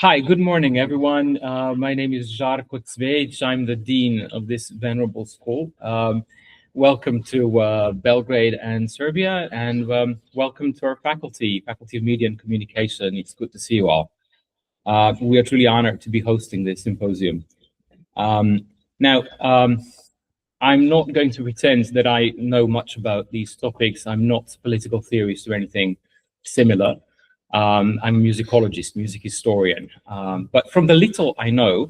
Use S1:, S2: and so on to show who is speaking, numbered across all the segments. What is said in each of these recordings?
S1: Hi, good morning, everyone. My name is Žarka. I'm the dean of this venerable school. Welcome to Belgrade and Serbia, and welcome to our Faculty of Media and Communication. It's good to see you all. We are truly honored to be hosting this symposium. Now, I'm not going to pretend that I know much about these topics. I'm not a political theorist or anything similar. I'm a musicologist, music historian. But from the little I know,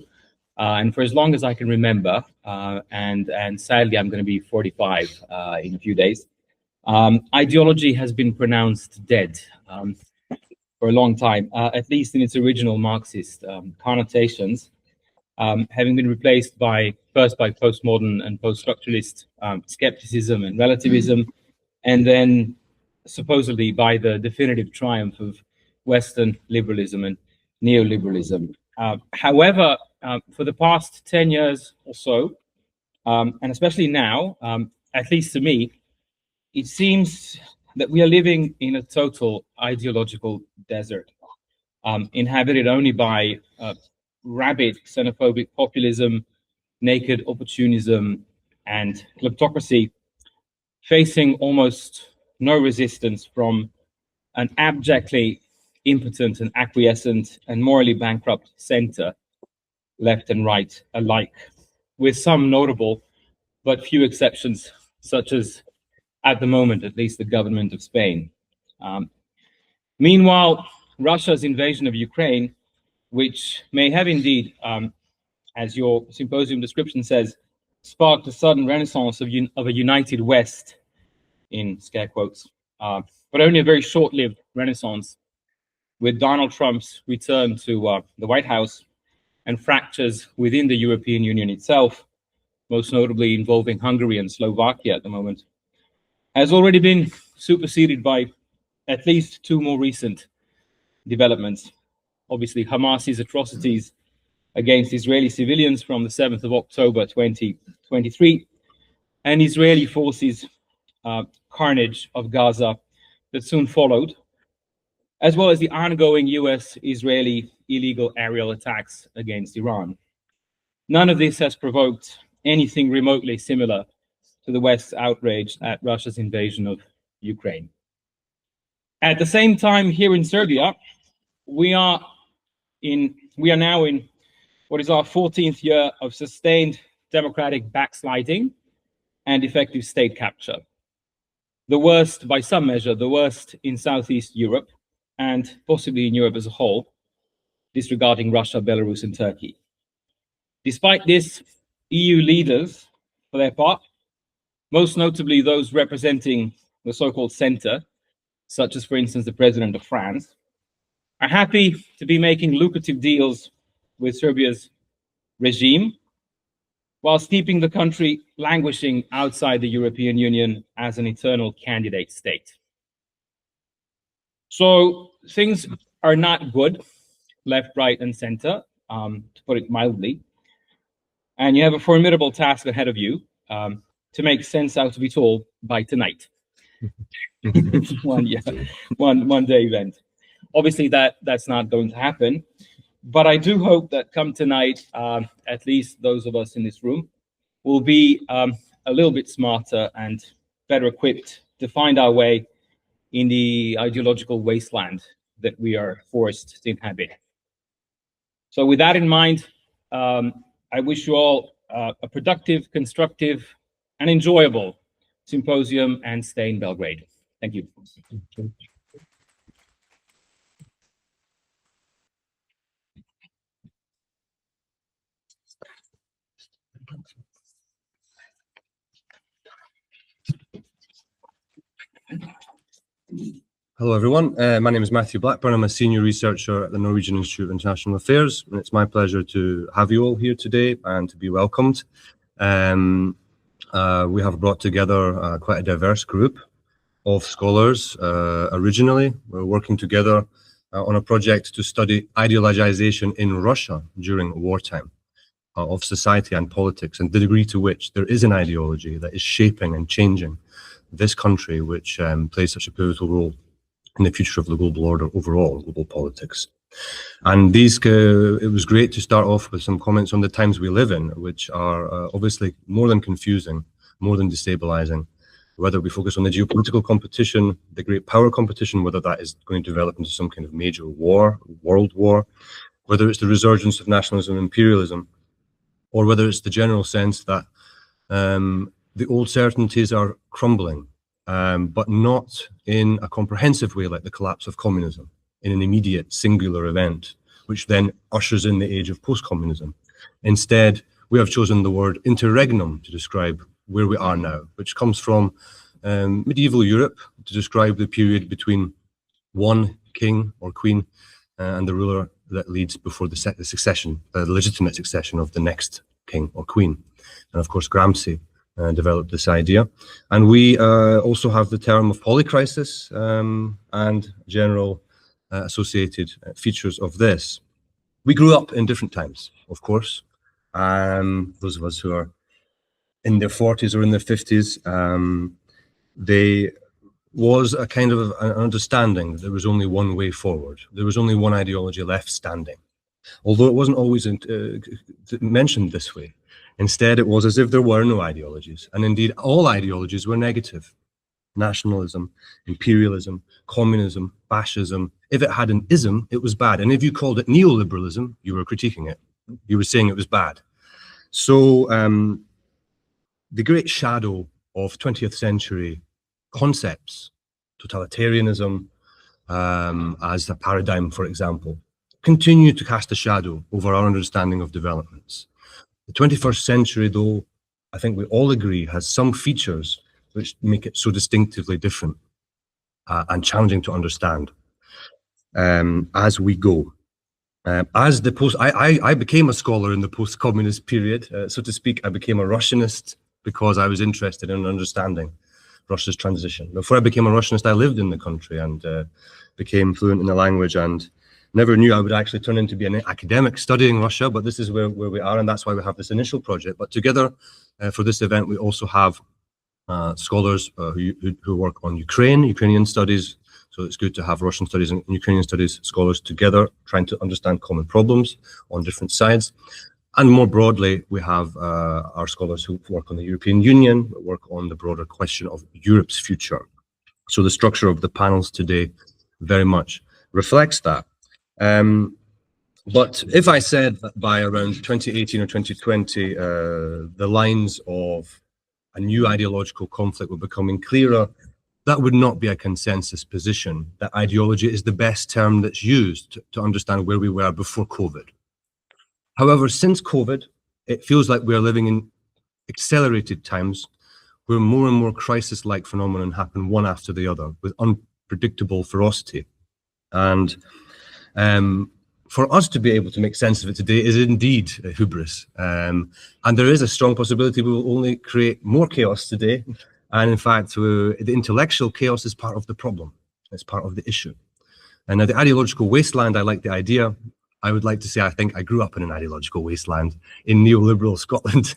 S1: and for as long as I can remember, and sadly I'm going to be 45 in a few days, ideology has been pronounced dead for a long time, at least in its original Marxist connotations, having been replaced first by postmodern and post-structuralist skepticism and relativism, and then supposedly by the definitive triumph of Western liberalism and neoliberalism. However, for the past 10 years or so, and especially now, at least to me, it seems that we are living in a total ideological desert, inhabited only by rabid xenophobic populism, naked opportunism, and kleptocracy, facing almost no resistance from an abjectly impotent and acquiescent and morally bankrupt center, left and right alike, with some notable but few exceptions, such as, at the moment at least, the government of Spain. Meanwhile, Russia's invasion of Ukraine, which may have indeed, as your symposium description says, sparked a sudden renaissance of a united West, in scare quotes, but only a very short-lived renaissance, with Donald Trump's return to the White House and fractures within the European Union itself, most notably involving Hungary and Slovakia at the moment, has already been superseded by at least two more recent developments. Obviously, Hamas's atrocities against Israeli civilians from the 7th of October 2023, and Israeli forces' carnage of Gaza that soon followed, as well as the ongoing US-Israeli illegal aerial attacks against Iran. None of this has provoked anything remotely similar to the West's outrage at Russia's invasion of Ukraine. At the same time, here in Serbia, we are now in what is our 14th year of sustained democratic backsliding and effective state capture. The worst, by some measure, the worst in Southeast Europe, and possibly in Europe as a whole, disregarding Russia, Belarus, and Turkey. Despite this, EU leaders, for their part, most notably those representing the so-called center, such as, for instance, the president of France, are happy to be making lucrative deals with Serbia's regime, whilst keeping the country languishing outside the European Union as an eternal candidate state. So things are not good, left, right, and center, to put it mildly. And you have a formidable task ahead of you to make sense out of it all by tonight. one day event. Obviously, that's not going to happen. But I do hope that come tonight, at least those of us in this room, will be a little bit smarter and better equipped to find our way in the ideological wasteland that we are forced to inhabit. So with that in mind, I wish you all a productive, constructive, and enjoyable symposium, and stay in Belgrade. Thank you.
S2: Hello, everyone. My name is Matthew Blackburn. I'm a senior researcher at the Norwegian Institute of International Affairs, and it's my pleasure to have you all here today and to be welcomed. We have brought together quite a diverse group of scholars. Originally, we're working together on a project to study ideologization in Russia during wartime of society and politics, and the degree to which there is an ideology that is shaping and changing this country, which plays such a pivotal role in the future of the global order overall, global politics. And these, it was great to start off with some comments on the times we live in, which are obviously more than confusing, more than destabilizing. Whether we focus on the geopolitical competition, the great power competition, whether that is going to develop into some kind of major war, world war, whether it's the resurgence of nationalism and imperialism, or whether it's the general sense that the old certainties are crumbling, but not in a comprehensive way like the collapse of communism, in an immediate singular event, which then ushers in the age of post-communism. Instead, we have chosen the word interregnum to describe where we are now, which comes from medieval Europe to describe the period between one king or queen and the ruler that leads before the succession, the legitimate succession of the next king or queen. And of course, Gramsci developed this idea. And we also have the term of polycrisis and general associated features of this. We grew up in different times, of course. Those of us who are in their 40s or in their 50s, there was a kind of an understanding that there was only one way forward. There was only one ideology left standing, although it wasn't always mentioned this way. Instead, it was as if there were no ideologies, and indeed all ideologies were negative. Nationalism, imperialism, communism, fascism. If it had an ism, it was bad. And if you called it neoliberalism, you were critiquing it. You were saying it was bad. So the great shadow of 20th century concepts, totalitarianism as the paradigm, for example, continue to cast a shadow over our understanding of developments. The 21st century, though, I think we all agree, has some features which make it so distinctively different and challenging to understand as we go. I became a scholar in the post-communist period, so to speak. I became a Russianist because I was interested in understanding Russia's transition. Before I became a Russianist, I lived in the country and became fluent in the language, and never knew I would actually turn into be an academic studying Russia, but this is where we are, and that's why we have this initial project. But together for this event, we also have scholars who work on Ukrainian studies. So it's good to have Russian studies and Ukrainian studies scholars together, trying to understand common problems on different sides. And more broadly, we have our scholars who work on the European Union, work on the broader question of Europe's future. So the structure of the panels today very much reflects that. But if I said that by around 2018 or 2020, the lines of a new ideological conflict were becoming clearer, that would not be a consensus position. That ideology is the best term that's used to understand where we were before COVID. However, since COVID, it feels like we are living in accelerated times where more and more crisis-like phenomenon happen one after the other with unpredictable ferocity. And for us to be able to make sense of it today is indeed a hubris. And there is a strong possibility we will only create more chaos today. And in fact, the intellectual chaos is part of the problem. It's part of the issue. And now the ideological wasteland, I like the idea. I would like to say I think I grew up in an ideological wasteland in neoliberal Scotland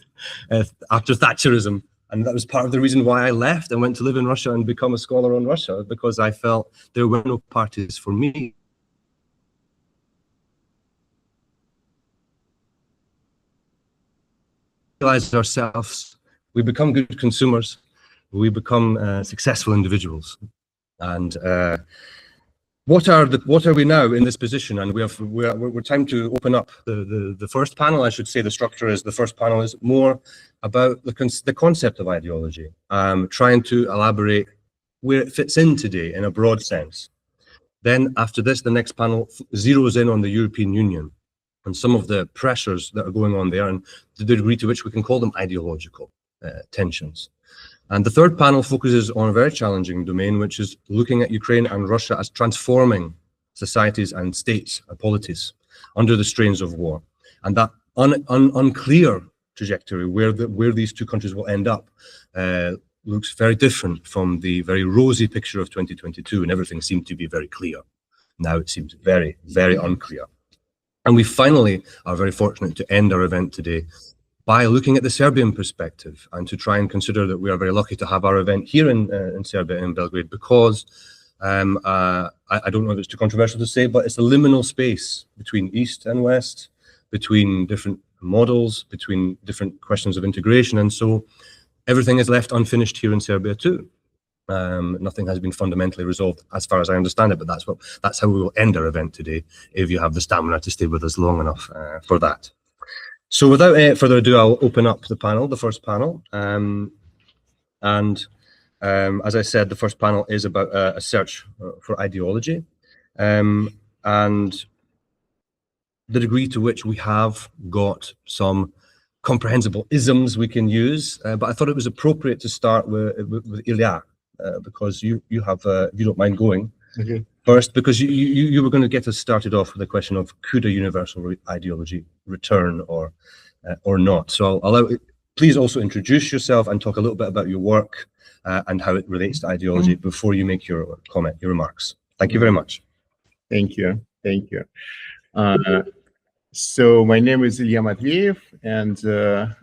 S2: after Thatcherism. And that was part of the reason why I left and went to live in Russia and become a scholar on Russia, because I felt there were no parties for me. Realize ourselves, we become good consumers, we become successful individuals. And what are we now in this position? And we're time to open up the first panel. I should say the structure is the first panel is more about the concept of ideology, trying to elaborate where it fits in today in a broad sense. Then after this, the next panel zeroes in on the European Union and some of the pressures that are going on there and the degree to which we can call them ideological tensions. And the third panel focuses on a very challenging domain, which is looking at Ukraine and Russia as transforming societies and states and polities under the strains of war. And that unclear trajectory where these two countries will end up looks very different from the very rosy picture of 2022, and everything seemed to be very clear. Now it seems very, very unclear. And we finally are very fortunate to end our event today by looking at the Serbian perspective and to try and consider that we are very lucky to have our event here in Serbia, in Belgrade, because I don't know if it's too controversial to say, but it's a liminal space between East and West, between different models, between different questions of integration, and so everything is left unfinished here in Serbia too. Nothing has been fundamentally resolved as far as I understand it, but that's how we will end our event today, if you have the stamina to stay with us long enough for that. So without further ado, I'll open up the first panel. As I said, the first panel is about a search for ideology, and the degree to which we have got some comprehensible isms we can use. But I thought it was appropriate to start with Ilya, because you have, if you don't mind going first, because you were going to get us started off with the question of could a universal ideology return or not. So please also introduce yourself and talk a little bit about your work and how it relates to ideology before you make your comment, your remarks. Thank you very much.
S3: Thank you. So my name is Ilya Matveev, and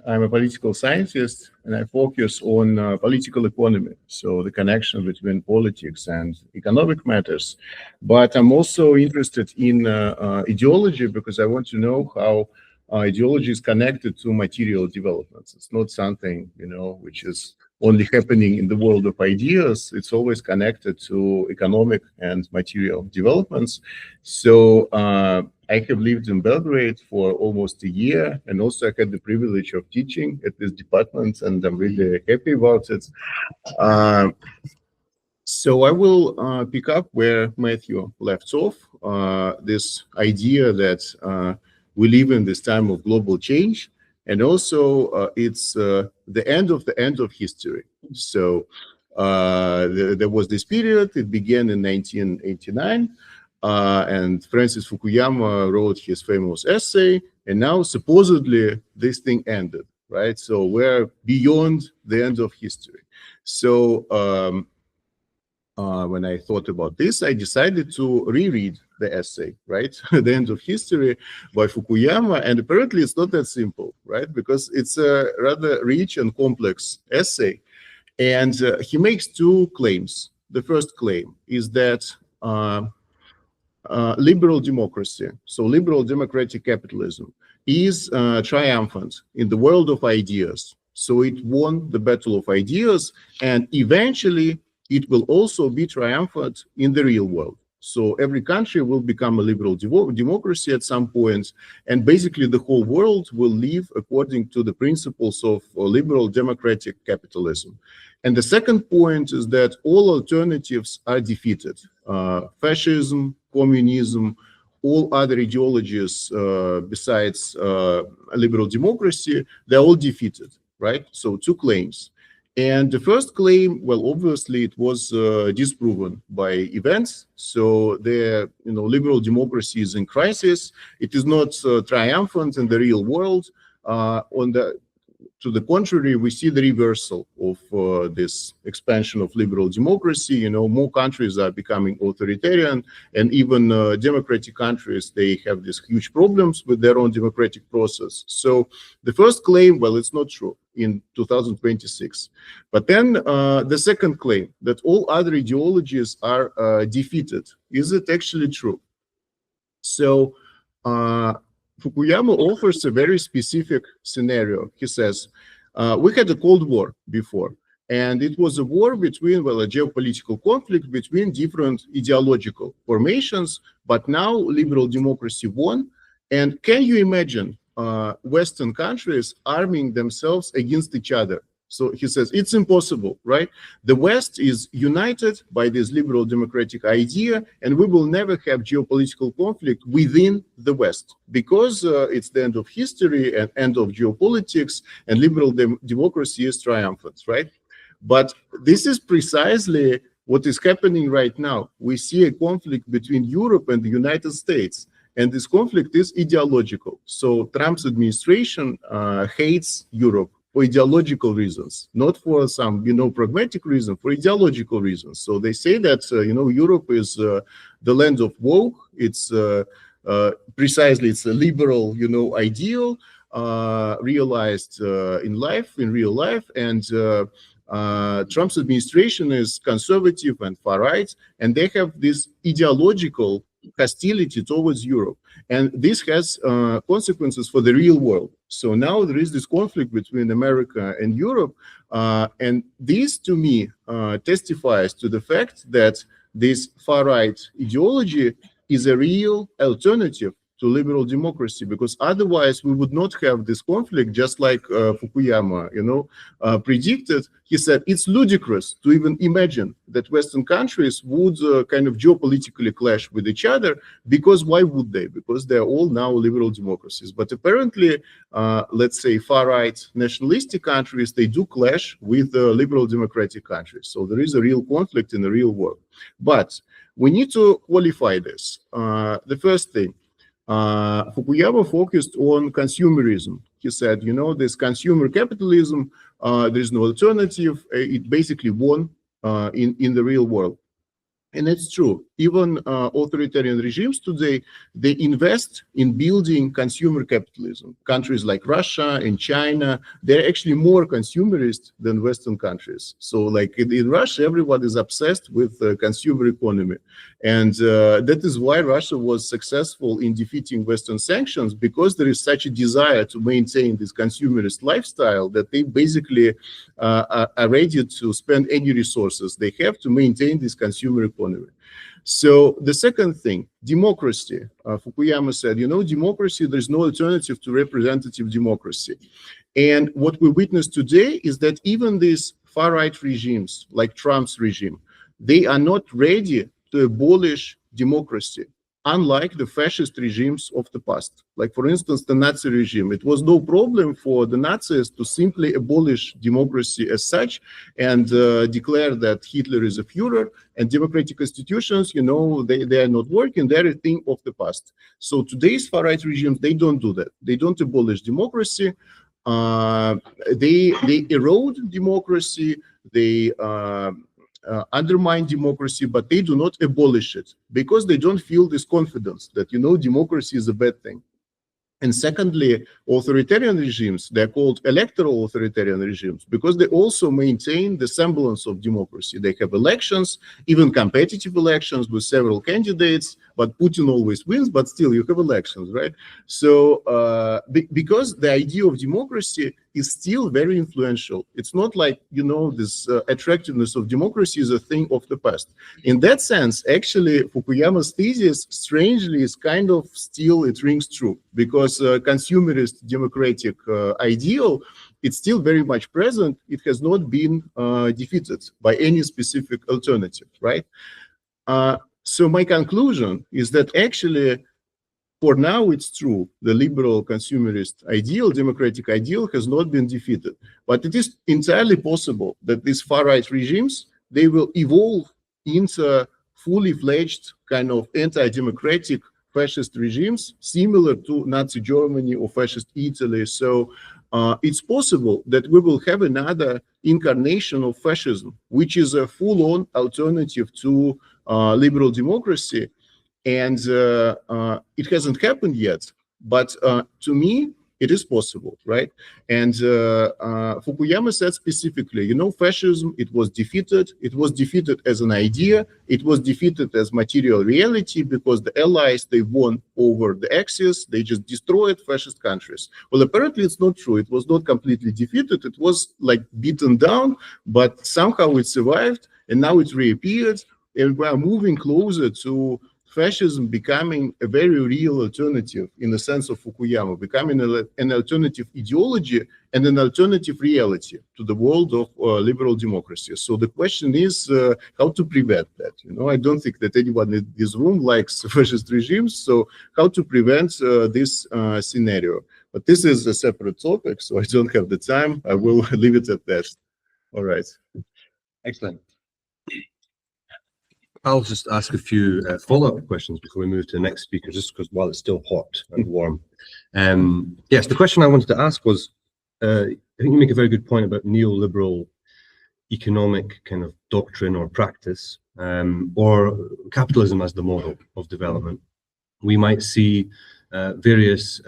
S3: I'm a political scientist, and I focus on political economy, so the connection between politics and economic matters. But I'm also interested in ideology, because I want to know how ideology is connected to material developments. It's not something, which is only happening in the world of ideas. It's always connected to economic and material developments. So I have lived in Belgrade for almost a year, and also I had the privilege of teaching at this department, and I'm really happy about it. So I will pick up where Matthew left off, this idea that we live in this time of global change, and also it's the end of history. So there was this period. It began in 1989, and Francis Fukuyama wrote his famous essay, and now supposedly this thing ended, right? So we're beyond the end of history. So when I thought about this, I decided to reread the essay, right? The End of History by Fukuyama, and apparently it's not that simple, right? Because it's a rather rich and complex essay, and he makes two claims. The first claim is that liberal democracy, so liberal democratic capitalism, is triumphant in the world of ideas. So it won the battle of ideas, and eventually it will also be triumphant in the real world. So every country will become a liberal democracy at some point, and basically the whole world will live according to the principles of liberal democratic capitalism. And the second point is that all alternatives are defeated. Fascism, communism, all other ideologies besides liberal democracy, they're all defeated, right? So two claims. And the first claim, well, obviously it was disproven by events. So the liberal democracy is in crisis. It is not triumphant in the real world. To the contrary, we see the reversal of this expansion of liberal democracy. More countries are becoming authoritarian, and even democratic countries, they have these huge problems with their own democratic process. So the first claim, well, it's not true in 2026. But then the second claim, that all other ideologies are defeated, is it actually true? So Fukuyama offers a very specific scenario. He says, we had a Cold War before, and it was a war between, well, a geopolitical conflict between different ideological formations, but now liberal democracy won. And can you imagine Western countries arming themselves against each other? So he says, it's impossible, right? The West is united by this liberal democratic idea, and we will never have geopolitical conflict within the West, because it's the end of history and end of geopolitics, and liberal democracy is triumphant, right? But this is precisely what is happening right now. We see a conflict between Europe and the United States, and this conflict is ideological. So Trump's administration hates Europe for ideological reasons, not for some, pragmatic reason, for ideological reasons. So they say that, Europe is the land of woke. It's precisely, it's a liberal, ideal realized in real life. And Trump's administration is conservative and far right, and they have this ideological hostility towards Europe. And this has consequences for the real world. So now there is this conflict between America and Europe. And this, to me, testifies to the fact that this far-right ideology is a real alternative to liberal democracy, because otherwise we would not have this conflict, just like Fukuyama, predicted. He said it's ludicrous to even imagine that Western countries would kind of geopolitically clash with each other, because why would they? Because they're all now liberal democracies. But apparently, let's say far-right nationalistic countries, they do clash with liberal democratic countries. So there is a real conflict in the real world. But we need to qualify this. The first thing, Fukuyama focused on consumerism. He said, this consumer capitalism, there's no alternative. It basically won in the real world. And it's true. Even authoritarian regimes today, they invest in building consumer capitalism. Countries like Russia and China, they're actually more consumerist than Western countries. So like in Russia, everyone is obsessed with consumer economy. And that is why Russia was successful in defeating Western sanctions, because there is such a desire to maintain this consumerist lifestyle that they basically are ready to spend any resources they have to maintain this consumer economy. So the second thing, democracy. Fukuyama said, democracy, there's no alternative to representative democracy. And what we witness today is that even these far-right regimes, like Trump's regime, they are not ready to abolish democracy, unlike the fascist regimes of the past. Like, for instance, the Nazi regime. It was no problem for the Nazis to simply abolish democracy as such and declare that Hitler is a Führer, and democratic institutions, they are not working. They're a thing of the past. So today's far-right regimes, they don't do that. They don't abolish democracy. They erode democracy. They undermine democracy, but they do not abolish it, because they don't feel this confidence that, democracy is a bad thing. And secondly, authoritarian regimes, they're called electoral authoritarian regimes, because they also maintain the semblance of democracy. They have elections, even competitive elections with several candidates, but Putin always wins, but still you have elections, right? So because the idea of democracy is still very influential. It's not like, this attractiveness of democracy is a thing of the past. In that sense, actually, Fukuyama's thesis, strangely, is kind of still, it rings true, because consumerist democratic ideal, it's still very much present. It has not been defeated by any specific alternative, right? So my conclusion is that actually, for now, it's true. The liberal consumerist ideal, democratic ideal, has not been defeated. But it is entirely possible that these far-right regimes, they will evolve into fully fledged kind of anti-democratic fascist regimes, similar to Nazi Germany or fascist Italy. So it's possible that we will have another incarnation of fascism, which is a full-on alternative to liberal democracy. And it hasn't happened yet, but to me, it is possible, right? And Fukuyama said specifically, fascism, it was defeated. It was defeated as an idea. It was defeated as material reality, because the Allies, they won over the Axis. They just destroyed fascist countries. Well, apparently it's not true. It was not completely defeated. It was like beaten down, but somehow it survived, and now it reappeared. And we are moving closer to fascism becoming a very real alternative, in the sense of Fukuyama, becoming an alternative ideology and an alternative reality to the world of liberal democracy. So the question is how to prevent that. I don't think that anyone in this room likes fascist regimes. So how to prevent this scenario? But this is a separate topic, so I don't have the time. I will leave it at that. All right.
S2: Excellent. I'll just ask a few follow-up questions before we move to the next speaker, just because while it's still hot and warm. Yes, the question I wanted to ask was, I think you make a very good point about neoliberal economic kind of doctrine or practice, or capitalism as the model of development. We might see various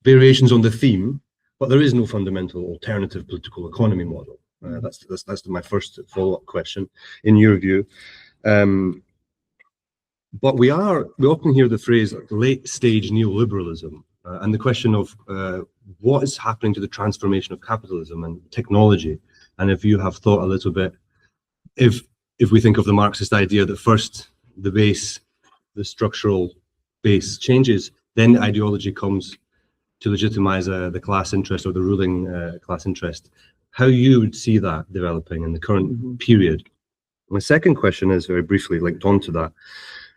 S2: variations on the theme But there is no fundamental alternative political economy model. That's my first follow-up question, in your view. But we often hear the phrase late-stage neoliberalism, and the question of what is happening to the transformation of capitalism and technology. And if you have thought a little bit, if we think of the Marxist idea that first the structural base changes, then the ideology comes to legitimize the class interest or the ruling class interest, how you would see that developing in the current period. My second question is very briefly linked on to that,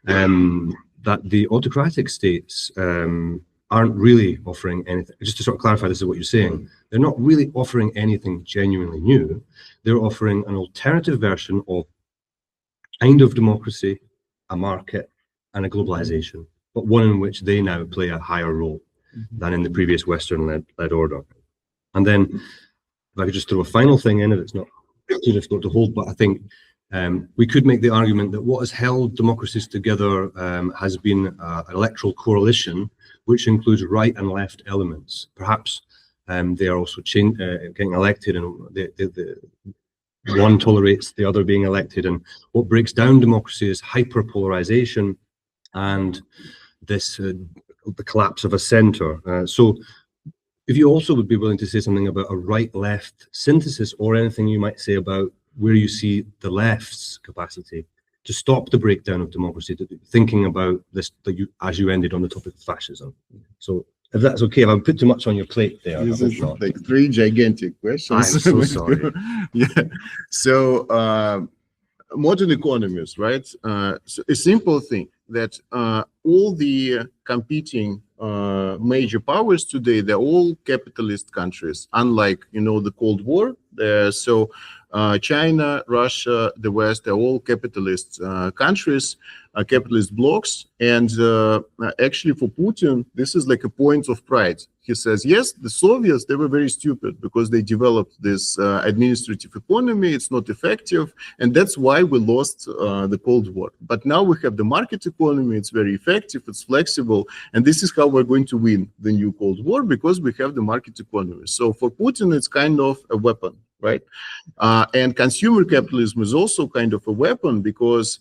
S2: that the autocratic states aren't really offering anything. Just to sort of clarify, this is what you're saying. They're not really offering anything genuinely new. They're offering an alternative version of kind of democracy, a market, and a globalization, but one in which they now play a higher role than in the previous Western-led order. And then, if I could just throw a final thing in, it's not too difficult to hold, but I think we could make the argument that what has held democracies together has been an electoral coalition, which includes right and left elements. Perhaps they are also getting elected, and the one tolerates the other being elected. And what breaks down democracy is hyperpolarization and this the collapse of a center. So if you also would be willing to say something about a right-left synthesis, or anything you might say about where you see the left's capacity to stop the breakdown of democracy, thinking about this, as you ended on the topic of fascism. So if that's okay, if I put too much on your plate there.
S3: This is like 3 gigantic questions.
S2: I'm so sorry.
S3: Yeah. So modern economies, right? So a simple thing that all the competing major powers today, they're all capitalist countries, unlike, the Cold War. So China, Russia, the West, they're all capitalist countries, capitalist blocs. And actually for Putin, this is like a point of pride. He says, yes, the Soviets, they were very stupid because they developed this administrative economy. It's not effective. And that's why we lost the Cold War. But now we have the market economy. It's very effective. It's flexible. And this is how we're going to win the new Cold War, because we have the market economy. So for Putin, it's kind of a weapon, right? And consumer capitalism is also kind of a weapon, because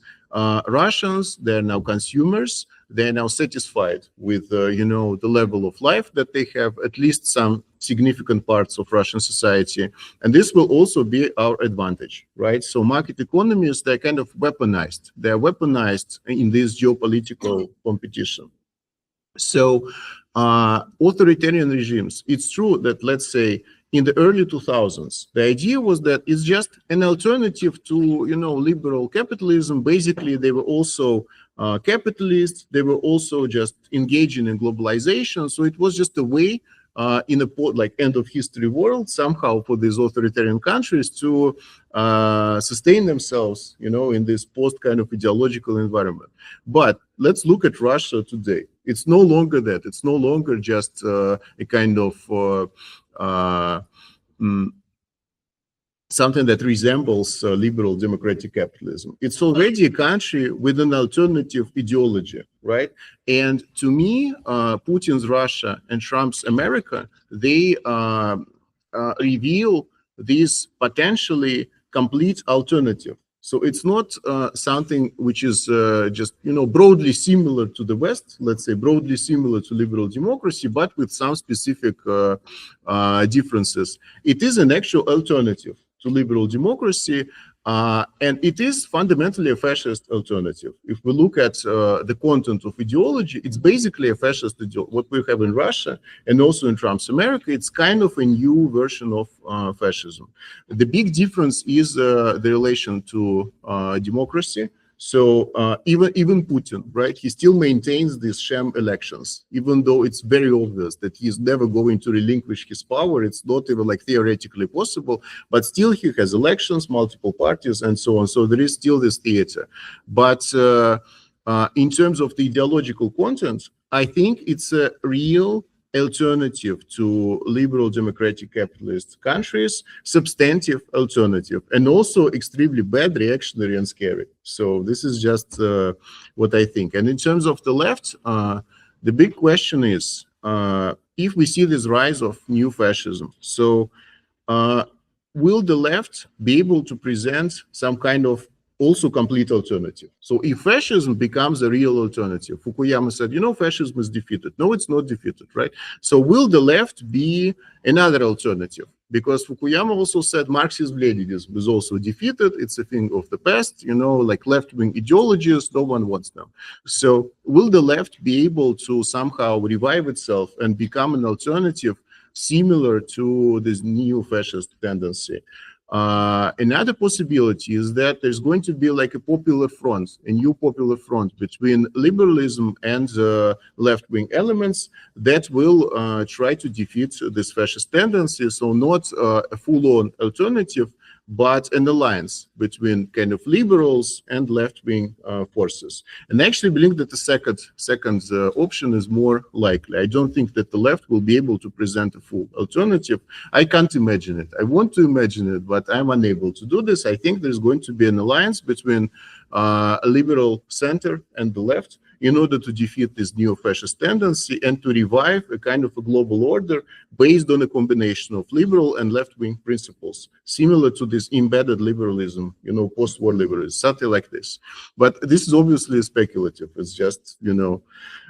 S3: Russians, they're now consumers. They're now satisfied with, the level of life that they have, at least some significant parts of Russian society. And this will also be our advantage, right? So market economies, they're kind of weaponized. They're weaponized in this geopolitical competition. So authoritarian regimes, it's true that, let's say, in the early 2000s, the idea was that it's just an alternative to, liberal capitalism. Basically, they were also capitalists. They were also just engaging in globalization. So it was just a way in a end of history world, somehow, for these authoritarian countries to sustain themselves, in this post kind of ideological environment. But let's look at Russia today. It's no longer that. It's no longer just a kind of something that resembles liberal democratic capitalism. It's already a country with an alternative ideology, right? And to me, Putin's Russia and Trump's America, they reveal this potentially complete alternative. So it's not something which is just, broadly similar to the West, let's say broadly similar to liberal democracy, but with some specific differences. It is an actual alternative to liberal democracy, and it is fundamentally a fascist alternative. If we look at the content of ideology, it's basically a fascist ideology. What we have in Russia and also in Trump's America, it's kind of a new version of fascism. The big difference is the relation to democracy. So even Putin, right, he still maintains these sham elections, even though it's very obvious that he's never going to relinquish his power. It's not even like theoretically possible, but still he has elections, multiple parties, and so on. So there is still this theater. But in terms of the ideological content, I think it's a real alternative to liberal democratic capitalist countries, substantive alternative, and also extremely bad, reactionary, and scary. So this is just what I think. And in terms of the left, the big question is, if we see this rise of new fascism, so will the left be able to present some kind of also complete alternative? So if fascism becomes a real alternative, Fukuyama said, you know, fascism is defeated. No, it's not defeated, right? So will the left be another alternative? Because Fukuyama also said Marxism-Leninism is also defeated. It's a thing of the past, you know, like left-wing ideologies, no one wants them. So will the left be able to somehow revive itself and become an alternative similar to this neo-fascist tendency? Another possibility is that there's going to be like a popular front, a new popular front between liberalism and left-wing elements that will try to defeat this fascist tendency. So not a full-on alternative, but an alliance between kind of liberals and left-wing forces. And I actually believe that the second option is more likely. I don't think that the left will be able to present a full alternative. I can't imagine it. I want to imagine it, but I'm unable to do this. I think there's going to be an alliance between a liberal center and the left in order to defeat this neo-fascist tendency and to revive a kind of a global order based on a combination of liberal and left-wing principles, similar to this embedded liberalism, you know, post-war liberalism, something like this. But this is obviously speculative. It's just, you know,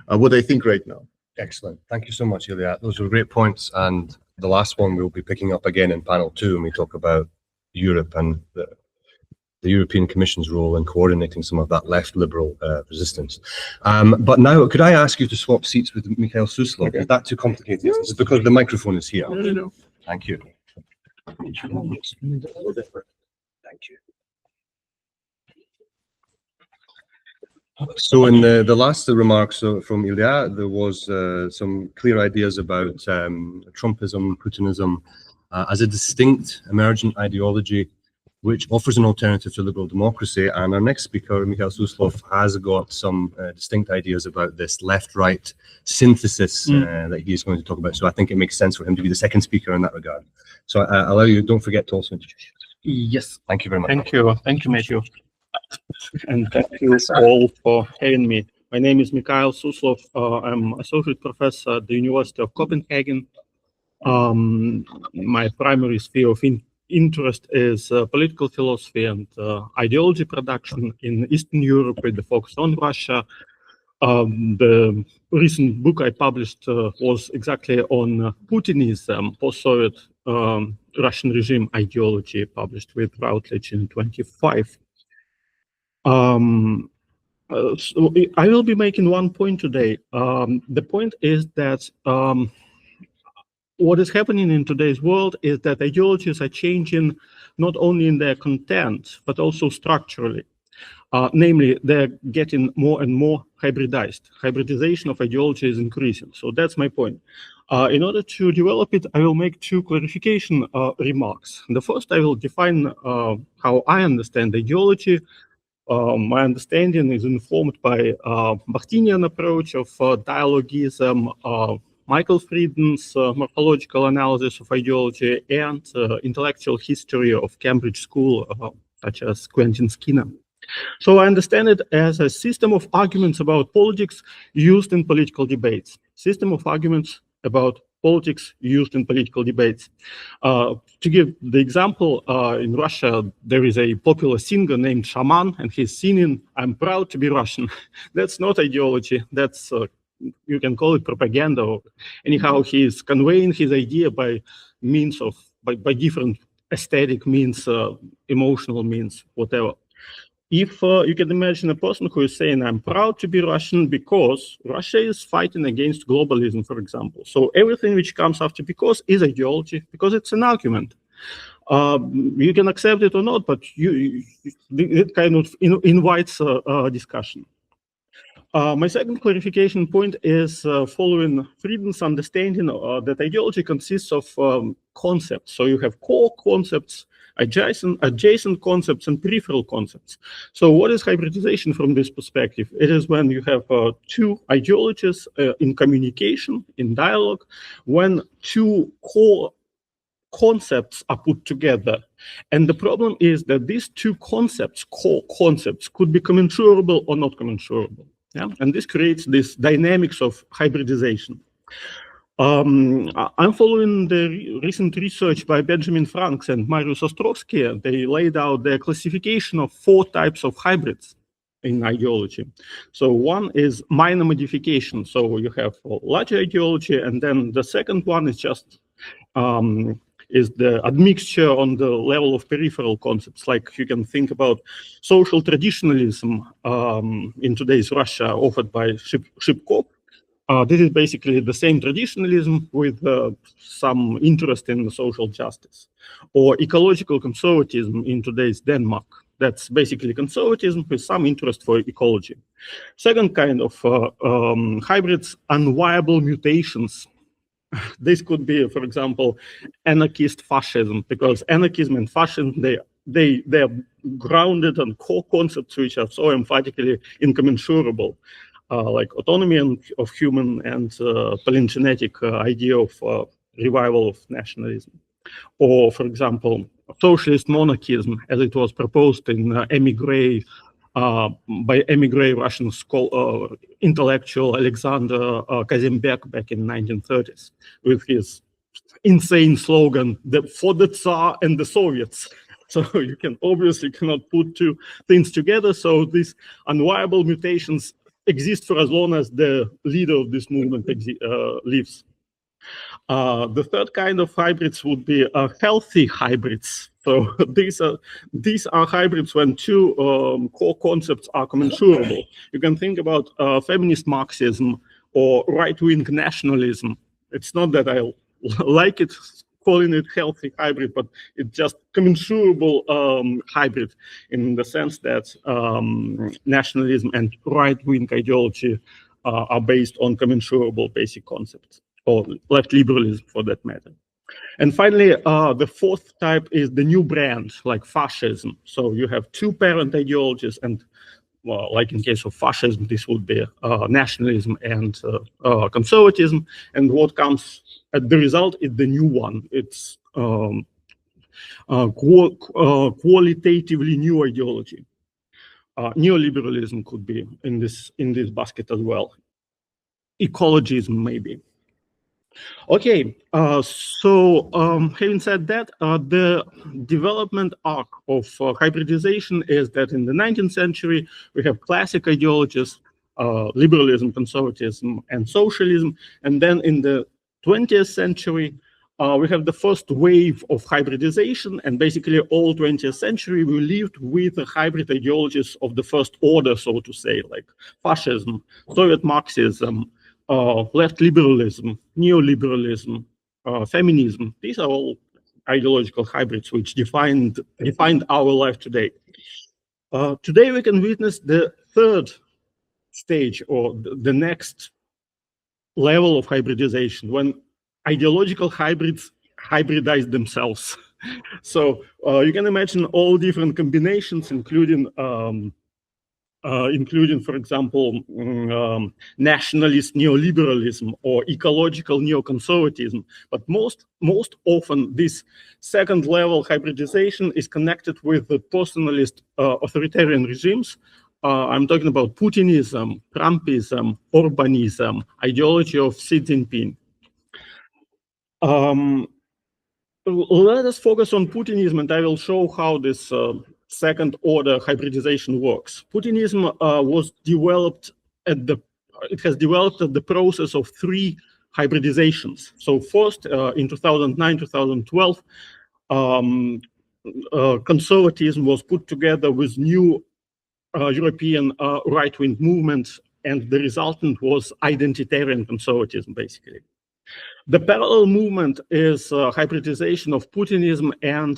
S3: what I think right now.
S2: Excellent. Thank you so much, Ilya. Those were great points. And the last one we'll be picking up again in panel 2 when we talk about Europe and the European Commission's role in coordinating some of that left liberal resistance. But now, could I ask you to swap seats with Mikhail Suslov? Okay. Is that too complicated? Yes. It's because the microphone is here.
S3: No.
S2: Thank you. Thank you. So in the last remarks from Ilya, there was some clear ideas about Trumpism, Putinism as a distinct emergent ideology which offers an alternative to liberal democracy. And our next speaker, Mikhail Suslov, has got some distinct ideas about this left-right synthesis that he's going to talk about. So I think it makes sense for him to be the second speaker in that regard. So I allow you, don't forget to also introduce yourself.
S4: Yes.
S2: Thank you very much.
S4: Thank you, Matthew. And thank you all for having me. My name is Mikhail Suslov. I'm associate professor at the University of Copenhagen. My primary sphere of interest is political philosophy and ideology production in Eastern Europe with the focus on Russia. The recent book I published was exactly on Putinism, post-Soviet Russian regime ideology, published with Routledge in 25. So I will be making one point today. The point is that what is happening in today's world is that ideologies are changing not only in their content, but also structurally. Namely, they're getting more and more hybridized. Hybridization of ideology is increasing. So that's my point. In order to develop it, I will make two clarification remarks. The first, I will define how I understand ideology. My understanding is informed by Bakhtinian approach of dialogism, Michael Frieden's morphological analysis of ideology, and intellectual history of Cambridge School, such as Quentin Skinner. So I understand it as a system of arguments about politics used in political debates. System of arguments about politics used in political debates. To give the example, in Russia, there is a popular singer named Shaman, and he's singing, "I'm proud to be Russian." That's not ideology. That's you can call it propaganda. Or anyhow, he's conveying his idea by means of by different aesthetic means, emotional means, whatever. If you can imagine a person who is saying, "I'm proud to be Russian because Russia is fighting against globalism," for example. So everything which comes after "because" is ideology, because it's an argument. You can accept it or not, but it kind of invites a discussion. My second clarification point is following Frieden's understanding that ideology consists of concepts. So you have core concepts, adjacent concepts, and peripheral concepts. So what is hybridization from this perspective? It is when you have two ideologies in communication, in dialogue, when two core concepts are put together. And the problem is that these two concepts, core concepts, could be commensurable or not commensurable. Yeah? And this creates this dynamics of hybridization. I'm following the recent research by Benjamin Franks and Mariusz Ostrowski. They laid out the classification of 4 types of hybrids in ideology. So one is minor modification. So you have a larger ideology, and then the second one is just is the admixture on the level of peripheral concepts. Like you can think about social traditionalism in today's Russia offered by Shipkov. This is basically the same traditionalism with some interest in social justice. Or ecological conservatism in today's Denmark. That's basically conservatism with some interest for ecology. Second kind of hybrids, unviable mutations. This could be, for example, anarchist fascism, because anarchism and fascism, they're grounded on core concepts which are so emphatically incommensurable. Like autonomy of human and palingenetic idea of revival of nationalism. Or, for example, socialist monarchism, as it was proposed in by emigre Russian scholar, intellectual Alexander Kazembek back in 1930s, with his insane slogan, for the Tsar and the Soviets. So you can obviously cannot put 2 things together. So these unviable mutations exist for as long as the leader of this movement lives. The third kind of hybrids would be healthy hybrids. So these are hybrids when 2 core concepts are commensurable. You can think about feminist Marxism or right-wing nationalism. It's not that I like it, calling it healthy hybrid, but it's just commensurable hybrid in the sense that nationalism and right-wing ideology are based on commensurable basic concepts, or left liberalism for that matter. And finally, the 4th type is the new brand, like fascism. So you have 2 parent ideologies, and like in case of fascism, this would be nationalism and conservatism. And what comes at the result is the new one. It's qualitatively new ideology. Neoliberalism could be in this basket as well. Ecologism maybe. Okay, so having said that, the development arc of hybridization is that in the 19th century, we have classic ideologies, liberalism, conservatism, and socialism. And then in the 20th century, we have the first wave of hybridization, and basically all 20th century we lived with the hybrid ideologies of the first order, so to say, like fascism, Soviet Marxism, left liberalism, neoliberalism, feminism. These are all ideological hybrids which defined our life today. Today we can witness the 3rd stage, or the next level of hybridization, when ideological hybrids hybridize themselves. So you can imagine all different combinations, including, for example, nationalist neoliberalism or ecological neoconservatism. But most often, this 2nd level hybridization is connected with the personalist authoritarian regimes. I'm talking about Putinism, Trumpism, Orbanism, ideology of Xi Jinping. Let us focus on Putinism, and I will show how this 2nd order hybridization works. Putinism was developed it has developed at the process of 3 hybridizations. So first, in 2009, 2012, conservatism was put together with new European right-wing movements, and the resultant was identitarian conservatism, basically. The parallel movement is hybridization of Putinism and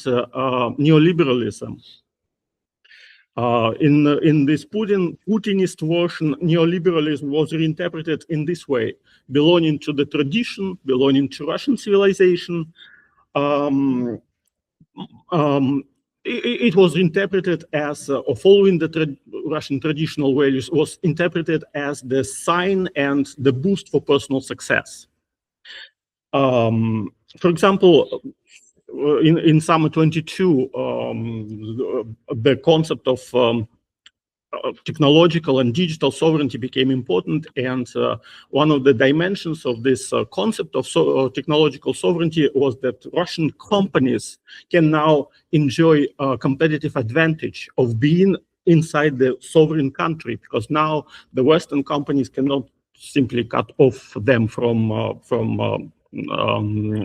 S4: neoliberalism. In this Putinist version, neoliberalism was reinterpreted in this way: belonging to the tradition, belonging to Russian civilization. It was interpreted as, or following the Russian traditional values, was interpreted as the sign and the boost for personal success. For example, in summer 22, the concept of technological and digital sovereignty became important, and one of the dimensions of this concept of technological sovereignty was that Russian companies can now enjoy a competitive advantage of being inside the sovereign country, because now the Western companies cannot simply cut off them from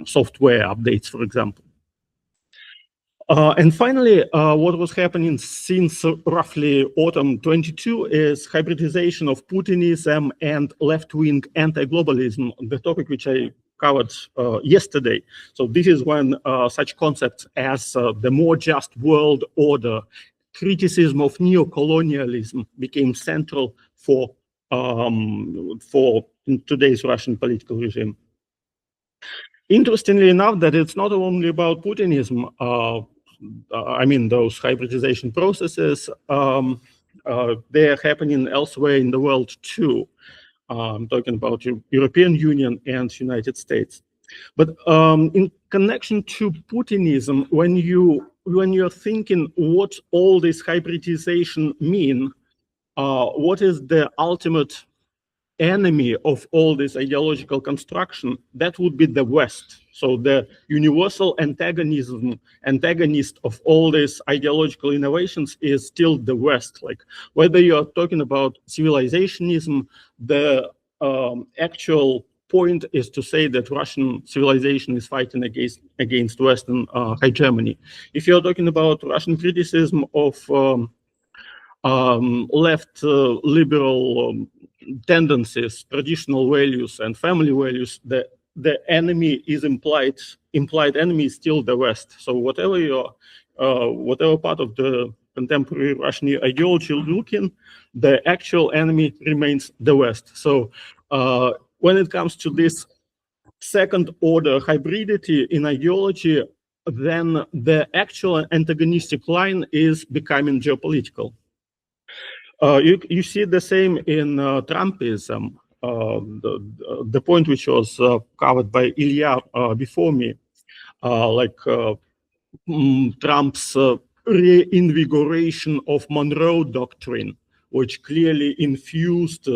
S4: software updates, for example. And finally, what was happening since roughly autumn 22 is hybridization of Putinism and left-wing anti-globalism, the topic which I covered yesterday. So this is when such concepts as the more just world order, criticism of neo-colonialism became central for today's Russian political regime. Interestingly enough, that it's not only about Putinism. I mean, those hybridization processes, they are happening elsewhere in the world too. I'm talking about European Union and United States. But in connection to Putinism, when you're thinking what all this hybridization mean, what is the ultimate enemy of all this ideological construction, that would be the West. So the universal antagonist of all these ideological innovations is still the West. Like whether you're talking about civilizationism, the actual point is to say that Russian civilization is fighting against Western hegemony. If you're talking about Russian criticism of left liberal tendencies, traditional values, and family values, the enemy is implied enemy is still the West. So whatever part of the contemporary Russian ideology you look in, the actual enemy remains the West. So when it comes to this second order hybridity in ideology, then the actual antagonistic line is becoming geopolitical. You see the same in Trumpism, the point which was covered by Ilya before me, like Trump's reinvigoration of Monroe Doctrine, which clearly infused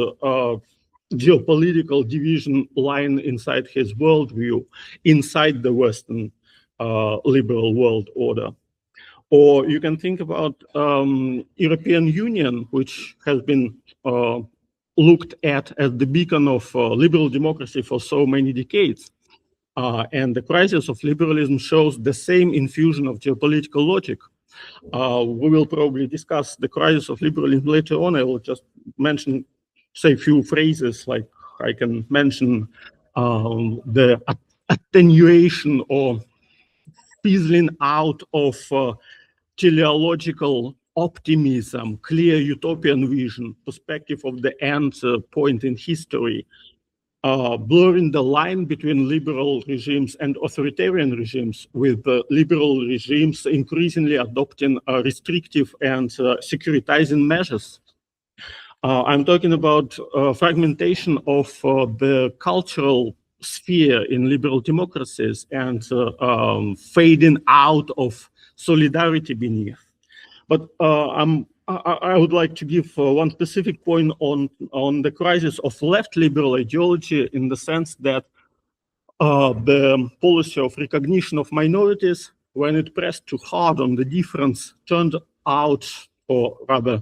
S4: geopolitical division line inside his worldview, inside the Western liberal world order. Or you can think about European Union, which has been looked at as the beacon of liberal democracy for so many decades. And the crisis of liberalism shows the same infusion of geopolitical logic. We will probably discuss the crisis of liberalism later on. I will just say a few phrases, like I can mention the attenuation or fizzling out of teleological optimism, clear utopian vision, perspective of the end point in history, blurring the line between liberal regimes and authoritarian regimes, with liberal regimes increasingly adopting restrictive and securitizing measures. I'm talking about fragmentation of the cultural sphere in liberal democracies and fading out of solidarity beneath. But I would like to give one specific point on the crisis of left liberal ideology, in the sense that the policy of recognition of minorities, when it pressed too hard on the difference, turned out, or rather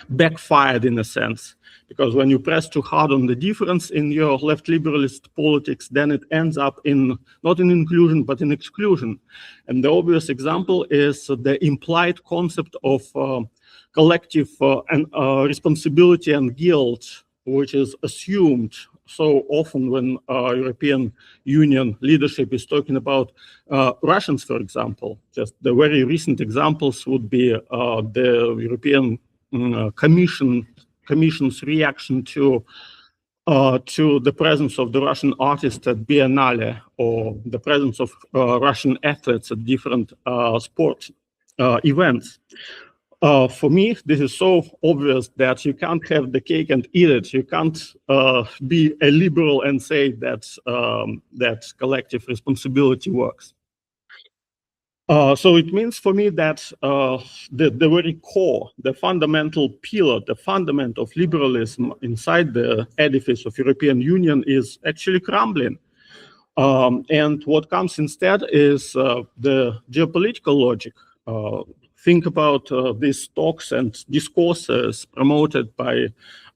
S4: backfired in a sense. Because when you press too hard on the difference in your left liberalist politics, then it ends up in not in inclusion, but in exclusion. And the obvious example is the implied concept of collective responsibility and guilt, which is assumed so often when European Union leadership is talking about Russians, for example. Just the very recent examples would be the European Commission's reaction to the presence of the Russian artists at Biennale, or the presence of Russian athletes at different sport events. For me, this is so obvious that you can't have the cake and eat it. You can't be a liberal and say that that collective responsibility works. So it means for me that the very core, the fundamental pillar, the fundament of liberalism inside the edifice of European Union is actually crumbling. And what comes instead is the geopolitical logic. Think about these talks and discourses promoted by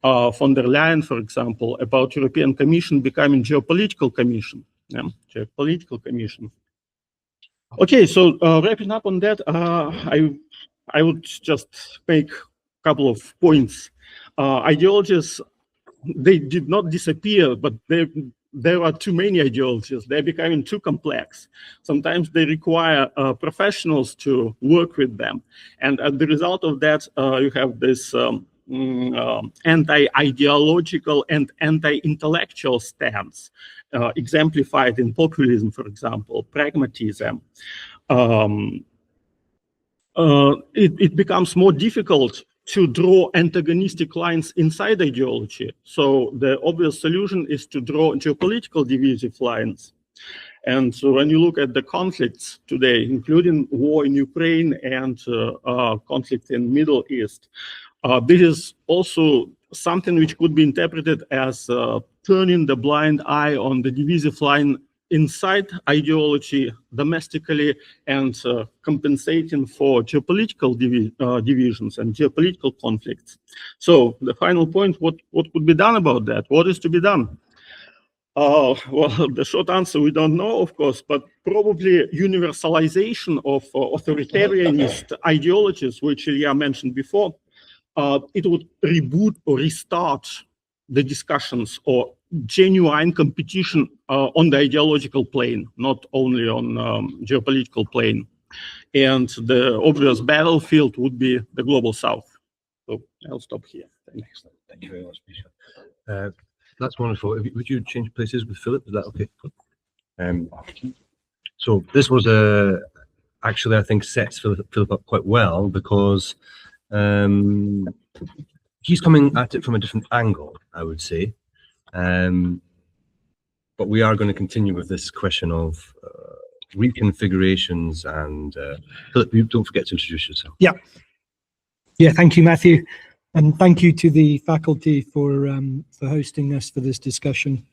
S4: von der Leyen, for example, about European Commission becoming geopolitical commission. Yeah, geopolitical commission. Okay, so wrapping up on that, I would just make a couple of points. Ideologies, they did not disappear, but there are too many ideologies. They're becoming too complex. Sometimes they require professionals to work with them. And as the result of that, you have this anti-ideological and anti-intellectual stance, exemplified in populism, for example, pragmatism. It becomes more difficult to draw antagonistic lines inside ideology. So the obvious solution is to draw geopolitical divisive lines. And so when you look at the conflicts today, including war in Ukraine and conflict in Middle East, this is also something which could be interpreted as turning the blind eye on the divisive line inside ideology domestically and compensating for geopolitical divisions and geopolitical conflicts. So the final point, what could be done about that? What is to be done? Well, the short answer, we don't know, of course, but probably universalization of authoritarianist ideologies, which Ilya mentioned before, it would reboot or restart the discussions or genuine competition on the ideological plane, not only on geopolitical plane. And the obvious battlefield would be the global south. So I'll stop here. Thanks.
S2: Thank you very much, Misha. That's wonderful. Would you change places with Philip? Is that okay? So this was actually, I think, sets Philip up quite well, because he's coming at it from a different angle, I would say. But we are going to continue with this question of reconfigurations, and Philip, you don't forget to introduce yourself.
S5: Yeah, thank you, Matthew, and thank you to the faculty for hosting us for this discussion.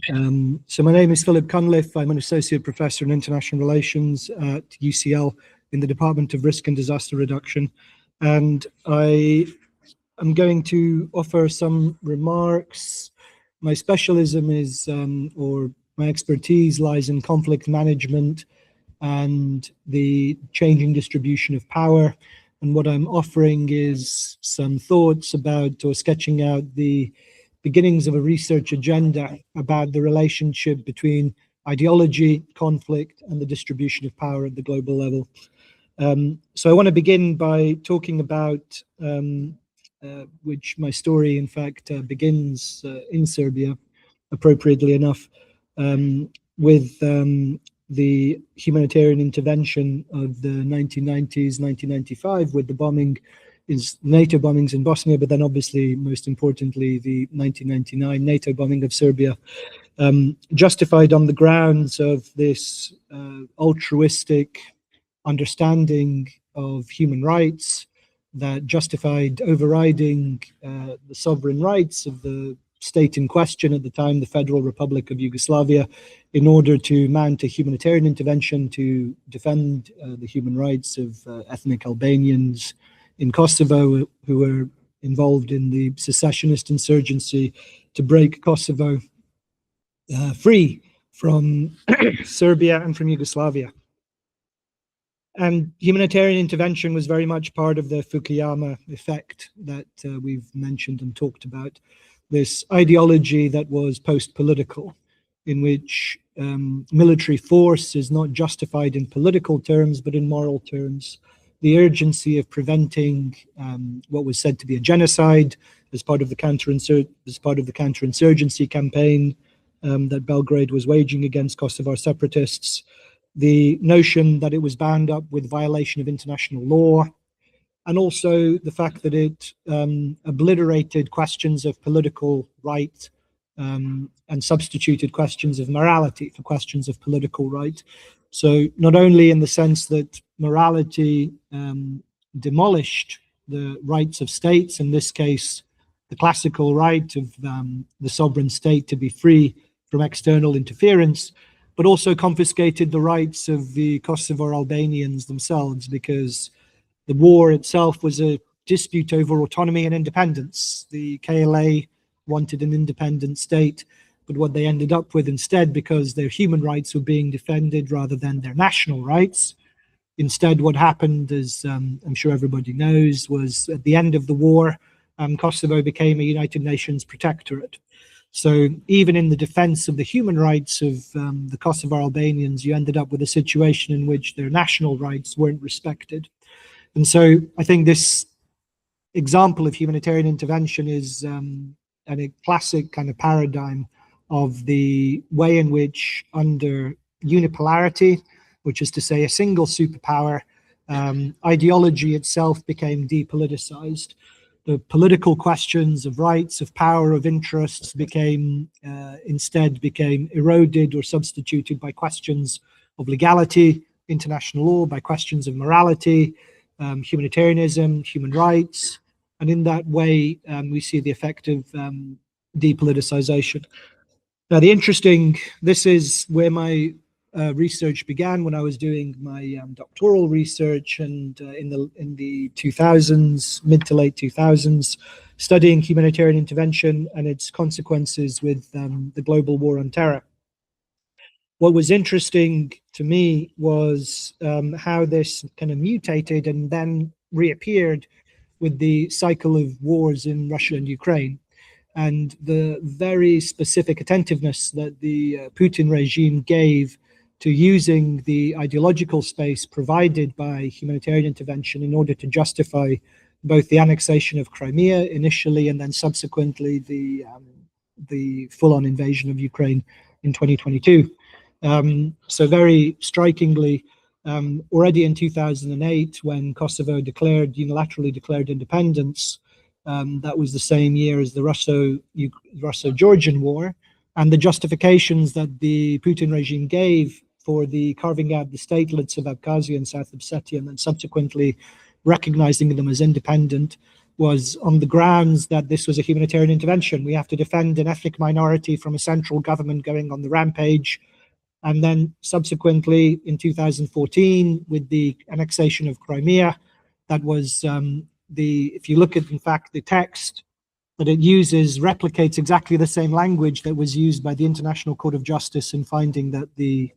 S5: So my name is Phillip Cunliffe. I'm an associate professor in international relations at UCL in the Department of Risk and Disaster Reduction, and I am going to offer some remarks. My specialism is, or my expertise lies in conflict management and the changing distribution of power. And what I'm offering is some thoughts about, or sketching out, the beginnings of a research agenda about the relationship between ideology, conflict, and the distribution of power at the global level. So I want to begin by talking about which my story, in fact, begins in Serbia, appropriately enough, with the humanitarian intervention of the 1990s, 1995, with the bombing, NATO bombings in Bosnia, but then obviously, most importantly, the 1999 NATO bombing of Serbia, justified on the grounds of this altruistic understanding of human rights that justified overriding the sovereign rights of the state in question at the time, the Federal Republic of Yugoslavia, in order to mount a humanitarian intervention to defend the human rights of ethnic Albanians in Kosovo who were involved in the secessionist insurgency to break Kosovo free from Serbia and from Yugoslavia. And humanitarian intervention was very much part of the Fukuyama effect that we've mentioned and talked about. This ideology that was post-political, in which military force is not justified in political terms, but in moral terms. The urgency of preventing what was said to be a genocide as part of the counterinsurgency campaign that Belgrade was waging against Kosovar separatists. The notion that it was bound up with violation of international law, and also the fact that it obliterated questions of political right and substituted questions of morality for questions of political right. So not only in the sense that morality demolished the rights of states, in this case, the classical right of the sovereign state to be free from external interference, but also confiscated the rights of the Kosovo Albanians themselves, because the war itself was a dispute over autonomy and independence. The KLA wanted an independent state, but what they ended up with instead, because their human rights were being defended rather than their national rights, instead what happened, as I'm sure everybody knows, was at the end of the war, Kosovo became a United Nations protectorate. So even in the defense of the human rights of the Kosovo Albanians, you ended up with a situation in which their national rights weren't respected. And so I think this example of humanitarian intervention is a classic kind of paradigm of the way in which, under unipolarity, which is to say a single superpower, ideology itself became depoliticized. The political questions of rights, of power, of interests instead became eroded or substituted by questions of legality, international law, by questions of morality, humanitarianism, human rights. And in that way, we see the effect of depoliticization. Now, this is where my research began when I was doing my doctoral research, and in the 2000s, mid to late 2000s, studying humanitarian intervention and its consequences with the global war on terror. What was interesting to me was how this kind of mutated and then reappeared with the cycle of wars in Russia and Ukraine, and the very specific attentiveness that the Putin regime gave to using the ideological space provided by humanitarian intervention in order to justify both the annexation of Crimea initially and then subsequently the full-on invasion of Ukraine in 2022. So very strikingly, already in 2008, when Kosovo unilaterally declared independence, that was the same year as the Russo-Georgian War, and the justifications that the Putin regime gave for the carving out the statelets of Abkhazia and South Ossetia and then subsequently recognizing them as independent was on the grounds that this was a humanitarian intervention. We have to defend an ethnic minority from a central government going on the rampage. And then subsequently in 2014, with the annexation of Crimea, that was if you look at, in fact, the text that it uses replicates exactly the same language that was used by the International Court of Justice in finding that the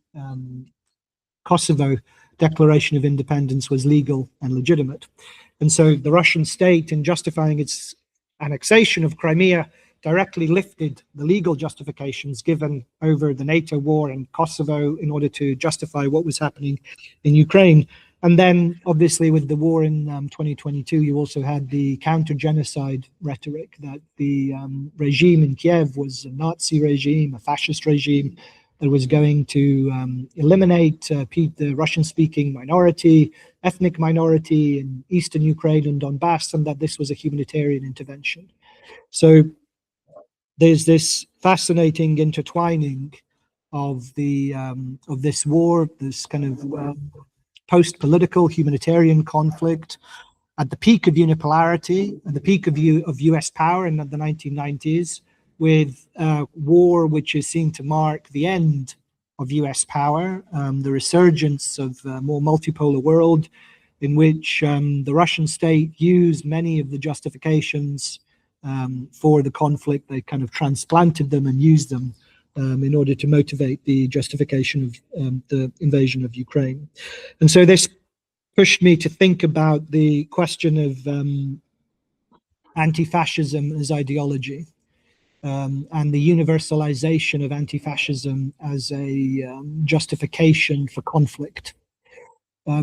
S5: Kosovo declaration of independence was legal and legitimate. And so the Russian state, in justifying its annexation of Crimea, directly lifted the legal justifications given over the NATO war in Kosovo in order to justify what was happening in Ukraine. And then, obviously, with the war in 2022, you also had the counter-genocide rhetoric that the regime in Kiev was a Nazi regime, a fascist regime that was going to eliminate the Russian-speaking minority, ethnic minority in eastern Ukraine and Donbass, and that this was a humanitarian intervention. So there's this fascinating intertwining of this war, this kind of post-political humanitarian conflict at the peak of unipolarity, at the peak of US power in the 1990s, with war which is seen to mark the end of US power, the resurgence of a more multipolar world in which the Russian state used many of the justifications for the conflict. They kind of transplanted them and used them in order to motivate the justification of the invasion of Ukraine. And so this pushed me to think about the question of anti-fascism as ideology and the universalization of anti-fascism as a justification for conflict.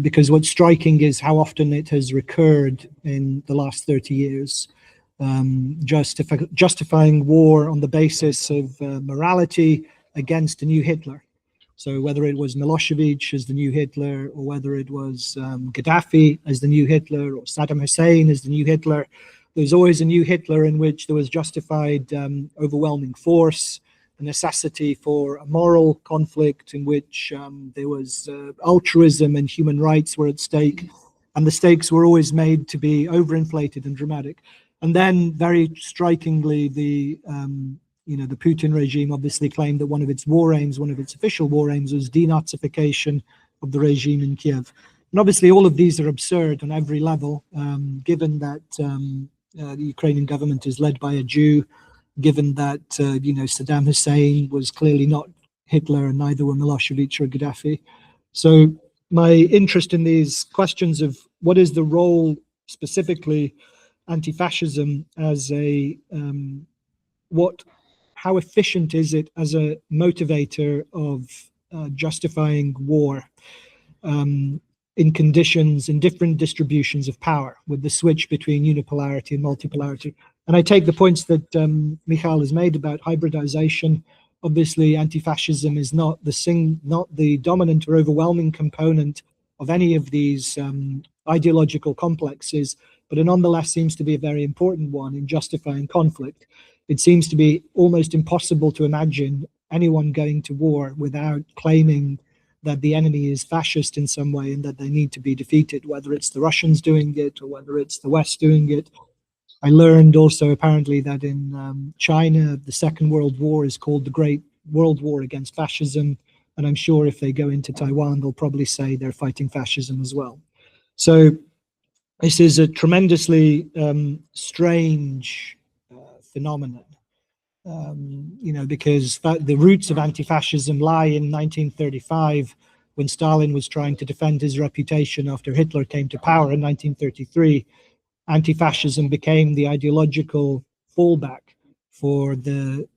S5: Because what's striking is how often it has recurred in the last 30 years. Justifying war on the basis of morality against a new Hitler. So whether it was Milosevic as the new Hitler, or whether it was Gaddafi as the new Hitler, or Saddam Hussein as the new Hitler, there's always a new Hitler in which there was justified overwhelming force, the necessity for a moral conflict in which there was altruism and human rights were at stake, and the stakes were always made to be overinflated and dramatic. And then, very strikingly, the Putin regime obviously claimed that one of its war aims, one of its official war aims, was denazification of the regime in Kiev. And obviously, all of these are absurd on every level, given that the Ukrainian government is led by a Jew, given that Saddam Hussein was clearly not Hitler, and neither were Milosevic or Gaddafi. So my interest in these questions of what is the role specifically anti-fascism as a how efficient is it as a motivator of justifying war in conditions, in different distributions of power, with the switch between unipolarity and multipolarity. And I take the points that Mikhail has made about hybridization. Obviously, anti-fascism is not the dominant or overwhelming component of any of these ideological complexes, but it nonetheless seems to be a very important one in justifying conflict. It seems to be almost impossible to imagine anyone going to war without claiming that the enemy is fascist in some way and that they need to be defeated, whether it's the Russians doing it or whether it's the West doing it. I learned also apparently that in China, the Second World War is called the Great World War Against Fascism. And I'm sure if they go into Taiwan, they'll probably say they're fighting fascism as well. So this is a tremendously strange phenomenon, because the roots of anti-fascism lie in 1935, when Stalin was trying to defend his reputation after Hitler came to power in 1933. Anti-fascism became the ideological fallback for the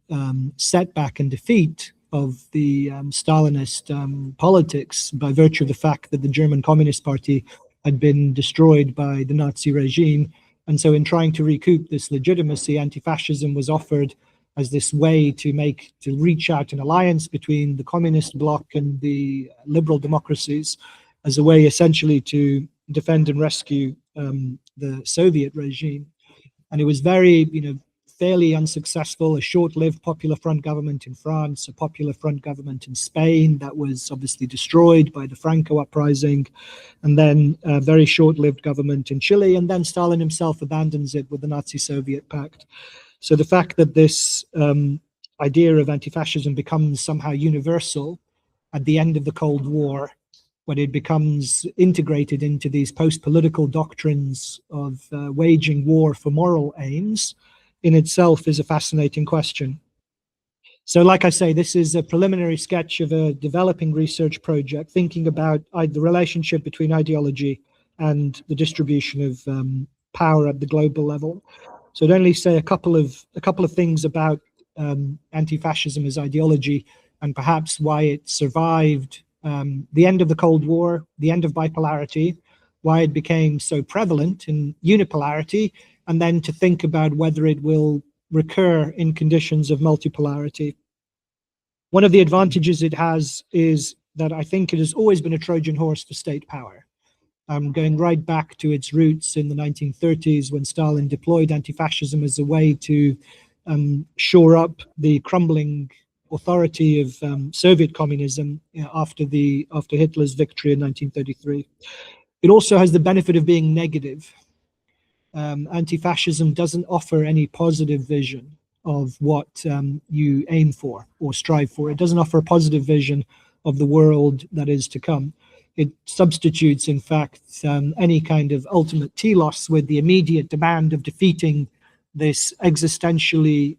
S5: setback and defeat of the Stalinist politics by virtue of the fact that the German Communist Party had been destroyed by the Nazi regime. And so in trying to recoup this legitimacy, anti-fascism was offered as this way to reach out an alliance between the communist bloc and the liberal democracies, as a way essentially to defend and rescue the Soviet regime. And it was very, fairly unsuccessful, a short-lived Popular Front government in France, a Popular Front government in Spain that was obviously destroyed by the Franco uprising, and then a very short-lived government in Chile, and then Stalin himself abandons it with the Nazi-Soviet pact. So the fact that this idea of anti-fascism becomes somehow universal at the end of the Cold War, when it becomes integrated into these post-political doctrines of waging war for moral aims, in itself is a fascinating question. So like I say, this is a preliminary sketch of a developing research project thinking about the relationship between ideology and the distribution of power at the global level. So I'd only say a couple of things about anti-fascism as ideology, and perhaps why it survived the end of the Cold War, the end of bipolarity, why it became so prevalent in unipolarity, and then to think about whether it will recur in conditions of multipolarity. One of the advantages it has is that I think it has always been a Trojan horse for state power, going right back to its roots in the 1930s, when Stalin deployed anti-fascism as a way to shore up the crumbling authority of Soviet communism after Hitler's victory in 1933. It also has the benefit of being negative. Anti-fascism doesn't offer any positive vision of what you aim for or strive for. It doesn't offer a positive vision of the world that is to come. It substitutes, in fact, any kind of ultimate telos with the immediate demand of defeating this existentially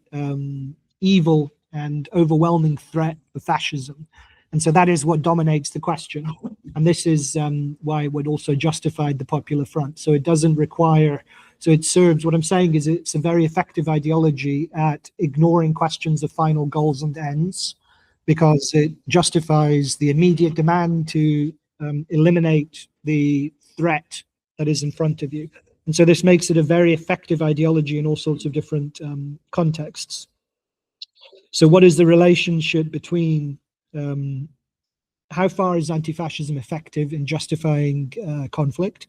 S5: evil and overwhelming threat of fascism. And so that is what dominates the question. And this is why it would also justify the Popular Front. So it doesn't require, so it serves, what I'm saying is it's a very effective ideology at ignoring questions of final goals and ends, because it justifies the immediate demand to eliminate the threat that is in front of you. And so this makes it a very effective ideology in all sorts of different contexts. So what is the relationship between how far is anti-fascism effective in justifying conflict,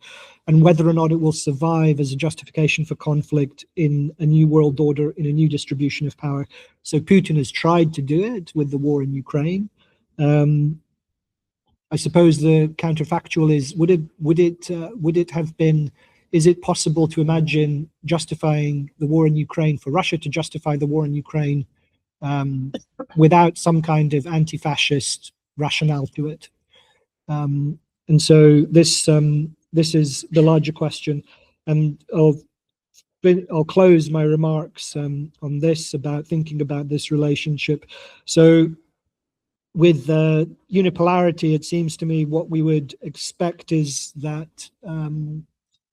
S5: and whether or not it will survive as a justification for conflict in a new world order, in a new distribution of power. So Putin has tried to do it with the war in Ukraine. I suppose the counterfactual is, would it have been, is it possible to imagine justifying the war in Ukraine, for Russia to justify the war in Ukraine without some kind of anti-fascist rationale to it? And so this is the larger question, and I'll close my remarks on this, about thinking about this relationship. So with unipolarity, it seems to me what we would expect is that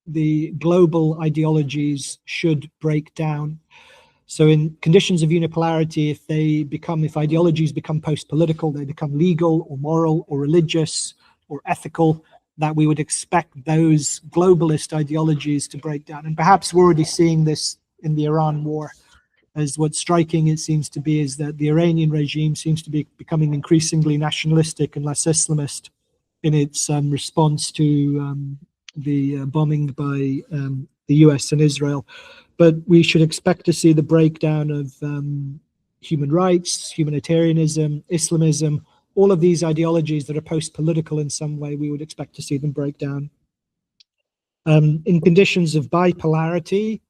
S5: the global ideologies should break down. So in conditions of unipolarity, if ideologies become post-political, they become legal or moral or religious or ethical, that we would expect those globalist ideologies to break down. And perhaps we're already seeing this in the Iran war. As what's striking, it seems to be, is that the Iranian regime seems to be becoming increasingly nationalistic and less Islamist in its response to the bombing by the US and Israel. But we should expect to see the breakdown of human rights, humanitarianism, Islamism, all of these ideologies that are post-political in some way. We would expect to see them break down. In conditions of bipolarity,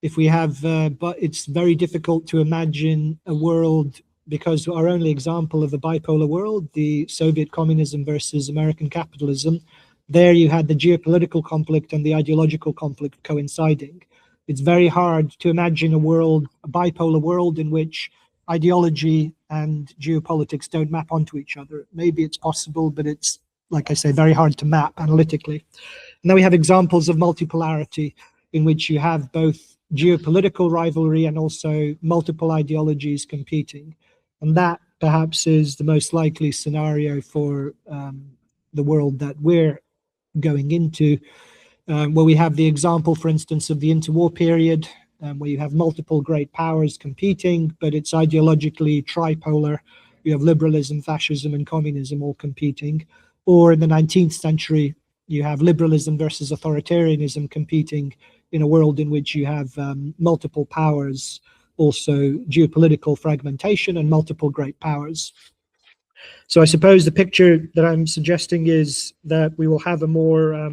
S5: if we have, but it's very difficult to imagine a world, because our only example of a bipolar world, the Soviet communism versus American capitalism, there you had the geopolitical conflict and the ideological conflict coinciding. It's very hard to imagine a world, a bipolar world, in which ideology and geopolitics don't map onto each other. Maybe it's possible, but it's, like I say, very hard to map analytically. And then we have examples of multipolarity, in which you have both geopolitical rivalry and also multiple ideologies competing. And that perhaps is the most likely scenario for the world that we're going into, where we have the example, for instance, of the interwar period, where you have multiple great powers competing, but it's ideologically tripolar. You have liberalism, fascism, and communism all competing. Or in the 19th century, you have liberalism versus authoritarianism competing in a world in which you have multiple powers, also geopolitical fragmentation and multiple great powers. So I suppose the picture that I'm suggesting is that we will have a more,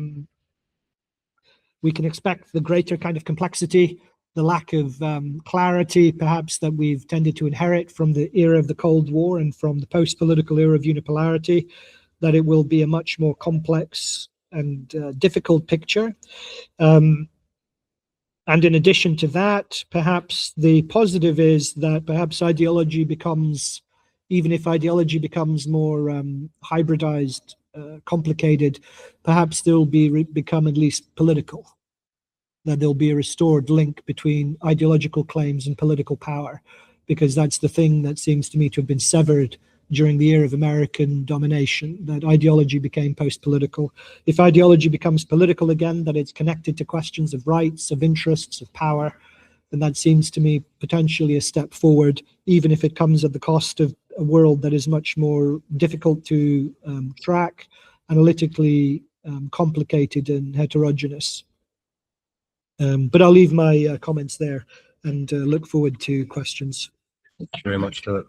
S5: we can expect the greater kind of complexity, the lack of clarity perhaps that we've tended to inherit from the era of the Cold War and from the post-political era of unipolarity, that it will be a much more complex and difficult picture. And in addition to that, perhaps the positive is that perhaps ideology becomes, even if ideology becomes more hybridized, complicated, perhaps there will become at least political, that there'll be a restored link between ideological claims and political power, because that's the thing that seems to me to have been severed during the era of American domination, that ideology became post-political. If ideology becomes political again, that it's connected to questions of rights, of interests, of power, then that seems to me potentially a step forward, even if it comes at the cost of a world that is much more difficult to track, analytically complicated and heterogeneous. But I'll leave my comments there and look forward to questions.
S2: Thank you very much, Philip.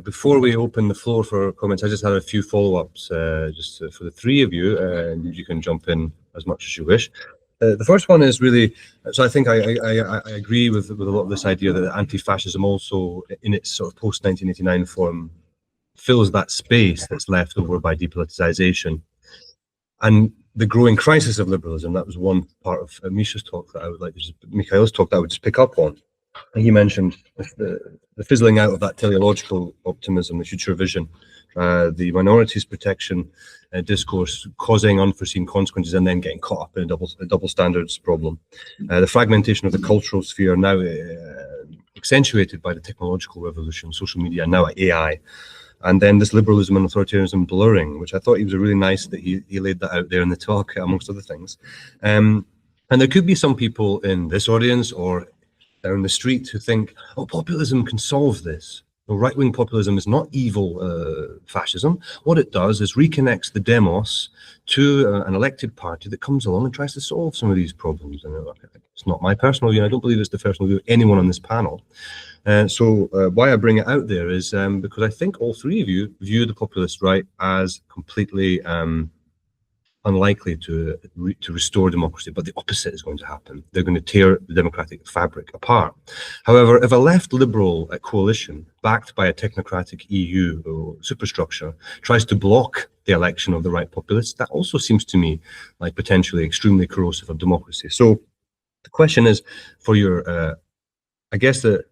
S2: Before we open the floor for comments, I just had a few follow-ups for the three of you, and you can jump in as much as you wish. The first one is really, so I think I agree with a lot of this idea that anti-fascism also, in its sort of post-1989 form, fills that space that's left over by depoliticization. And the growing crisis of liberalism, that was one part of Misha's talk that I would like to Mikhail's talk that I would just pick up on. And he mentioned the fizzling out of that teleological optimism, the future vision, the minorities protection discourse causing unforeseen consequences and then getting caught up in a double standards problem. The fragmentation of the cultural sphere now accentuated by the technological revolution, social media, and now AI. And then this liberalism and authoritarianism blurring, which I thought he was really nice that he laid that out there in the talk, amongst other things. And there could be some people in this audience or down the street who think, oh, populism can solve this. Right-wing populism is not evil fascism. What it does is reconnects the demos to an elected party that comes along and tries to solve some of these problems. And it's not my personal view. I don't believe it's the personal view of anyone on this panel. So why I bring it out there is because I think all three of you view the populist right as completely unlikely to restore democracy, but the opposite is going to happen. They're going to tear the democratic fabric apart. However, if a left liberal coalition backed by a technocratic EU or superstructure tries to block the election of the right populists, that also seems to me like potentially extremely corrosive of democracy. So the question is for your, I guess that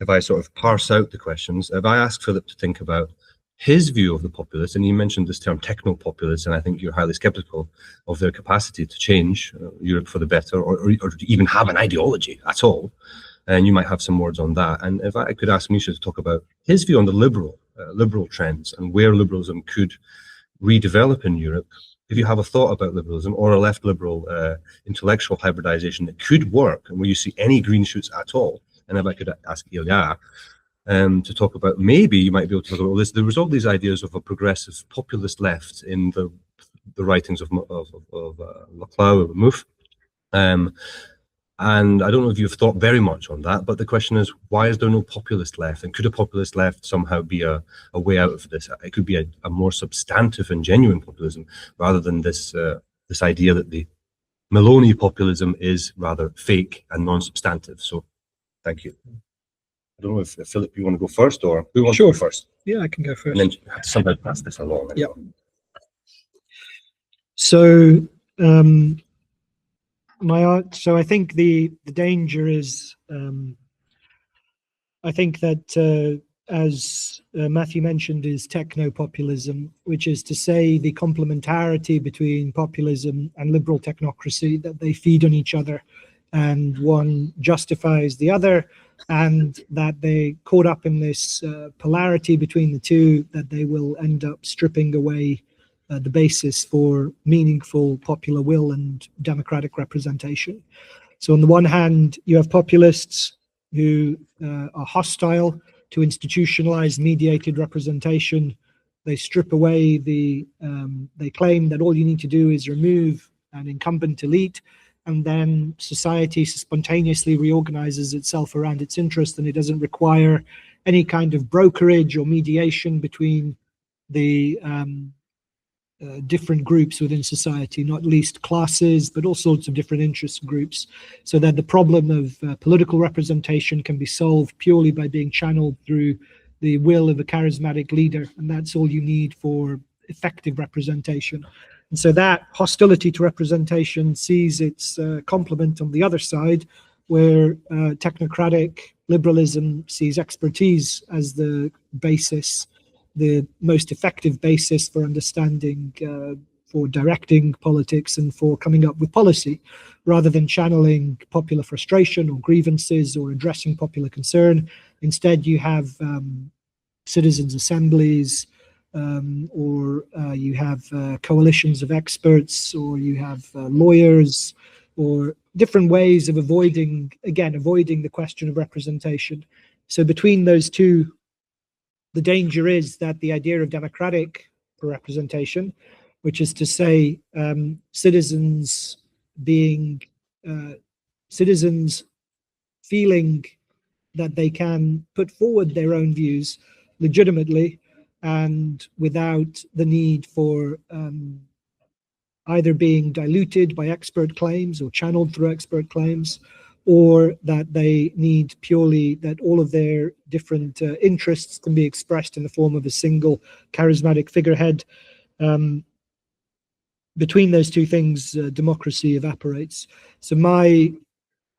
S2: if I sort of parse out the questions, if I ask Philip to think about his view of the populists, and you mentioned this term techno-populists, and I think you're highly skeptical of their capacity to change Europe for the better, or to even have an ideology at all. And you might have some words on that. And if I could ask Misha to talk about his view on the liberal trends and where liberalism could redevelop in Europe, if you have a thought about liberalism or a left liberal intellectual hybridization that could work and where you see any green shoots at all. And if I could ask Ilya to talk about, maybe you might be able to talk about this. There was all these ideas of a progressive populist left in the writings of Laclau or Mouffe. And I don't know if you've thought very much on that, but the question is, why is there no populist left? And could a populist left somehow be a way out of this? It could be a more substantive and genuine populism rather than this this idea that the Meloni populism is rather fake and non-substantive. So thank you. I don't know if Philip, you want to go first, or who wants to go first?
S5: Yeah, I can go first.
S2: And then somehow pass this along.
S5: Yeah. So so I think the danger is, I think that as Matthew mentioned, is techno-populism, which is to say the complementarity between populism and liberal technocracy, that they feed on each other and one justifies the other, and that they caught up in this polarity between the two, that they will end up stripping away the basis for meaningful popular will and democratic representation. So on the one hand, you have populists who are hostile to institutionalized mediated representation. They strip away they claim that all you need to do is remove an incumbent elite, and then society spontaneously reorganizes itself around its interest, and it doesn't require any kind of brokerage or mediation between the different groups within society, not least classes, but all sorts of different interest groups, so that the problem of political representation can be solved purely by being channeled through the will of a charismatic leader, and that's all you need for effective representation. And so that hostility to representation sees its complement on the other side, where technocratic liberalism sees expertise as the basis, the most effective basis for understanding, for directing politics and for coming up with policy, rather than channeling popular frustration or grievances or addressing popular concern. Instead, you have citizens' assemblies, or you have coalitions of experts, or you have lawyers, or different ways of avoiding the question of representation. So between those two, the danger is that the idea of democratic representation, which is to say citizens feeling that they can put forward their own views legitimately and without the need for either being diluted by expert claims or channeled through expert claims, or that they need purely that all of their different interests can be expressed in the form of a single charismatic figurehead. Between those two things, democracy evaporates. So I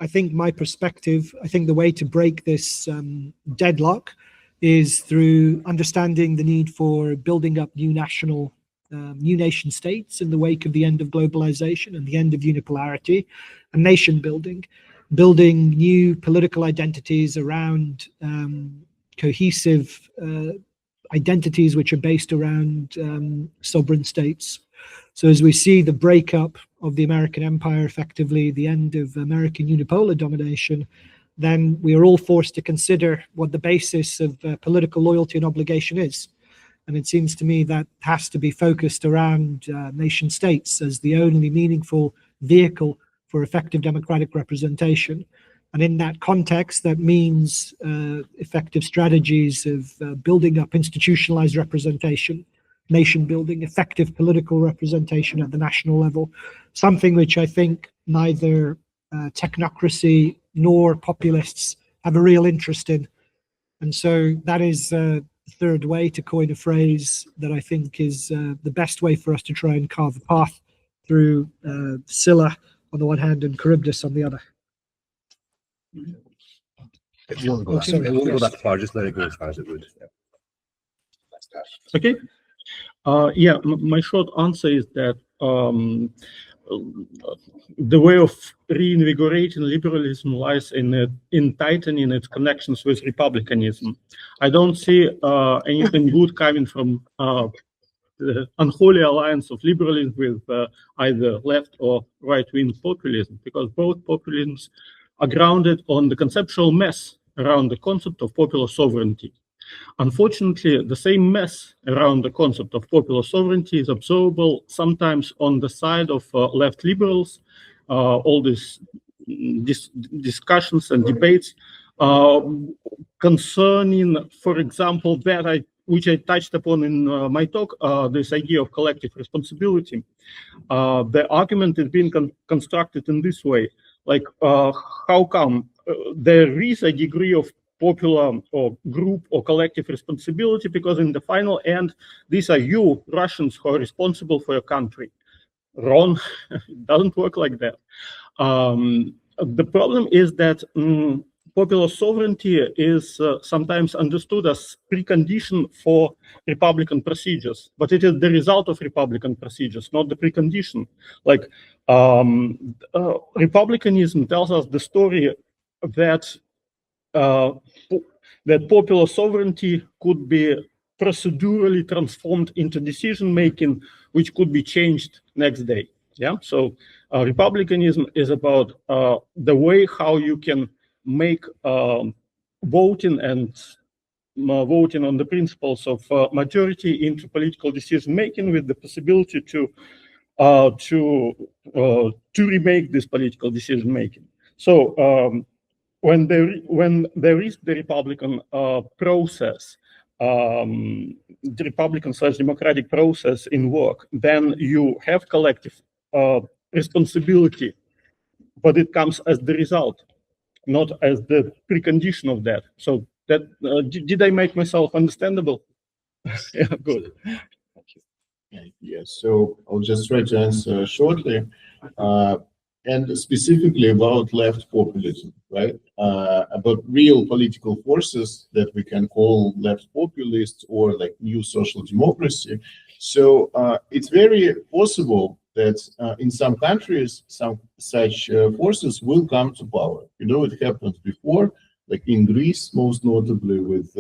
S5: think my perspective, I think the way to break this deadlock is through understanding the need for building up new nation states in the wake of the end of globalization and the end of unipolarity, and nation building new political identities around cohesive identities which are based around sovereign states. So as we see the breakup of the American empire, effectively the end of American unipolar domination, then we are all forced to consider what the basis of political loyalty and obligation is. And it seems to me that has to be focused around nation states as the only meaningful vehicle for effective democratic representation. And in that context, that means effective strategies of building up institutionalized representation, nation building, effective political representation at the national level, something which I think neither technocracy nor populists have a real interest in. And so that is the third way, to coin a phrase that I think is the best way for us to try and carve a path through Scylla on the one hand and Charybdis on the other.
S2: It won't go, it won't go that far, just let it go as far as it would.
S4: Okay. Yeah, my short answer is that the way of reinvigorating liberalism lies in tightening its connections with republicanism. I don't see anything good coming from the unholy alliance of liberalism with either left or right-wing populism, because both populisms are grounded on the conceptual mess around the concept of popular sovereignty. Unfortunately, the same mess around the concept of popular sovereignty is observable sometimes on the side of left liberals. All these discussions and debates concerning, for example, that which I touched upon in my talk, this idea of collective responsibility. The argument is being constructed in this way, like how come there is a degree of popular or group or collective responsibility, because in the final end, these are you, Russians, who are responsible for your country. Wrong. It doesn't work like that. The problem is that popular sovereignty is sometimes understood as precondition for Republican procedures, but it is the result of Republican procedures, not the precondition. Like Republicanism tells us the story that that popular sovereignty could be procedurally transformed into decision-making, which could be changed next day. Yeah, so republicanism is about the way how you can make voting and voting on the principles of majority into political decision-making, with the possibility to remake this political decision-making. So when there is the Republican process, the Republican/democratic process in work, then you have collective responsibility, but it comes as the result, not as the precondition of that. So that did I make myself understandable? Yeah, good.
S3: Yes, so I'll just try to answer shortly. And specifically about left populism, right? About real political forces that we can call left populists or like new social democracy. So it's very possible that in some countries, some such forces will come to power. You know, it happened before, like in Greece, most notably with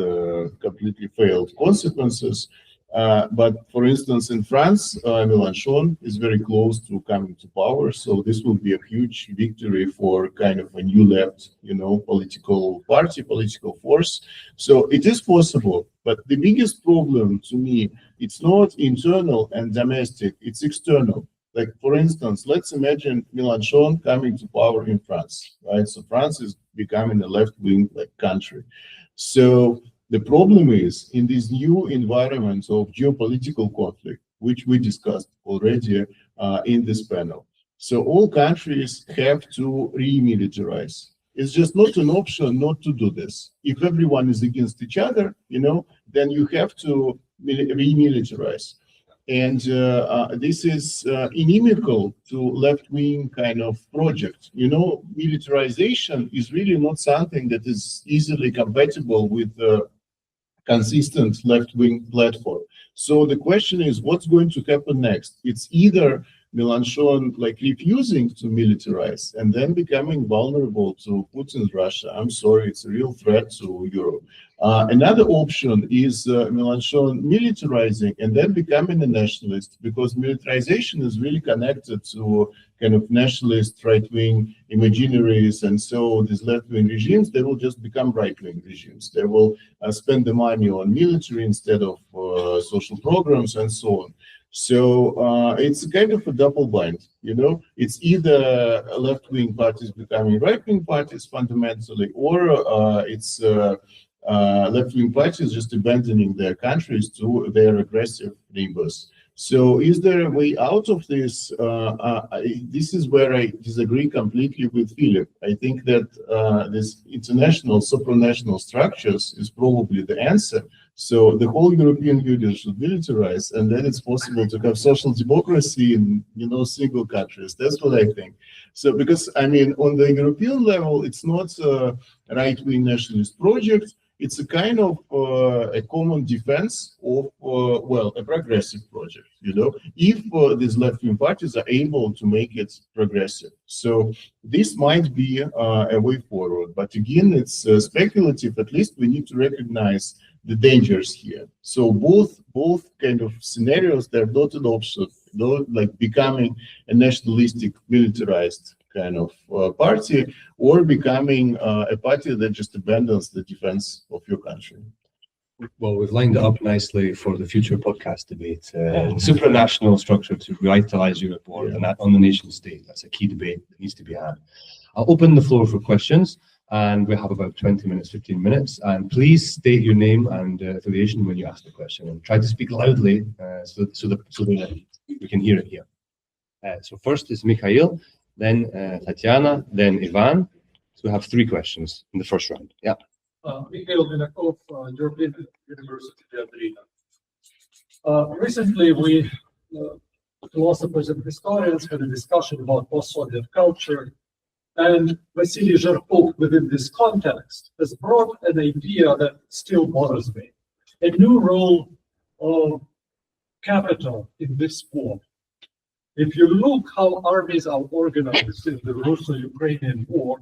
S3: completely failed consequences. But for instance, in France, Mélenchon is very close to coming to power. So this will be a huge victory for kind of a new left, you know, political party, political force. So it is possible. But the biggest problem to me, it's not internal and domestic, it's external. Like, for instance, let's imagine Mélenchon coming to power in France, right? So France is becoming a left-wing like country. So the problem is in this new environment of geopolitical conflict, which we discussed already in this panel. So all countries have to remilitarize. It's just not an option not to do this. If everyone is against each other, you know, then you have to remilitarize. And this is inimical to left-wing kind of project. You know, militarization is really not something that is easily compatible with consistent left-wing platform. So the question is, what's going to happen next? It's either Mélenchon like refusing to militarize and then becoming vulnerable to Putin's Russia. I'm sorry, it's a real threat to Europe. Another option is Mélenchon militarizing and then becoming a nationalist, because militarization is really connected to kind of nationalist right-wing imaginaries, and so these left-wing regimes, they will just become right-wing regimes. They will spend the money on military instead of social programs and so on. So it's kind of a double bind, you know. It's either left-wing parties becoming right-wing parties fundamentally, or it's left-wing parties just abandoning their countries to their aggressive neighbors. So is there a way out of this? This is where I disagree completely with Phillip. I think that this international, supranational structures is probably the answer. So the whole European Union should militarize, and then it's possible to have social democracy in, you know, single countries. That's what I think. So because, I mean, on the European level, it's not a right-wing nationalist project. It's a kind of a common defense of, well, a progressive project, you know, if these left-wing parties are able to make it progressive. So this might be a way forward. But again, it's speculative. At least we need to recognize the dangers here. So both kind of scenarios, they're not an option, you know, like becoming a nationalistic, militarized kind of party, or becoming a party that just abandons the defense of your country.
S2: Well, we've lined it up nicely for the future podcast debate. Supranational structure to revitalize Europe, or on the nation state. That's a key debate that needs to be had. I'll open the floor for questions, and we have about 20 minutes, 15 minutes. And please state your name and affiliation when you ask the question, and try to speak loudly so that we can hear it here. So first is Mikhail, then Tatiana, then Ivan. So we have 3 questions in the first round. Yeah.
S6: Mikhail, European University, Ekaterina. Recently, we, philosophers and historians, had a discussion about post-Soviet culture, and Vasily Zharkov, within this context, has brought an idea that still bothers me: a new role of capital in this war. If you look how armies are organized in the Russo-Ukrainian war,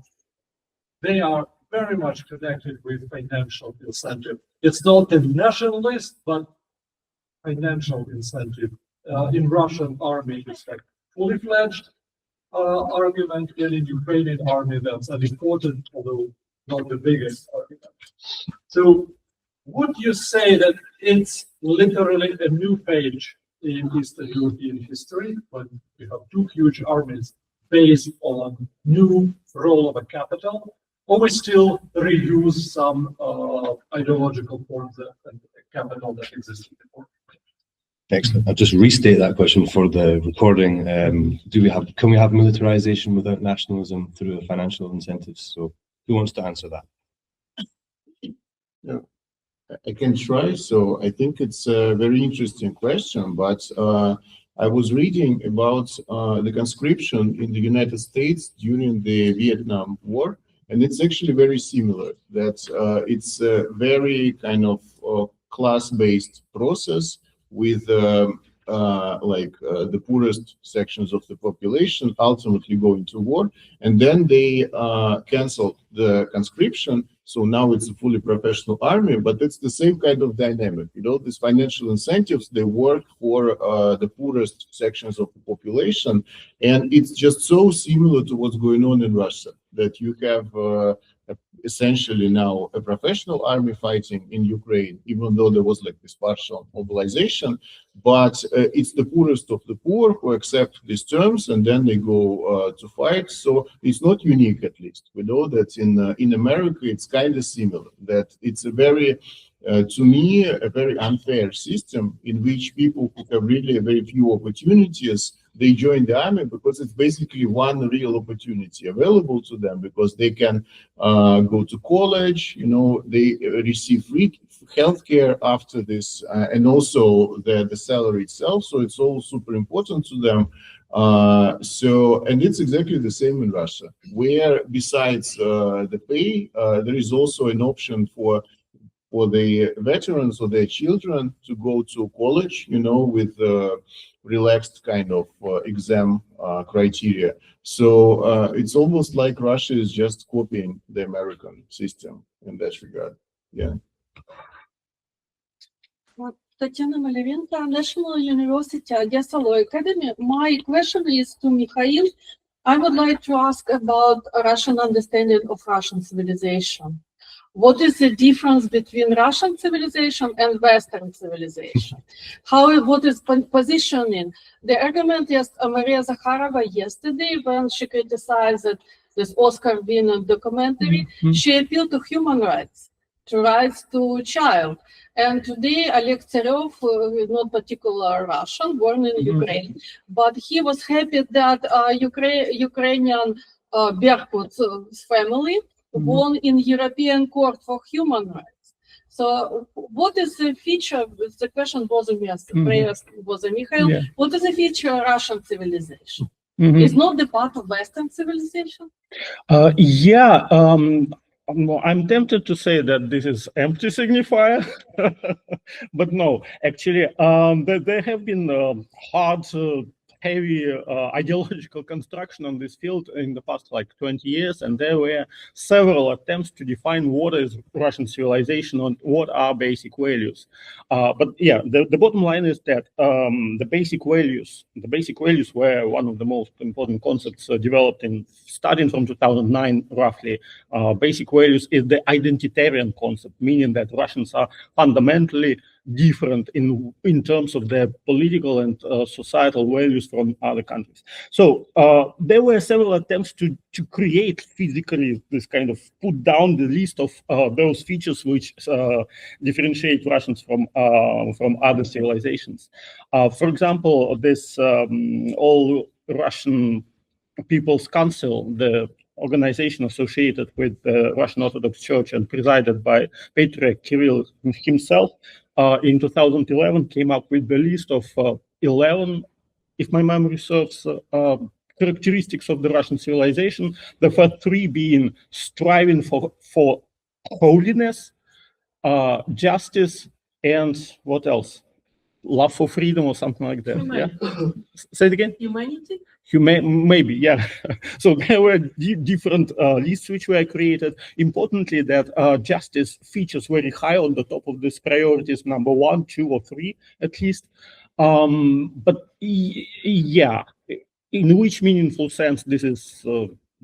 S6: they are very much connected with financial incentive. It's not a nationalist, but financial incentive. In Russian army, it's like fully fledged argument, and in Ukrainian army, that's an important, although not the biggest argument. So would you say that it's literally a new page in Eastern European history, when we have 2 huge armies based on new role of a capital, or we still reuse some ideological forms and capital that existed before?
S2: Excellent. I'll just restate that question for the recording. Can we have militarization without nationalism through financial incentives? So who wants to answer that?
S3: Yeah, I can try. So I think it's a very interesting question, but I was reading about the conscription in the United States during the Vietnam War, and it's actually very similar. That it's a very kind of class-based process with the poorest sections of the population ultimately going to war, and then they canceled the conscription. So now it's a fully professional army, but it's the same kind of dynamic. You know, these financial incentives, they work for the poorest sections of the population, and it's just so similar to what's going on in Russia, that you have essentially now a professional army fighting in Ukraine, even though there was like this partial mobilization, but it's the poorest of the poor who accept these terms, and then they go to fight. So it's not unique, at least. We know that in America, it's kind of similar, that it's a very, to me, a very unfair system in which people who have really very few opportunities, they join the army because it's basically one real opportunity available to them, because they can go to college, you know, they receive free healthcare after this, and also the salary itself. So it's all super important to them. And it's exactly the same in Russia, where besides the pay, there is also an option for the veterans or their children to go to college, you know, with relaxed kind of exam criteria. So it's almost like Russia is just copying the American system in that regard. Yeah.
S7: Tatiana Maleventa, National University, Odessa Law Academy. My question is to Mikhail. I would like to ask about Russian understanding of Russian civilization. What is the difference between Russian civilization and Western civilization? What is positioning? The argument is Maria Zakharova yesterday when she criticized this Oscar-winning documentary, she appealed to human rights, to rights to child. And today, Oleg Tsarev, not particular Russian, born in Ukraine, but he was happy that Ukrainian Berkut family won in European Court for Human Rights. So what is the feature, the question was Mikhail, what is the feature of Russian civilization? Is not the part of Western civilization?
S4: I'm tempted to say that this is empty signifier, but no, actually, there have been hard, heavy ideological construction on this field in the past like 20 years, and there were several attempts to define what is Russian civilization and what are basic values. But yeah, the bottom line is that the basic values were one of the most important concepts developed starting from 2009 roughly. Basic values is the identitarian concept, meaning that Russians are fundamentally different in terms of their political and societal values from other countries. So there were several attempts to create physically this kind of put down the list of those features which differentiate Russians from other civilizations. For example, this All Russian People's Council, the organization associated with the Russian Orthodox Church and presided by Patriarch Kirill himself, in 2011 came up with the list of 11, if my memory serves, characteristics of the Russian civilization. The first three being striving for holiness, justice, and what else? Love for freedom or something like that. Humanity. Yeah. Say it again.
S7: Humanity.
S4: Maybe, yeah. So there were different lists which were created. Importantly, that justice features very high on the top of these priorities, number 1, 2, or 3 at least. But yeah, in which meaningful sense this is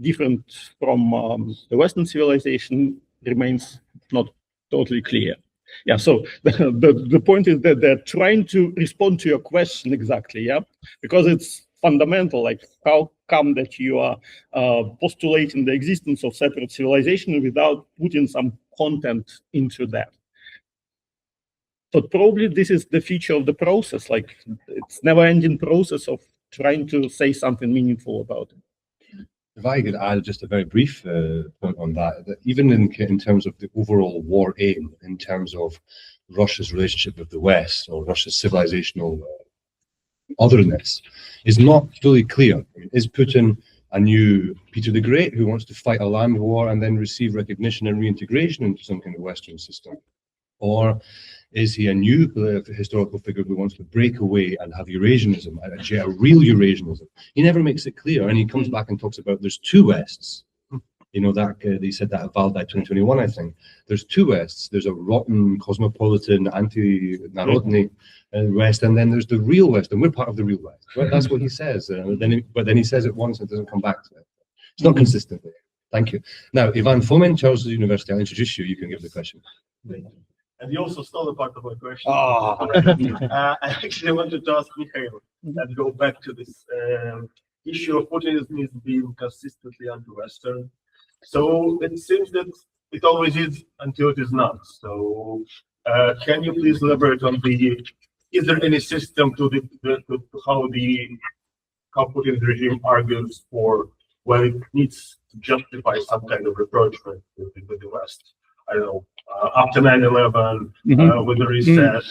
S4: different from the Western civilization remains not totally clear. Yeah, so the point is that they're trying to respond to your question exactly, yeah, because it's fundamental, like how come that you are postulating the existence of separate civilization without putting some content into that. But probably this is the feature of the process, like it's never-ending process of trying to say something meaningful about it.
S2: If I could add just a very brief point on that, that even in terms of the overall war aim, in terms of Russia's relationship with the West or Russia's civilizational otherness, is not fully clear. I mean, is Putin a new Peter the Great who wants to fight a land war and then receive recognition and reintegration into some kind of Western system? Or is he a new historical figure who wants to break away and have Eurasianism, a real Eurasianism? He never makes it clear, and he comes back and talks about there's two Wests. You know, that he said that at Valdai 2021, I think. There's two Wests. There's a rotten, cosmopolitan, anti-Narodny West, and then there's the real West, and we're part of the real West. Right? That's what he says. But then he says it once and doesn't come back to it. It's not consistent. Thank you. Now, Ivan Fomin, Charles University, I'll introduce you. You can give the question.
S8: And you also stole a part of my question. I actually wanted to ask Mikhail and go back to this issue of Putinism is being consistently anti-Western. So it seems that it always is until it is not. So can you please elaborate on is there any system to how Putin's regime argues for when it needs to justify some kind of rapprochement with the West? I don't know, after 9/11, with the reset,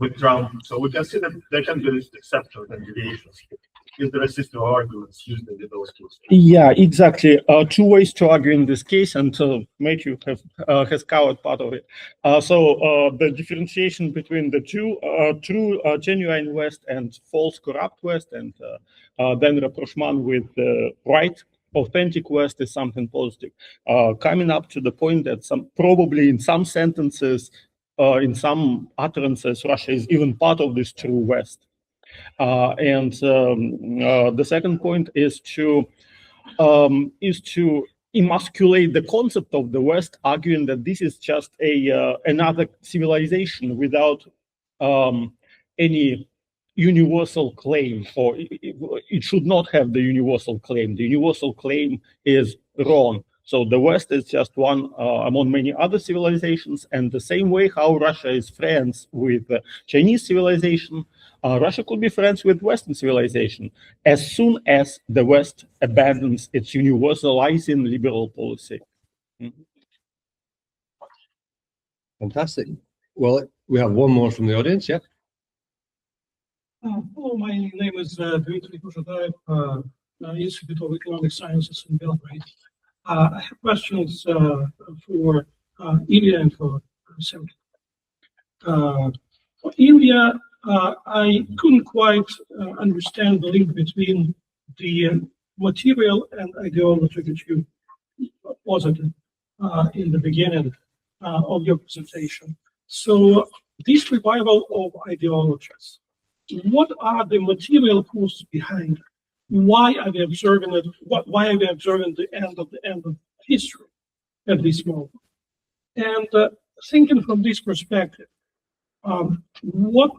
S8: with Trump. So we can see that there can be exceptions and deviations. is there a system of arguments used in those two?
S4: Yeah, exactly. Two ways to argue in this case, and Matthew has covered part of it. So the differentiation between the two true, genuine West and false, corrupt West, and then rapprochement with the right, authentic West is something positive. Coming up to the point that probably in some sentences, in some utterances, Russia is even part of this true West. And the second point is to emasculate the concept of the West, arguing that this is just another civilization without any universal claim, or it should not have the universal claim. The universal claim is wrong. So the West is just one among many other civilizations, and the same way how Russia is friends with Chinese civilization, Russia could be friends with Western civilization as soon as the West abandons its universalizing liberal policy.
S2: Fantastic. Well, we have one more from the audience, yeah?
S9: Hello, my name is Dmitry Kuzhatayev, Institute of Economic Sciences in Belgrade. I have questions for Ilya and for Sam. For Ilya, I couldn't quite understand the link between the material and ideology that you posited in the beginning of your presentation. So this revival of ideologies, what are the material forces behind it? Why are we observing it? Why are we observing the end of history at this moment? And thinking from this perspective, what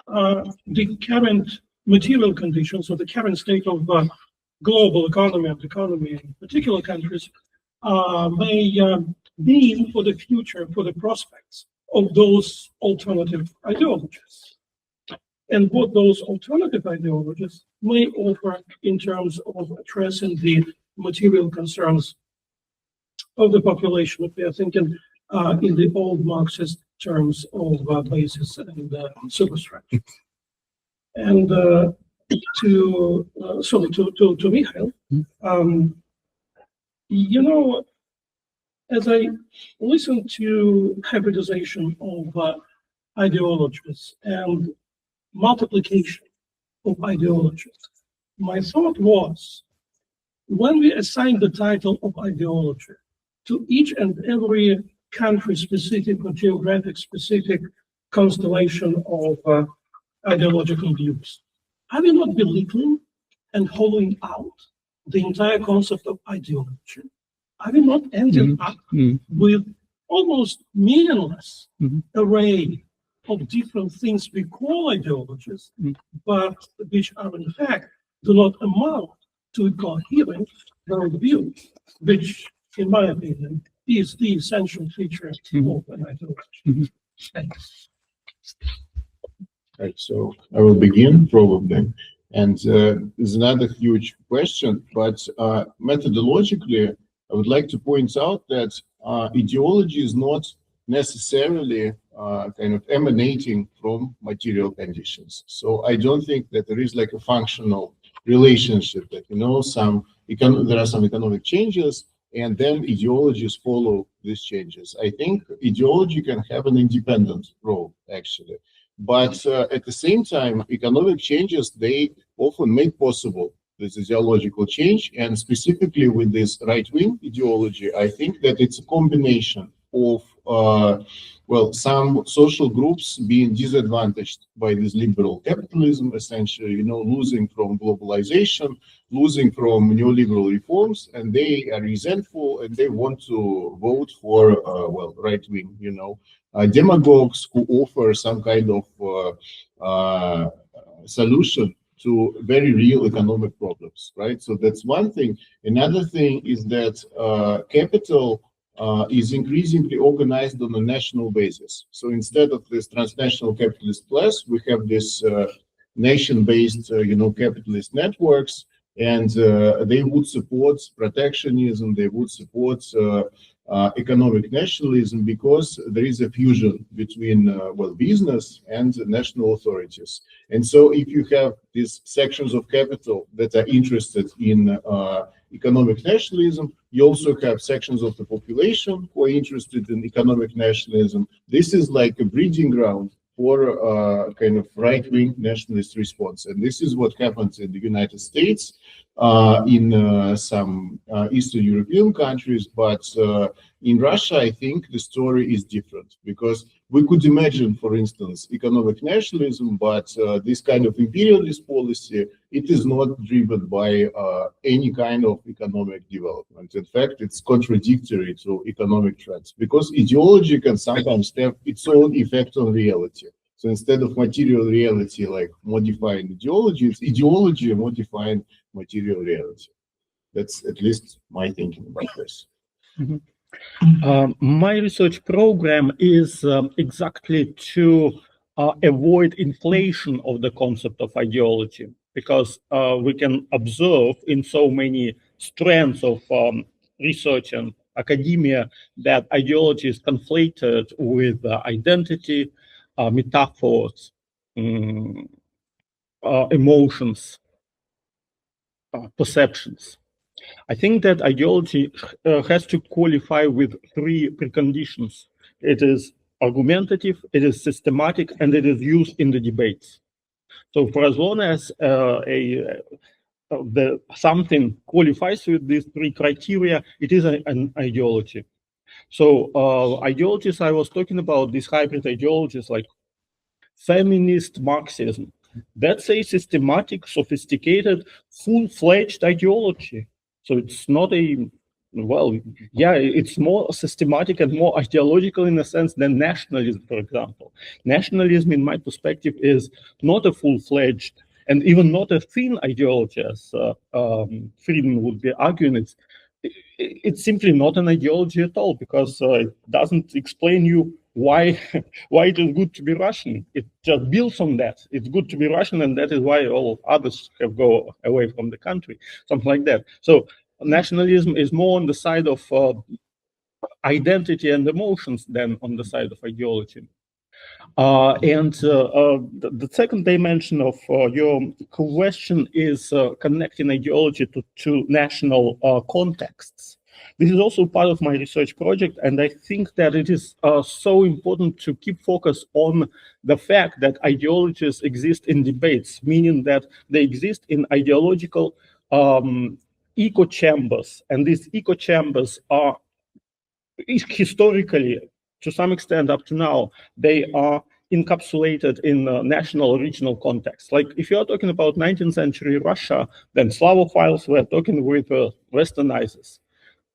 S9: the current material conditions or the current state of global economy and economy in particular countries may mean for the future, for the prospects of those alternative ideologies, and what those alternative ideologies may offer in terms of addressing the material concerns of the population, if we are thinking in the old Marxist terms of basis and superstructure. And to Mikhail, you know, as I listen to hybridization of ideologies and multiplication of ideologies, my thought was, when we assign the title of ideology to each and every country-specific or geographic-specific constellation of ideological views, are we not belittling and hollowing out the entire concept of ideology? Are we not ending up with almost meaningless array of different things we call ideologies, but which are in fact do not amount to a coherent worldview, which, in my opinion, is the essential feature of an ideology. Thanks.
S3: Right, so I will begin probably, and there's another huge question, but methodologically, I would like to point out that ideology is not necessarily kind of emanating from material conditions. So I don't think that there is like a functional relationship that, you know, there are some economic changes and then ideologies follow these changes. I think ideology can have an independent role, actually. But at the same time, economic changes, they often make possible this ideological change. And specifically with this right-wing ideology, I think that it's a combination of, well, some social groups being disadvantaged by this liberal capitalism, essentially, you know, losing from globalization, losing from neoliberal reforms, and they are resentful and they want to vote for, well, right-wing, you know, demagogues who offer some kind of solution to very real economic problems, right? So that's one thing. Another thing is that capital is increasingly organized on a national basis. So instead of this transnational capitalist class, we have this nation-based, you know, capitalist networks, and they would support protectionism, they would support economic nationalism, because there is a fusion between business and national authorities. And so if you have these sections of capital that are interested in economic nationalism, you also have sections of the population who are interested in economic nationalism. This is like a breeding ground for kind of right-wing nationalist response. And this is what happens in the United States, in some Eastern European countries, but in Russia, I think the story is different, because we could imagine, for instance, economic nationalism, but this kind of imperialist policy, it is not driven by any kind of economic development. In fact, it's contradictory to economic trends, because ideology can sometimes have its own effect on reality. So instead of material reality like modifying ideology, it's ideology modifying material reality. That's at least my thinking about this.
S4: Mm-hmm. My research program is exactly to avoid inflation of the concept of ideology, because we can observe in so many strands of research and academia that ideology is conflated with identity, metaphors, emotions, perceptions. I think that ideology has to qualify with three preconditions. It is argumentative, it is systematic, and it is used in the debates. So for as long as something qualifies with these three criteria, it is an ideology. So ideologies I was talking about, these hybrid ideologies like feminist Marxism, that's a systematic, sophisticated, full-fledged ideology. So it's not a, well, yeah, it's more systematic and more ideological in a sense than nationalism, for example. Nationalism, in my perspective, is not a full-fledged and even not a thin ideology, as Friedman would be arguing. It's simply not an ideology at all, because it doesn't explain you why it is good to be Russian. It just builds on that. It's good to be Russian, and that is why all others have go away from the country, something like that. So nationalism is more on the side of identity and emotions than on the side of ideology. The second dimension of your question is connecting ideology to national contexts. This is also part of my research project, and I think that it is so important to keep focus on the fact that ideologies exist in debates, meaning that they exist in ideological echo chambers, and these echo chambers are historically, to some extent up to now, they are encapsulated in national regional context. Like if you're talking about 19th century Russia, then Slavophiles were talking with Westernizers.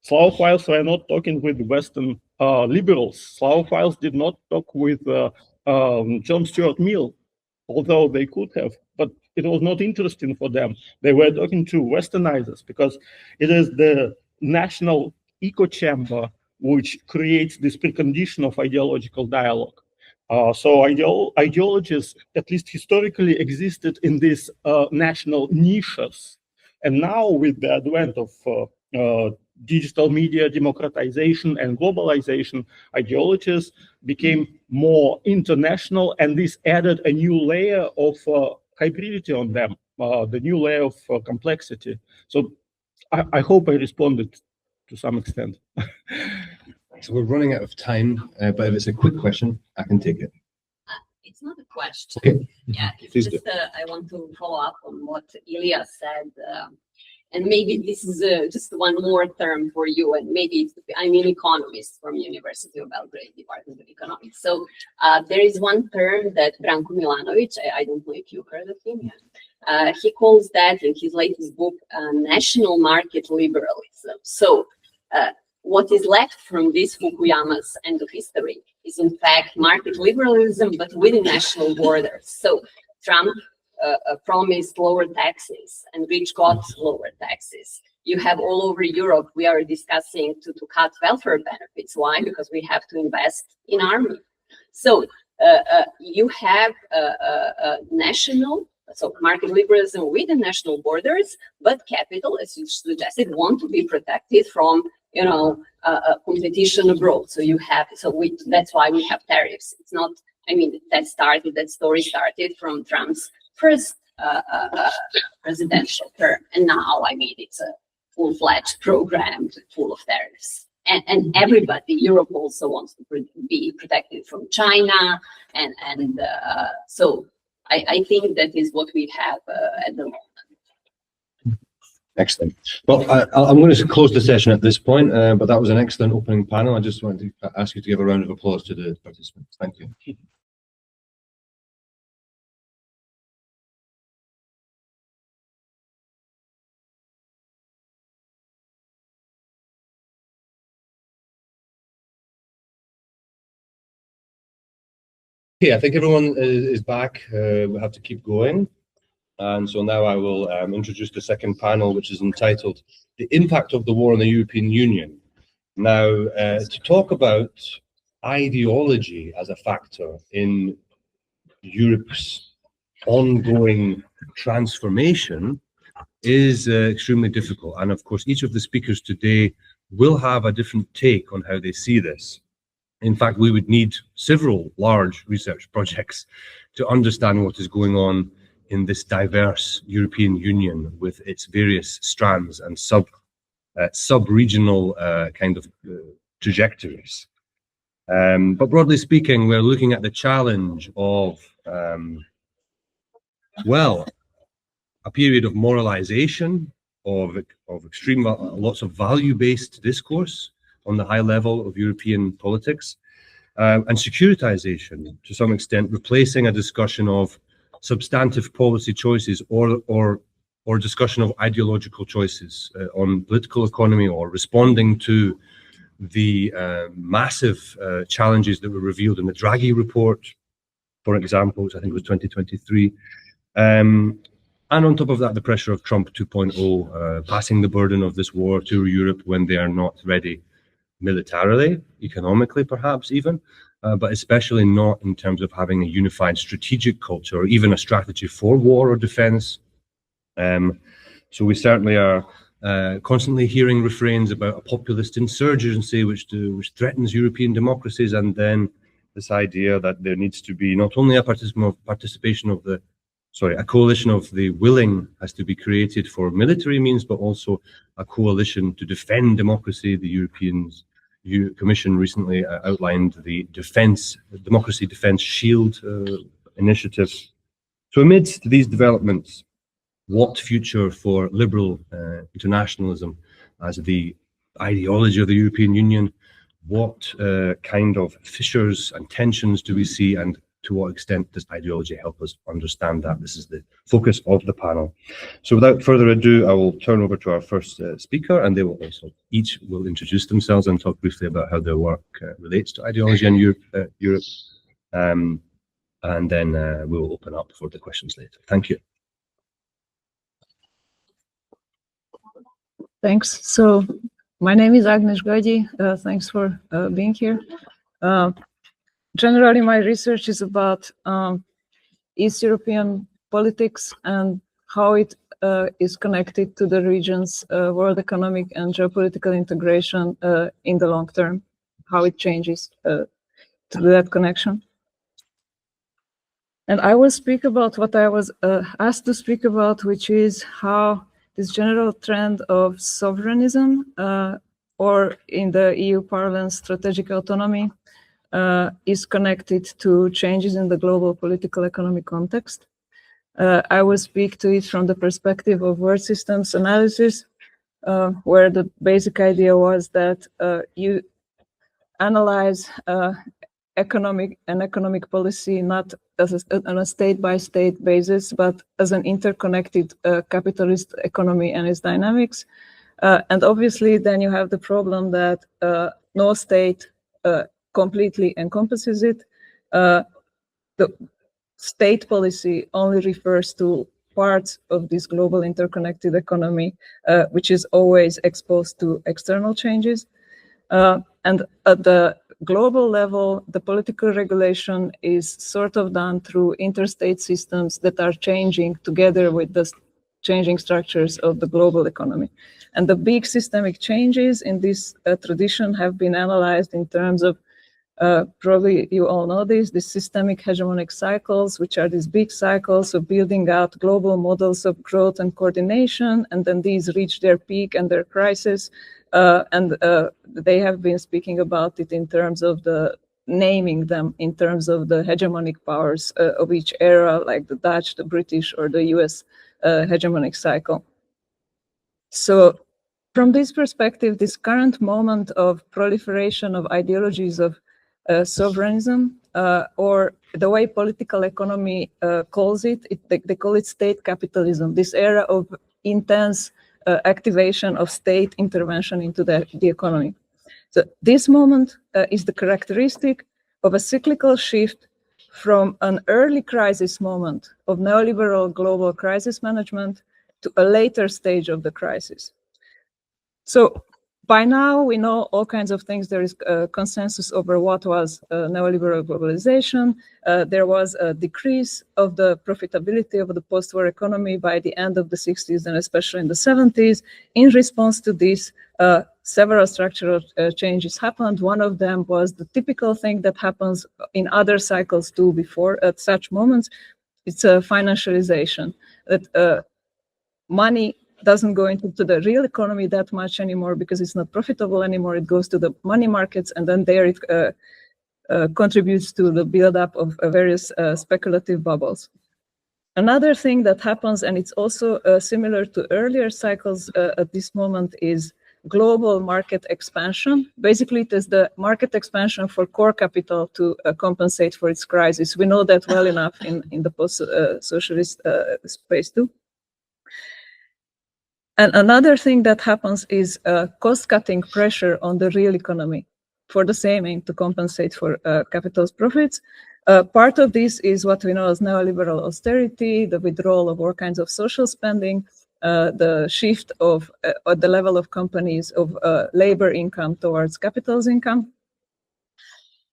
S4: Slavophiles were not talking with Western liberals. Slavophiles did not talk with John Stuart Mill, although they could have, but it was not interesting for them. They were talking to Westernizers, because it is the national echo chamber which creates this precondition of ideological dialogue. So ideologies, at least historically, existed in these national niches. And now with the advent of digital media, democratization and globalization, ideologies became more international, and this added a new layer of hybridity on them, the new layer of complexity. So I hope I responded to some extent.
S2: So we're running out of time, but if it's a quick question, I can take it.
S10: It's not a question.
S2: Okay.
S10: Yeah, it's just I want to follow up on what Ilya said. And maybe this is just one more term for you, and maybe I'm an economist from University of Belgrade, Department of Economics. So there is one term that Branko Milanovic, I don't know if you heard of him, he calls that in his latest book, national market liberalism. So what is left from this Fukuyama's end of history is in fact market liberalism, but within national borders. So Trump promised lower taxes, and which got lower taxes. You have all over Europe, we are discussing to cut welfare benefits. Why? Because we have to invest in army. So you have national, so market liberalism within national borders, but capital, as you suggested, want to be protected from you know, competition abroad. So that's why we have tariffs. It's not, I mean, that story started from Trump's first presidential term. And now, I mean, it's a full-fledged program full of tariffs. And everybody, Europe also wants to be protected from China. And so I think that is what we have at the moment.
S2: Excellent. Well, I'm going to close the session at this point, but that was an excellent opening panel. I just wanted to ask you to give a round of applause to the participants. Thank you. Okay, I think everyone is back. We have to keep going. And so now I will introduce the second panel, which is entitled The Impact of the War on the European Union. Now, to talk about ideology as a factor in Europe's ongoing transformation is extremely difficult. And of course, each of the speakers today will have a different take on how they see this. In fact, we would need several large research projects to understand what is going on in this diverse European Union with its various strands and sub-regional kind of trajectories. But broadly speaking, we're looking at the challenge of, well, a period of moralization, of extreme, lots of value-based discourse on the high level of European politics, and securitization, to some extent, replacing a discussion of substantive policy choices or discussion of ideological choices on political economy, or responding to the massive challenges that were revealed in the Draghi report, for example, which I think was 2023. And on top of that, the pressure of Trump 2.0, passing the burden of this war to Europe when they are not ready militarily, economically, perhaps even, but especially not in terms of having a unified strategic culture or even a strategy for war or defense. So we certainly are constantly hearing refrains about a populist insurgency which threatens European democracies, and then this idea that there needs to be not only a participation of the, a coalition of the willing has to be created for military means, but also a coalition to defend democracy. The European Commission recently outlined the Democracy Defense Shield initiative. So amidst these developments, what future for liberal internationalism as the ideology of the European Union? What kind of fissures and tensions do we see, and to what extent does ideology help us understand that? This is the focus of the panel. So without further ado, I will turn over to our first speaker, and they will also each will introduce themselves and talk briefly about how their work relates to ideology in Europe. And then we will open up for the questions later. Thank you.
S11: Thanks. So my name is Agnes Gagyi. Thanks for being here. Generally, my research is about East European politics and how it is connected to the region's world economic and geopolitical integration in the long term, how it changes through that connection. And I will speak about what I was asked to speak about, which is how this general trend of sovereignism, or in the EU parlance, strategic autonomy, is connected to changes in the global political economic context. I will speak to it from the perspective of word systems analysis, where the basic idea was that you analyze economic policy not as on a state-by-state basis, but as an interconnected capitalist economy and its dynamics. And obviously, then you have the problem that no state completely encompasses it. The state policy only refers to parts of this global interconnected economy, which is always exposed to external changes. And at the global level, the political regulation is sort of done through interstate systems that are changing together with the changing structures of the global economy. And the big systemic changes in this tradition have been analyzed in terms of, probably you all know this, the systemic hegemonic cycles, which are these big cycles of building out global models of growth and coordination, and then these reach their peak and their crisis. And they have been speaking about it in terms of the naming them in terms of the hegemonic powers of each era, like the Dutch, the British, or the US hegemonic cycle. So from this perspective, this current moment of proliferation of ideologies of sovereignism, or the way political economy calls it, they call it state capitalism, this era of intense activation of state intervention into the economy. So this moment is the characteristic of a cyclical shift from an early crisis moment of neoliberal global crisis management to a later stage of the crisis. So by now we know all kinds of things. There is consensus over what was neoliberal globalization. There was a decrease of the profitability of the post-war economy by the end of the 60s and especially in the 70s. In response to this, several structural changes happened. One of them was the typical thing that happens in other cycles too before at such moments. It's a financialization, that money doesn't go into the real economy that much anymore because it's not profitable anymore. It goes to the money markets, and then there it contributes to the buildup of various speculative bubbles. Another thing that happens, and it's also similar to earlier cycles at this moment, is global market expansion. Basically, it is the market expansion for core capital to compensate for its crisis. We know that well enough in the post-socialist space too. And another thing that happens is cost-cutting pressure on the real economy for the same aim to compensate for capital's profits. Part of this is what we know as neoliberal austerity, the withdrawal of all kinds of social spending, the shift of, at the level of companies, of labor income towards capital's income.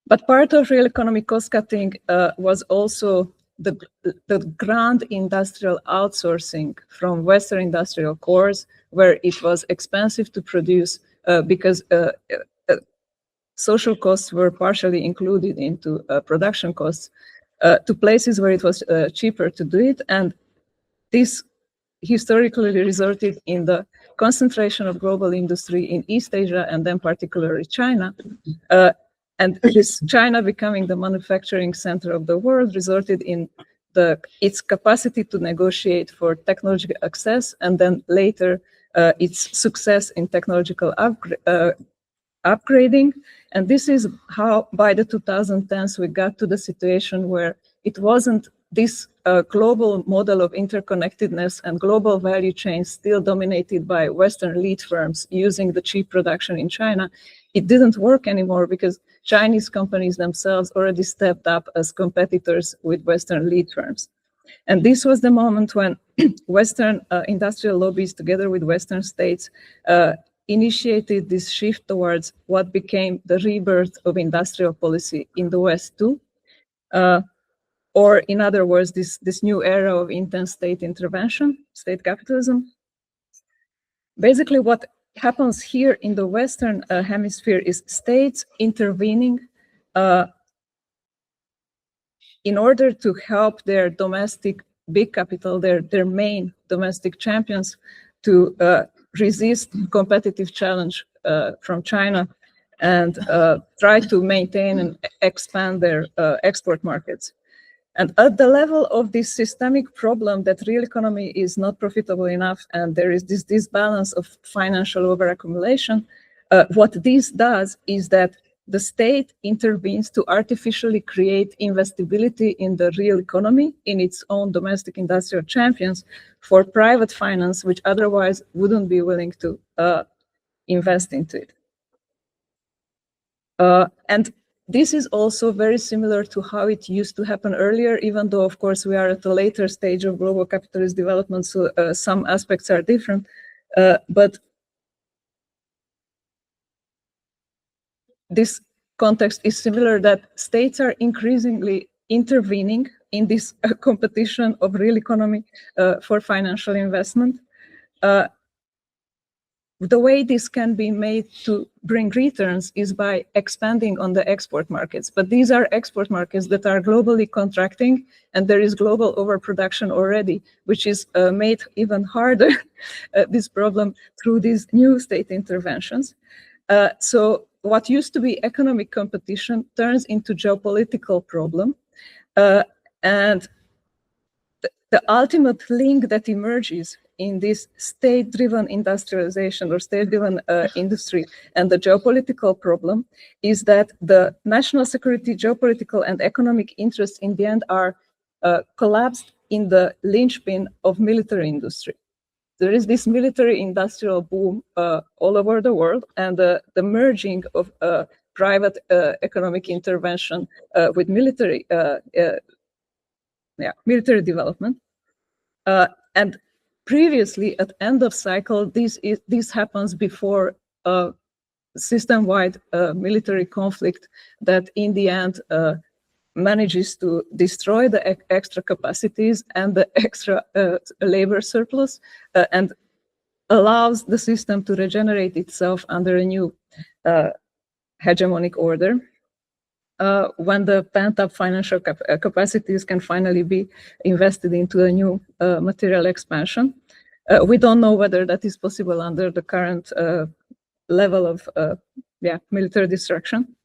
S11: But part of real economic cost-cutting was also the grand industrial outsourcing from Western industrial cores, where it was expensive to produce because social costs were partially included into production costs, to places where it was cheaper to do it. And this historically resulted in the concentration of global industry in East Asia and then particularly China. And this China becoming the manufacturing center of the world resulted in its capacity to negotiate for technological access, and then later its success in technological upgrading. And this is how, by the 2010s, we got to the situation where it wasn't this global model of interconnectedness and global value chains still dominated by Western elite firms using the cheap production in China. It didn't work anymore because Chinese companies themselves already stepped up as competitors with Western elite firms. And this was the moment when Western industrial lobbies, together with Western states, initiated this shift towards what became the rebirth of industrial policy in the West too. Or in other words, this new era of intense state intervention, state capitalism. Basically, what happens here in the Western hemisphere is states intervening in order to help their domestic big capital, their main domestic champions, to resist competitive challenge from China and try to maintain and expand their export markets. And at the level of this systemic problem that real economy is not profitable enough and there is this disbalance of financial overaccumulation, what this does is that the state intervenes to artificially create investability in the real economy, in its own domestic industrial champions, for private finance, which otherwise wouldn't be willing to invest into it. And this is also very similar to how it used to happen earlier, even though, of course, we are at a later stage of global capitalist development, so some aspects are different. But this context is similar, that states are increasingly intervening in this competition of real economy for financial investment. The way this can be made to bring returns is by expanding on the export markets. But these are export markets that are globally contracting, and there is global overproduction already, which is made even harder, this problem, through these new state interventions. So what used to be economic competition turns into geopolitical problem. And the ultimate link that emerges in this state-driven industrialization or state-driven industry and the geopolitical problem is that the national security, geopolitical, and economic interests in the end are collapsed in the linchpin of military industry. There is this military industrial boom all over the world, and the merging of private economic intervention with military development. And previously, at end of cycle, this happens before a system-wide military conflict that in the end manages to destroy the extra capacities and the extra labor surplus and allows the system to regenerate itself under a new hegemonic order. When the pent-up financial capacities can finally be invested into a new material expansion. We don't know whether that is possible under the current level of military destruction.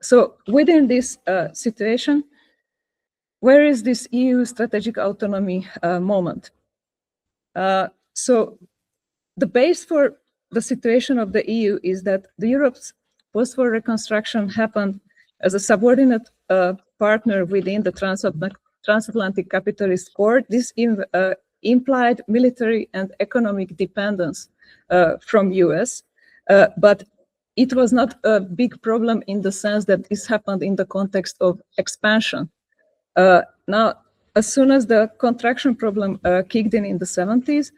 S11: So within this situation, where is this EU strategic autonomy moment? So the base for the situation of the EU is that the Europe's post-war reconstruction happened as a subordinate partner within the transatlantic capitalist core. This implied military and economic dependence from US, but it was not a big problem in the sense that this happened in the context of expansion. Now, as soon as the contraction problem kicked in the 70s,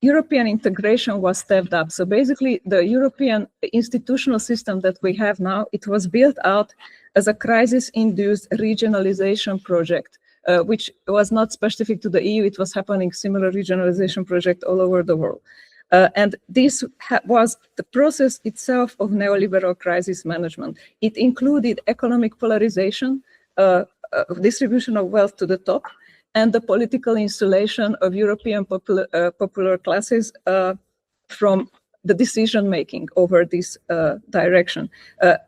S11: European integration was stepped up. So basically, the European institutional system that we have now, it was built out as a crisis-induced regionalization project, which was not specific to the EU. It was happening similar regionalization project all over the world. And this was the process itself of neoliberal crisis management. It included economic polarization, distribution of wealth to the top, and the political insulation of European popular classes from the decision-making over this direction.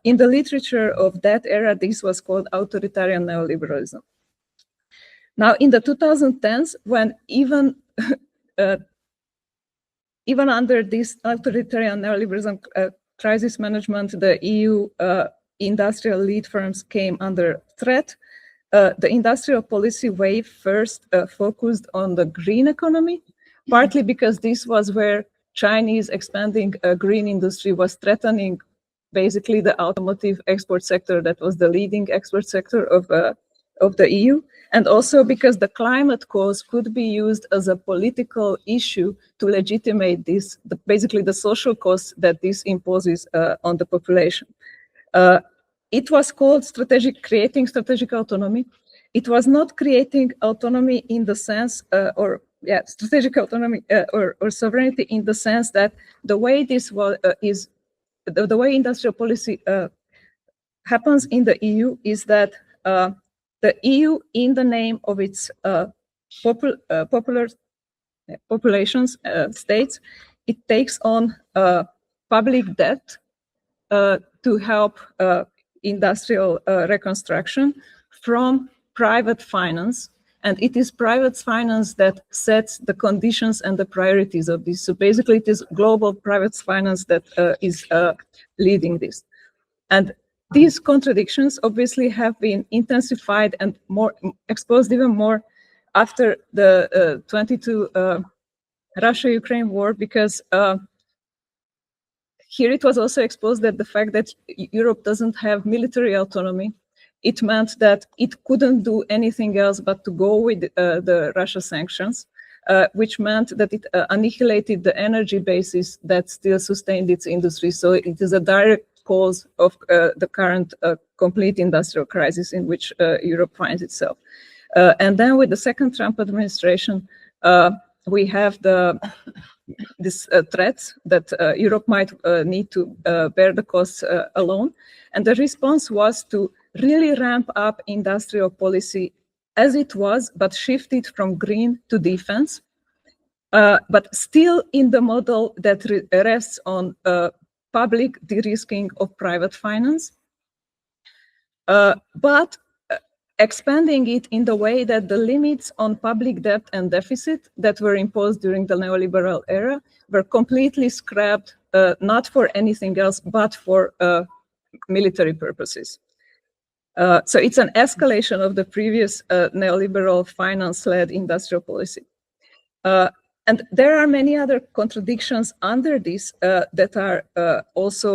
S11: In the literature of that era, this was called authoritarian neoliberalism. Now, in the 2010s, when even under this authoritarian neoliberalism crisis management, the EU industrial lead firms came under threat. The industrial policy wave first focused on the green economy, partly because this was where Chinese expanding green industry was threatening basically the automotive export sector that was the leading export sector of the EU, and also because the climate cause could be used as a political issue to legitimate this, basically the social cost that this imposes on the population. It was called creating strategic autonomy. It was not creating autonomy in the sense, strategic autonomy or sovereignty in the sense that the way this was the way industrial policy happens in the EU is that the EU, in the name of its populations, states, it takes on public debt to help industrial reconstruction from private finance, and it is private finance that sets the conditions and the priorities of this. So basically, it is global private finance that is leading this. And these contradictions obviously have been intensified and more exposed even more after the 22 Russia-Ukraine war, because here it was also exposed that the fact that Europe doesn't have military autonomy, it meant that it couldn't do anything else but to go with the Russia sanctions, which meant that it annihilated the energy basis that still sustained its industry. So it is a direct cause of the current complete industrial crisis in which Europe finds itself. And then with the second Trump administration, we have this threat that Europe might need to bear the costs alone. And the response was to really ramp up industrial policy as it was, but shift it from green to defense, but still in the model that rests on public de-risking of private finance, but expanding it in the way that the limits on public debt and deficit that were imposed during the neoliberal era were completely scrapped, not for anything else, but for military purposes. So it's an escalation of the previous neoliberal finance-led industrial policy. And there are many other contradictions under this that are also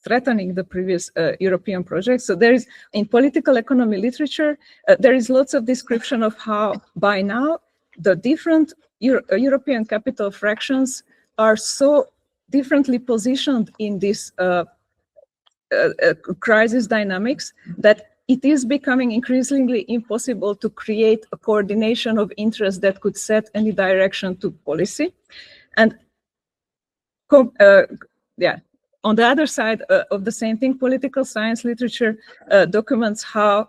S11: threatening the previous European projects. So there is, in political economy literature, there is lots of description of how by now the different European capital fractions are so differently positioned in this crisis dynamics that it is becoming increasingly impossible to create a coordination of interests that could set any direction to policy. And yeah, on the other side of the same thing, political science literature documents how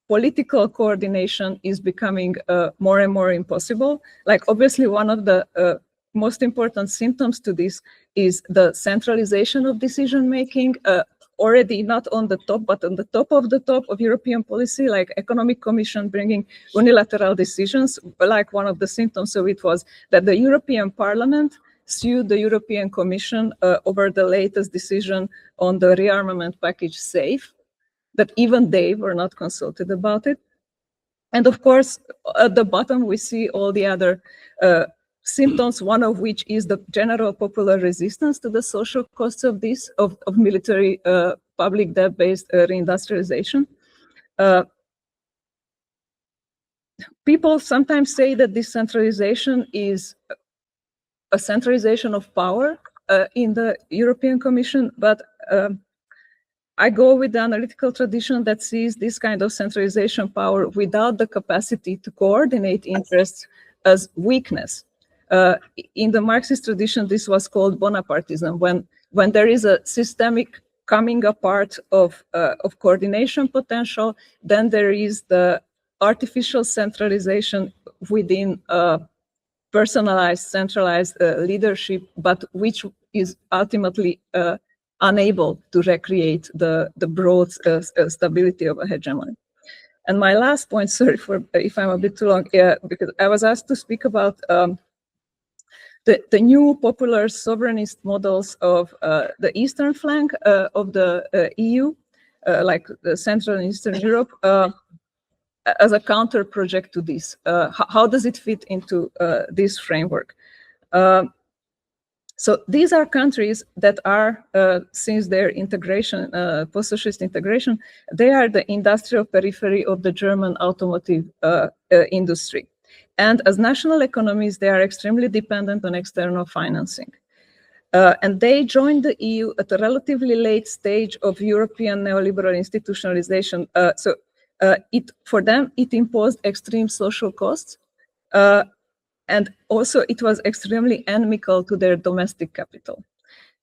S11: political coordination is becoming more and more impossible. Like obviously one of the most important symptoms to this is the centralization of decision-making, already not on the top, but on the top of European policy, like Economic Commission bringing unilateral decisions. Like one of the symptoms of it was that the European Parliament sued the European Commission over the latest decision on the rearmament package SAFE, that even they were not consulted about it. And of course, at the bottom, we see all the other symptoms, one of which is the general popular resistance to the social costs of this, of military public debt-based reindustrialization. People sometimes say that this centralization is a centralization of power in the European Commission, but I go with the analytical tradition that sees this kind of centralization power without the capacity to coordinate interests as weakness. In the Marxist tradition, this was called Bonapartism, when there is a systemic coming apart of coordination potential, then there is the artificial centralization within personalized, centralized leadership, but which is ultimately unable to recreate the broad stability of a hegemony. And my last point, sorry for if I'm a bit too long, because I was asked to speak about the new popular sovereignist models of the eastern flank of the EU, like the Central and Eastern Europe, as a counter project to this. How does it fit into this framework? So these are countries that are, since their integration, post-socialist integration, they are the industrial periphery of the German automotive industry. And as national economies, they are extremely dependent on external financing. And they joined the EU at a relatively late stage of European neoliberal institutionalization. For them, it imposed extreme social costs. And also it was extremely inimical to their domestic capital.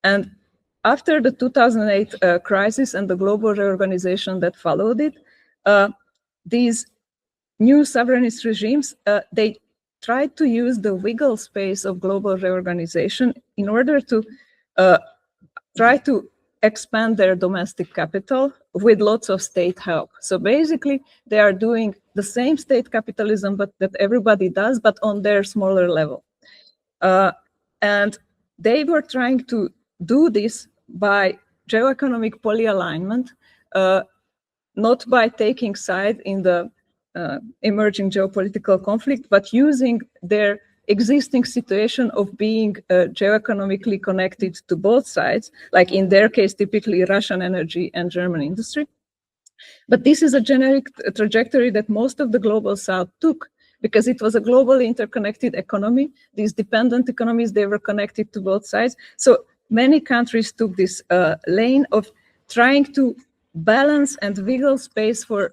S11: And after the 2008 crisis and the global reorganization that followed it, these new sovereignist regimes, they tried to use the wiggle space of global reorganization in order to try to expand their domestic capital with lots of state help. So basically, they are doing the same state capitalism but that everybody does, but on their smaller level. And they were trying to do this by geoeconomic polyalignment, not by taking side in the emerging geopolitical conflict, but using their existing situation of being geoeconomically connected to both sides, like in their case, typically Russian energy and German industry. But this is a generic trajectory that most of the global South took because it was a globally interconnected economy. These dependent economies, they were connected to both sides. So many countries took this lane of trying to balance and wiggle space for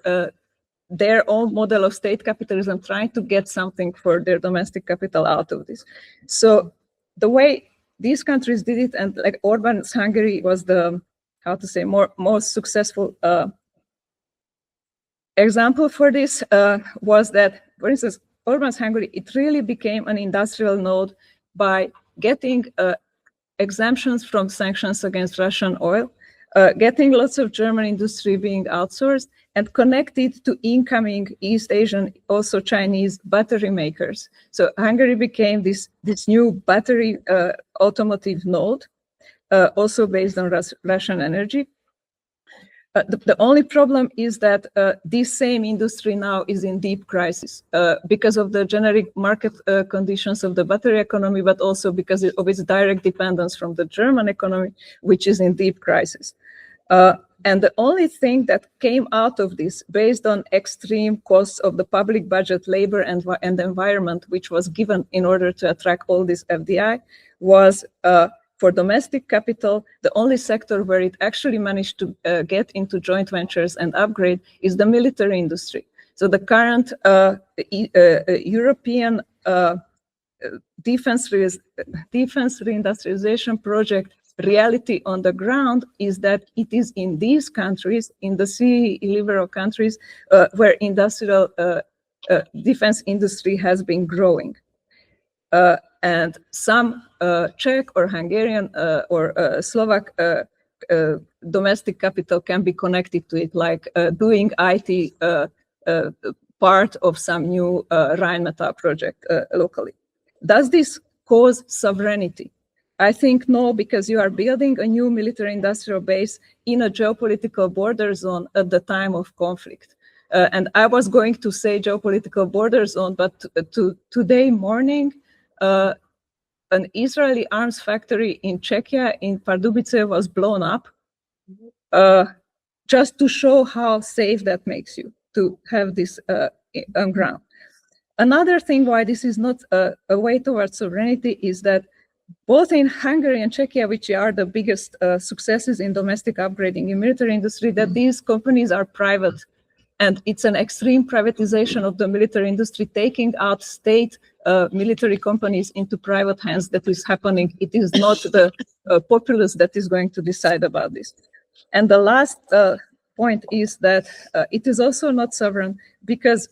S11: their own model of state capitalism, trying to get something for their domestic capital out of this. So the way these countries did it, and like Orban's Hungary was the, how to say, most successful example for this, was that, for instance, Orban's Hungary, it really became an industrial node by getting exemptions from sanctions against Russian oil, getting lots of German industry being outsourced, and connected to incoming East Asian, also Chinese battery makers. So Hungary became this new battery automotive node, also based on Russian energy. The only problem is that this same industry now is in deep crisis because of the generic market conditions of the battery economy, but also because of its direct dependence from the German economy, which is in deep crisis. And the only thing that came out of this, based on extreme costs of the public budget, labor, and environment, which was given in order to attract all this FDI, was for domestic capital, the only sector where it actually managed to get into joint ventures and upgrade is the military industry. So the current European defense reindustrialization project reality on the ground is that it is in these countries, in the CEE liberal countries, where industrial defense industry has been growing. And some Czech or Hungarian or Slovak domestic capital can be connected to it, like doing IT part of some new Rheinmetall project locally. Does this cause sovereignty? I think no, because you are building a new military industrial base in a geopolitical border zone at the time of conflict. And I was going to say geopolitical border zone, but today morning, an Israeli arms factory in Czechia, in Pardubice, was blown up, just to show how safe that makes you to have this on ground. Another thing why this is not a way towards sovereignty is that both in Hungary and Czechia, which are the biggest successes in domestic upgrading in military industry, that these companies are private. And it's an extreme privatization of the military industry, taking out state military companies into private hands that is happening. It is not the populace that is going to decide about this. And the last point is that it is also not sovereign because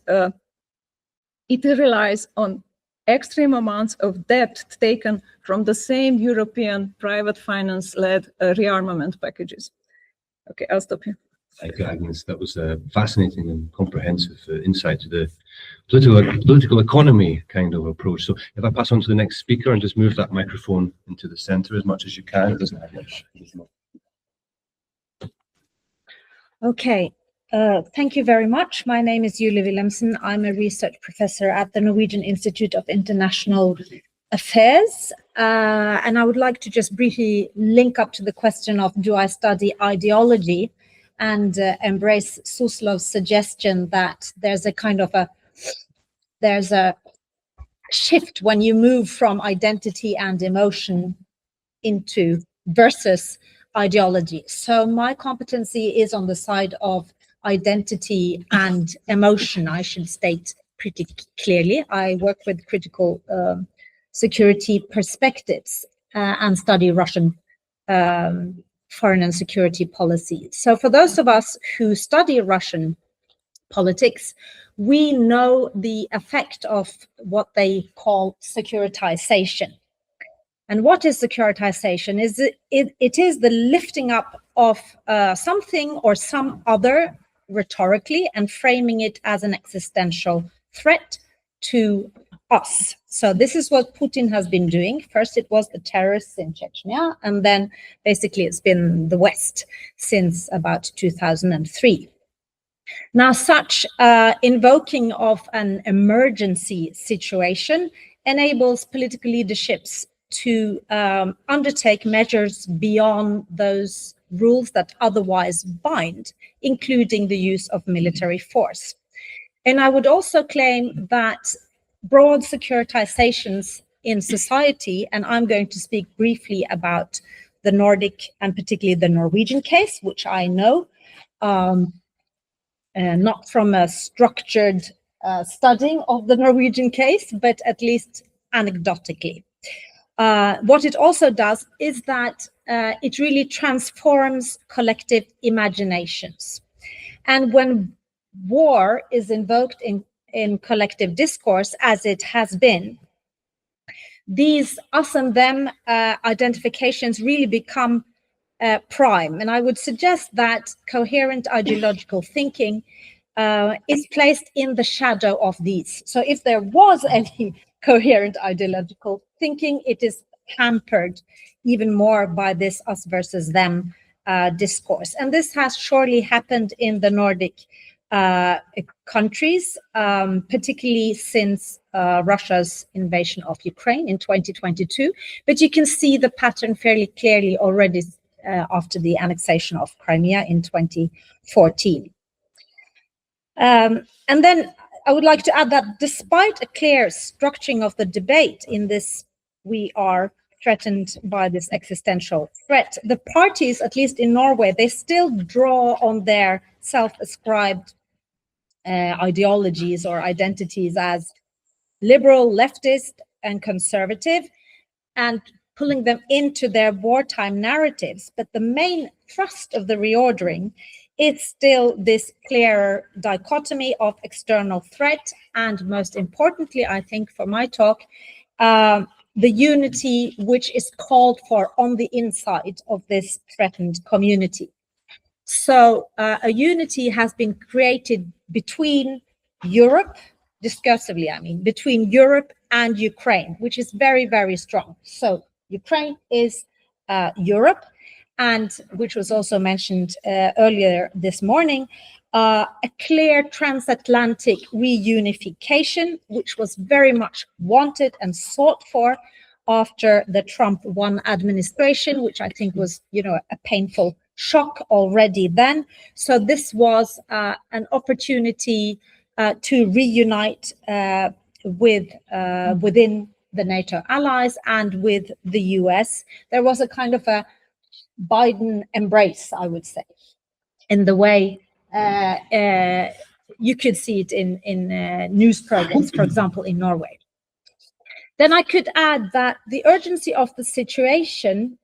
S11: it relies on extreme amounts of debt taken from the same European private finance-led rearmament packages. Okay, I'll stop here.
S2: Thank you, Agnes. That was a fascinating and comprehensive insight to the political economy kind of approach. So if I pass on to the next speaker and just move that microphone into the center as much as you can, it doesn't have much.
S12: Okay. Thank you very much. My name is Ilya Wilhelmsen. I'm a research professor at the Norwegian Institute of International Affairs. And I would like to just briefly link up to the question of, do I study ideology, and embrace Suslov's suggestion that there's a kind of there's a shift when you move from identity and emotion into versus ideology. So my competency is on the side of identity and emotion, I should state pretty clearly. I work with critical security perspectives and study Russian foreign and security policy. So for those of us who study Russian politics, we know the effect of what they call securitization. And what is securitization? It is the lifting up of something or some other rhetorically and framing it as an existential threat to us. So this is what Putin has been doing. First it was the terrorists in Chechnya, and then basically it's been the West since about 2003. Now such invoking of an emergency situation enables political leaderships to undertake measures beyond those rules that otherwise bind, including the use of military force. And I would also claim that broad securitizations in society, and I'm going to speak briefly about the Nordic and particularly the Norwegian case, which I know, not from a structured studying of the Norwegian case, but at least anecdotically. What it also does is that it really transforms collective imaginations. And when war is invoked in collective discourse, as it has been, these us and them identifications really become prime. And I would suggest that coherent ideological thinking is placed in the shadow of these. So if there was any coherent ideological thinking, it is hampered even more by this us versus them discourse. And this has surely happened in the Nordic countries, particularly since Russia's invasion of Ukraine in 2022. But you can see the pattern fairly clearly already after the annexation of Crimea in 2014. And then I would like to add that despite a clear structuring of the debate in this, we are threatened by this existential threat, the parties, at least in Norway, they still draw on their self-ascribed ideologies or identities as liberal, leftist, and conservative, and pulling them into their wartime narratives. But the main thrust of the reordering is still this clearer dichotomy of external threat, and most importantly, I think for my talk, the unity which is called for on the inside of this threatened community. So a unity has been created between Europe, discursively, I mean, between Europe and Ukraine, which is very, very strong. So Ukraine is Europe, and which was also mentioned earlier this morning, a clear transatlantic reunification, which was very much wanted and sought for after the Trump 1 administration, which I think was, you know, a painful shock already then. So this was an opportunity to reunite within the NATO allies and with the US. There was a kind of a Biden embrace, I would say, in the way you could see it in news programs, for example, in Norway. Then I could add that the urgency of the situation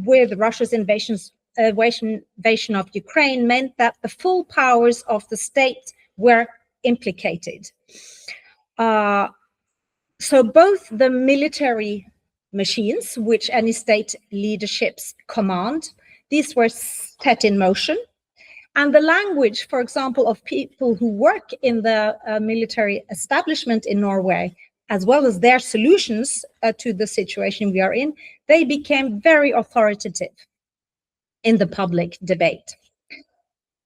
S12: with Russia's invasion of Ukraine meant that the full powers of the state were implicated. So both the military machines, which any state leaderships command, these were set in motion. And the language, for example, of people who work in the military establishment in Norway, as well as their solutions to the situation we are in, they became very authoritative in the public debate.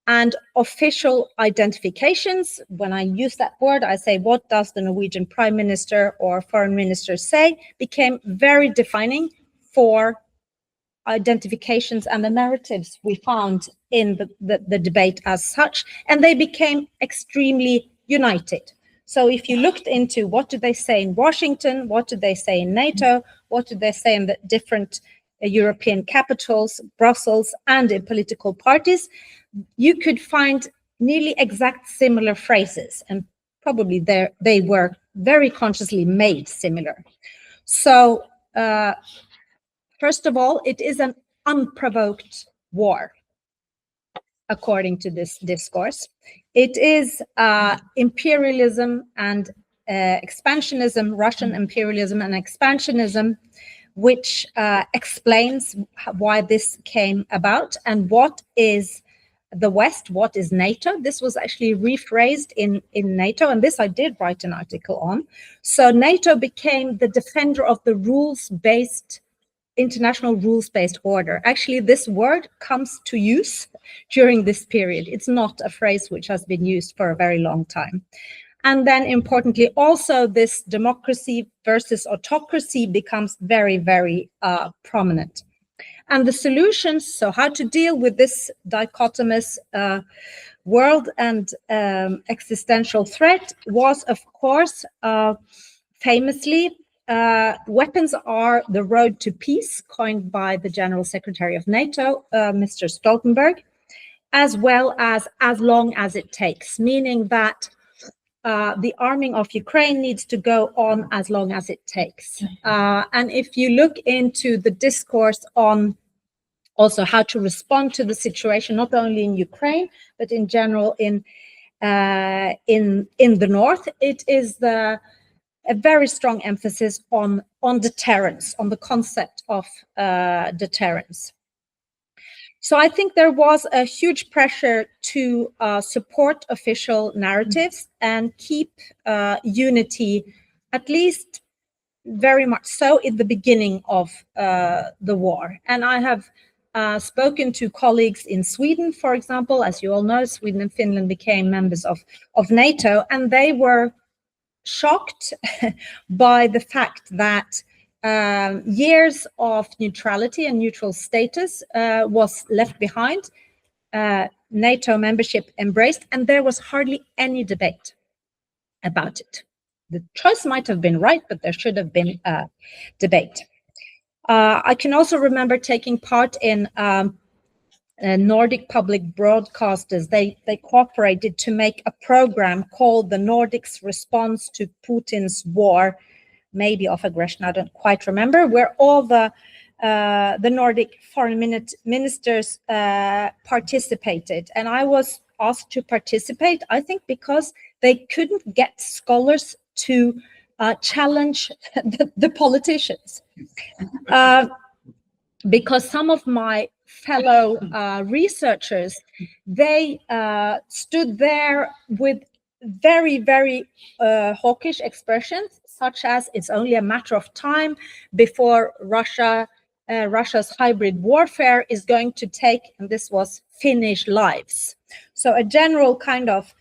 S12: And official identifications, when I use that word, I say, what does the Norwegian Prime Minister or Foreign Minister say, became very defining for identifications and the narratives we found in the debate as such, and they became extremely united. So if you looked into what do they say in Washington, what do they say in NATO, what do they say in the different European capitals, Brussels, and in political parties, you could find nearly exact similar phrases, and probably they were very consciously made similar. So first of all, it is an unprovoked war, according to this discourse. It is imperialism and expansionism, Russian imperialism and expansionism, which explains why this came about and what is the West, what is NATO. This was actually rephrased in NATO, and this I did write an article on. So NATO became the defender of the rules-based, international rules-based order. Actually, this word comes to use during this period. It's not a phrase which has been used for a very long time. And then importantly, also this democracy versus autocracy becomes very, very prominent. And the solutions, so how to deal with this dichotomous world and existential threat was, of course, famously weapons are the road to peace, coined by the General Secretary of NATO, Mr. Stoltenberg, as well as long as it takes, meaning that the arming of Ukraine needs to go on as long as it takes. And if you look into the discourse on also how to respond to the situation, not only in Ukraine, but in general in the north, it is a very strong emphasis on deterrence, on the concept of deterrence. So I think there was a huge pressure to support official narratives and keep unity, at least very much so in the beginning of the war. And I have spoken to colleagues in Sweden, for example. As you all know, Sweden and Finland became members of NATO, and they were shocked by the fact that years of neutrality and neutral status was left behind, NATO membership embraced, and there was hardly any debate about it. The choice might have been right, but there should have been a debate. I can also remember taking part in Nordic public broadcasters. They cooperated to make a program called The Nordics Response to Putin's War, maybe of aggression, I don't quite remember, where all the Nordic foreign ministers participated. And I was asked to participate, I think because they couldn't get scholars to challenge the politicians. Because some of my fellow researchers, they stood there with very, very hawkish expressions, such as it's only a matter of time before Russia's hybrid warfare is going to take, and this was, Finnish lives. So a general kind of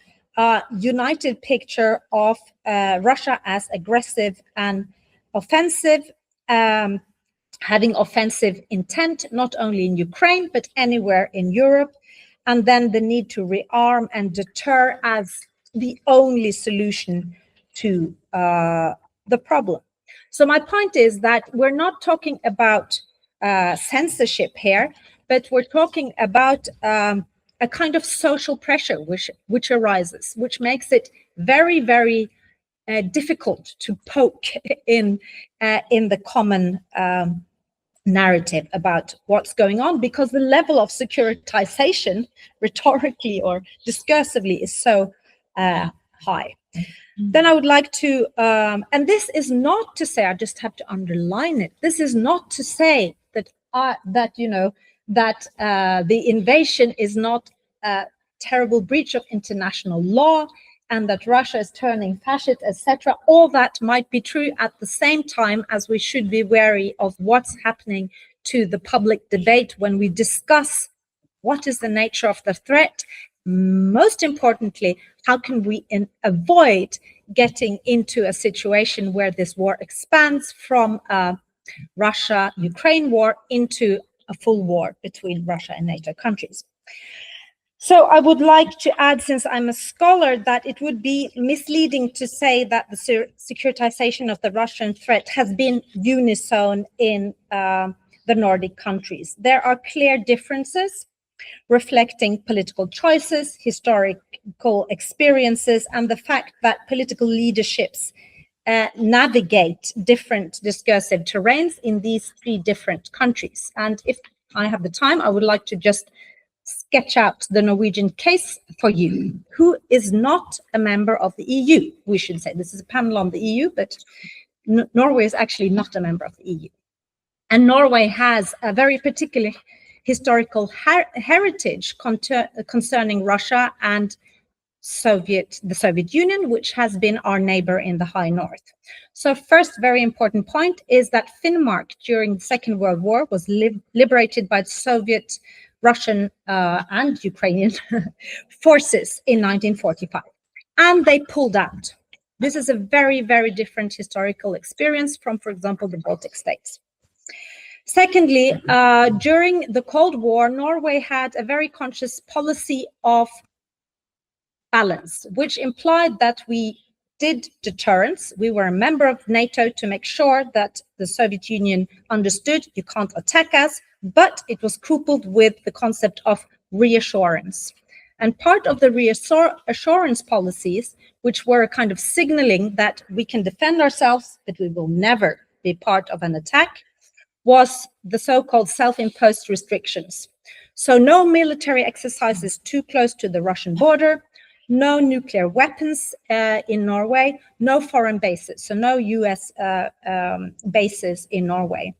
S12: united picture of Russia as aggressive and offensive, having offensive intent, not only in Ukraine, but anywhere in Europe, and then the need to rearm and deter as the only solution to the problem. So my point is that we're not talking about censorship here, but we're talking about a kind of social pressure which arises, which makes it very, very difficult to poke in the common narrative about what's going on, because the level of securitization, rhetorically or discursively, is so high. Then I would like to, and this is not to say, I just have to underline it, this is not to say that the invasion is not a terrible breach of international law and that Russia is turning fascist, etc. All that might be true. At the same time as we should be wary of what's happening to the public debate when we discuss what is the nature of the threat. Most importantly, how can we avoid getting into a situation where this war expands from a Russia-Ukraine war into a full war between Russia and NATO countries. So I would like to add, since I'm a scholar, that it would be misleading to say that the securitization of the Russian threat has been unison in the Nordic countries. There are clear differences reflecting political choices, historical experiences, and the fact that political leaderships navigate different discursive terrains in these three different countries. And if I have the time, I would like to just sketch out the Norwegian case for you, who is not a member of the EU, we should say. This is a panel on the EU, but Norway is actually not a member of the EU. And Norway has a very particular historical heritage concerning Russia and the Soviet Union, which has been our neighbor in the High North. So first very important point is that Finnmark during the Second World War was liberated by the Soviet, Russian and Ukrainian forces in 1945, and they pulled out. This is a very, very different historical experience from, for example, the Baltic states. Secondly, during the Cold War, Norway had a very conscious policy of balance, which implied that we did deterrence. We were a member of NATO to make sure that the Soviet Union understood you can't attack us, but it was coupled with the concept of reassurance. And part of the reassurance policies, which were kind of signaling that we can defend ourselves, but we will never be part of an attack, was the so-called self-imposed restrictions. So no military exercises too close to the Russian border, no nuclear weapons in Norway, no foreign bases, so no US bases in Norway.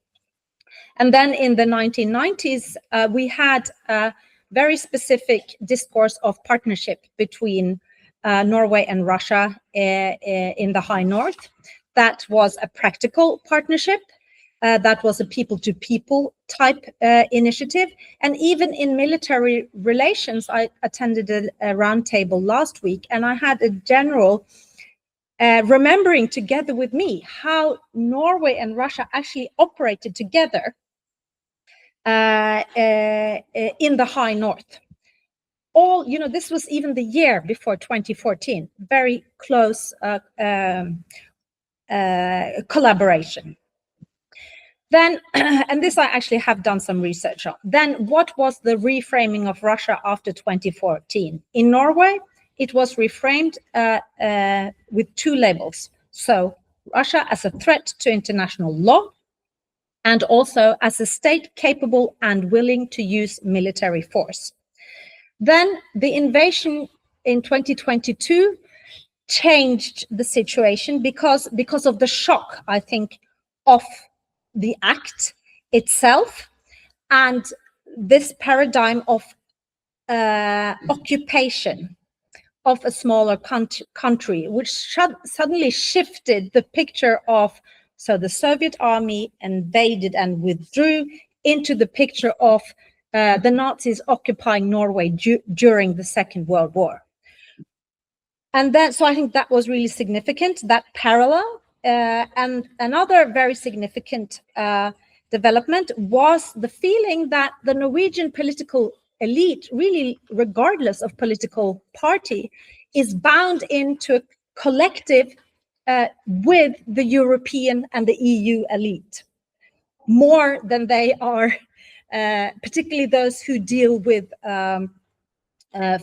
S12: And then in the 1990s, we had a very specific discourse of partnership between Norway and Russia in the High North. That was a practical partnership. That was a people-to-people type initiative. And even in military relations, I attended a roundtable last week, and I had a general remembering together with me how Norway and Russia actually operated together in the High North. All, you know, this was even the year before 2014, very close collaboration. Then, and this I actually have done some research on, then what was the reframing of Russia after 2014? In Norway, it was reframed with two labels. So Russia as a threat to international law, and also as a state capable and willing to use military force. Then the invasion in 2022 changed the situation because of the shock, I think, of the act itself and this paradigm of occupation of a smaller country, which suddenly shifted the picture of, so the Soviet army invaded and withdrew into the picture of the Nazis occupying Norway during the Second World War. And then, so I think that was really significant, that parallel. And another very significant development was the feeling that the Norwegian political elite, really regardless of political party, is bound into a collective with the European and the EU elite, more than they are, particularly those who deal with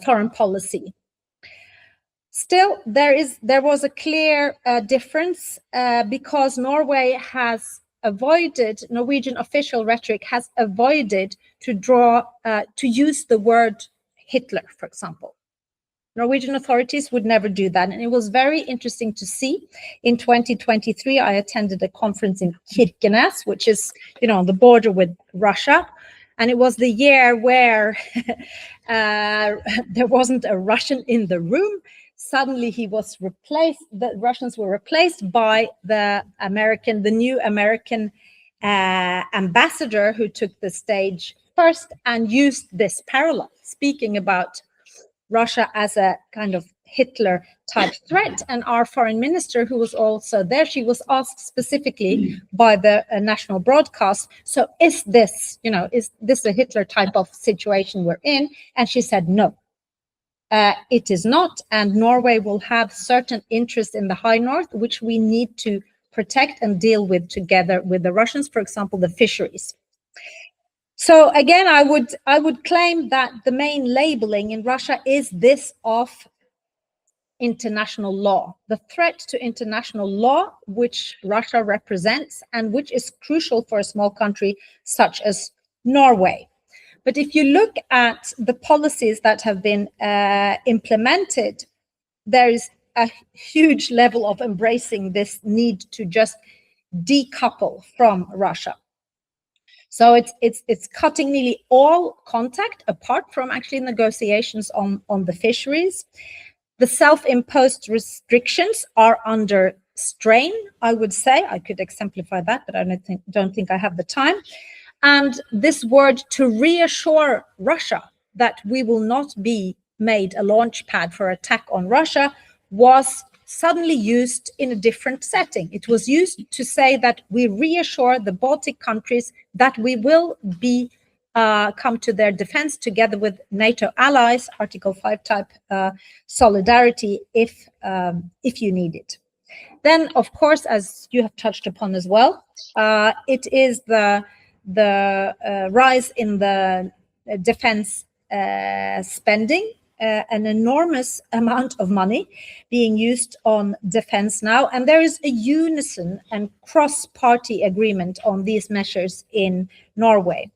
S12: foreign policy. Still, there was a clear difference because Norway has avoided, Norwegian official rhetoric has avoided to use the word Hitler, for example. Norwegian authorities would never do that. And it was very interesting to see. In 2023, I attended a conference in Kirkenes, which is, you know, on the border with Russia. And it was the year where there wasn't a Russian in the room. Suddenly he was replaced, the Russians were replaced by the new American ambassador who took the stage first and used this parallel, speaking about Russia as a kind of Hitler type threat. And our foreign minister, who was also there, she was asked specifically by the national broadcast, so is this a Hitler type of situation we're in? And she said, no. It is not, and Norway will have certain interests in the High North, which we need to protect and deal with together with the Russians, for example, the fisheries. So again, I would claim that the main labeling in Russia is this of international law, the threat to international law, which Russia represents and which is crucial for a small country such as Norway. But if you look at the policies that have been implemented, there is a huge level of embracing this need to just decouple from Russia. So it's cutting nearly all contact, apart from actually negotiations on the fisheries. The self-imposed restrictions are under strain, I would say. I could exemplify that, but I don't think I have the time. And this word to reassure Russia that we will not be made a launch pad for attack on Russia was suddenly used in a different setting. It was used to say that we reassure the Baltic countries that we will be come to their defense together with NATO allies, Article 5 type solidarity if you need it. Then, of course, as you have touched upon as well, it is the rise in the defense spending, an enormous amount of money being used on defense now, and there is a unison and cross-party agreement on these measures in Norway.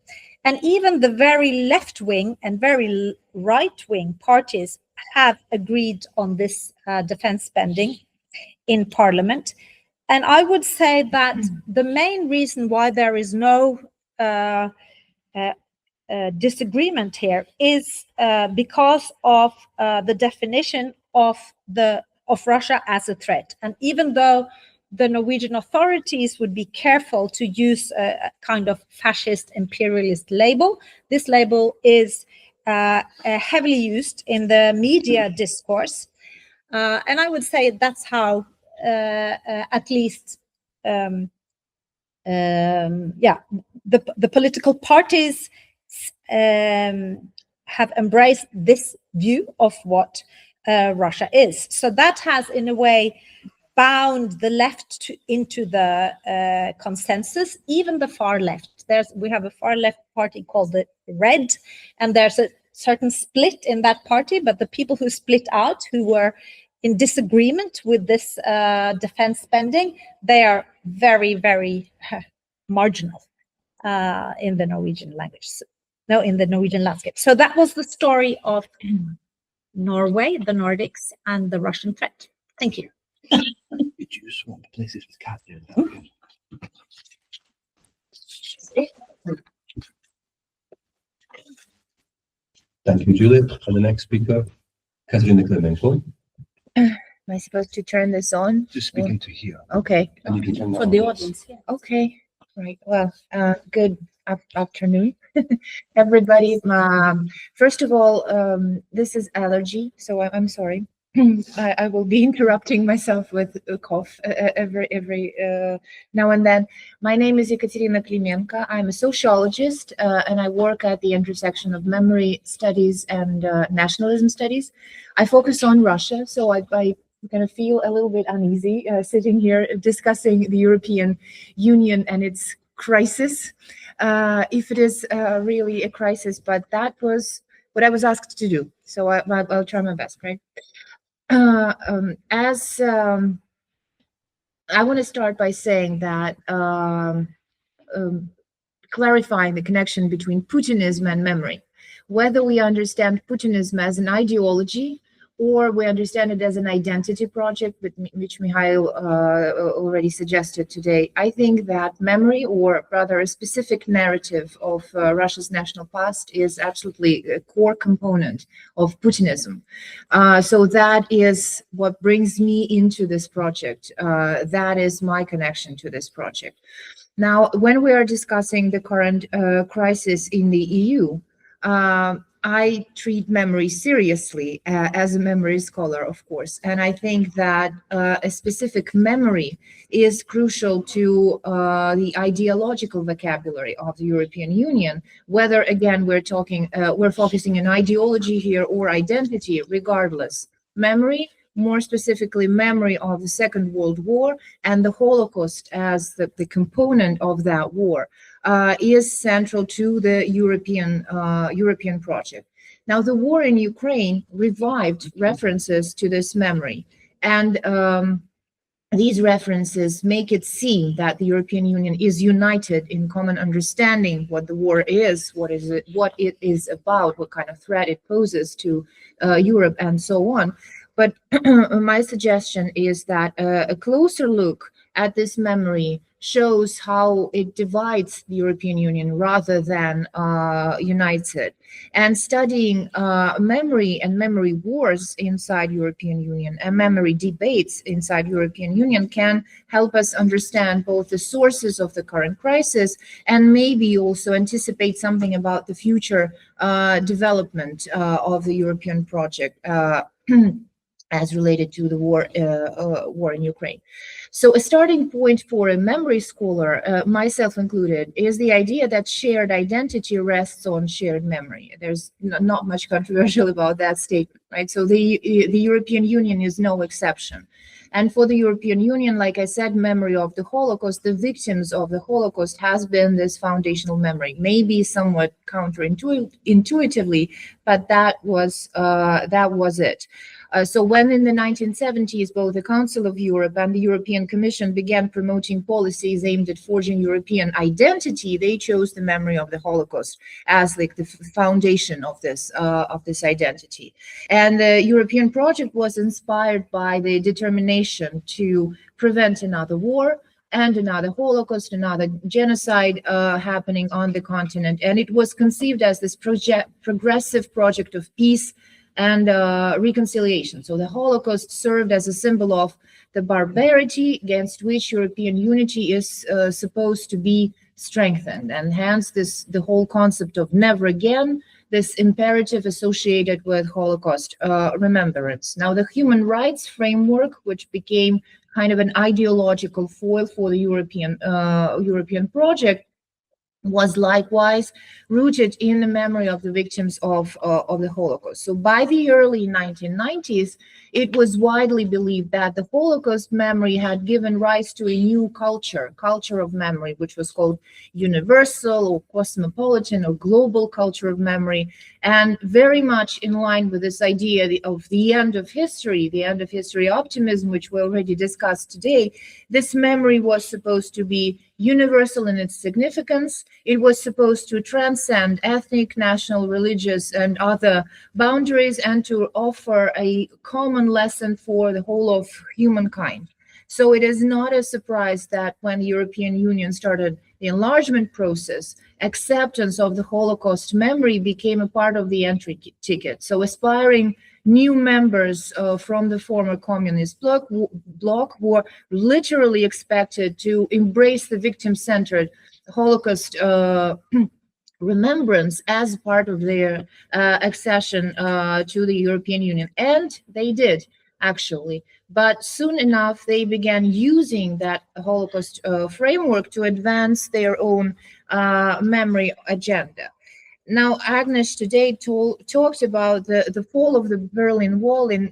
S12: And even the very left-wing and very right-wing parties have agreed on this defense spending in Parliament. And I would say that the main reason why there is no disagreement here is because of the definition of Russia as a threat. And even though the Norwegian authorities would be careful to use a kind of fascist imperialist label, this label is heavily used in the media discourse. And I would say that's how at least the political parties have embraced this view of what Russia is. So that has, in a way, bound the left into the consensus, even the far left. We have a far left party called the Red, and there's a certain split in that party, but the people who split out, who were in disagreement with this defense spending, they are very, very marginal in the Norwegian language. No, in the Norwegian landscape. So that was the story of Norway, the Nordics, and the Russian threat. Thank you.
S13: Did you swap places with Katja?
S2: Thank you, Juliet. And the next speaker, Ekaterina Klimenko.
S14: Am I supposed to turn this on?
S13: Just speaking to here.
S14: Okay.
S2: And you can turn that
S14: For
S2: on,
S14: the
S2: yes.
S14: audience. Yeah. Okay. Right. Well, good afternoon, everybody. First of all, this is allergy, so I'm sorry. I will be interrupting myself with a cough every now and then. My name is Ekaterina Klimenko. I'm a sociologist, and I work at the intersection of memory studies and nationalism studies. I focus on Russia, so I kind of feel a little bit uneasy sitting here discussing the European Union and its crisis, if it is really a crisis, but that was what I was asked to do. So I'll try my best, right? I want to start by saying that clarifying the connection between Putinism and memory, whether we understand Putinism as an ideology or we understand it as an identity project, which Mikhail already suggested today. I think that memory, or rather a specific narrative of Russia's national past, is absolutely a core component of Putinism. So that is what brings me into this project. That is my connection to this project. Now, when we are discussing the current crisis in the EU, I treat memory seriously as a memory scholar, of course, and I think that a specific memory is crucial to the ideological vocabulary of the European Union, whether, again, we're focusing on ideology here or identity, regardless. Memory, more specifically, memory of the Second World War and the Holocaust as the component of that war, is central to the European project. Now, the war in Ukraine revived references to this memory, and these references make it seem that the European Union is united in common understanding what the war is, what it is about, what kind of threat it poses to Europe, and so on. But my suggestion is that a closer look at this memory shows how it divides the European Union rather than unites it. And studying memory and memory wars inside European Union and memory debates inside European Union can help us understand both the sources of the current crisis and maybe also anticipate something about the future development of the European project. as related to the war in Ukraine. So a starting point for a memory scholar, myself included, is the idea that shared identity rests on shared memory. There's not much controversial about that statement, right? So the European Union is no exception. And for the European Union, like I said, memory of the Holocaust, the victims of the Holocaust has been this foundational memory, maybe somewhat counterintuitively, but that was it. So when in the 1970s, both the Council of Europe and the European Commission began promoting policies aimed at forging European identity, they chose the memory of the Holocaust as like the foundation of this identity. And the European project was inspired by the determination to prevent another war and another Holocaust, another genocide happening on the continent. And it was conceived as this progressive project of peace and reconciliation. So the Holocaust served as a symbol of the barbarity against which European unity is supposed to be strengthened. And hence the whole concept of never again, this imperative associated with Holocaust remembrance. Now the human rights framework, which became kind of an ideological foil for the European project, was likewise rooted in the memory of the victims of the Holocaust. So by the early 1990s, it was widely believed that the Holocaust memory had given rise to a new culture of memory, which was called universal or cosmopolitan or global culture of memory, and very much in line with this idea of the end of history optimism, which we already discussed today. This memory was supposed to be universal in its significance. It was supposed to transcend ethnic, national, religious, and other boundaries and to offer a common lesson for the whole of humankind. So it is not a surprise that when the European Union started the enlargement process, acceptance of the Holocaust memory became a part of the entry ticket. So aspiring new members from the former communist bloc were literally expected to embrace the victim-centered Holocaust remembrance as part of their accession to the European Union. And they did, actually. But soon enough, they began using that Holocaust framework to advance their own memory agenda. Now, Agnes today talked about the fall of the Berlin Wall in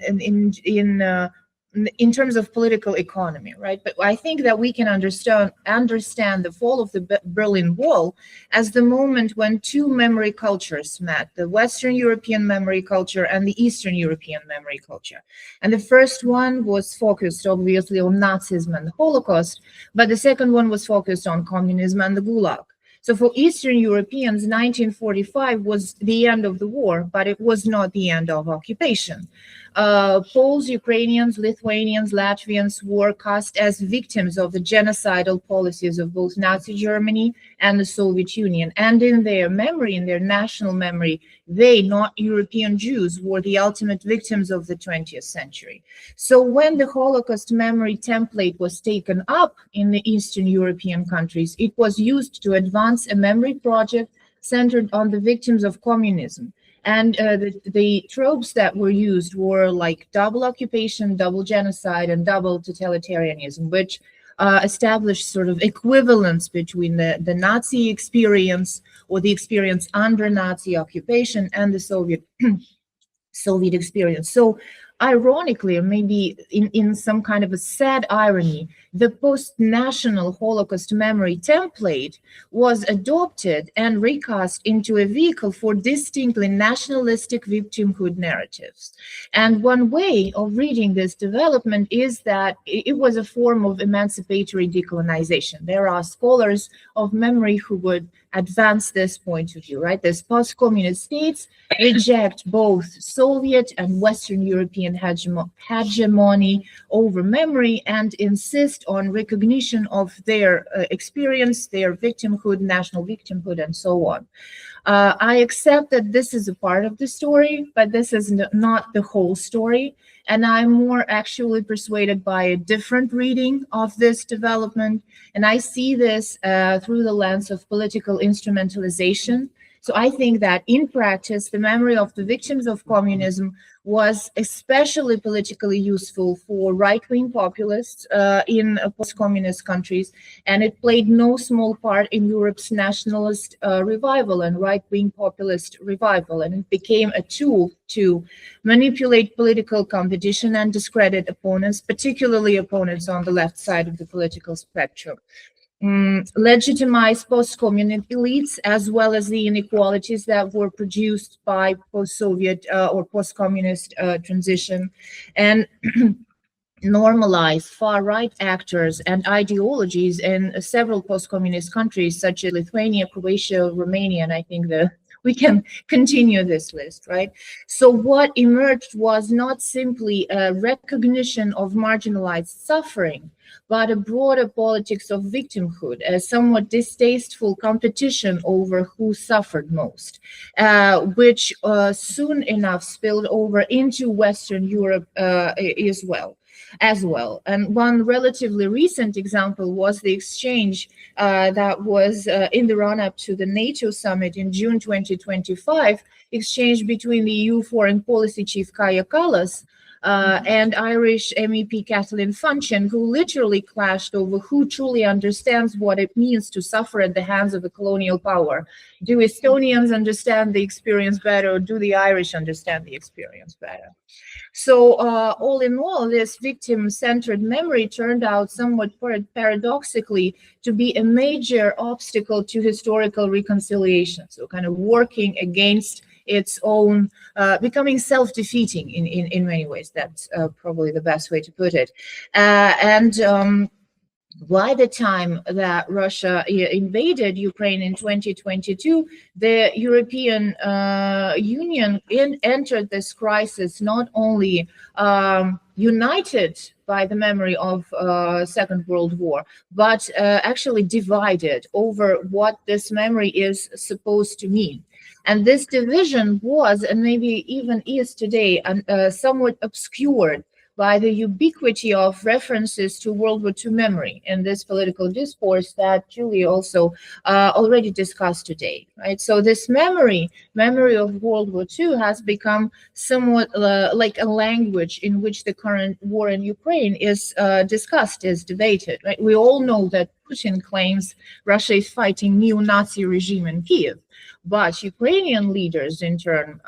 S14: terms of political economy, right? But I think that we can understand the fall of the Berlin Wall as the moment when two memory cultures met, the Western European memory culture and the Eastern European memory culture. And the first one was focused obviously on Nazism and the Holocaust, but the second one was focused on communism and the Gulag. So for Eastern Europeans, 1945 was the end of the war, but it was not the end of occupation. Poles, Ukrainians, Lithuanians, Latvians were cast as victims of the genocidal policies of both Nazi Germany and the Soviet Union. And in their memory, in their national memory, they, not European Jews, were the ultimate victims of the 20th century. So when the Holocaust memory template was taken up in the Eastern European countries, it was used to advance a memory project centered on the victims of communism. And the tropes that were used were like double occupation, double genocide, and double totalitarianism, which established sort of equivalence between the Nazi experience or the experience under Nazi occupation and the Soviet experience. So ironically, or maybe in some kind of a sad irony, the post-national Holocaust memory template was adopted and recast into a vehicle for distinctly nationalistic victimhood narratives. And one way of reading this development is that it was a form of emancipatory decolonization. There are scholars of memory who would advance this point of view, right? These post-communist states reject both Soviet and Western European hegemony over memory and insist on recognition of their experience, their victimhood, national victimhood, and so on. I accept that this is a part of the story, but this is not the whole story. And I'm more actually persuaded by a different reading of this development. And I see this through the lens of political instrumentalization. So I think that in practice, the memory of the victims of communism was especially politically useful for right-wing populists in post-communist countries, and it played no small part in Europe's nationalist revival and right-wing populist revival, and it became a tool to manipulate political competition and discredit opponents, particularly opponents on the left side of the political spectrum. Legitimize post-communist elites, as well as the inequalities that were produced by post-Soviet or post-communist transition, and normalize far-right actors and ideologies in several post-communist countries, such as Lithuania, Croatia, Romania, and I think we can continue this list, right? So what emerged was not simply a recognition of marginalized suffering, but a broader politics of victimhood, a somewhat distasteful competition over who suffered most, which soon enough spilled over into Western Europe as well. And one relatively recent example was the exchange that was in the run-up to the NATO summit in June 2025, exchange between the EU foreign policy chief Kaja Kallas and Irish MEP Kathleen Funchion, who literally clashed over who truly understands what it means to suffer at the hands of a colonial power. Do Estonians understand the experience better, or do the Irish understand the experience better? So all in all, this victim-centered memory turned out somewhat paradoxically to be a major obstacle to historical reconciliation, so kind of working against its own, becoming self-defeating in many ways. That's probably the best way to put it. By the time that Russia invaded Ukraine in 2022, the European Union entered this crisis not only united by the memory of Second World War, but actually divided over what this memory is supposed to mean. And this division was, and maybe even is today, somewhat obscured by the ubiquity of references to World War II memory in this political discourse that Julie also already discussed today, right? So this memory of World War II has become somewhat like a language in which the current war in Ukraine is discussed, is debated, right? We all know that Putin claims Russia is fighting neo-Nazi regime in Kiev, but Ukrainian leaders, in turn,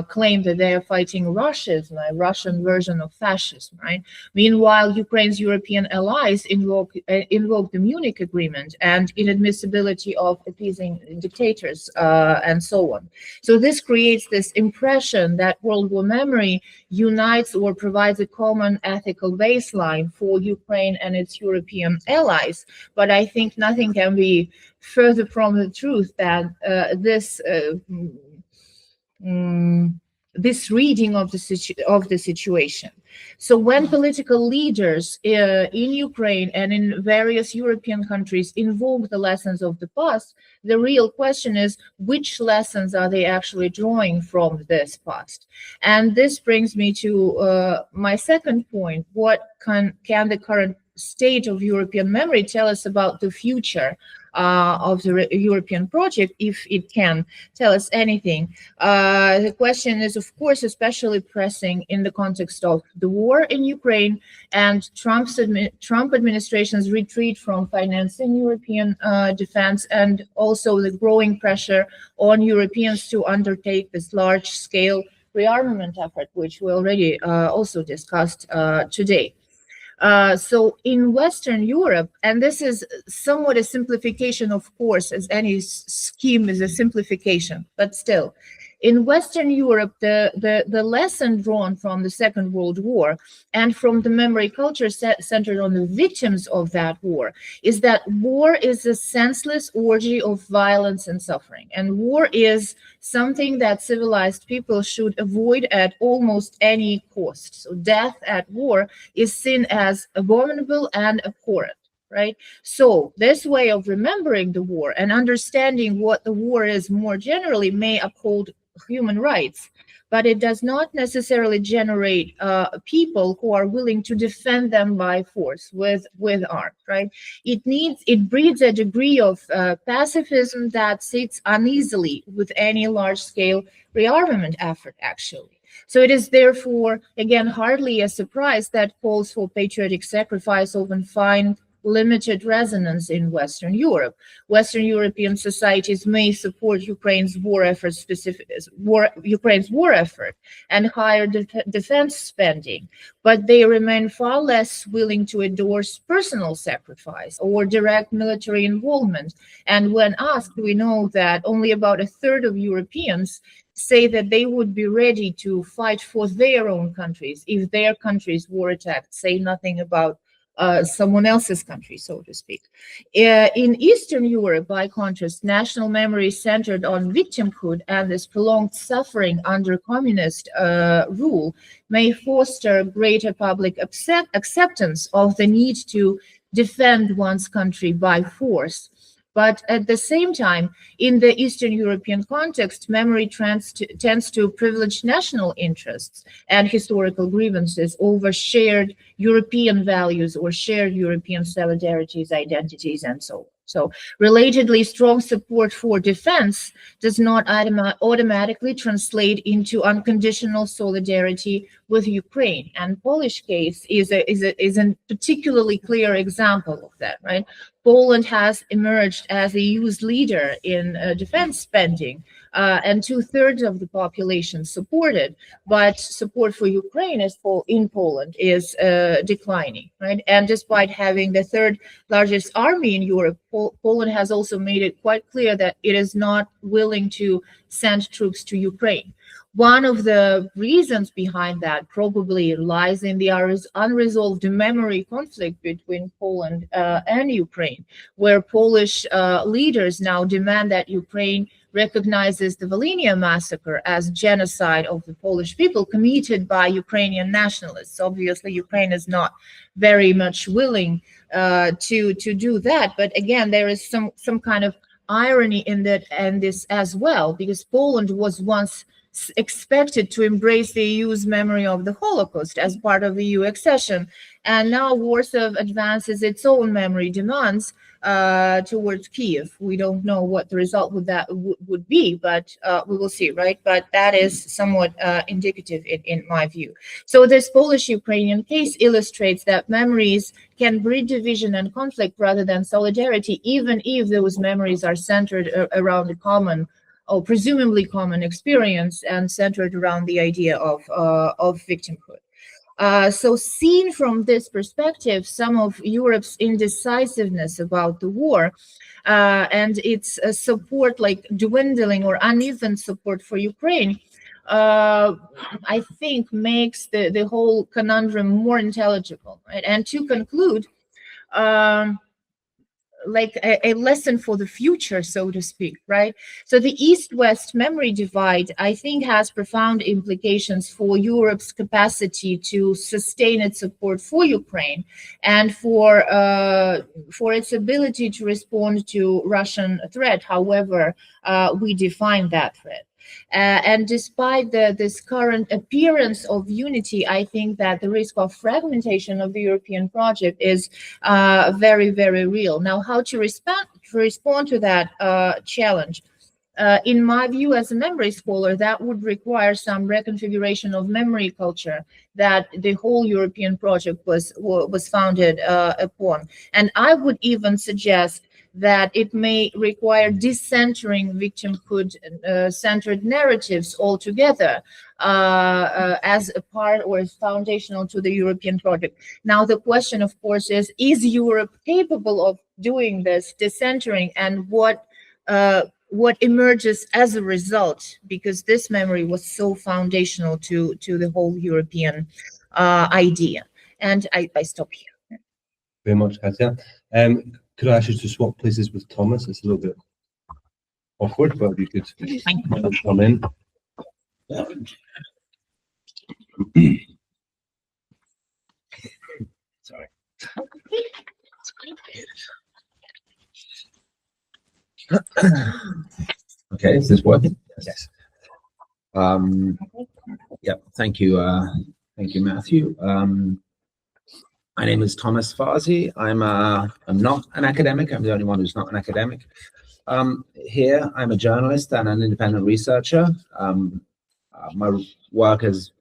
S14: claim that they are fighting Russianism, a Russian version of fascism, right? Meanwhile, Ukraine's European allies invoke the Munich Agreement and inadmissibility of appeasing dictators and so on. So this creates this impression that World War memory unites or provides a common ethical baseline for Ukraine and its European allies. But I think nothing can be further from the truth that this reading of the situation. So when political leaders in Ukraine and in various European countries invoke the lessons of the past, the real question is, which lessons are they actually drawing from this past? And this brings me to my second point. What can the current state of European memory tell us about the future of the European project, if it can tell us anything? The question is, of course, especially pressing in the context of the war in Ukraine and Trump administration's retreat from financing European defense, and also the growing pressure on Europeans to undertake this large-scale rearmament effort, which we already also discussed today. So in Western Europe, and this is somewhat a simplification, of course, as any scheme is a simplification, but still, in Western Europe, the lesson drawn from the Second World War and from the memory culture centered on the victims of that war is that war is a senseless orgy of violence and suffering. And war is something that civilized people should avoid at almost any cost. So death at war is seen as abominable and abhorrent. Right? So this way of remembering the war and understanding what the war is more generally may uphold human rights, but it does not necessarily generate people who are willing to defend them by force with arms, right? It breeds a degree of pacifism that sits uneasily with any large-scale rearmament effort, actually. So it is therefore, again, hardly a surprise that calls for patriotic sacrifice often find limited resonance in Western Europe. Western European societies may support Ukraine's war effort, and higher defense spending, but they remain far less willing to endorse personal sacrifice or direct military involvement. And when asked, we know that only about a third of Europeans say that they would be ready to fight for their own countries if their countries were attacked, say nothing about someone else's country, so to speak. In Eastern Europe, by contrast, national memory centered on victimhood and this prolonged suffering under communist rule may foster greater public acceptance of the need to defend one's country by force. But at the same time, in the Eastern European context, memory tends to privilege national interests and historical grievances over shared European values or shared European solidarities, identities, and so on. So, relatedly, strong support for defense does not automatically translate into unconditional solidarity with Ukraine. And Polish case is a particularly clear example of that, right? Poland has emerged as a EU's leader in defense spending, and 2/3 of the population supported, but support for Ukraine in Poland is declining, right? And despite having the third largest army in Europe, Poland has also made it quite clear that it is not willing to send troops to Ukraine. One of the reasons behind that probably lies in the unresolved memory conflict between Poland and Ukraine, where Polish leaders now demand that Ukraine recognizes the Volhynia massacre as genocide of the Polish people committed by Ukrainian nationalists. Obviously, Ukraine is not very much willing to do that. But again, there is some kind of irony in that and this as well, because Poland was once expected to embrace the EU's memory of the Holocaust as part of EU accession. And now Warsaw advances its own memory demands towards Kiev. We don't know what the result would be, but we will see, right? But that is somewhat indicative in my view. So this Polish-Ukrainian case illustrates that memories can breed division and conflict rather than solidarity, even if those memories are centered around a common or presumably common experience and centered around the idea of victimhood. So seen from this perspective, some of Europe's indecisiveness about the war and its support, like dwindling or uneven support for Ukraine, I think makes the whole conundrum more intelligible, right? And to conclude, like a lesson for the future, so to speak, right? So the East-West memory divide, I think, has profound implications for Europe's capacity to sustain its support for Ukraine and for its ability to respond to Russian threat, however we define that threat. And despite this current appearance of unity, I think that the risk of fragmentation of the European project is very, very real. Now, how to respond to that challenge? In my view, as a memory scholar, that would require some reconfiguration of memory culture that the whole European project was founded upon. And I would even suggest that it may require decentering victimhood-centered narratives altogether as a part or as foundational to the European project. Now, the question, of course, is Europe capable of doing this decentering, and what emerges as a result, because this memory was so foundational to the whole European idea. And I stop here.
S2: Very much, Katya. Could I ask you to swap places with Thomas? It's a little bit awkward, but you could come in. Sorry. Okay, is this working? Yes.
S15: Yeah, thank you, Matthew. My name is Thomas Farsi. I'm not an academic. I'm the only one who's not an academic. Here, I'm a journalist and an independent researcher. My work has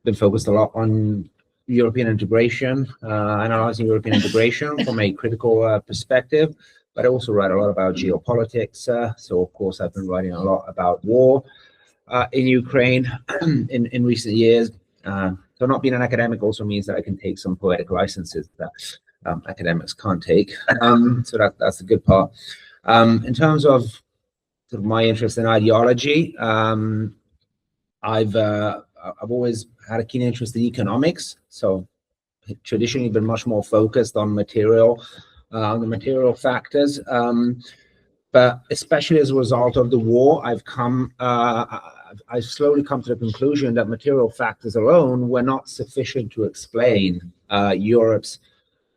S15: been focused a lot on European integration, analyzing European integration from a critical perspective, but I also write a lot about geopolitics. So, of course, I've been writing a lot about war in Ukraine in recent years. So not being an academic also means that I can take some poetic licenses that academics can't take. So that's the good part. In terms of sort of my interest in ideology, I've always had a keen interest in economics. So traditionally been much more focused on the material factors. But especially as a result of the war, I've slowly come to the conclusion that material factors alone were not sufficient to explain Europe's,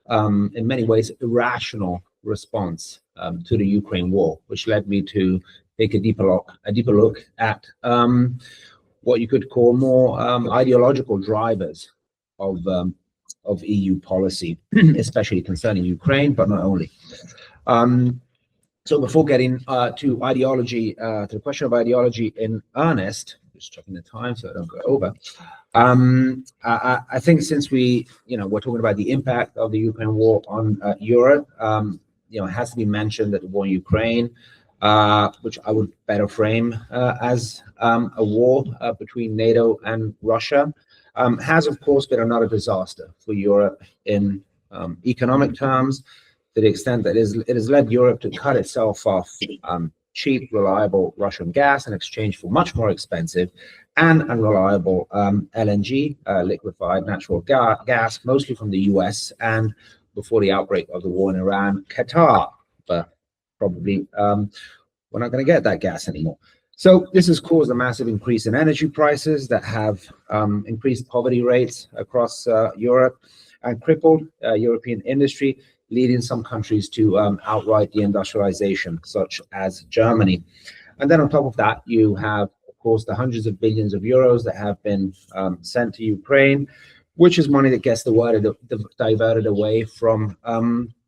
S15: in many ways, irrational response to the Ukraine war, which led me to take a deeper look at what you could call more ideological drivers of EU policy, especially concerning Ukraine, but not only. So before getting to ideology, to the question of ideology in earnest, just checking the time so I don't go over. I think since we're talking about the impact of the Ukraine war on Europe, it has to be mentioned that the war in Ukraine, which I would better frame as a war between NATO and Russia, has of course been another disaster for Europe in economic terms, to the extent that it has led Europe to cut itself off cheap, reliable Russian gas in exchange for much more expensive and unreliable LNG, liquefied natural gas, mostly from the US, and before the outbreak of the war in Iran, Qatar. But probably we're not going to get that gas anymore. So this has caused a massive increase in energy prices that have increased poverty rates across Europe and crippled European industry, leading some countries to outright deindustrialization, such as Germany. And then on top of that, you have, of course, the hundreds of billions of euros that have been sent to Ukraine, which is money that gets diverted away from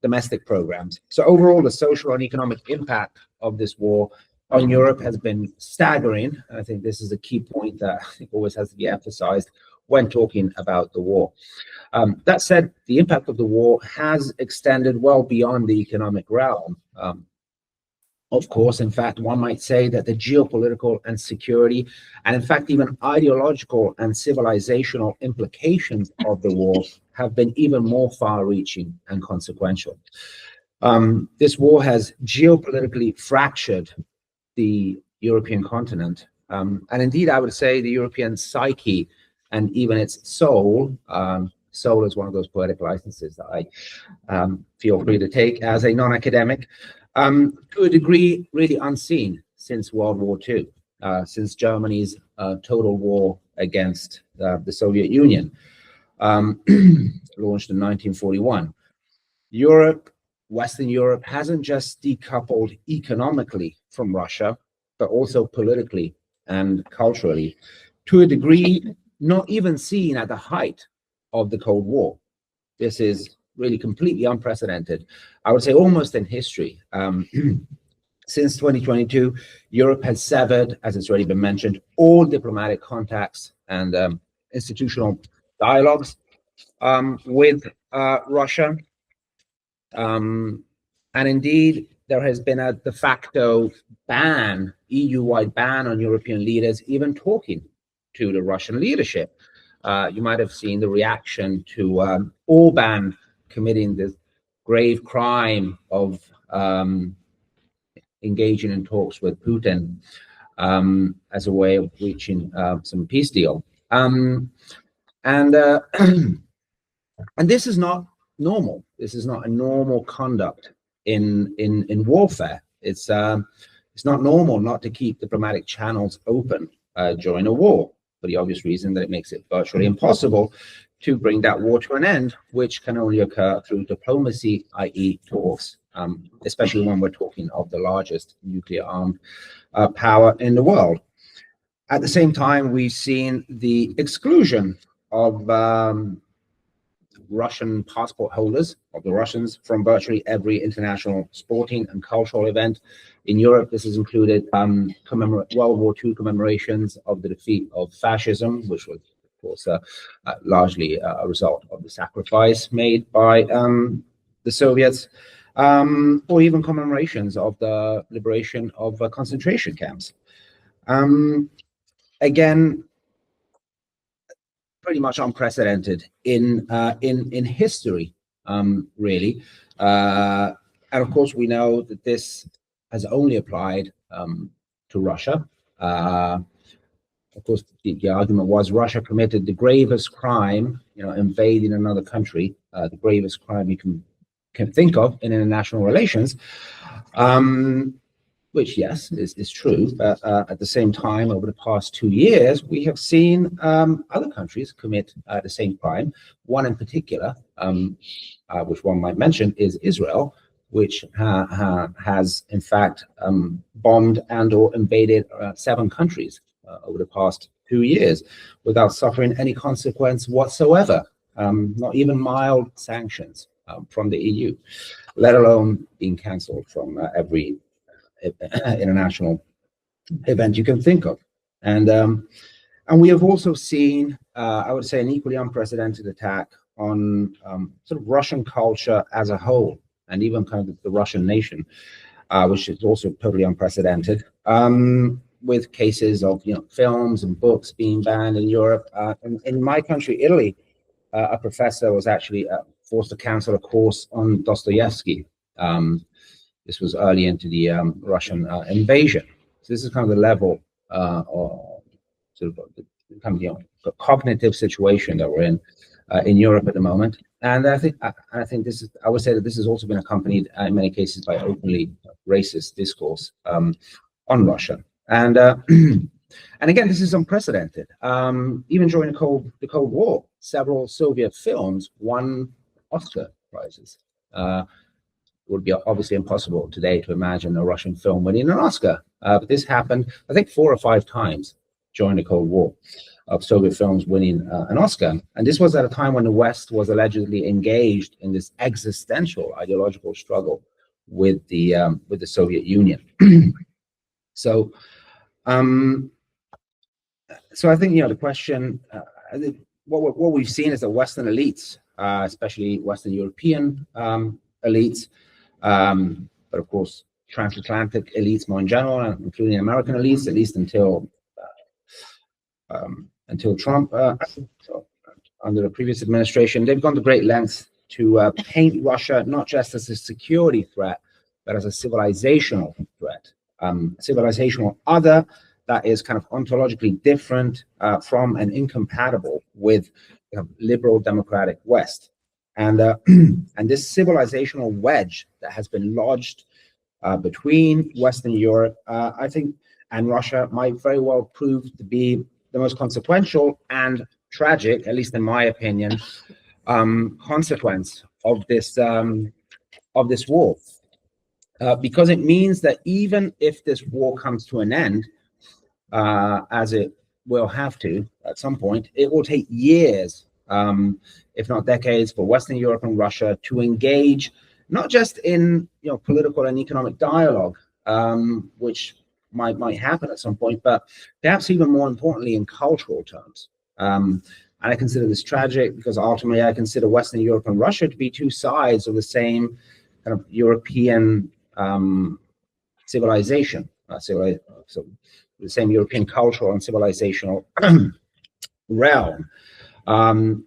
S15: domestic programs. So overall, the social and economic impact of this war on Europe has been staggering. I think this is a key point that I think always has to be emphasized when talking about the war. That said, the impact of the war has extended well beyond the economic realm. Of course, in fact, one might say that the geopolitical and security, and in fact, even ideological and civilizational implications of the war have been even more far-reaching and consequential. This war has geopolitically fractured the European continent, and indeed, I would say the European psyche and even its soul. Soul is one of those poetic licenses that I feel free to take as a non-academic, to a degree really unseen since World War II, since Germany's total war against the Soviet Union, launched in 1941. Western Europe hasn't just decoupled economically from Russia, but also politically and culturally, to a degree not even seen at the height of the Cold War. This is really completely unprecedented, I would say almost in history. Since 2022, Europe has severed, as it's already been mentioned, all diplomatic contacts and institutional dialogues with Russia. And indeed, there has been a de facto ban, EU-wide ban on European leaders even talking to the Russian leadership. You might have seen the reaction to Orban committing this grave crime of engaging in talks with Putin as a way of reaching some peace deal. And this is not normal. This is not a normal conduct in warfare. It's not normal not to keep diplomatic channels open during a war, for the obvious reason that it makes it virtually impossible to bring that war to an end, which can only occur through diplomacy, i.e. talks, especially when we're talking of the largest nuclear-armed power in the world. At the same time, we've seen the exclusion of Russian passport holders, of the Russians, from virtually every international sporting and cultural event in Europe. This has included World War II commemorations of the defeat of fascism, which was, of course, largely a result of the sacrifice made by the Soviets, or even commemorations of the liberation of concentration camps. Again, pretty much unprecedented in history, really. And of course, we know that this has only applied to Russia. Of course, the argument was Russia committed the gravest crime, invading another country, the gravest crime you can think of in international relations. Which, yes, is true. But at the same time, over the past 2 years, we have seen other countries commit the same crime. One in particular, which one might mention, is Israel, which has, in fact, bombed and or invaded 7 countries over the past 2 years without suffering any consequence whatsoever, not even mild sanctions from the EU, let alone being cancelled from every international event you can think of. And we have also seen, I would say, an equally unprecedented attack on sort of Russian culture as a whole, and even kind of the Russian nation, which is also totally unprecedented, with cases of films and books being banned in Europe. In my country, Italy, a professor was actually forced to cancel a course on Dostoevsky. This was early into the Russian invasion. So this is kind of the level or sort of the cognitive situation that we're in Europe at the moment. And I think this is, I would say that this has also been accompanied in many cases by openly racist discourse on Russia. And and again, this is unprecedented. Even during the Cold War, several Soviet films won Oscar prizes. It would be obviously impossible today to imagine a Russian film winning an Oscar. But this happened, I think, 4 or 5 times during the Cold War, of Soviet films winning an Oscar. And this was at a time when the West was allegedly engaged in this existential ideological struggle with the Soviet Union. So I think, the question, I think what we've seen is that Western elites, especially Western European elites, but of course, transatlantic elites more in general, including American elites, at least until Trump, under the previous administration, they've gone to great lengths to paint Russia not just as a security threat, but as a civilizational threat, civilizational other that is kind of ontologically different from and incompatible with liberal democratic West. And this civilizational wedge that has been lodged between Western Europe, I think, and Russia might very well prove to be the most consequential and tragic, at least in my opinion, consequence of this war, because it means that even if this war comes to an end, as it will have to at some point, it will take years, if not decades, for Western Europe and Russia to engage not just in political and economic dialogue, which might happen at some point, but perhaps even more importantly in cultural terms. And I consider this tragic because ultimately I consider Western Europe and Russia to be 2 sides of the same kind of European civilization, so the same European cultural and civilizational realm, and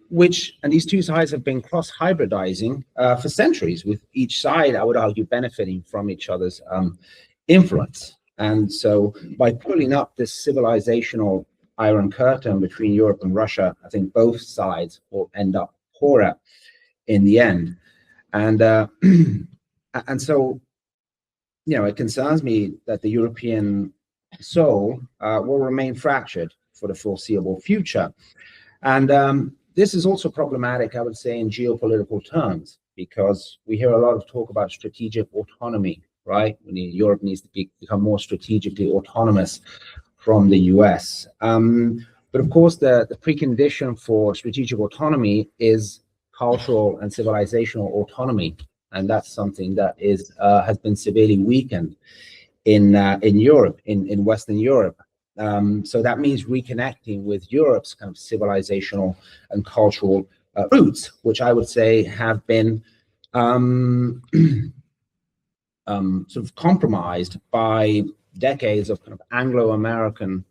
S15: these 2 sides have been cross-hybridizing for centuries, with each side, I would argue, benefiting from each other's influence. And so by pulling up this civilizational iron curtain between Europe and Russia, I think both sides will end up poorer in the end. And so, it concerns me that the European soul will remain fractured for the foreseeable future. And this is also problematic, I would say, in geopolitical terms, because we hear a lot of talk about strategic autonomy, right? Europe needs to become more strategically autonomous from the US. But of course, the precondition for strategic autonomy is cultural and civilizational autonomy, and that's something that has been severely weakened in Europe, in Western Europe. So that means reconnecting with Europe's kind of civilizational and cultural roots, which I would say have been sort of compromised by decades of kind of Anglo-American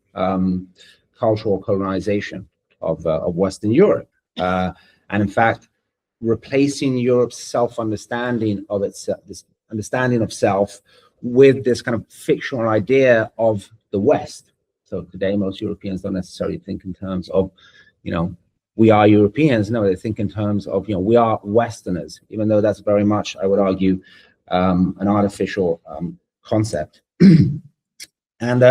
S15: cultural colonization of Western Europe, and in fact, replacing Europe's self-understanding of this understanding of self with this kind of fictional idea of the West. So today, most Europeans don't necessarily think in terms of, we are Europeans. No, they think in terms of, we are Westerners, even though that's very much, I would argue, an artificial concept. And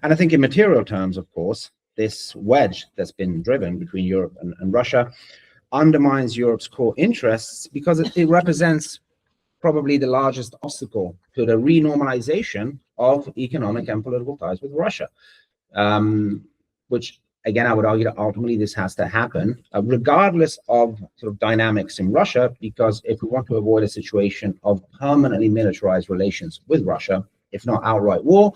S15: I think in material terms, of course, this wedge that's been driven between Europe and Russia undermines Europe's core interests because it represents probably the largest obstacle to the renormalization of economic and political ties with Russia, which, again, I would argue that ultimately this has to happen, regardless of sort of dynamics in Russia, because if we want to avoid a situation of permanently militarized relations with Russia, if not outright war,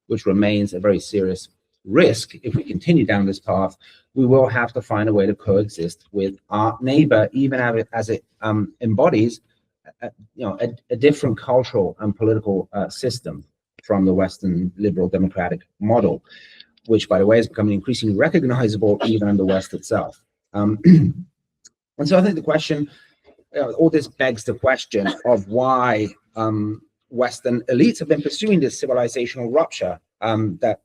S15: which remains a very serious risk if we continue down this path, we will have to find a way to coexist with our neighbor, even as it embodies a different cultural and political system from the Western liberal democratic model, which, by the way, is becoming increasingly recognizable even in the West itself. And so I think the question, all this begs the question of why Western elites have been pursuing this civilizational rupture that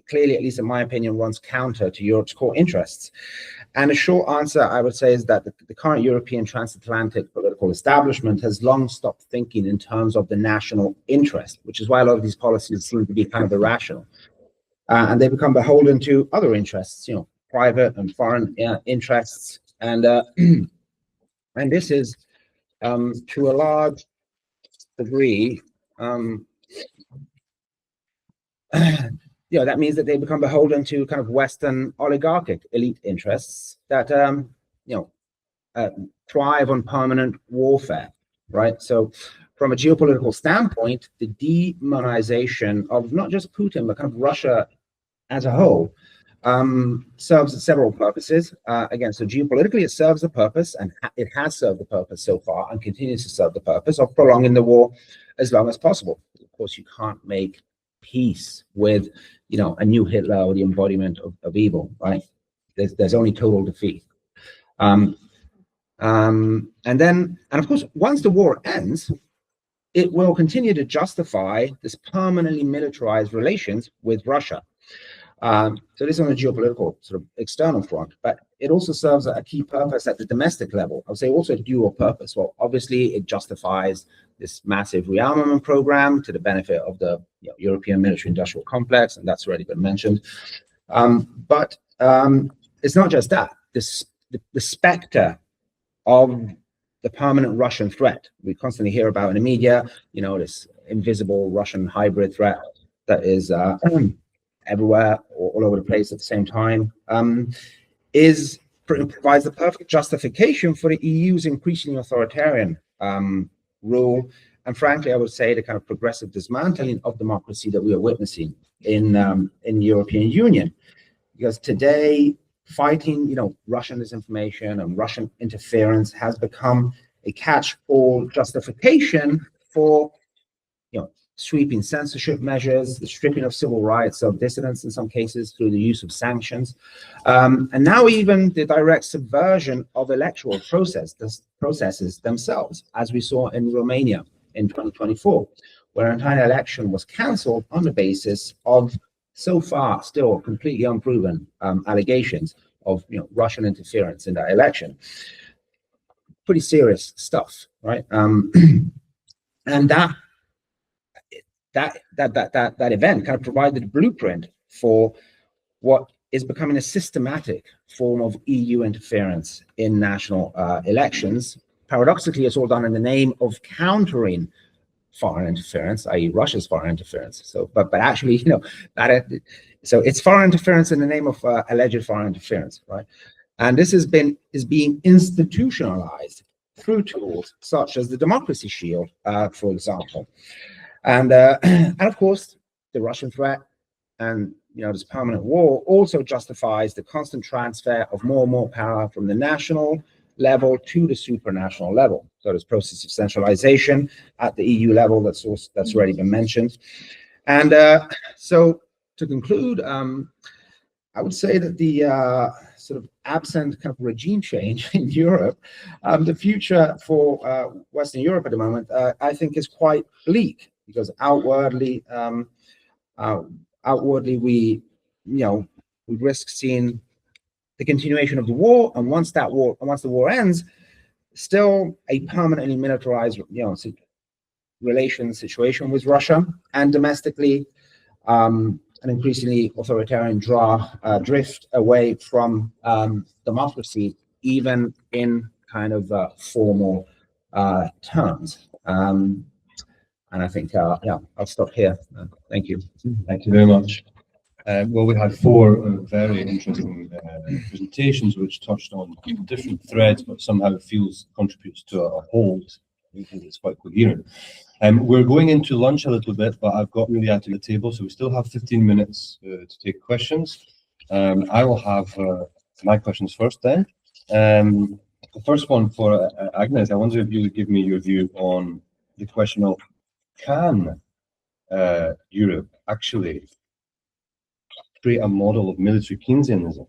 S15: clearly, at least in my opinion, runs counter to Europe's core interests. And a short answer, I would say, is that the current European transatlantic political establishment has long stopped thinking in terms of the national interest, which is why a lot of these policies seem to be kind of irrational. And they become beholden to other interests, private and foreign interests. And and this is, to a large degree, that means that they become beholden to kind of Western oligarchic elite interests that, thrive on permanent warfare, right? So from a geopolitical standpoint, the demonization of not just Putin, but kind of Russia as a whole serves several purposes. Again, so geopolitically, it serves the purpose, and it has served the purpose so far and continues to serve the purpose of prolonging the war as long as possible. Of course, you can't make peace with, a new Hitler or the embodiment of evil, right? There's only total defeat. And of course, once the war ends, it will continue to justify this permanently militarized relations with Russia. So this is on a geopolitical sort of external front, but it also serves a key purpose at the domestic level. I would say also a dual purpose. Well, obviously it justifies this massive rearmament program to the benefit of the European military-industrial complex, and that's already been mentioned. But it's not just that. The specter of the permanent Russian threat we constantly hear about in the media, this invisible Russian hybrid threat that is everywhere, all over the place at the same time, provides the perfect justification for the EU's increasingly authoritarian rule, and frankly, I would say the kind of progressive dismantling of democracy that we are witnessing in the European Union. Because today, fighting, Russian disinformation and Russian interference has become a catch-all justification for, sweeping censorship measures, the stripping of civil rights of dissidents in some cases through the use of sanctions, and now even the direct subversion of electoral processes themselves, as we saw in Romania in 2024, where an entire election was cancelled on the basis of so far still completely unproven allegations of Russian interference in that election. Pretty serious stuff, right? And that event kind of provided a blueprint for what is becoming a systematic form of EU interference in national elections. Paradoxically, it's all done in the name of countering foreign interference, i.e. Russia's foreign interference. So, but actually, you know, so it's foreign interference in the name of alleged foreign interference, right? And this is being institutionalized through tools such as the democracy shield, for example. And of course, the Russian threat and, you know, this permanent war also justifies the constant transfer of more and more power from the national level to the supranational level. So this process of centralization at the EU level that's already been mentioned. And so to conclude, I would say that the sort of absent kind of regime change in Europe, the future for Western Europe at the moment, I think is quite bleak, because outwardly we, you know, we risk seeing the continuation of the war, and once the war ends, still a permanently militarized, you know, situation with Russia, and domestically an increasingly authoritarian drift away from democracy, even in kind of formal terms. And I think, yeah, I'll stop here. Thank you.
S2: Thank you very much. Well, we had four very interesting presentations which touched on different threads, but somehow contributes to a whole. I think it's quite coherent. We're going into lunch a little bit, but I've got Ilya to the table, so we still have 15 minutes to take questions. I will have my questions first then. The first one for Agnes, I wonder if you would give me your view on the question of, can Europe actually create a model of military Keynesianism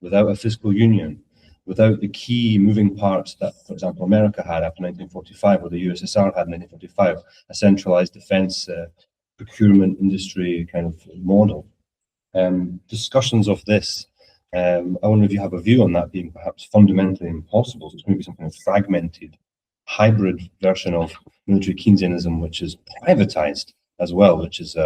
S2: without a fiscal union, without the key moving parts that, for example, America had after 1945, or the USSR had in 1945, a centralized defense procurement industry kind of model. Discussions of this, I wonder if you have a view on that being perhaps fundamentally impossible. So it's going to be some kind of fragmented, hybrid version of military Keynesianism, which is privatized as well, which is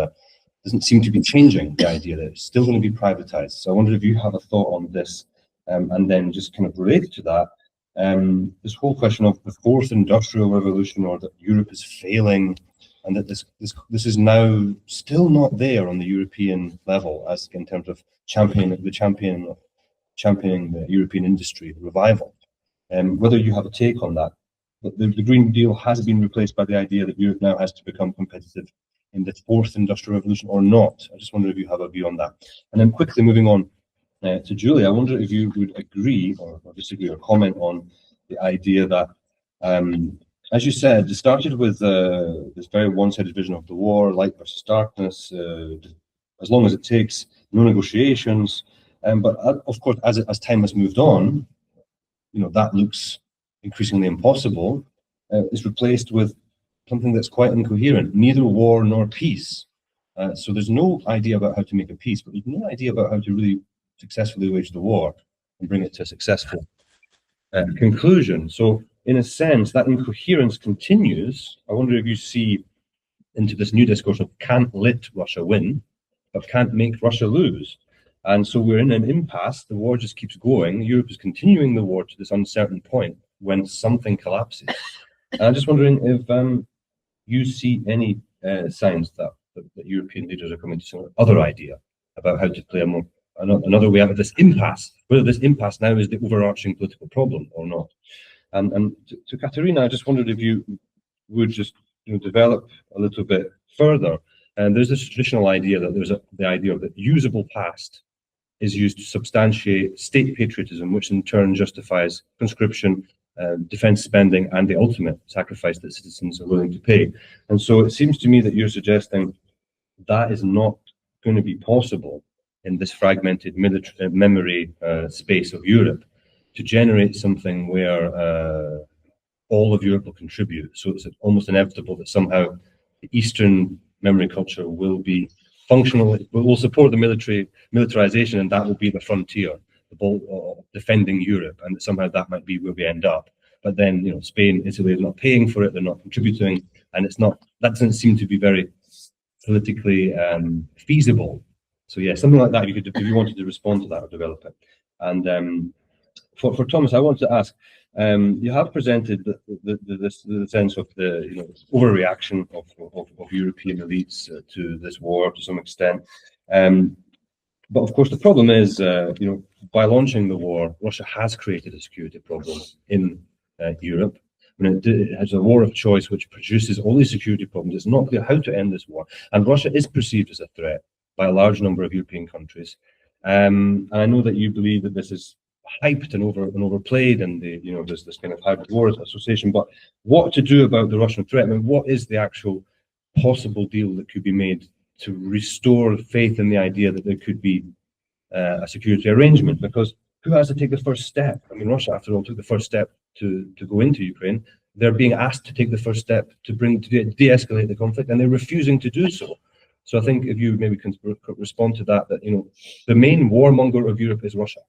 S2: doesn't seem to be changing, the idea that it's still going to be privatized. So I wonder if you have a thought on this, and then just kind of related to that, this whole question of the fourth industrial revolution, or that Europe is failing, and that this is now still not there on the European level, as in terms of championing the European industry revival. Whether you have a take on that. The Green Deal has been replaced by the idea that Europe now has to become competitive in the fourth industrial revolution, or not. I just wonder if you have a view on that. And then quickly moving on to Julie, I wonder if you would agree or disagree or comment on the idea that, as you said, it started with this very one-sided vision of the war, light versus darkness, as long as it takes, no negotiations. But of course, as time has moved on, you know, that looks increasingly impossible. It's replaced with something that's quite incoherent, neither war nor peace. So there's no idea about how to make a peace, but there's no idea about how to really successfully wage the war and bring it to a successful conclusion. So in a sense, that incoherence continues. I wonder if you see into this new discourse of can't let Russia win, but can't make Russia lose. And so we're in an impasse. The war just keeps going. Europe is continuing the war to this uncertain point when something collapses. And I'm just wondering if you see any signs that European leaders are coming to some other idea about how to play another way out of this impasse, whether this impasse now is the overarching political problem or not. And to Ekaterina, I just wondered if you would just develop a little bit further. And there's this traditional idea that the idea of the usable past is used to substantiate state patriotism, which in turn justifies conscription, defense spending, and the ultimate sacrifice that citizens are willing to pay. And so it seems to me that you're suggesting that is not going to be possible in this fragmented military memory space of Europe, to generate something where all of Europe will contribute. So it's almost inevitable that somehow the Eastern memory culture will be functional, will support the militarization, and that will be the frontier, the ball of defending Europe, and somehow that might be where we end up. But then, you know, Spain, Italy are not paying for it, they're not contributing, and that doesn't seem to be very politically feasible. So yeah, something like that, if you wanted to respond to that or develop it. And for Thomas, I want to ask, you have presented the sense of the overreaction of European elites to this war to some extent. But of course, the problem is, by launching the war, Russia has created a security problem in Europe. I mean, it has a war of choice which produces all these security problems. It's not clear how to end this war. And Russia is perceived as a threat by a large number of European countries. And I know that you believe that this is hyped and overplayed, and there's this kind of hybrid war association. But what to do about the Russian threat? I mean, what is the actual possible deal that could be made to restore faith in the idea that there could be a security arrangement? Because who has to take the first step? I mean, Russia, after all, took the first step to go into Ukraine. They're being asked to take the first step to de-escalate the conflict, and they're refusing to do so. So I think if you maybe can respond to that, the main warmonger of Europe is Russia.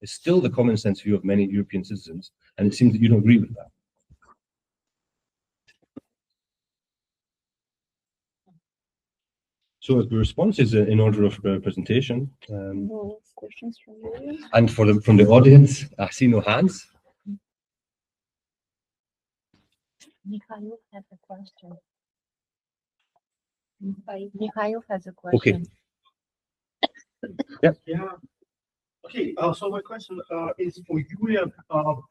S2: It's still the common sense view of many European citizens, and it seems that you don't agree with that. So the response is in order of presentation.
S11: Questions from you?
S2: And from the audience, I see no hands.
S16: Mikhail has a question. Mikhail has a question.
S2: Okay.
S9: Yeah. Okay, so my question is for Yulia,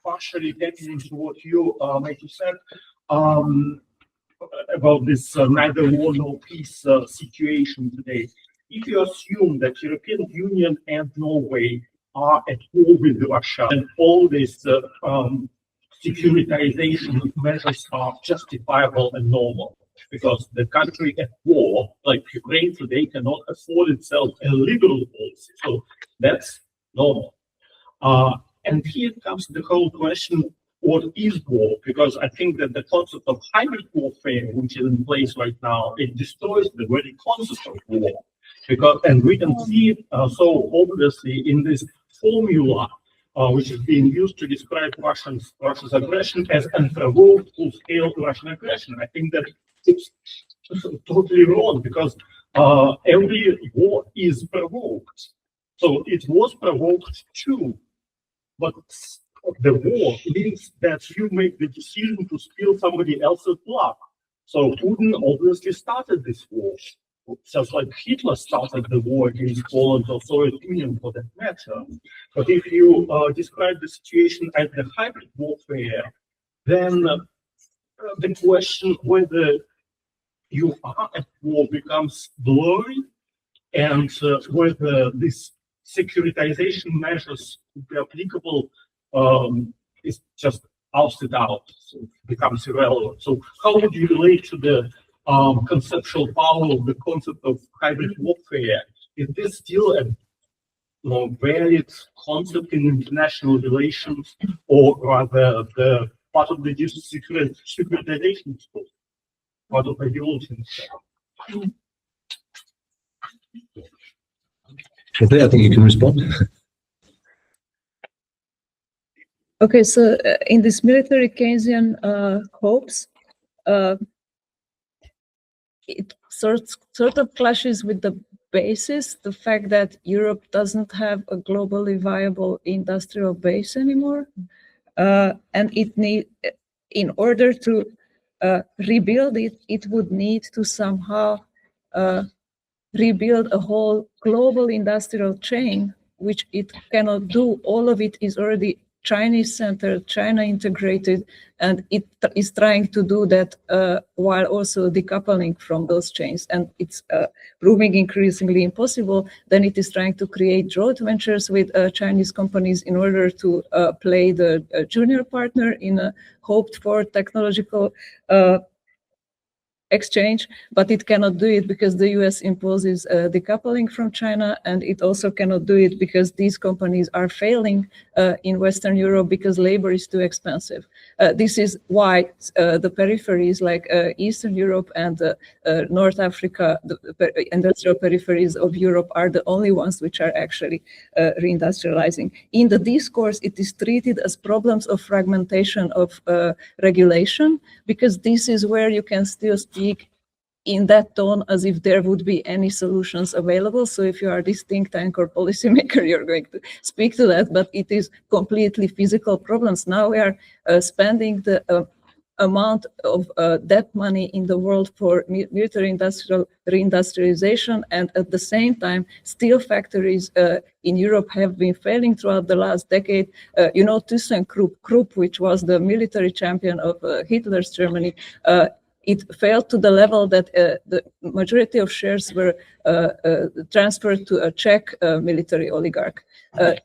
S9: partially getting into what you said about this neither war nor peace situation today. If you assume that European Union and Norway are at war with Russia and all these securitization measures are justifiable and normal, because the country at war, like Ukraine today, cannot afford itself a liberal policy. So that's normal. And here comes the whole question, what is war? Because I think that the concept of hybrid warfare, which is in place right now, it destroys the very concept of war. And we can see it so obviously in this formula, which is being used to describe Russia's aggression as unprovoked full-scale Russian aggression. I think that it's totally wrong, because every war is provoked. So it was provoked too, but the war means that you make the decision to steal somebody else's blood. So Putin obviously started this war, just like Hitler started the war against Poland or Soviet Union for that matter. But if you describe the situation as the hybrid warfare, then the question whether you are at war becomes blurry, and whether these securitization measures could be applicable is just ousted out, so it becomes irrelevant. So how would you relate to the conceptual power of the concept of hybrid warfare? Is this still a valid concept in international relations, or rather the part of the securitization scope, part of ideology?
S2: I think you can respond.
S11: Okay, so in this military Keynesian hopes, it sort of clashes with the basis, the fact that Europe doesn't have a globally viable industrial base anymore, and it need, in order to rebuild it, it would need to somehow rebuild a whole global industrial chain, which it cannot do. All of it is already Chinese-centered, China-integrated, and it is trying to do that while also decoupling from those chains. And it's proving increasingly impossible. Then it is trying to create joint ventures with Chinese companies in order to play the junior partner in a hoped-for technological exchange, but it cannot do it because the US imposes decoupling from China, and it also cannot do it because these companies are failing in Western Europe because labor is too expensive. This is why the peripheries like Eastern Europe and North Africa, the industrial peripheries of Europe, are the only ones which are actually reindustrializing. In the discourse, it is treated as problems of fragmentation of regulation, because this is where you can still speak in that tone as if there would be any solutions available. So if you are this think tank or policymaker, you're going to speak to that, but it is completely physical problems. Now we are spending the amount of debt money in the world for military industrial reindustrialization, and at the same time, steel factories in Europe have been failing throughout the last decade. You know, ThyssenKrupp, which was the military champion of Hitler's Germany, it failed to the level that the majority of shares were transferred to a Czech military oligarch.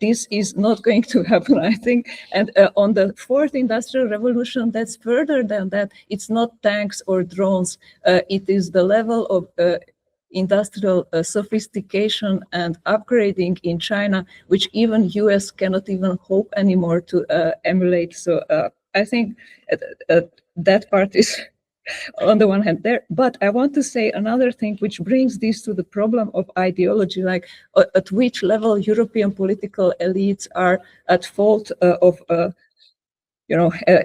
S11: This is not going to happen, I think. And on the fourth industrial revolution, that's further than that. It's not tanks or drones. It is the level of industrial sophistication and upgrading in China, which even US cannot even hope anymore to emulate. So I think that part is on the one hand there, but I want to say another thing which brings this to the problem of ideology, like at which level European political elites are at fault of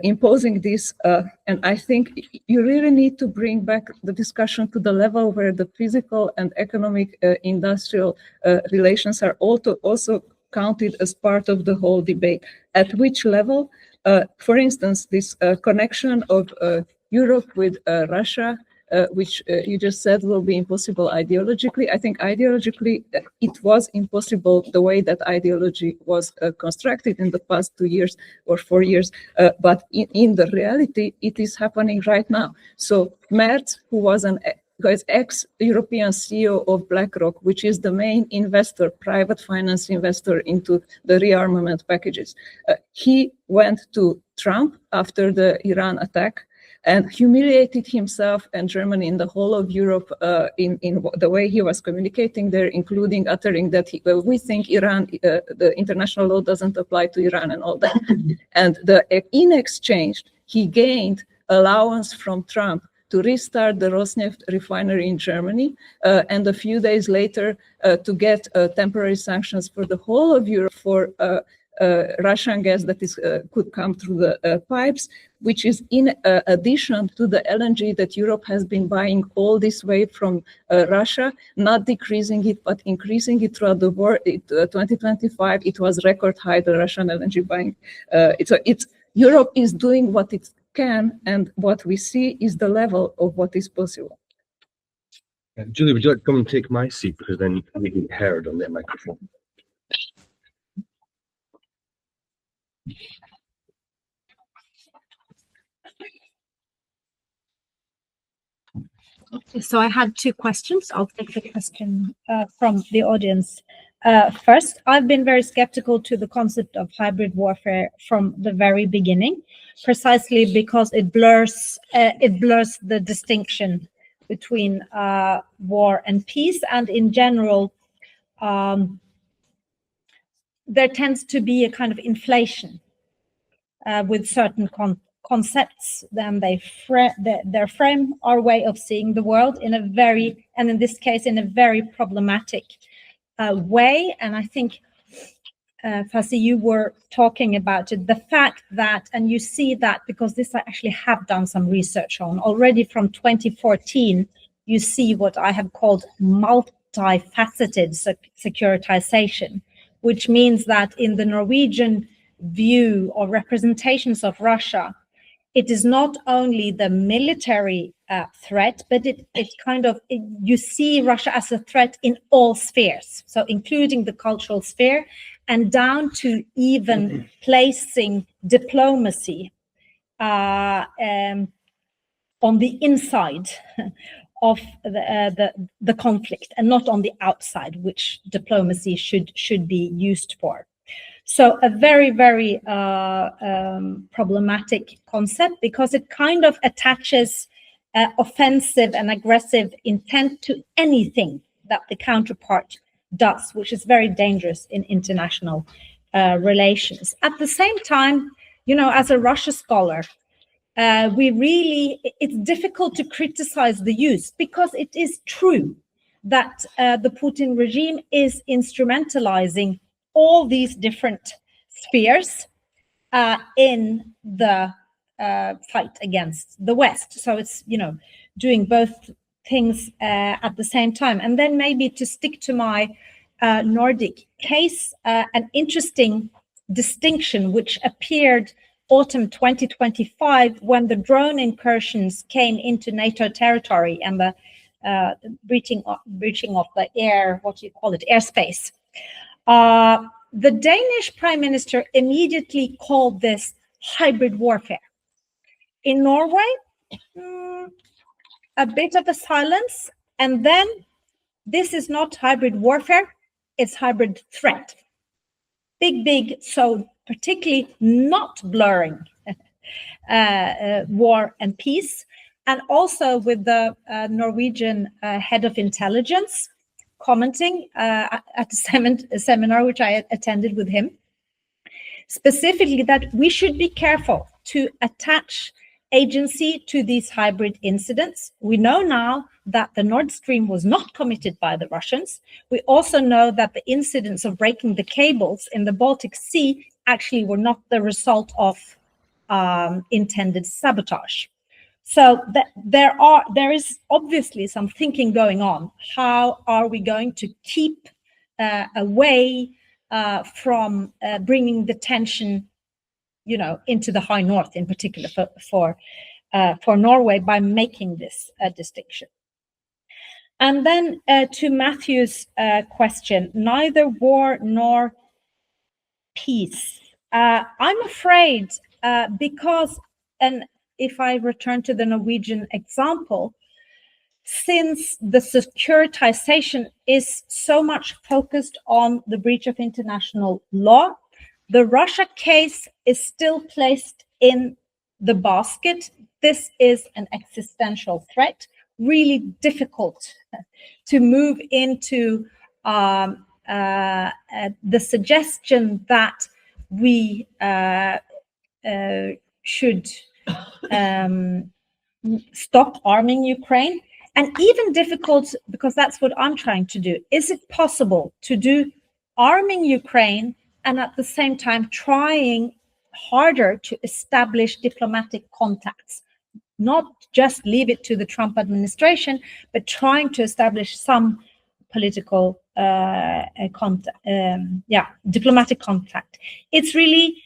S11: imposing this. And I think you really need to bring back the discussion to the level where the physical and economic industrial relations are also counted as part of the whole debate. At which level, for instance, this connection of Europe with Russia, which you just said will be impossible ideologically. I think ideologically it was impossible the way that ideology was constructed in the past 2 years or 4 years, but in the reality, it is happening right now. So Merz, who was an ex-European CEO of BlackRock, which is the main investor, private finance investor into the rearmament packages, he went to Trump after the Iran attack and humiliated himself and Germany in the whole of Europe in the way he was communicating there, including uttering that we think Iran, the international law doesn't apply to Iran and all that. And in exchange, he gained allowance from Trump to restart the Rosneft refinery in Germany, and a few days later to get temporary sanctions for the whole of Europe for Russian gas that could come through the pipes, which is in addition to the LNG that Europe has been buying all this way from Russia, not decreasing it, but increasing it throughout the war. 2025, it was record high, the Russian LNG buying. Europe is doing what it can, and what we see is the level of what is possible.
S2: Julie, would you like to come and take my seat, because then we can be heard on that microphone.
S12: So I had two questions. I'll take the question from the audience. First, I've been very skeptical to the concept of hybrid warfare from the very beginning, precisely because it blurs the distinction between war and peace, and in general, there tends to be a kind of inflation with certain concepts. Then they frame our way of seeing the world in a very, and in this case, in a very problematic way. And I think, Fasi, you were talking about it, the fact that, and you see that because this I actually have done some research on already from 2014, you see what I have called multifaceted securitization, which means that in the Norwegian view or representations of Russia, it is not only the military threat, but you see Russia as a threat in all spheres, so including the cultural sphere and down to even placing diplomacy on the inside of the conflict and not on the outside, which diplomacy should be used for. So a very, very problematic concept, because it kind of attaches offensive and aggressive intent to anything that the counterpart does, which is very dangerous in international relations. At the same time, you know, as a Russia scholar, it's difficult to criticize the use, because it is true that the Putin regime is instrumentalizing all these different spheres in the fight against the West. So it's, you know, doing both things at the same time. And then maybe to stick to my Nordic case, an interesting distinction which appeared autumn 2025 when the drone incursions came into NATO territory and the breaching of the airspace. The Danish Prime Minister immediately called this hybrid warfare. In Norway, a bit of a silence, and then this is not hybrid warfare, it's hybrid threat. Big, so particularly not blurring war and peace, and also with the Norwegian head of intelligence commenting at a seminar which I attended with him, specifically that we should be careful to attach agency to these hybrid incidents. We know now that the Nord Stream was not committed by the Russians. We also know that the incidents of breaking the cables in the Baltic Sea actually were not the result of intended sabotage. So there is obviously some thinking going on. How are we going to keep away from bringing the tension, into the high north, in particular for Norway, by making this distinction? And then to Matthew's question, neither war nor peace. I'm afraid because, and if I return to the Norwegian example, since the securitization is so much focused on the breach of international law, the Russia case is still placed in the basket. This is an existential threat, really difficult to move into the suggestion that we should stop arming Ukraine. And even difficult, because that's what I'm trying to do. Is it possible to do arming Ukraine and at the same time trying harder to establish diplomatic contacts? Not just leave it to the Trump administration, but trying to establish some political diplomatic contact. It's really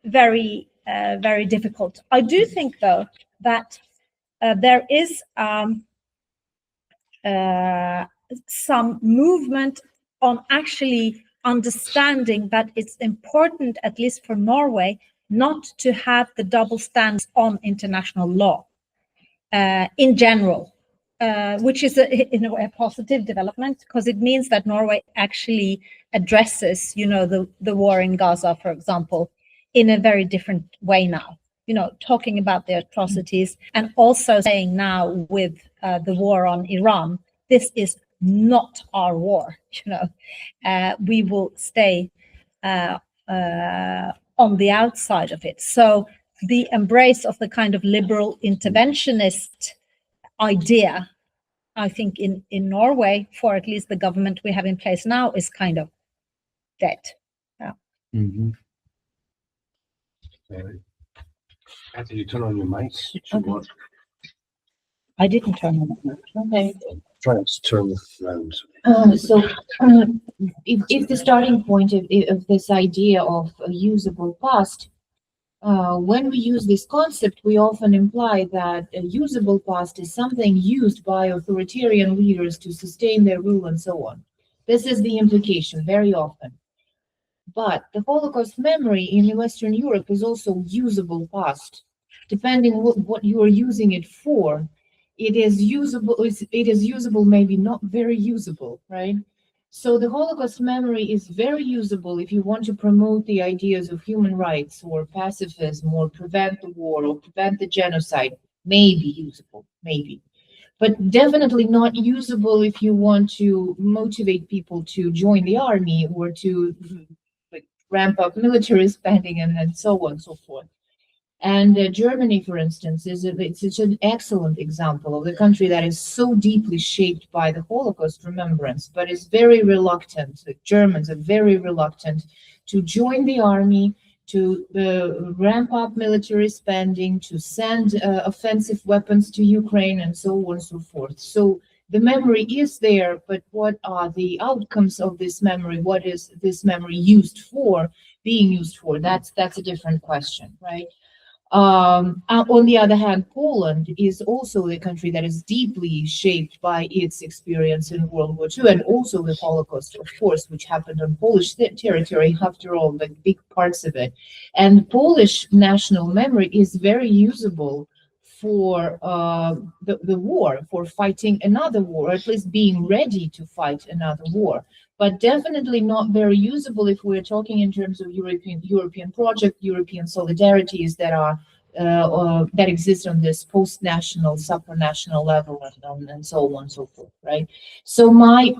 S12: very, very difficult. I do think, though, that there is some movement on actually understanding that it's important, at least for Norway, not to have the double standards on international law in general, which is in a way a positive development, because it means that Norway actually addresses, the war in Gaza, for example, in a very different way now. Talking about the atrocities, and also saying now with the war on Iran, this is not our war. We will stay on the outside of it. So the embrace of the kind of liberal interventionist idea, I think in Norway, for at least the government we have in place now, is kind of dead. Yeah.
S13: Mm-hmm. After you turn on your mic, okay.
S12: I didn't turn on my mic.
S16: Okay.
S13: Try to turn this around.
S14: If the starting point of this idea of a usable past, when we use this concept, we often imply that a usable past is something used by authoritarian leaders to sustain their rule and so on. This is the implication very often. But the Holocaust memory in Western Europe is also usable past. Depending what you are using it for, it is usable, maybe not very usable, right? So the Holocaust memory is very usable if you want to promote the ideas of human rights or pacifism or prevent the war or prevent the genocide. Maybe usable, maybe. But definitely not usable if you want to motivate people to join the army or to ramp up military spending and so on and so forth. And Germany, for instance, it's an excellent example of the country that is so deeply shaped by the Holocaust remembrance, but is very reluctant. The Germans are very reluctant to join the army, to ramp up military spending, to send offensive weapons to Ukraine, and so on and so forth. So the memory is there, but what are the outcomes of this memory? What is this memory being used for? That's a different question, right? On the other hand, Poland is also a country that is deeply shaped by its experience in World War II, and also the Holocaust, of course, which happened on Polish territory, after all, the big parts of it. And Polish national memory is very usable for the war, for fighting another war, or at least being ready to fight another war. But definitely not very usable if we're talking in terms of European project, European solidarities that are that exist on this post-national, supranational level, and so on and so forth, right? So my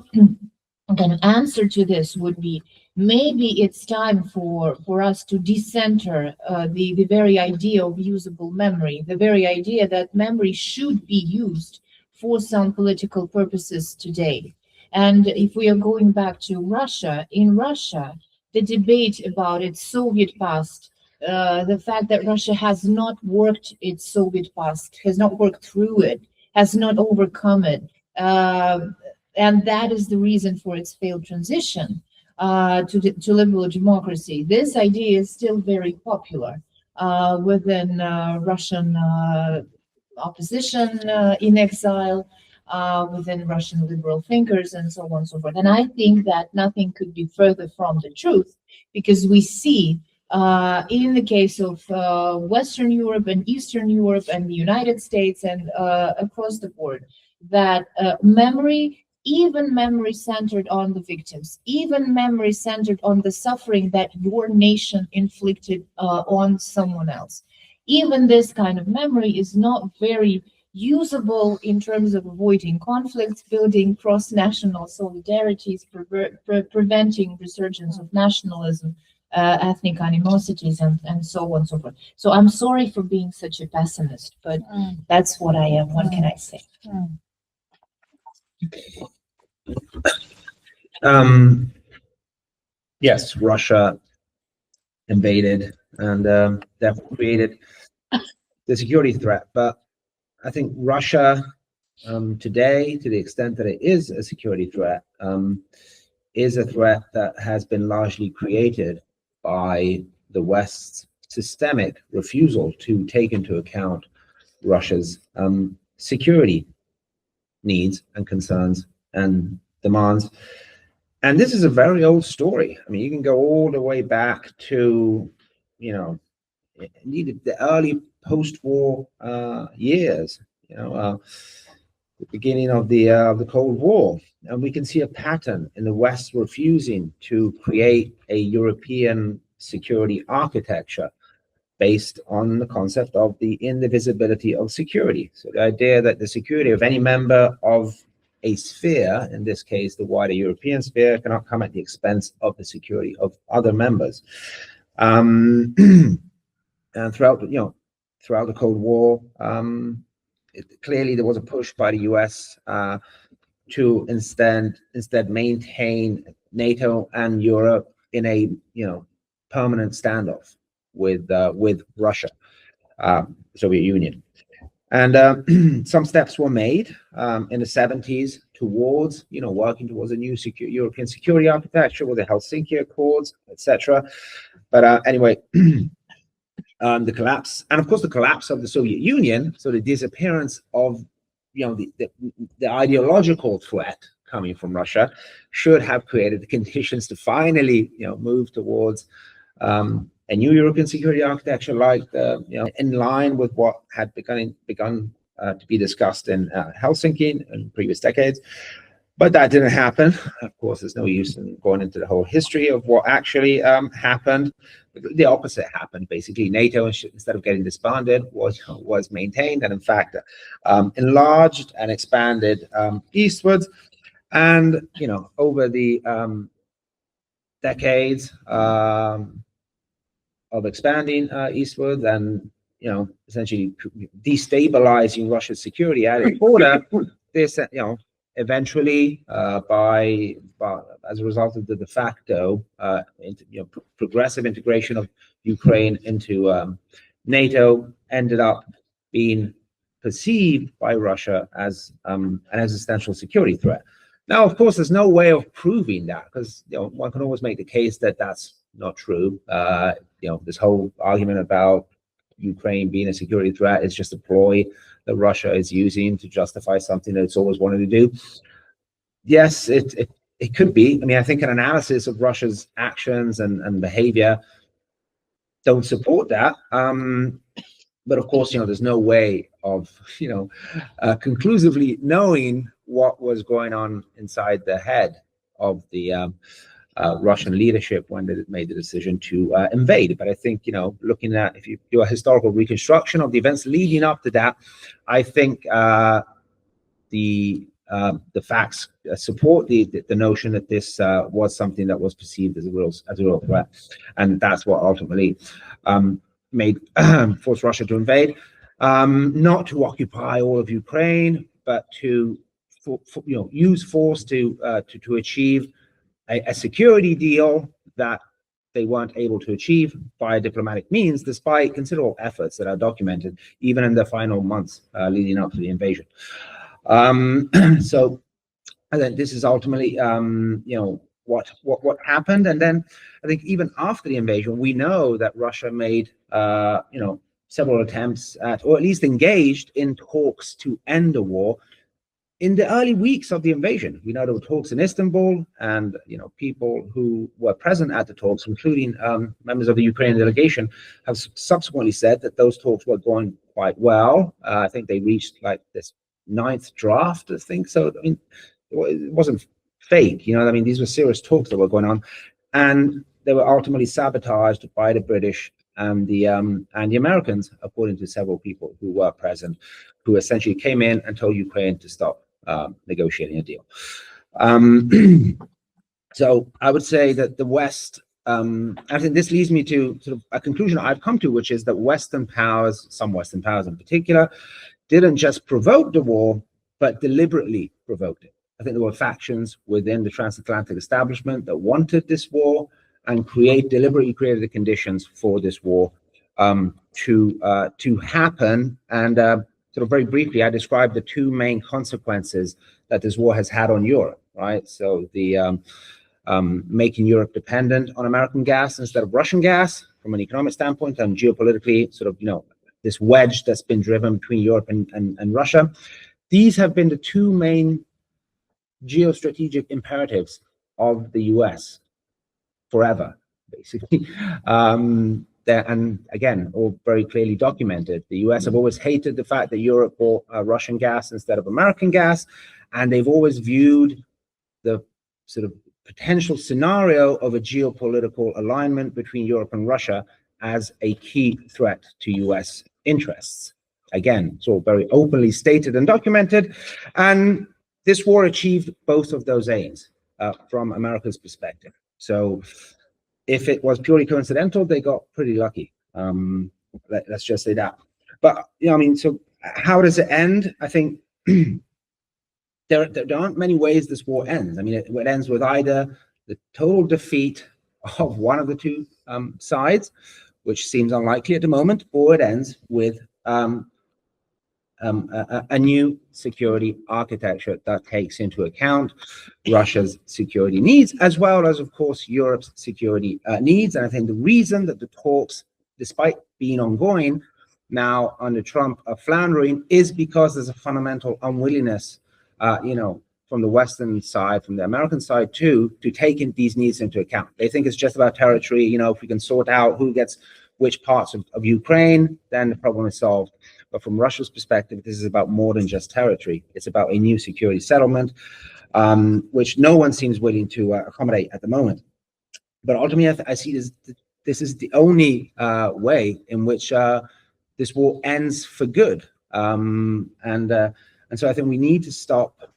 S14: kind of answer to this would be, maybe it's time for us to decenter the very idea of usable memory, the very idea that memory should be used for some political purposes today. And if we are going back to Russia, in Russia, the debate about its Soviet past, the fact that Russia has not worked its Soviet past, has not worked through it, has not overcome it, and that is the reason for its failed transition to liberal democracy. This idea is still very popular within Russian opposition in exile, within Russian liberal thinkers, and so on and so forth. And I think that nothing could be further from the truth, because we see in the case of Western Europe and Eastern Europe and the United States and across the board, that memory, even memory centered on the victims, even memory centered on the suffering that your nation inflicted on someone else, even this kind of memory is not very usable in terms of avoiding conflicts, building cross-national solidarities, preventing resurgence of nationalism, ethnic animosities, and so on and so forth. So I'm sorry for being such a pessimist, but that's what I am. What can I say?
S15: Yes, Russia invaded and therefore created the security threat, but I think Russia today, to the extent that it is a security threat, is a threat that has been largely created by the West's systemic refusal to take into account Russia's security needs and concerns and demands. And this is a very old story. I mean, you can go all the way back to, the early post-war years, the beginning of the Cold War, and we can see a pattern in the West refusing to create a European security architecture based on the concept of the indivisibility of security. So the idea that the security of any member of a sphere, in this case the wider European sphere, cannot come at the expense of the security of other members. And throughout the Cold War, clearly there was a push by the US to instead maintain NATO and Europe in a permanent standoff with Russia, Soviet Union. And some steps were made in the 70s towards working towards a new European security architecture with the Helsinki Accords, etc. But anyway, the collapse, and of course the collapse of the Soviet Union, so the disappearance of the ideological threat coming from Russia, should have created the conditions to finally move towards a new European security architecture, like in line with what had begun to be discussed in Helsinki in previous decades. But that didn't happen. Of course, there's no use in going into the whole history of what actually happened. The opposite happened. Basically, NATO, instead of getting disbanded, was maintained, and in fact enlarged and expanded eastwards. And over the decades of expanding eastwards and essentially destabilizing Russia's security at its border, this eventually as a result of the de facto progressive integration of Ukraine into NATO ended up being perceived by Russia as an existential security threat. Now, of course, there's no way of proving that, because one can always make the case that that's not true. This whole argument about Ukraine being a security threat is just a ploy that Russia is using to justify something that it's always wanted to do. Yes, it could be. I mean, I think an analysis of Russia's actions and behavior don't support that. But of course, there's no way of, conclusively knowing what was going on inside the head of the Russian leadership when they made the decision to invade. But I think, looking at, if you do a historical reconstruction of the events leading up to that, I think the facts support the notion that this was something that was perceived as a real threat, and that's what ultimately forced Russia to invade, not to occupy all of Ukraine, but to use force to achieve a security deal that they weren't able to achieve by diplomatic means, despite considerable efforts that are documented even in the final months leading up to the invasion. So I think this is ultimately what happened. And then I think even after the invasion, we know that Russia made several attempts at, or at least engaged in talks to end the war in the early weeks of the invasion. We know there were talks in Istanbul, and people who were present at the talks, including members of the Ukrainian delegation, have subsequently said that those talks were going quite well. I think they reached like this 9th draft, I think. So I mean, it wasn't fake, these were serious talks that were going on, and they were ultimately sabotaged by the British and the Americans, according to several people who were present, who essentially came in and told Ukraine to stop negotiating a deal. So I would say that the West, I think this leads me to sort of a conclusion I've come to, which is that Western powers, some Western powers in particular, didn't just provoke the war, but deliberately provoked it. I think there were factions within the transatlantic establishment that wanted this war and deliberately created the conditions for this war to happen. And sort of very briefly, I described the two main consequences that this war has had on Europe, right? So the making Europe dependent on American gas instead of Russian gas from an economic standpoint, and geopolitically, sort of, this wedge that's been driven between Europe and Russia. These have been the two main geostrategic imperatives of the US forever, basically. And again, all very clearly documented. The US have always hated the fact that Europe bought Russian gas instead of American gas, and they've always viewed the sort of potential scenario of a geopolitical alignment between Europe and Russia as a key threat to US interests. Again, it's all very openly stated and documented, and this war achieved both of those aims from America's perspective. So if it was purely coincidental, they got pretty lucky. Let's just say that. But, so how does it end? I think there aren't many ways this war ends. I mean, it ends with either the total defeat of one of the two sides, which seems unlikely at the moment, or it ends with a new security architecture that takes into account Russia's security needs, as well as, of course, Europe's security needs. And I think the reason that the talks, despite being ongoing now under Trump, are floundering is because there's a fundamental unwillingness, from the Western side, from the American side too, to take these needs into account. They think it's just about territory. If we can sort out who gets which parts of Ukraine, then the problem is solved. But from Russia's perspective, this is about more than just territory. It's about a new security settlement, which no one seems willing to accommodate at the moment. But ultimately, I see this is the only way in which this war ends for good. And so I think we need to stop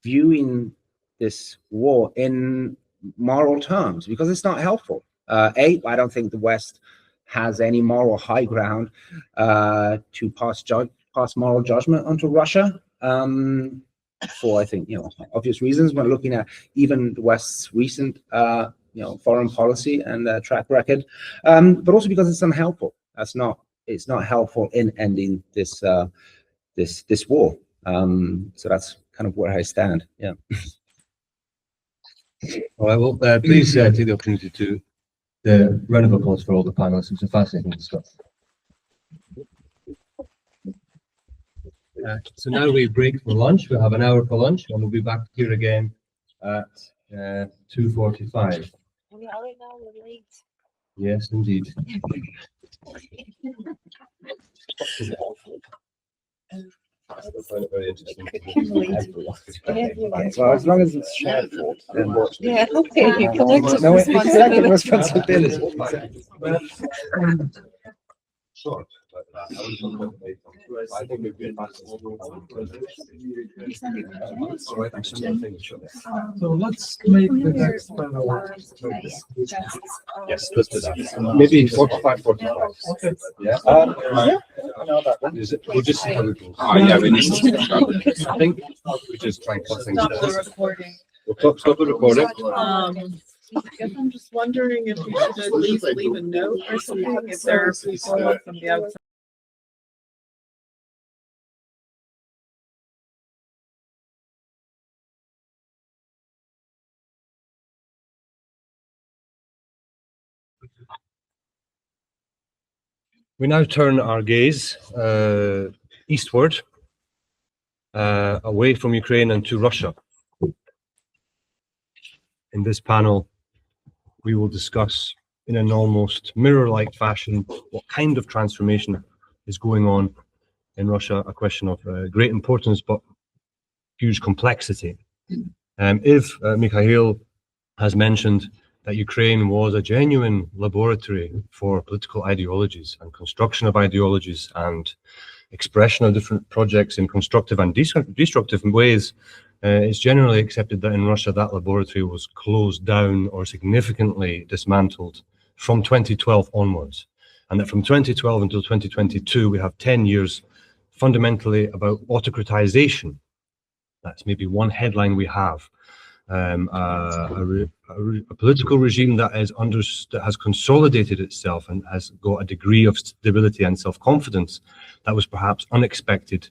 S15: viewing this war in moral terms, because it's not helpful. I don't think the West has any moral high ground to pass moral judgment onto Russia for, I think, obvious reasons. When looking at even the West's recent foreign policy and track record, but also because it's unhelpful. It's not helpful in ending this this war. So that's kind of where I stand. Yeah.
S2: All right. Well, please take the opportunity to the round of applause for all the panelists. It's a fascinating discussion. So now we break for lunch. We'll have an hour for lunch, and we'll be back here again at 2:45.
S16: We are right now, we're late.
S2: Yes, indeed. I find it very interesting.
S15: Well, as long as it's shared for, then
S16: Yeah, okay, collective
S15: no, it's collective responsibility.
S2: Short. I think we've been
S6: So let's make the next panel.
S2: Yes, let's do that. Maybe 45.
S6: Okay.
S2: Yeah. We'll just see how it goes.
S6: Oh, yeah, we need
S2: to. I think we just try and cut things down. We'll stop the recording.
S17: I guess I'm just wondering if we should at least leave a note or something if there are people from the outside.
S2: We now turn our gaze eastward, away from Ukraine and to Russia. In this panel, we will discuss in an almost mirror-like fashion what kind of transformation is going on in Russia, a question of great importance but huge complexity. If Mikhail has mentioned that Ukraine was a genuine laboratory for political ideologies and construction of ideologies and expression of different projects in constructive and destructive ways, it's generally accepted that in Russia that laboratory was closed down or significantly dismantled from 2012 onwards, and that from 2012 until 2022 we have 10 years fundamentally about autocratization. That's maybe one headline we have. A political regime that has consolidated itself and has got a degree of stability and self-confidence that was perhaps unexpected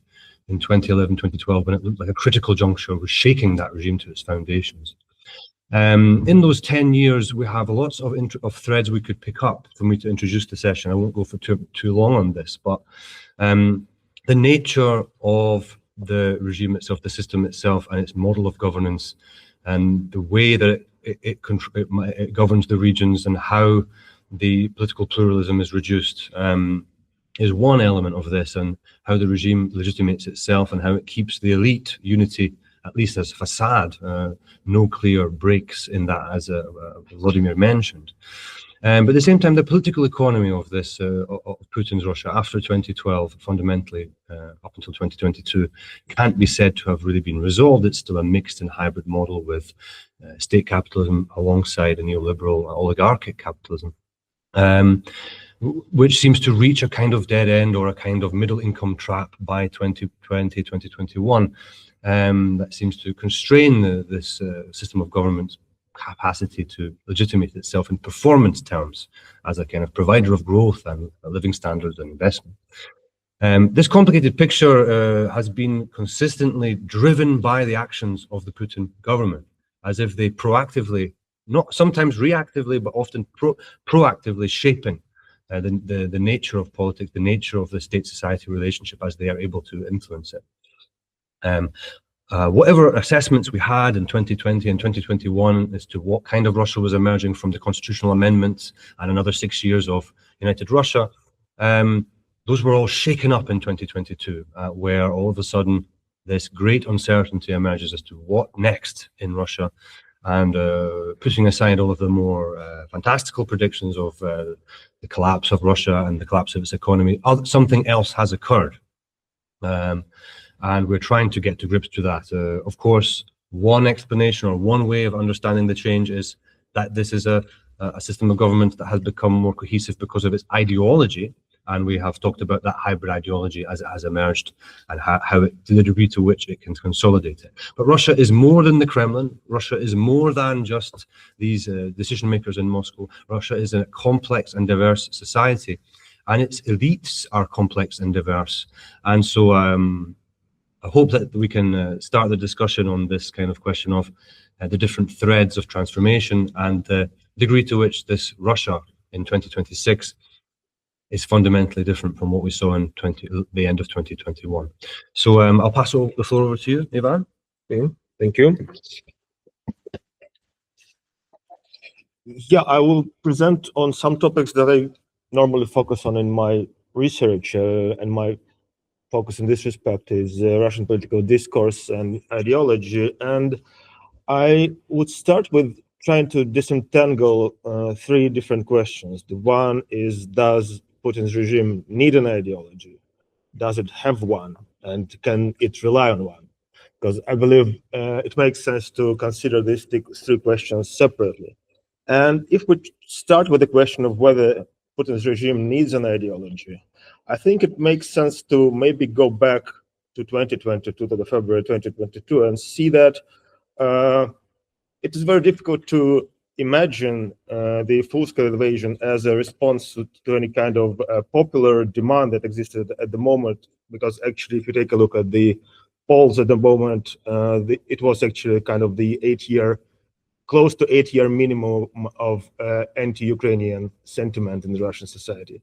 S2: in 2011, 2012, when it looked like a critical juncture was shaking that regime to its foundations. In those 10 years, we have lots of threads we could pick up for me to introduce the session. I won't go for too long on this, but the nature of the regime itself, the system itself, and its model of governance, and the way that it governs the regions and how the political pluralism is reduced is one element of this, and how the regime legitimates itself and how it keeps the elite unity, at least as facade. No clear breaks in that, as Vladimir mentioned. But at the same time, the political economy of this, of Putin's Russia after 2012, fundamentally up until 2022, can't be said to have really been resolved. It's still a mixed and hybrid model with state capitalism alongside a neoliberal oligarchic capitalism, which seems to reach a kind of dead end or a kind of middle income trap by 2020, 2021. That seems to constrain this system of government capacity to legitimate itself in performance terms as a kind of provider of growth and living standards and investment. This complicated picture has been consistently driven by the actions of the Putin government, as if they proactively, not sometimes reactively, but often proactively shaping the nature of politics, the nature of the state-society relationship as they are able to influence it. Whatever assessments we had in 2020 and 2021 as to what kind of Russia was emerging from the constitutional amendments and another 6 years of United Russia, those were all shaken up in 2022, where all of a sudden this great uncertainty emerges as to what next in Russia, and putting aside all of the more fantastical predictions of the collapse of Russia and the collapse of its economy, something else has occurred. And we're trying to get to grips to that. Of course, one explanation or one way of understanding the change is that this is a system of government that has become more cohesive because of its ideology, And we have talked about that hybrid ideology as it has emerged and how it, to the degree to which it can consolidate it. But Russia is more than the Kremlin. Russia is more than just these decision makers in Moscow. Russia is a complex and diverse society, and its elites are complex and diverse. And so I hope that we can start the discussion on this kind of question of the different threads of transformation and the degree to which this Russia in 2026 is fundamentally different from what we saw in the end of 2021. So I'll pass the floor over to you, Ivan.
S18: Thank you. Yeah, I will present on some topics that I normally focus on in my research, and my focus in this respect is Russian political discourse and ideology. And I would start with trying to disentangle three different questions. The one is, does Putin's regime need an ideology? Does it have one? And can it rely on one? Because I believe it makes sense to consider these three questions separately. And if we start with the question of whether Putin's regime needs an ideology, I think it makes sense to maybe go back to 2022, to the February 2022, and see that it is very difficult to imagine the full-scale invasion as a response to any kind of popular demand that existed at the moment, because actually, if you take a look at the polls at the moment, it was actually kind of the close to 8-year minimum of anti-Ukrainian sentiment in the Russian society.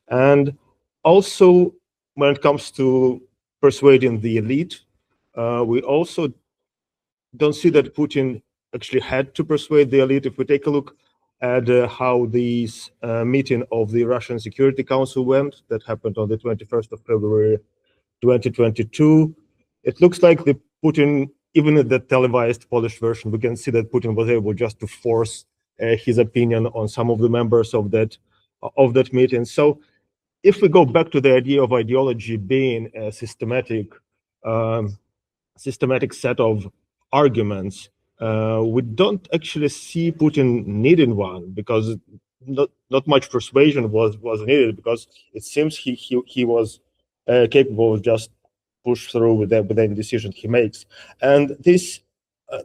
S18: And also, when it comes to persuading the elite, we also don't see that Putin actually had to persuade the elite. If we take a look at how this meeting of the Russian Security Council went, that happened on the 21st of February 2022, it looks like the Putin, even in the televised Polish version, we can see that Putin was able just to force his opinion on some of the members of that meeting. So if we go back to the idea of ideology being a systematic set of arguments, we don't actually see Putin needing one, because not much persuasion was needed, because it seems he was capable of just push through with any decision he makes. And this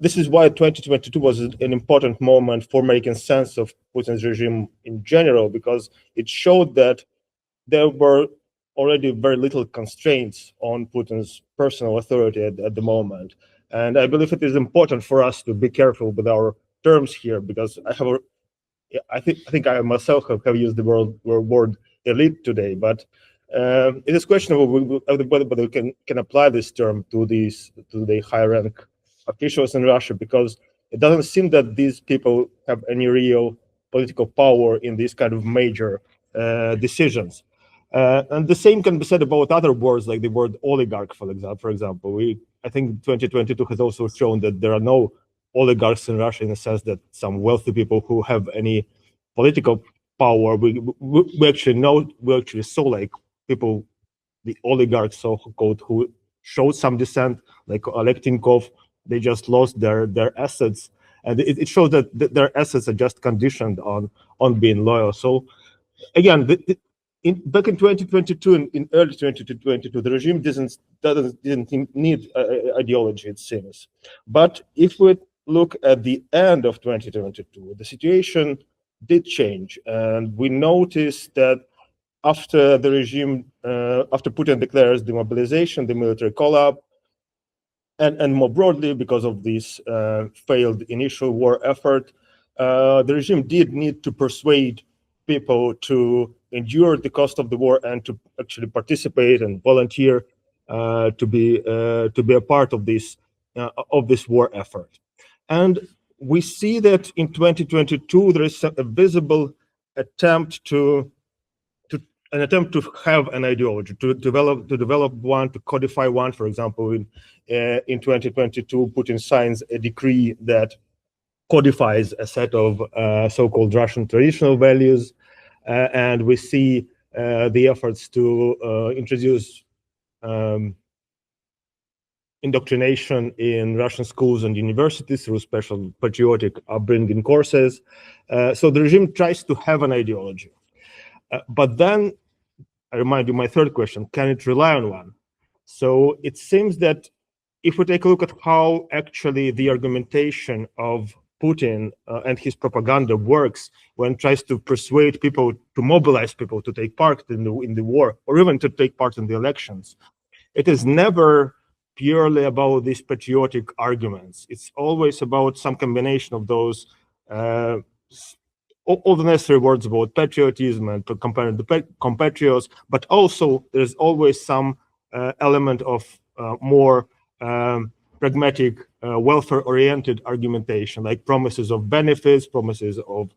S18: is why 2022 was an important moment for making sense of Putin's regime in general, because it showed that there were already very little constraints on Putin's personal authority at the moment. And I believe it is important for us to be careful with our terms here, because I think I myself have used the word elite today, but it is questionable whether we can apply this term to the high rank officials in Russia, because it doesn't seem that these people have any real political power in these kind of major decisions. And the same can be said about other words, like the word oligarch, for example. I think 2022 has also shown that there are no oligarchs in Russia, in the sense that some wealthy people who have any political power. We actually saw like people, the oligarchs so-called, who showed some dissent, like Alektinkov. They just lost their assets, and it shows that their assets are just conditioned on being loyal. So again, back in 2022, in early 2022, the regime didn't need ideology, it seems. But if we look at the end of 2022, the situation did change, and we noticed that after the regime, after Putin declares demobilization, the military collapse, and more broadly because of this failed initial war effort, the regime did need to persuade people to endure the cost of the war and to actually participate and volunteer to be a part of this war effort. And we see that in 2022 there is a visible attempt to have an ideology, to develop one, to codify one. For example, in 2022, Putin signs a decree that codifies a set of so-called Russian traditional values, and we see the efforts to introduce indoctrination in Russian schools and universities through special patriotic upbringing courses. So the regime tries to have an ideology. But then I remind you my third question, can it rely on one? So it seems that if we take a look at how actually the argumentation of Putin and his propaganda works when it tries to persuade people, to mobilize people to take part in the war, or even to take part in the elections, it is never purely about these patriotic arguments. It's always about some combination of those, all the necessary words about patriotism and comparing the compatriots, but also there's always some element of more pragmatic, welfare-oriented argumentation, like promises of benefits, promises of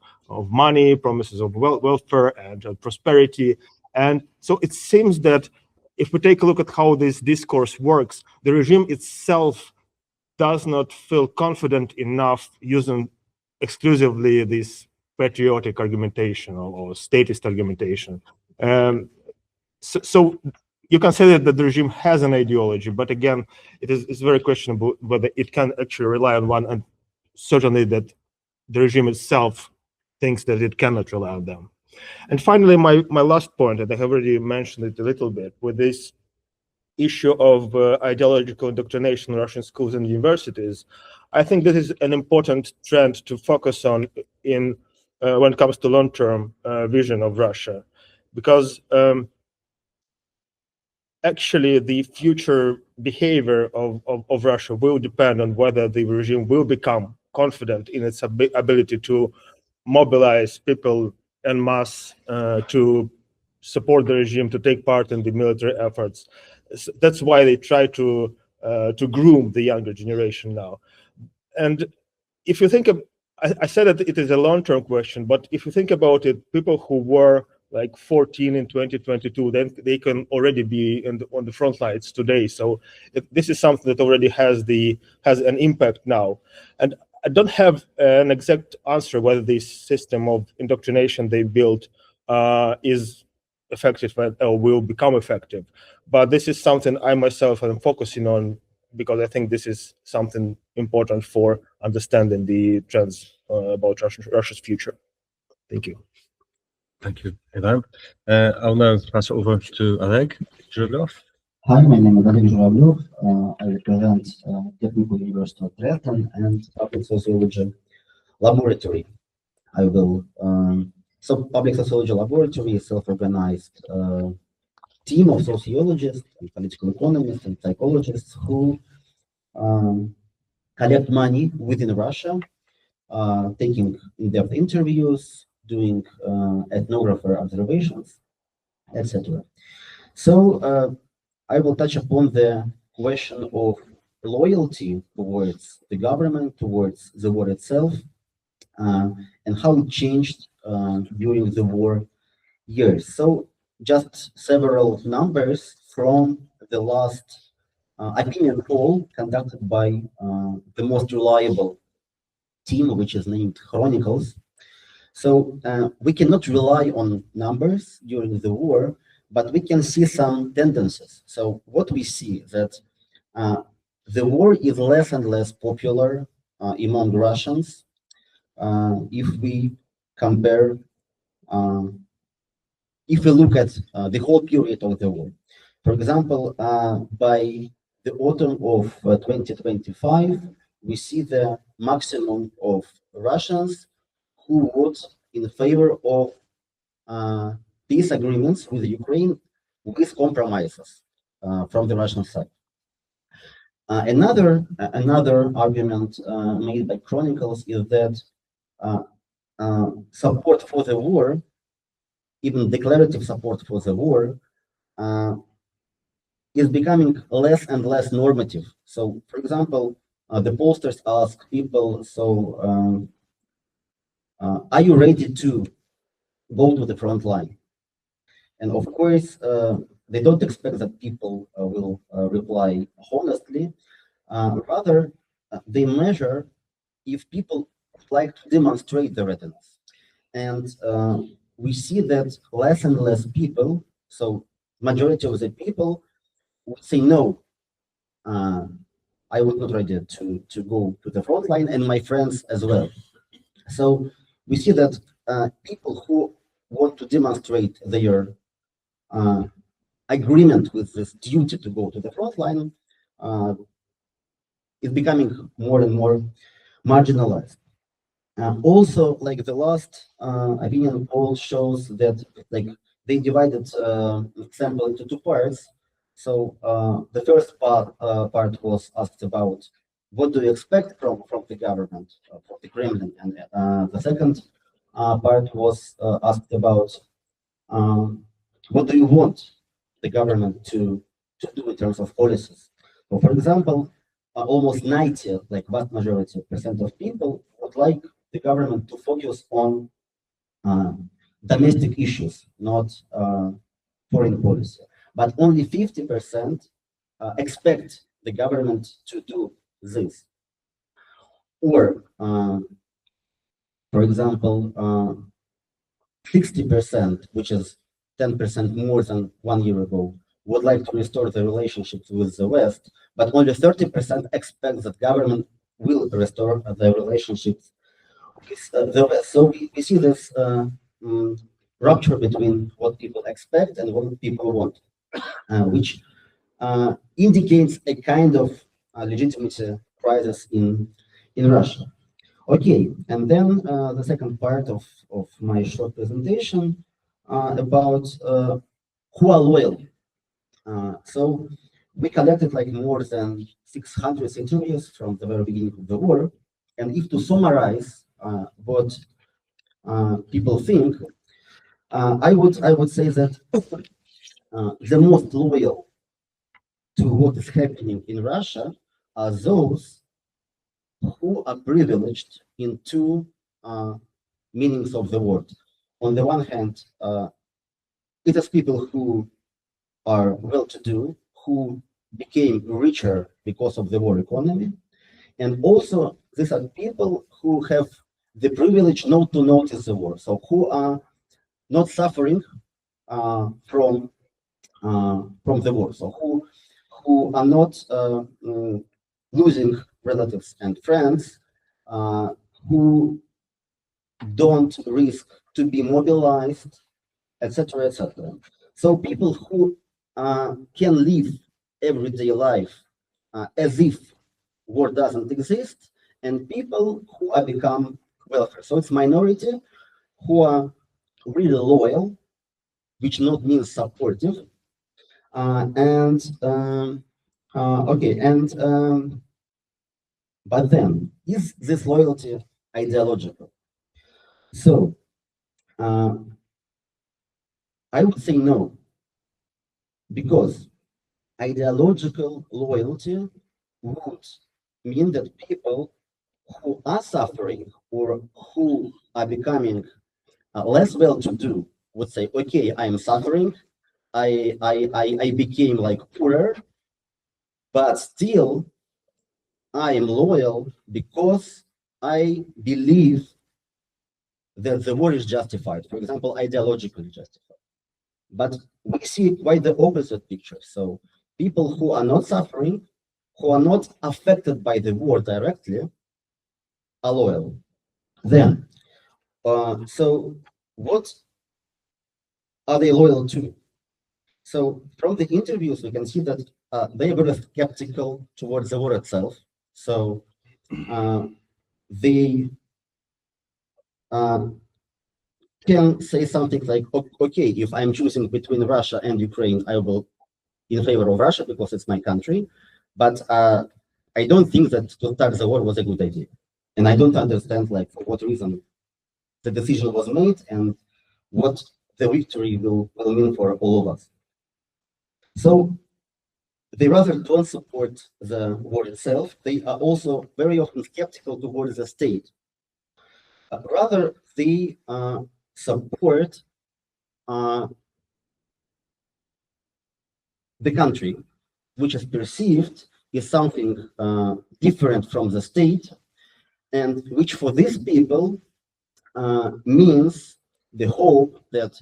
S18: money, promises of welfare and prosperity. And so it seems that if we take a look at how this discourse works, the regime itself does not feel confident enough using exclusively this patriotic argumentation or statist argumentation. So you can say that the regime has an ideology, but again, it's very questionable whether it can actually rely on one, and certainly that the regime itself thinks that it cannot rely on them. And finally, my last point, and I have already mentioned it a little bit, with this issue of ideological indoctrination in Russian schools and universities, I think this is an important trend to focus on in when it comes to long-term vision of Russia, because actually the future behavior of Russia will depend on whether the regime will become confident in its ability to mobilize people en masse to support the regime, to take part in the military efforts. That's why they try to groom the younger generation now. And if you think of, I said that it is a long-term question, but if you think about it, people who were like 14 in 2022, then they can already be on the front lines today. So this is something that already has an impact now. And I don't have an exact answer whether this system of indoctrination they built is effective or will become effective. But this is something I myself am focusing on, because I think this is something important for understanding the trends about Russia's future. Thank you.
S2: Thank you, Ivan. I'll now pass it over to Oleg Zhuravlev.
S19: Hi, my name is Oleg Zhuravlev. I represent Technical University of Dresden and Public Sociology Laboratory. I will. So, Public Sociology Laboratory is a self-organized team of sociologists and political economists and psychologists who collect money within Russia, taking in-depth interviews, doing ethnographer observations, etc. So I will touch upon the question of loyalty towards the government, towards the war itself, and how it changed during the war years. So just several numbers from the last opinion poll conducted by the most reliable team, which is named Chronicles. So we cannot rely on numbers during the war, but we can see some tendencies. So what we see that the war is less and less popular among Russians if we compare, if we look at the whole period of the war. For example, by the autumn of 2025, we see the maximum of Russians who vote in favor of peace agreements with Ukraine with compromises from the Russian side. Another argument made by Chronicles is that support for the war, even declarative support for the war, is becoming less and less normative. So, for example, the pollsters ask people, so are you ready to go to the front line? And of course, they don't expect that people will reply honestly. Rather, they measure if people like to demonstrate their readiness. And we see that less and less people, so majority of the people would say, no, I was not ready to go to the front line, and my friends as well. So we see that people who want to demonstrate their agreement with this duty to go to the front line is becoming more and more marginalized. Also, like the last opinion poll shows that like they divided sample into two parts. So the first part was asked about what do you expect from the government, from the Kremlin, and the second part was asked about what do you want the government to do in terms of policies. So, for example, almost 90, like vast majority % of people would like the government to focus on domestic issues, not foreign policy. But only 50% expect the government to do this. Or, for example, 60%, which is 10% more than 1 year ago, would like to restore the relationships with the West, but only 30% expect that government will restore the relationships with the West. So we see this rupture between what people expect and what people want, which indicates a kind of legitimacy crisis in Russia. Okay, and then the second part of my short presentation about who are loyal. So we collected like more than 600 interviews from the very beginning of the war, and if to summarize what people think, I would say that the most loyal to what is happening in Russia are those who are privileged in two meanings of the word. On the one hand, it is people who are well-to-do, who became richer because of the war economy, and also these are people who have the privilege not to notice the war, so who are not suffering from the war, so who are not losing relatives and friends, who don't risk to be mobilized, etc., etc. So people who can live everyday life as if war doesn't exist, and people who are become welfare. So it's minority who are really loyal, which not means supportive, but then is this loyalty ideological? So I would say no, because ideological loyalty would mean that people who are suffering or who are becoming less well-to-do would say, okay, I am suffering, I became like poorer, but still I am loyal because I believe that the war is justified, for example, ideologically justified. But we see quite the opposite picture. So people who are not suffering, who are not affected by the war directly, are loyal. Then, so what are they loyal to? So from the interviews, we can see that they are very skeptical towards the war itself. So they can say something like, okay, if I'm choosing between Russia and Ukraine, I will in favor of Russia because it's my country. But I don't think that to start the war was a good idea. And I don't understand like for what reason the decision was made and what the victory will mean for all of us. So they rather don't support the war itself. They are also very often skeptical towards the state. Rather, they support the country, which is perceived as something different from the state, and which for these people means the hope that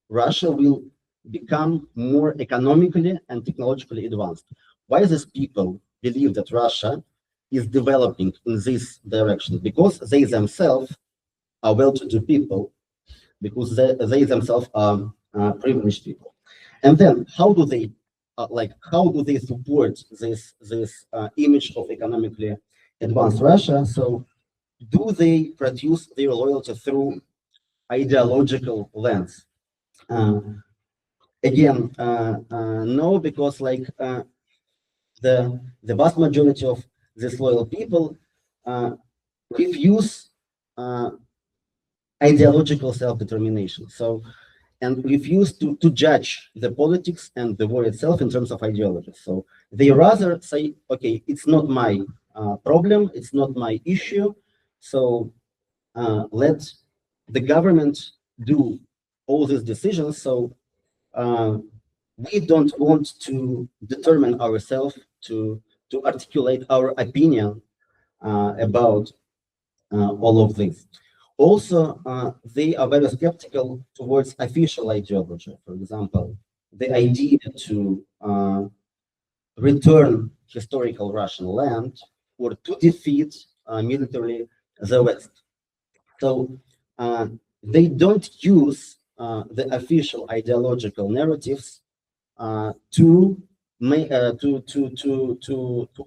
S19: Russia will become more economically and technologically advanced. Why these people believe that Russia is developing in this direction? Because they themselves are well-to-do people, because they themselves are privileged people. And then how do they support this image of economically advanced Russia? So do they produce their loyalty through ideological lens? Again, no, because like the vast majority of these loyal people refuse ideological self-determination. So, and refuse to judge the politics and the war itself in terms of ideology. So they rather say, okay, it's not my problem, it's not my issue, so let the government do all these decisions. So we don't want to determine ourselves to articulate our opinion about all of this. Also, they are very skeptical towards official ideology. For example, the idea to return historical Russian land or to defeat militarily the West. So they don't use the official ideological narratives to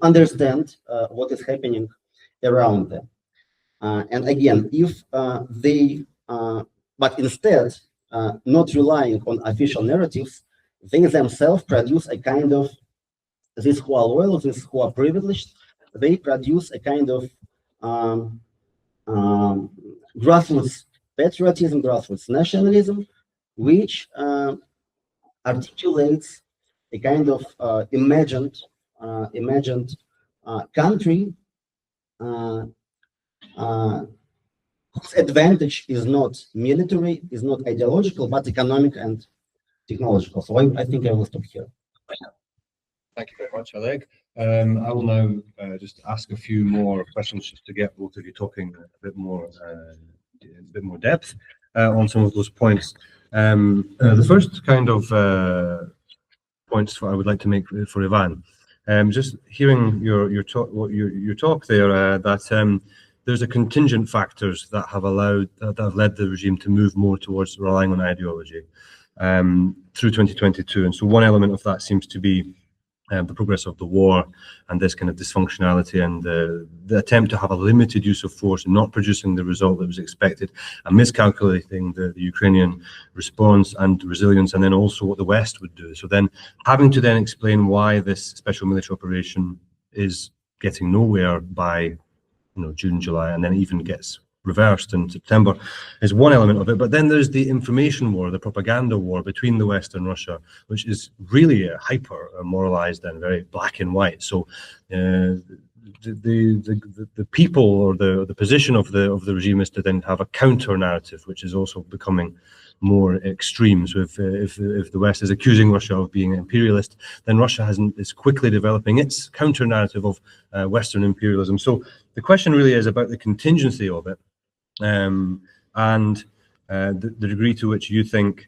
S19: understand what is happening around them. And again, if but instead, not relying on official narratives, they themselves produce a kind of, these who are loyal, these who are privileged, they produce a kind of grassroots patriotism, grassroots nationalism, which articulates a kind of imagined country whose advantage is not military, is not ideological, but economic and technological. So I think I will stop here.
S2: Thank you very much, Oleg. I will now just ask a few more questions just to get both of you talking a bit more depth on some of those points. The first kind of points I would like to make for Ivan, just hearing your talk there, that there's a contingent factors that have led the regime to move more towards relying on ideology through 2022, and so one element of that seems to be the progress of the war and this kind of dysfunctionality and the attempt to have a limited use of force and not producing the result that was expected, and miscalculating the Ukrainian response and resilience, and then also what the West would do. So then having to then explain why this special military operation is getting nowhere by June, July, and then even gets reversed in September is one element of it. But then there's the information war, the propaganda war between the West and Russia, which is really hyper moralized and very black and white. So the people or the position of the regime is to then have a counter narrative, which is also becoming more extreme. So if the West is accusing Russia of being imperialist, then Russia is quickly developing its counter narrative of Western imperialism. So the question really is about the contingency of it, and the degree to which you think,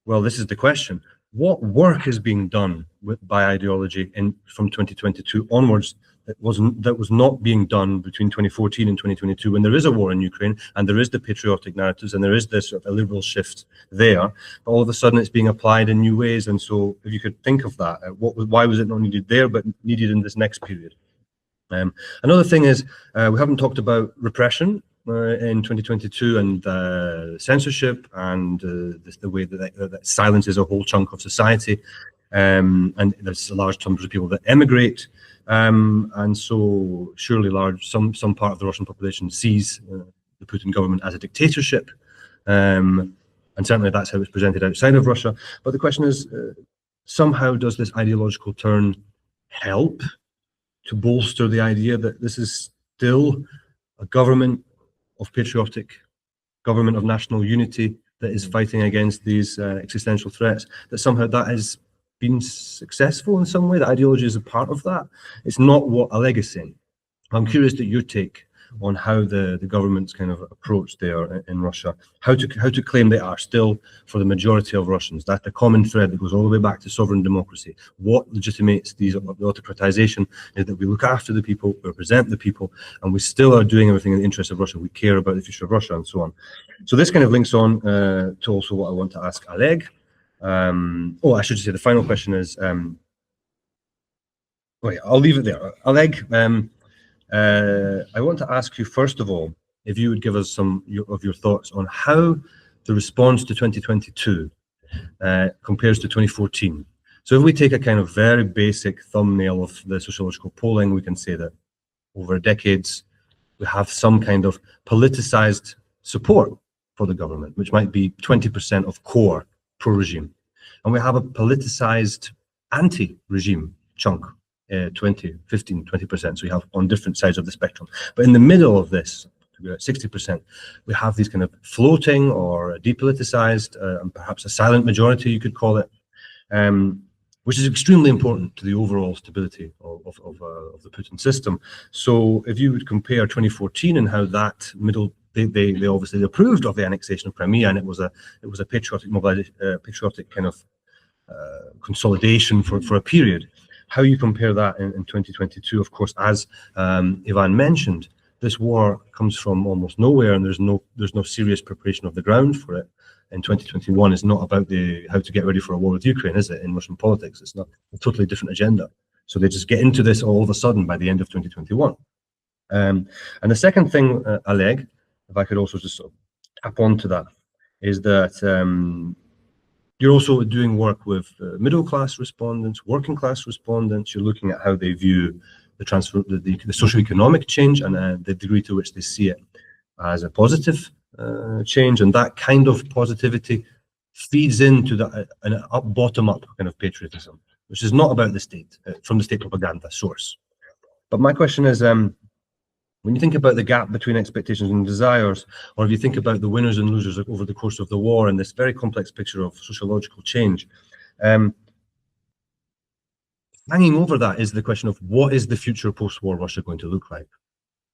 S2: well, this is the question: what work is being done by ideology from 2022 onwards that was not being done between 2014 and 2022, when there is a war in Ukraine and there is the patriotic narratives and there is this sort of a liberal shift there, but all of a sudden it's being applied in new ways. And so if you could think of that, why was it not needed there but needed in this next period? Another thing is, we haven't talked about repression in 2022 and censorship and the way that silences a whole chunk of society, and there's a large number of people that emigrate, and so surely some part of the Russian population sees the Putin government as a dictatorship, and certainly that's how it's presented outside of Russia. But the question is, somehow does this ideological turn help to bolster the idea that this is still a government of patriotic, government of national unity that is fighting against these existential threats, that somehow that has been successful in some way, that ideology is a part of that? It's not what Oleg is saying. I'm curious to your take on how the government's kind of approach there in Russia, how to claim they are still, for the majority of Russians, that the common thread that goes all the way back to sovereign democracy. What legitimates the autocratization is that we look after the people, we represent the people, and we still are doing everything in the interest of Russia. We care about the future of Russia and so on. So this kind of links on to also what I want to ask Oleg. Oh, I should say the final question is, wait, I'll leave it there. Oleg, I want to ask you, first of all, if you would give us some of your thoughts on how the response to 2022 compares to 2014. So if we take a kind of very basic thumbnail of the sociological polling, we can say that over decades, we have some kind of politicized support for the government, which might be 20% of core pro-regime. And we have a politicized anti-regime chunk, 20, 15, 20%. So we have on different sides of the spectrum. But in the middle of this, 60%, we have these kind of floating or depoliticized, and perhaps a silent majority, you could call it, which is extremely important to the overall stability of the Putin system. So if you would compare 2014 and how that middle, they obviously approved of the annexation of Crimea, and it was a patriotic mobilization, patriotic kind of consolidation for a period. How you compare that in 2022? Of course, as Ivan mentioned, this war comes from almost nowhere, and there's no serious preparation of the ground for it. In 2021, it's not about how to get ready for a war with Ukraine, is it? In Russian politics, it's not a totally different agenda. So they just get into this all of a sudden by the end of 2021. And the second thing, Oleg, if I could also just sort of tap onto that, is that you're also doing work with middle-class respondents, working-class respondents. You're looking at how they view the socioeconomic change and the degree to which they see it as a positive change, and that kind of positivity feeds into an bottom-up kind of patriotism, which is not about the state, from the state propaganda source. But my question is, when you think about the gap between expectations and desires, or if you think about the winners and losers over the course of the war and this very complex picture of sociological change, hanging over that is the question of what is the future post-war Russia going to look like?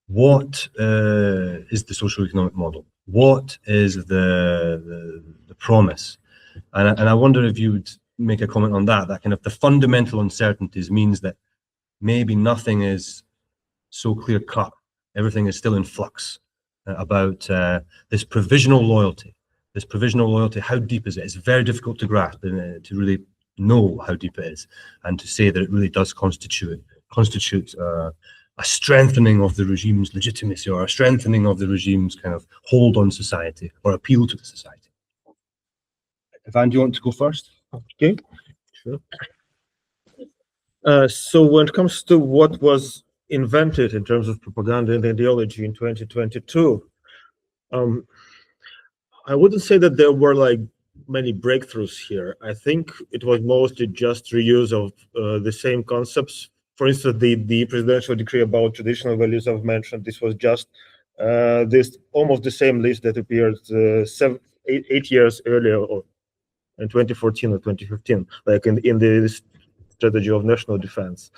S2: What is the socio-economic model? What is the promise? And I wonder if you would make a comment on that kind of the fundamental uncertainties means that maybe nothing is so clear-cut. Everything is still in flux about this provisional loyalty. This provisional loyalty, how deep is it? It's very difficult to grasp and to really know how deep it is, and to say that it really does constitute a strengthening of the regime's legitimacy, or a strengthening of the regime's kind of hold on society or appeal to the society. Ivan, do you want to go first?
S18: Okay, sure. So when it comes to what was invented in terms of propaganda and ideology in 2022, I wouldn't say that there were like many breakthroughs here. I think it was mostly just reuse of the same concepts. For instance, the presidential decree about traditional values I've mentioned, this was just this almost the same list that appeared 8 years earlier, or in 2014 or 2015, like in the strategy of national defense.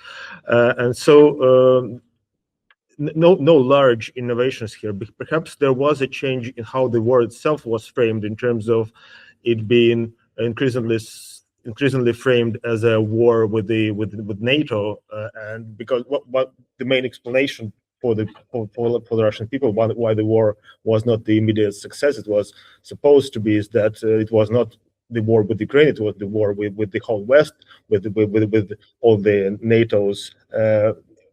S18: And so no large innovations here. Perhaps there was a change in how the war itself was framed, in terms of it being increasingly framed as a war with NATO, and because what the main explanation for the Russian people why the war was not the immediate success it was supposed to be is that it was not the war with Ukraine, it was the war with the whole West, with all the NATO's,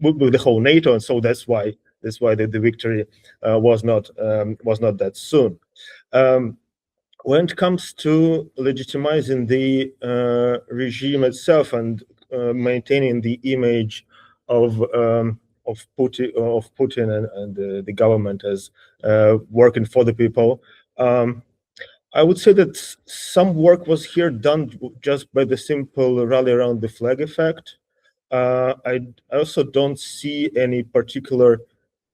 S18: with the whole NATO, and so that's why the victory was not that soon. When it comes to legitimizing the regime itself and maintaining the image of Putin and the government as working for the people, I would say that some work was here done just by the simple rally around the flag effect. I also don't see any particular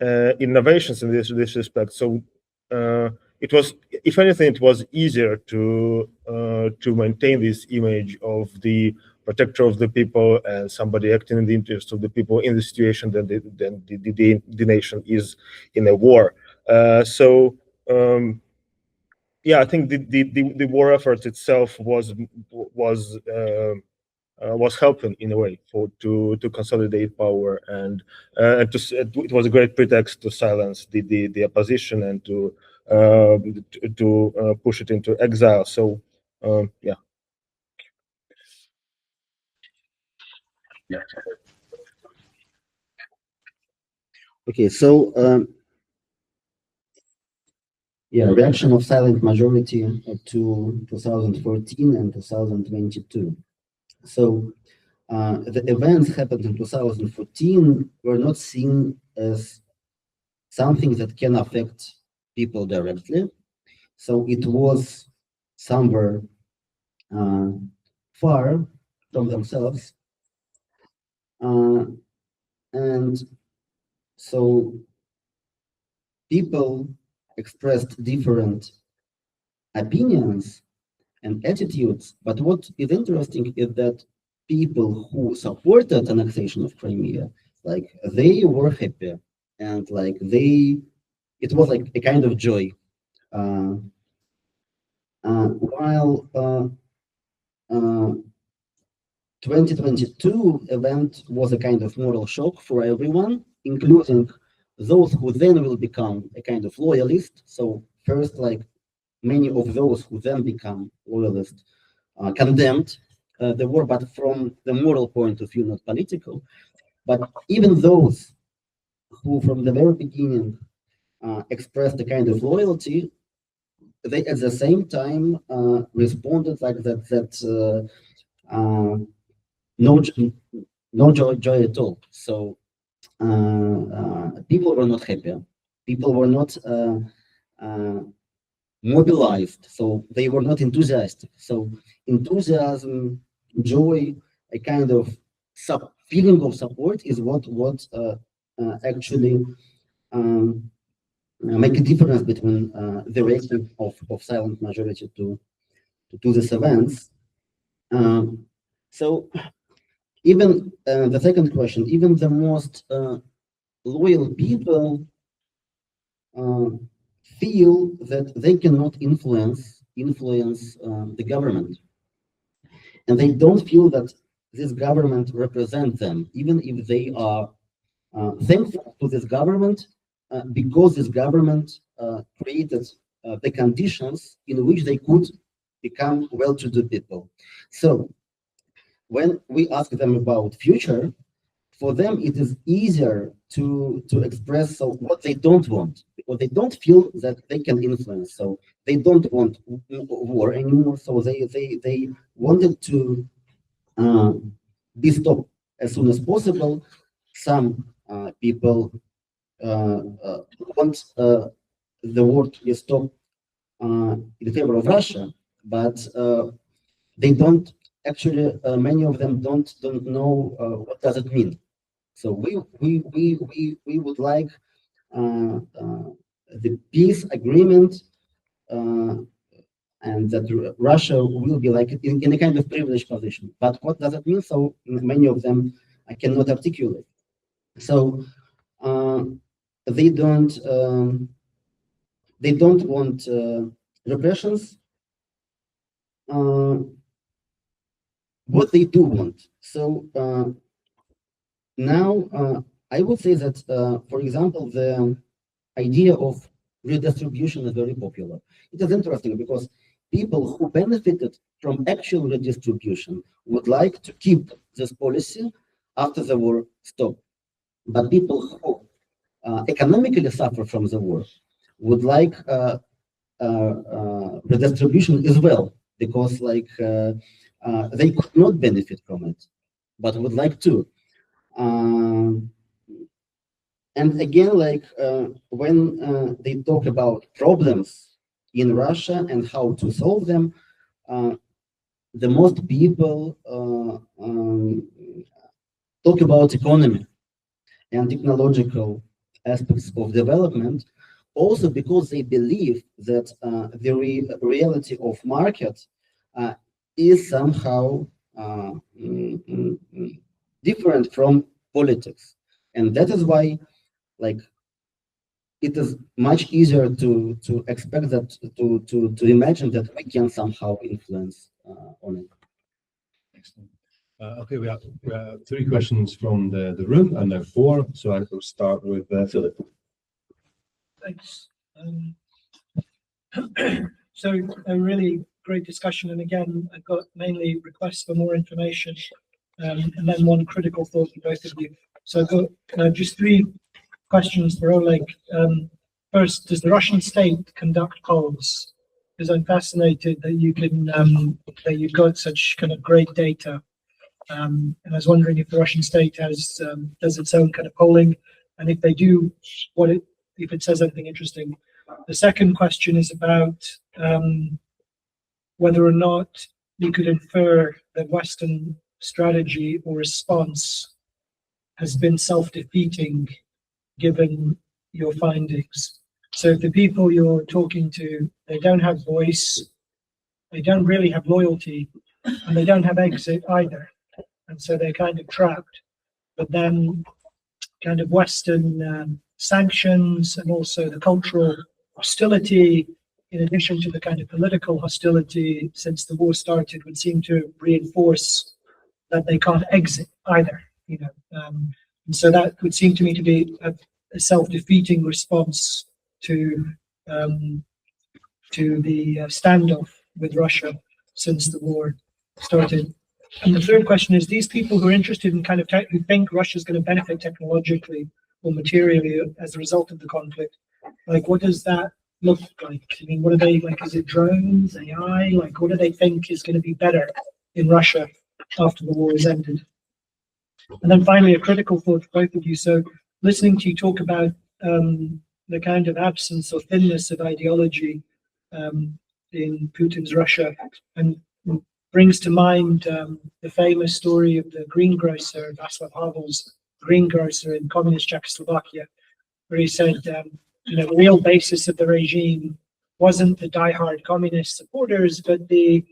S18: innovations in this respect. So it was, if anything, it was easier to maintain this image of the protector of the people and somebody acting in the interest of the people in the situation than the nation is in a war. Yeah, I think the war effort itself was helping in a way to consolidate power, and it was a great pretext to silence the opposition and to push it into exile. So yeah.
S19: Okay, so yeah, reaction of silent majority to 2014 and 2022. So the events happened in 2014 were not seen as something that can affect people directly. So it was somewhere far from themselves. And so people expressed different opinions and attitudes, but what is interesting is that people who supported annexation of Crimea, like they were happy and like it was like a kind of joy. While 2022 event was a kind of moral shock for everyone, including those who then will become a kind of loyalist. So first, like many of those who then become loyalist condemned the war, but from the moral point of view, not political. But even those who from the very beginning expressed a kind of loyalty, they at the same time responded like that no joy at all. So people were not happy. People were not mobilized. So they were not enthusiastic. So enthusiasm, joy, a kind of feeling of support is what actually make a difference between the reaction of silent majority to these events. So even the second question, even the most loyal people feel that they cannot influence the government, and they don't feel that this government represents them, even if they are thankful to this government because this government created the conditions in which they could become well-to-do people. So when we ask them about future, for them it is easier to express what they don't want, because they don't feel that they can influence. So they don't want war anymore. So they wanted to be stopped as soon as possible. Some people want the war to be stopped in favor of Russia, but they don't actually. Many of them don't know what does it mean. So we would like the peace agreement, and that Russia will be like in a kind of privileged position. But what does it mean? So many of them I cannot articulate. So they don't want repressions. What they do want. So now I would say that, for example, the idea of redistribution is very popular. It is interesting because people who benefited from actual redistribution would like to keep this policy after the war stopped. But people who economically suffer from the war would like redistribution as well, because like they could not benefit from it, but would like to. And again, like when they talk about problems in Russia and how to solve them, the most people talk about economy and technological aspects of development, also because they believe that the reality of market is somehow different from politics. And that is why, like, it is much easier to expect that, to imagine that we can somehow influence on it.
S2: Excellent. Okay, we have 3 questions from the room and now 4. So I will start with Phillip.
S9: Thanks. So a really great discussion, and again, I've got mainly requests for more information and then one critical thought for both of you. So I've got just three questions for Oleg. First, does the Russian state conduct polls? Because I'm fascinated that you can that you've got such kind of great data. And I was wondering if the Russian state has does its own kind of polling, and if they do, if it says anything interesting. The second question is about whether or not you could infer that Western strategy or response has been self-defeating given your findings. So if the people you're talking to, they don't have voice, they don't really have loyalty, and they don't have exit either. And so they're kind of trapped. But then kind of Western sanctions and also the cultural hostility, in addition to the kind of political hostility since the war started, would seem to reinforce that they can't exit either. You know, and so that would seem to me to be a self-defeating response to the standoff with Russia since the war started. And the third question is, these people who are interested in kind of who think Russia's going to benefit technologically or materially as a result of the conflict, like what does that look like? I mean, what are they like? Is it drones, AI? Like, what do they think is going to be better in Russia after the war is ended? And then finally, a critical thought for both of you. So, listening to you talk about the kind of absence or thinness of ideology in Putin's Russia, and brings to mind the famous story of the greengrocer, Václav Havel's greengrocer in communist Czechoslovakia, where he said, you know, the real basis of the regime wasn't the diehard communist supporters, but the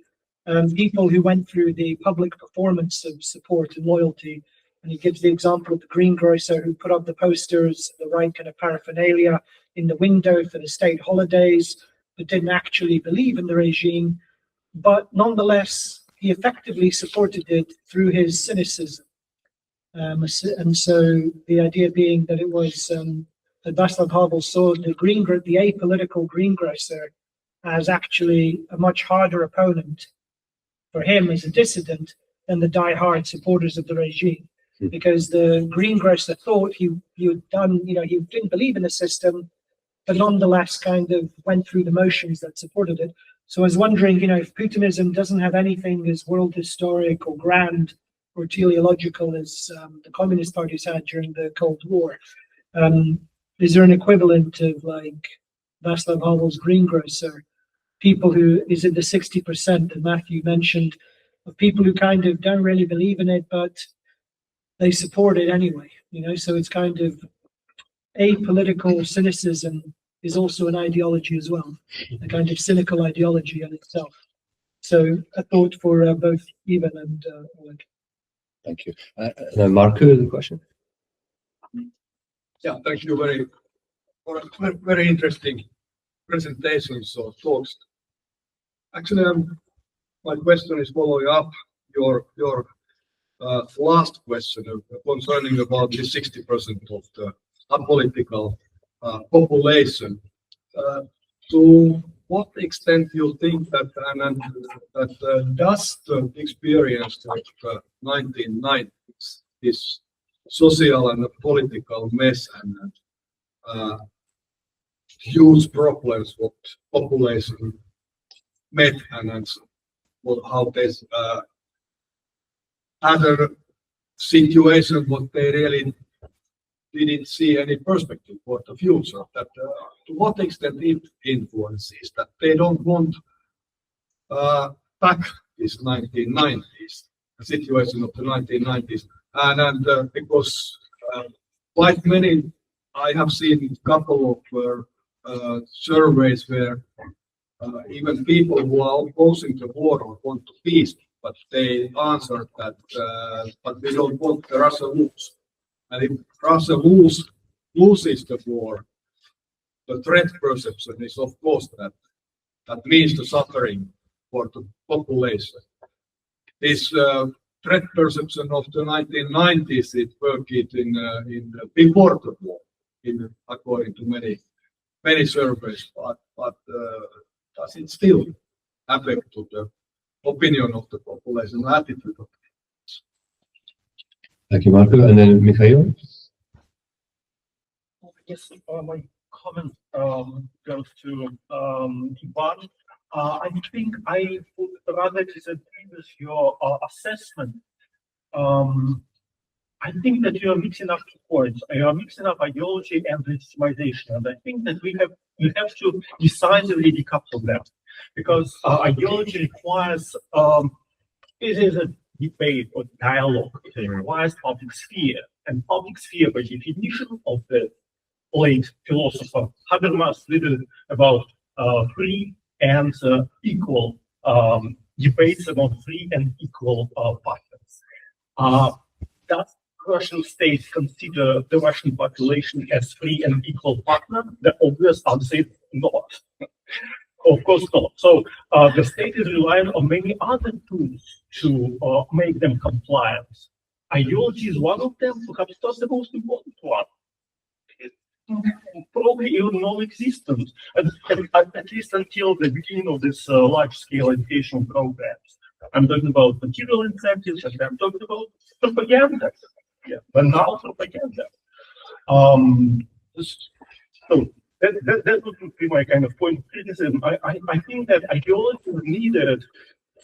S9: people who went through the public performance of support and loyalty. And he gives the example of the greengrocer who put up the posters, the right kind of paraphernalia in the window for the state holidays, but didn't actually believe in the regime. But nonetheless, he effectively supported it through his cynicism. And so the idea being that it was that Václav Havel saw the apolitical greengrocer as actually a much harder opponent for him as a dissident than the diehard supporters of the regime. Because the greengrocer thought he didn't believe in the system, but nonetheless kind of went through the motions that supported it. So I was wondering, you know, if Putinism doesn't have anything as world historic or grand or teleological as the communist parties had during the Cold War, is there an equivalent of like Václav Havel's greengrocer? People who, is it the 60% that Matthew mentioned, of people who kind of don't really believe in it, but they support it anyway, you know? So it's kind of apolitical cynicism is also an ideology as well, a kind of cynical ideology in itself. So a thought for both Ivan and Oleg.
S2: Thank you. Now, Marco, the question.
S20: Yeah, thank you for very interesting presentations or talks. Actually, my question is following up your last question concerning about the 60% of the apolitical population. To what extent you think that does the experience of the 1990s, this social and political mess and huge problems what population met and how this other situation what they really didn't see any perspective for the future, that to what extent it influences that they don't want back this 1990s, the situation of the 1990s, and because quite many, I have seen a couple of surveys where even people who are opposing the war or want to peace, but they answered that, but we don't want the Russia lose. And if Russia loses the war, the threat perception is of course that means the suffering for the population. This threat perception of the 1990s, it worked in before the war, according to many surveys, but does it still affect to the opinion of the population, attitude of
S2: Thank you, Marco. And then Mikhail.
S9: Yes, my comment goes to Ivan. I think I would rather disagree with your assessment. I think that you are mixing up 2 points. You are mixing up ideology and legitimization, and I think that we have to decisively decouple them, because ideology requires it is a debate or dialogue. It requires public sphere, and public sphere, by definition of the late philosopher Habermas, written about free and equal debates about free and equal partners. Does Russian state consider the Russian population as free and equal partner? The obvious answer is not. Of course not. So the state is relying on many other tools to make them compliant. Ideology is one of them, perhaps not the most important one. Probably even non-existent, at least until the beginning of this large-scale educational programs. I'm talking about material incentives, and I'm talking about propaganda. Yeah, but now propaganda. So that would be my kind of point of criticism. I think that ideology is needed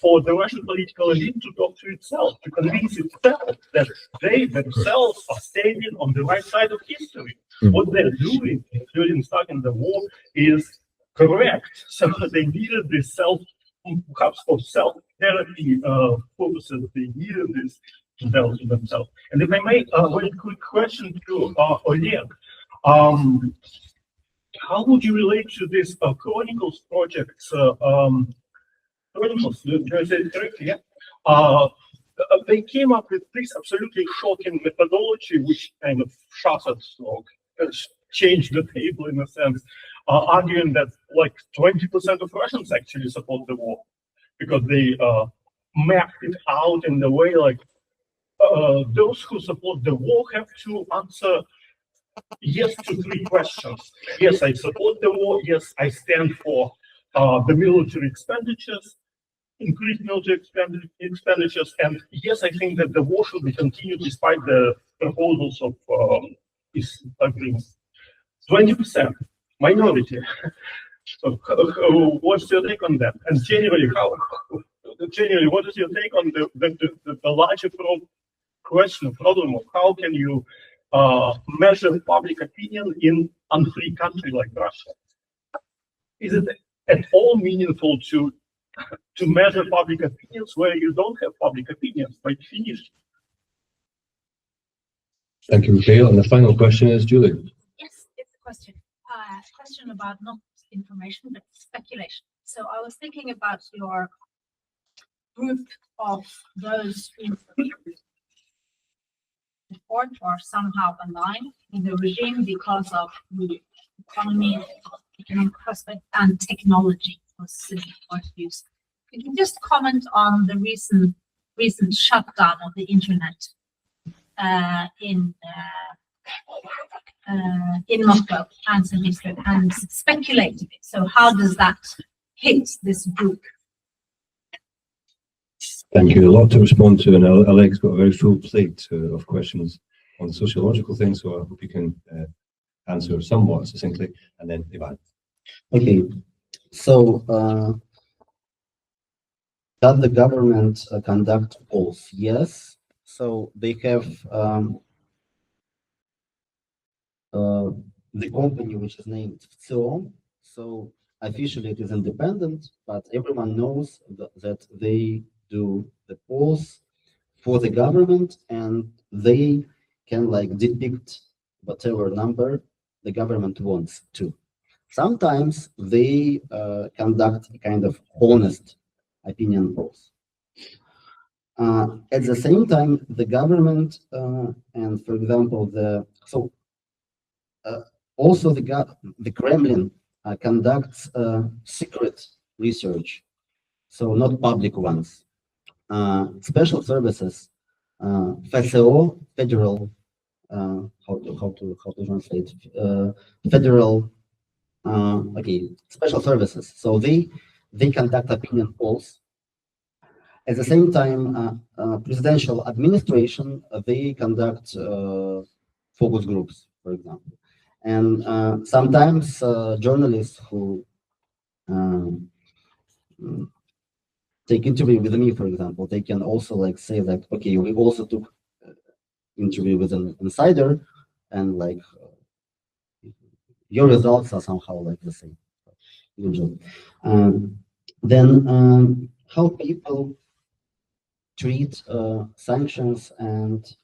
S9: for the Russian political elite to talk to itself, to convince itself that they themselves are standing on the right side of history. What they're doing, including starting the war, is correct. So they needed this perhaps for self-therapy purposes, they needed this to tell to themselves. And if I make a very quick question to Oleg, how would you relate to this Chronicles project? Chronicles, did I say it correctly? Yeah. They came up with this absolutely shocking methodology, which kind of shattered, changed the table in a sense, arguing that like 20% of Russians actually support the war, because they mapped it out in the way like those who support the war have to answer yes to 3 questions. Yes, I support the war. Yes, I stand for the military expenditures, increased military expenditures, and yes, I think that the war should be continued despite the proposals of this agreement. 20%, minority. So, what's your take on that? And generally, what is your take on the larger problem of how can you measure public opinion in a unfree country like Russia? Is it at all meaningful to measure public opinions where you don't have public opinions by definition?
S2: Thank you, Mikhail. And the final question is Julie.
S12: Yes, it's a question. Question about not information, but speculation. So I was thinking about your group of those who support or somehow align with the regime because of the economy, economic prospect, and technology for civil point of views. Could you just comment on the recent shutdown of the internet in Moscow and St. Petersburg, and speculate a bit? So how does that hit this group?
S2: Thank you. A lot to respond to, and Oleg's got a very full plate of questions on sociological things, so I hope you can answer somewhat succinctly, and then Ivan.
S19: Okay, so does the government conduct polls? Yes. So they have the company which is named FCO. So officially it is independent, but everyone knows that they do the polls for the government, and they can like depict whatever number the government wants to. Sometimes they conduct a kind of honest opinion polls. At the same time, the government and, for example, also the Kremlin conducts secret research, so not public ones. Special services, FSO, federal, how to translate, federal, special services. So they conduct opinion polls, At the same time, presidential administration, they conduct focus groups, for example. And sometimes journalists who take interview with me, for example, they can also like say like, okay, we also took interview with an insider, and like your results are somehow like the same. Good job. Then how people treat sanctions and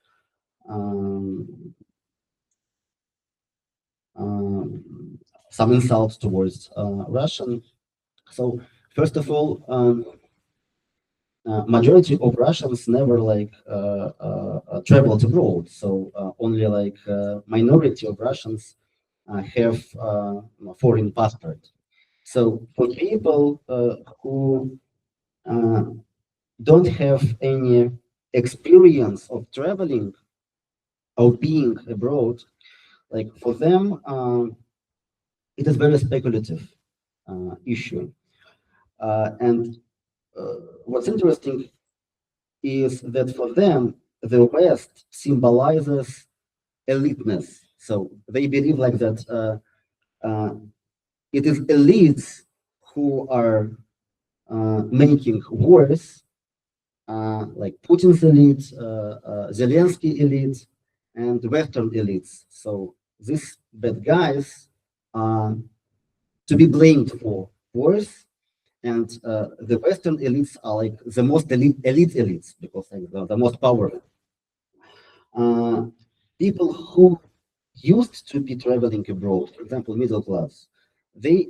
S19: some insults towards Russian. So first of all, majority of Russians never like traveled abroad. So only like minority of Russians have foreign passport. So for people who don't have any experience of traveling or being abroad, like for them, it is very speculative issue. And what's interesting is that for them, the West symbolizes eliteness. So they believe like that it is elites who are making wars, like Putin's elite, Zelensky elite, and Western elites. So these bad guys are to be blamed for wars, and the Western elites are like the most elite elites because like, the most powerful. People who used to be traveling abroad, for example, middle class, they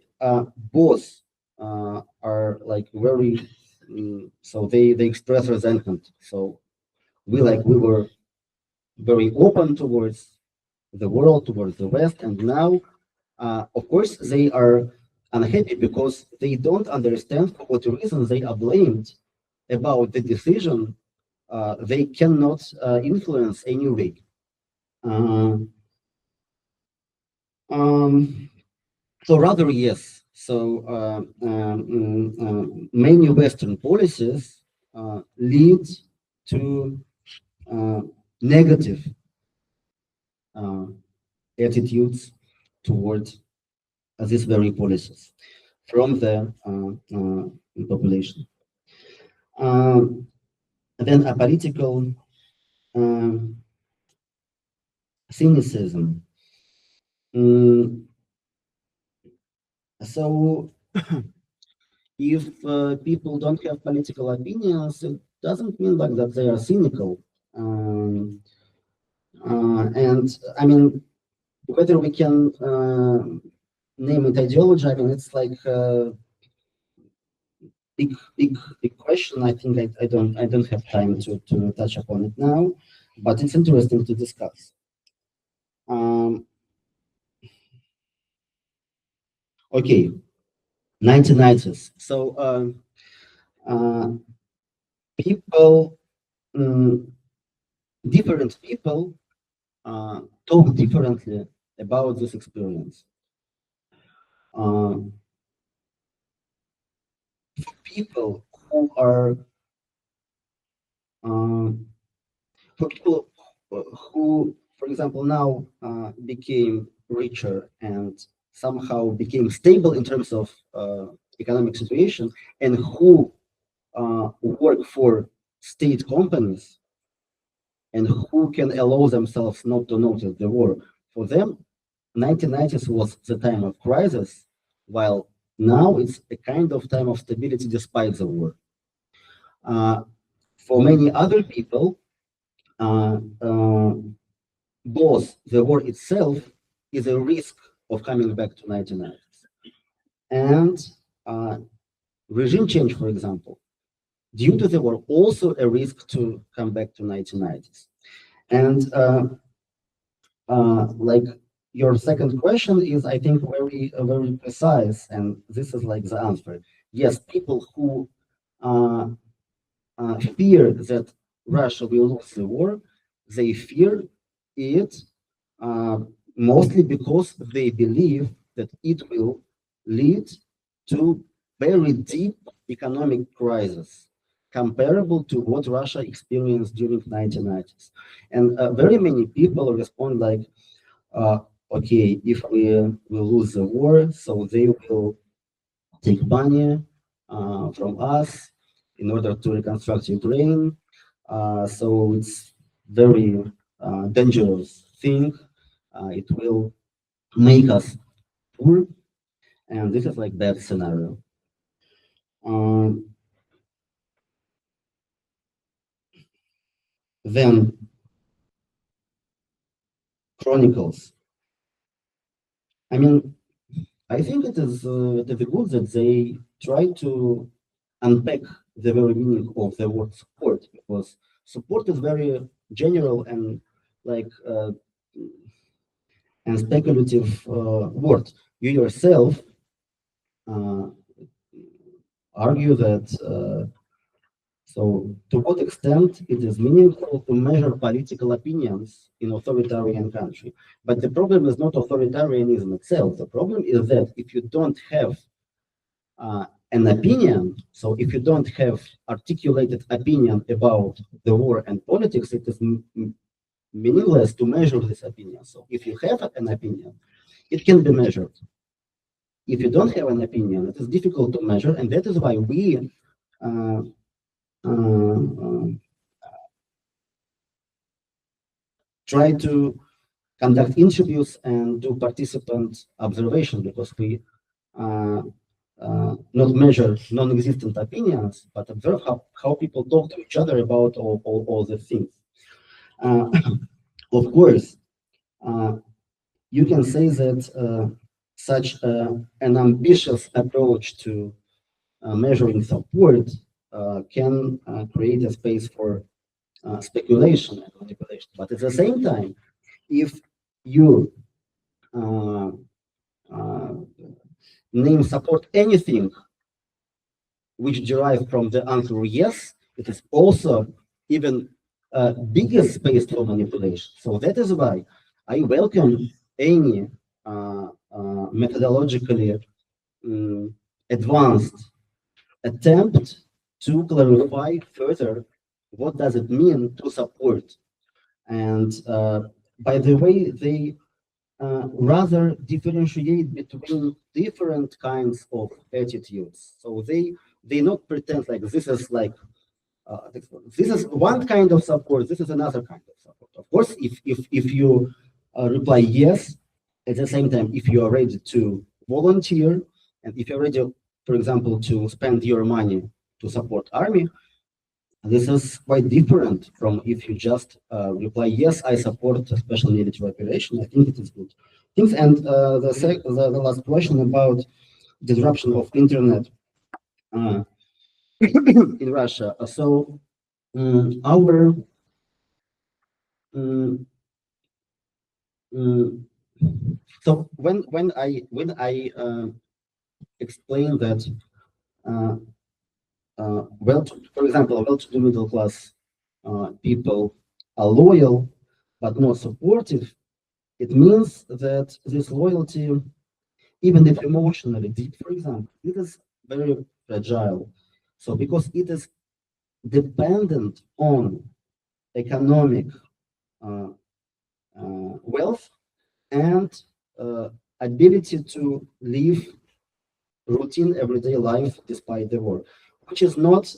S19: both are like very, so they express resentment. So we were very open towards the world, towards the West, and now, of course, they are unhappy because they don't understand for what reason they are blamed about the decision they cannot influence anyway. So rather, yes. So many Western policies lead to negative attitudes towards these very policies from the population. Then a political cynicism. So if people don't have political opinions, it doesn't mean like that they are cynical. And I mean, whether we can name it ideology, I mean, it's like a big question. I think I don't have time to touch upon it now, but it's interesting to discuss. Okay, 1990s. So people, different people talk differently about this experience. For people who are, for people who, for example, now became richer and somehow became stable in terms of economic situation, and who work for state companies and who can allow themselves not to notice the war. For them, 1990s was the time of crisis, while now it's a kind of time of stability despite the war. For many other people, both the war itself is a risk of coming back to 1990s, and regime change, for example, due to the war, also a risk to come back to 1990s. And like your second question is, I think, very precise, and this is like the answer. Yes, people who fear that Russia will lose the war, they fear it mostly because they believe that it will lead to very deep economic crisis. comparable to what Russia experienced during 1990s. And very many people respond like, okay, if we will lose the war, so they will take money from us in order to reconstruct Ukraine. So it's very dangerous thing. It will make us poor, and this is like bad scenario. Then Chronicles. I mean, I think it is good that they try to unpack the very meaning of the word support, because support is very general and like and speculative word. You yourself argue that so to what extent it is meaningful to measure political opinions in authoritarian country. But the problem is not authoritarianism itself. The problem is that if you don't have an opinion, so if you don't have articulated opinion about the war and politics, it is meaningless to measure this opinion. So if you have an opinion, it can be measured. If you don't have an opinion, it is difficult to measure, and that is why we try to conduct interviews and do participant observation, because we not measure non-existent opinions, but observe how people talk to each other about all the things. Of course, you can say that such an ambitious approach to measuring support can create a space for speculation and manipulation. But at the same time, if you name support anything which derives from the answer yes, it is also even bigger space for manipulation. So that is why I welcome any methodologically advanced attempt to clarify further what does it mean to support. And by the way, they rather differentiate between different kinds of attitudes. So they not pretend like this is like this is one kind of support, this is another kind of support. Of course, if you reply yes, at the same time, if you are ready to volunteer, and if you're ready, for example, to spend your money to support army, this is quite different from if you just reply yes, I support a special military operation. I think it is good things. And the last question about disruption of internet in Russia. So our so when I explain that for example, well-to-do middle class people are loyal but not supportive, it means that this loyalty, even if emotionally deep, for example, it is very fragile. So because it is dependent on economic wealth and ability to live routine everyday life despite the war, which is not,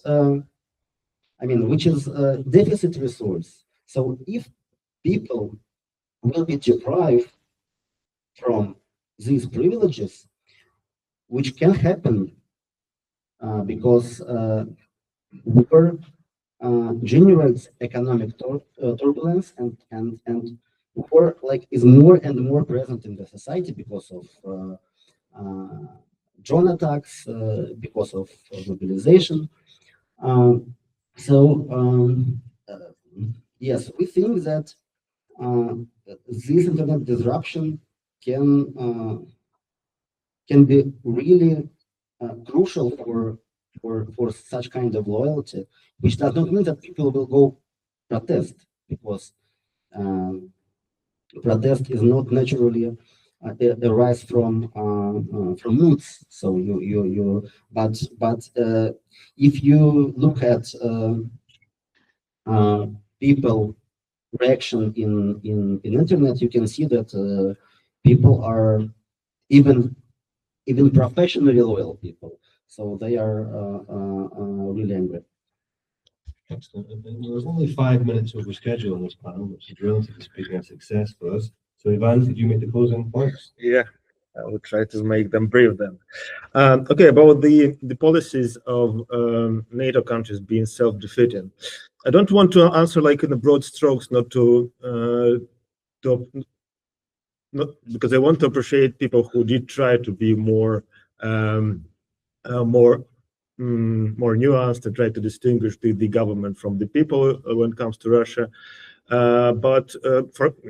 S19: which is a deficit resource. So if people will be deprived from these privileges, which can happen because war generates economic turbulence, and war is more and more present in the society because of drone attacks, because of mobilization. Yes, we think that this internet disruption can be really crucial for such kind of loyalty, which does not mean that people will go protest, because protest is not naturally arise from moods. So but if you look at people reaction in internet, you can see that people are even professionally loyal people. So they are really angry.
S2: Excellent. And there's only 5 minutes over schedule on this panel, which is relatively speaking a success for us. So Ivan, could you make the closing points?
S18: Yeah, I will try to make them brief then. Okay, about the policies of NATO countries being self-defeating. I don't want to answer like in the broad strokes, not because I want to appreciate people who did try to be more nuanced and try to distinguish the government from the people when it comes to Russia. But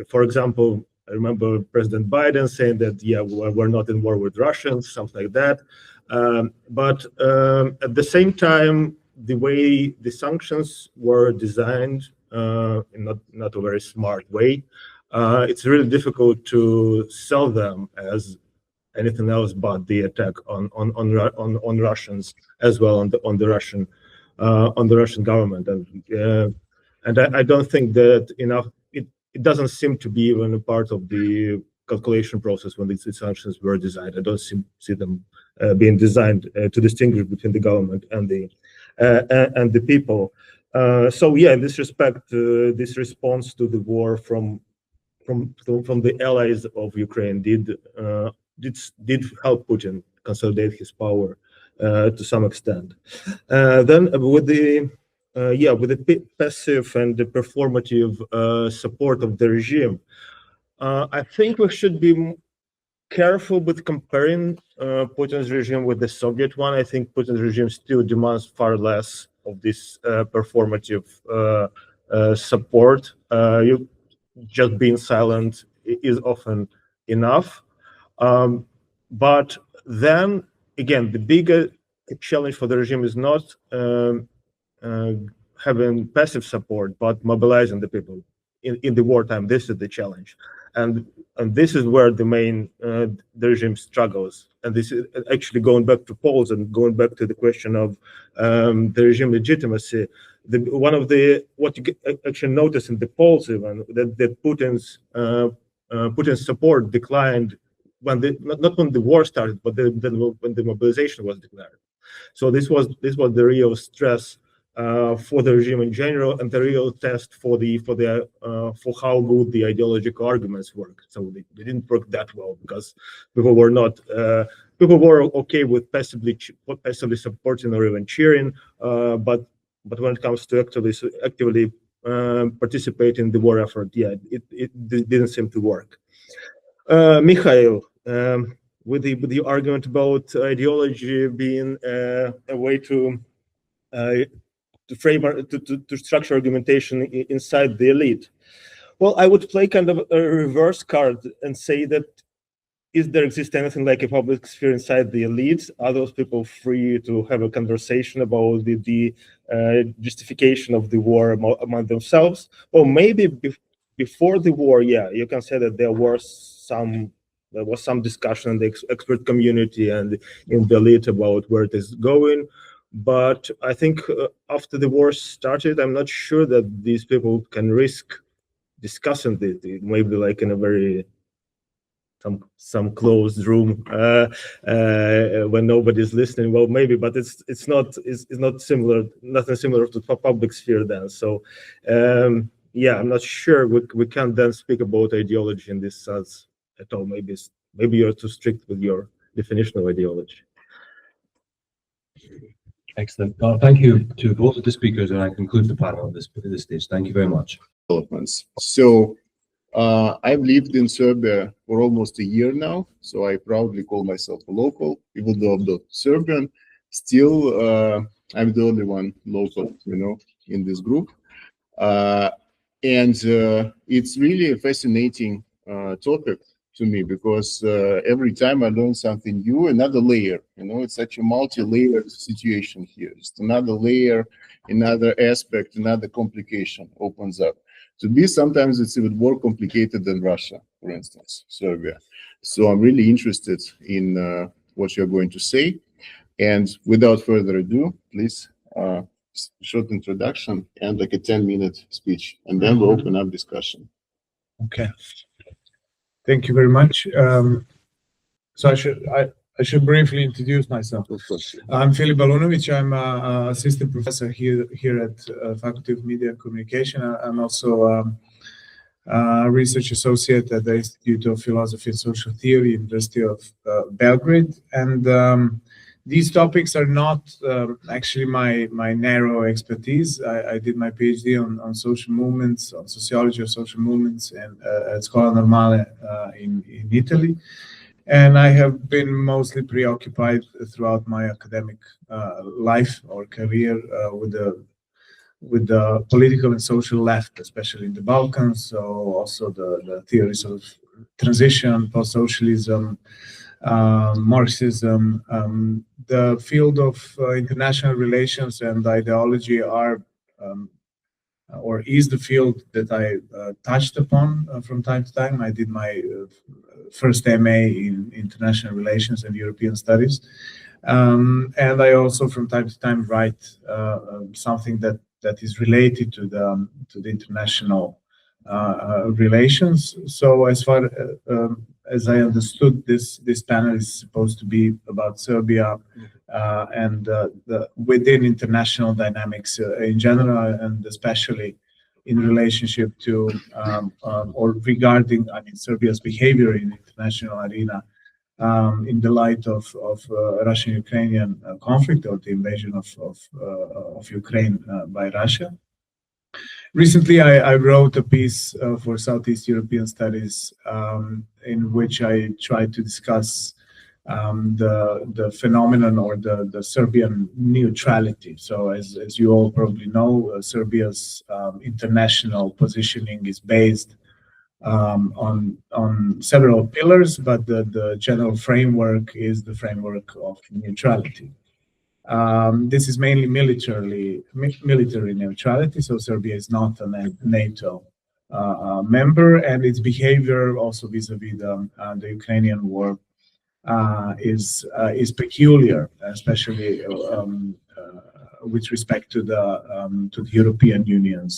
S18: for example, I remember President Biden saying that, yeah, we're not in war with Russians, something like that. But at the same time, the way the sanctions were designed in not a very smart way, it's really difficult to sell them as anything else but the attack on Russians as well, on the Russian government, and I don't think that enough. It doesn't seem to be even a part of the calculation process when these sanctions were designed. I don't see them being designed to distinguish between the government and the people. So yeah, in this respect, this response to the war from the allies of Ukraine did help Putin consolidate his power to some extent. Then with the passive and the performative support of the regime, I think we should be careful with comparing Putin's regime with the Soviet one. I think Putin's regime still demands far less of this performative support. You just being silent is often enough. But then again, the bigger challenge for the regime is not having passive support, but mobilizing the people in the wartime. This is the challenge, and this is where the regime struggles. And this is actually going back to polls and going back to the question of the regime legitimacy. One of what you actually notice in the polls even that Putin's support declined not when the war started, but then when the mobilization was declared. So this was the real stress for the regime in general, and the real test for how good the ideological arguments work. So they didn't work that well because people were okay with passively supporting or even cheering, but when it comes to actively participating in the war effort, yeah, it didn't seem to work. Mikhail, with the argument about ideology being a way to frame to structure argumentation inside the elite. Well, I would play kind of a reverse card and say that is there exist anything like a public sphere inside the elites? Are those people free to have a conversation about the justification of the war among themselves? Or maybe before the war, yeah, you can say that there was some discussion in the expert community and in the elite about where it is going. But I think after the war started, I'm not sure that these people can risk discussing it, maybe like in a very some closed room when nobody's listening. Well, maybe, but it's not similar, nothing similar to the public sphere then. So yeah, I'm not sure we can then speak about ideology in this sense at all. Maybe you're too strict with your definition of ideology.
S2: Excellent. Well, thank you to both of the speakers, and I conclude the panel at this stage. Thank you very much.
S3: Developments. So I've lived in Serbia for almost a year now, so I proudly call myself a local, even though I'm not Serbian. Still, I'm the only one local, in this group. And it's really a fascinating topic to me because every time I learn something new, another layer, it's such a multi-layered situation here. Just another layer, another aspect, another complication opens up. To me, sometimes it's even more complicated than Russia, for instance, Serbia. So I'm really interested in what you're going to say. And without further ado, please, short introduction and like a 10-minute speech, and then we'll open up discussion.
S21: Okay. Thank you very much. So I should briefly introduce myself. I'm Phillip. I'm an assistant professor here at Faculty of Media and Communication. I'm also a research associate at the Institute of Philosophy and Social Theory, University of Belgrade. And these topics are not actually my narrow expertise. I did my PhD on social movements, on sociology of social movements, and at Scuola Normale in Italy. And I have been mostly preoccupied throughout my academic life or career with the political and social left, especially in the Balkans. So also the theories of transition, post-socialism, Marxism. The field of international relations and ideology are or is the field that I touched upon from time to time. I did my first MA in international relations and European studies, and I also from time to time write something that is related to the international relations. So as far as I understood, this panel is supposed to be about Serbia and within international dynamics in general, and especially in relationship to or regarding, I mean, Serbia's behavior in the international arena in the light of Russian-Ukrainian conflict or the invasion of Ukraine by Russia. Recently, I wrote a piece for Southeast European Studies in which I tried to discuss the phenomenon or the Serbian neutrality. So as you all probably know, Serbia's international positioning is based on several pillars, but the general framework is the framework of neutrality. This is mainly military neutrality, so Serbia is not a NATO member, and its behavior also vis-a-vis the Ukrainian war is peculiar, especially with respect to the European Union's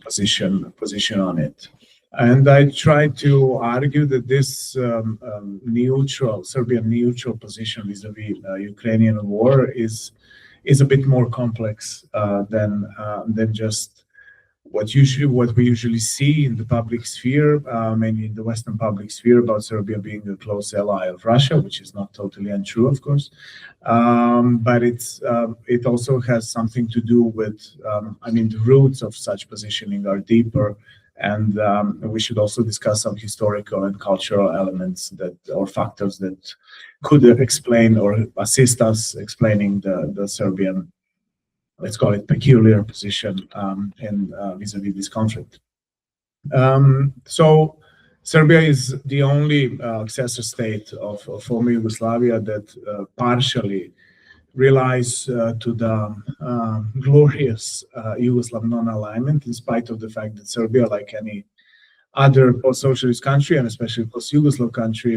S21: position on it. And I try to argue that this Serbian neutral position vis-a-vis Ukrainian war is a bit more complex than just what we usually see in the public sphere, mainly in the Western public sphere, about Serbia being a close ally of Russia, which is not totally untrue, of course. But it also has something to do with, I mean, the roots of such positioning are deeper. And we should also discuss some historical and cultural elements or factors that could explain or assist us explaining the Serbian, let's call it, peculiar position in vis-a-vis this conflict. So Serbia is the only successor state of former Yugoslavia that partially relies to the glorious Yugoslav non-alignment, in spite of the fact that Serbia, like any other post-socialist country, and especially post-Yugoslav country,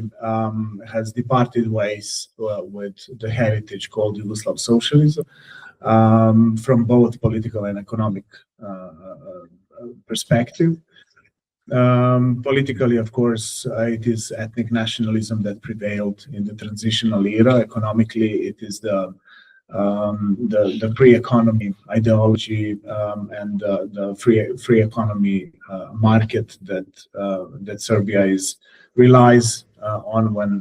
S21: has departed ways with the heritage called Yugoslav socialism from both political and economic perspective. Politically, of course, it is ethnic nationalism that prevailed in the transitional era. Economically, it is the pre-economy ideology and the free economy market that Serbia relies on when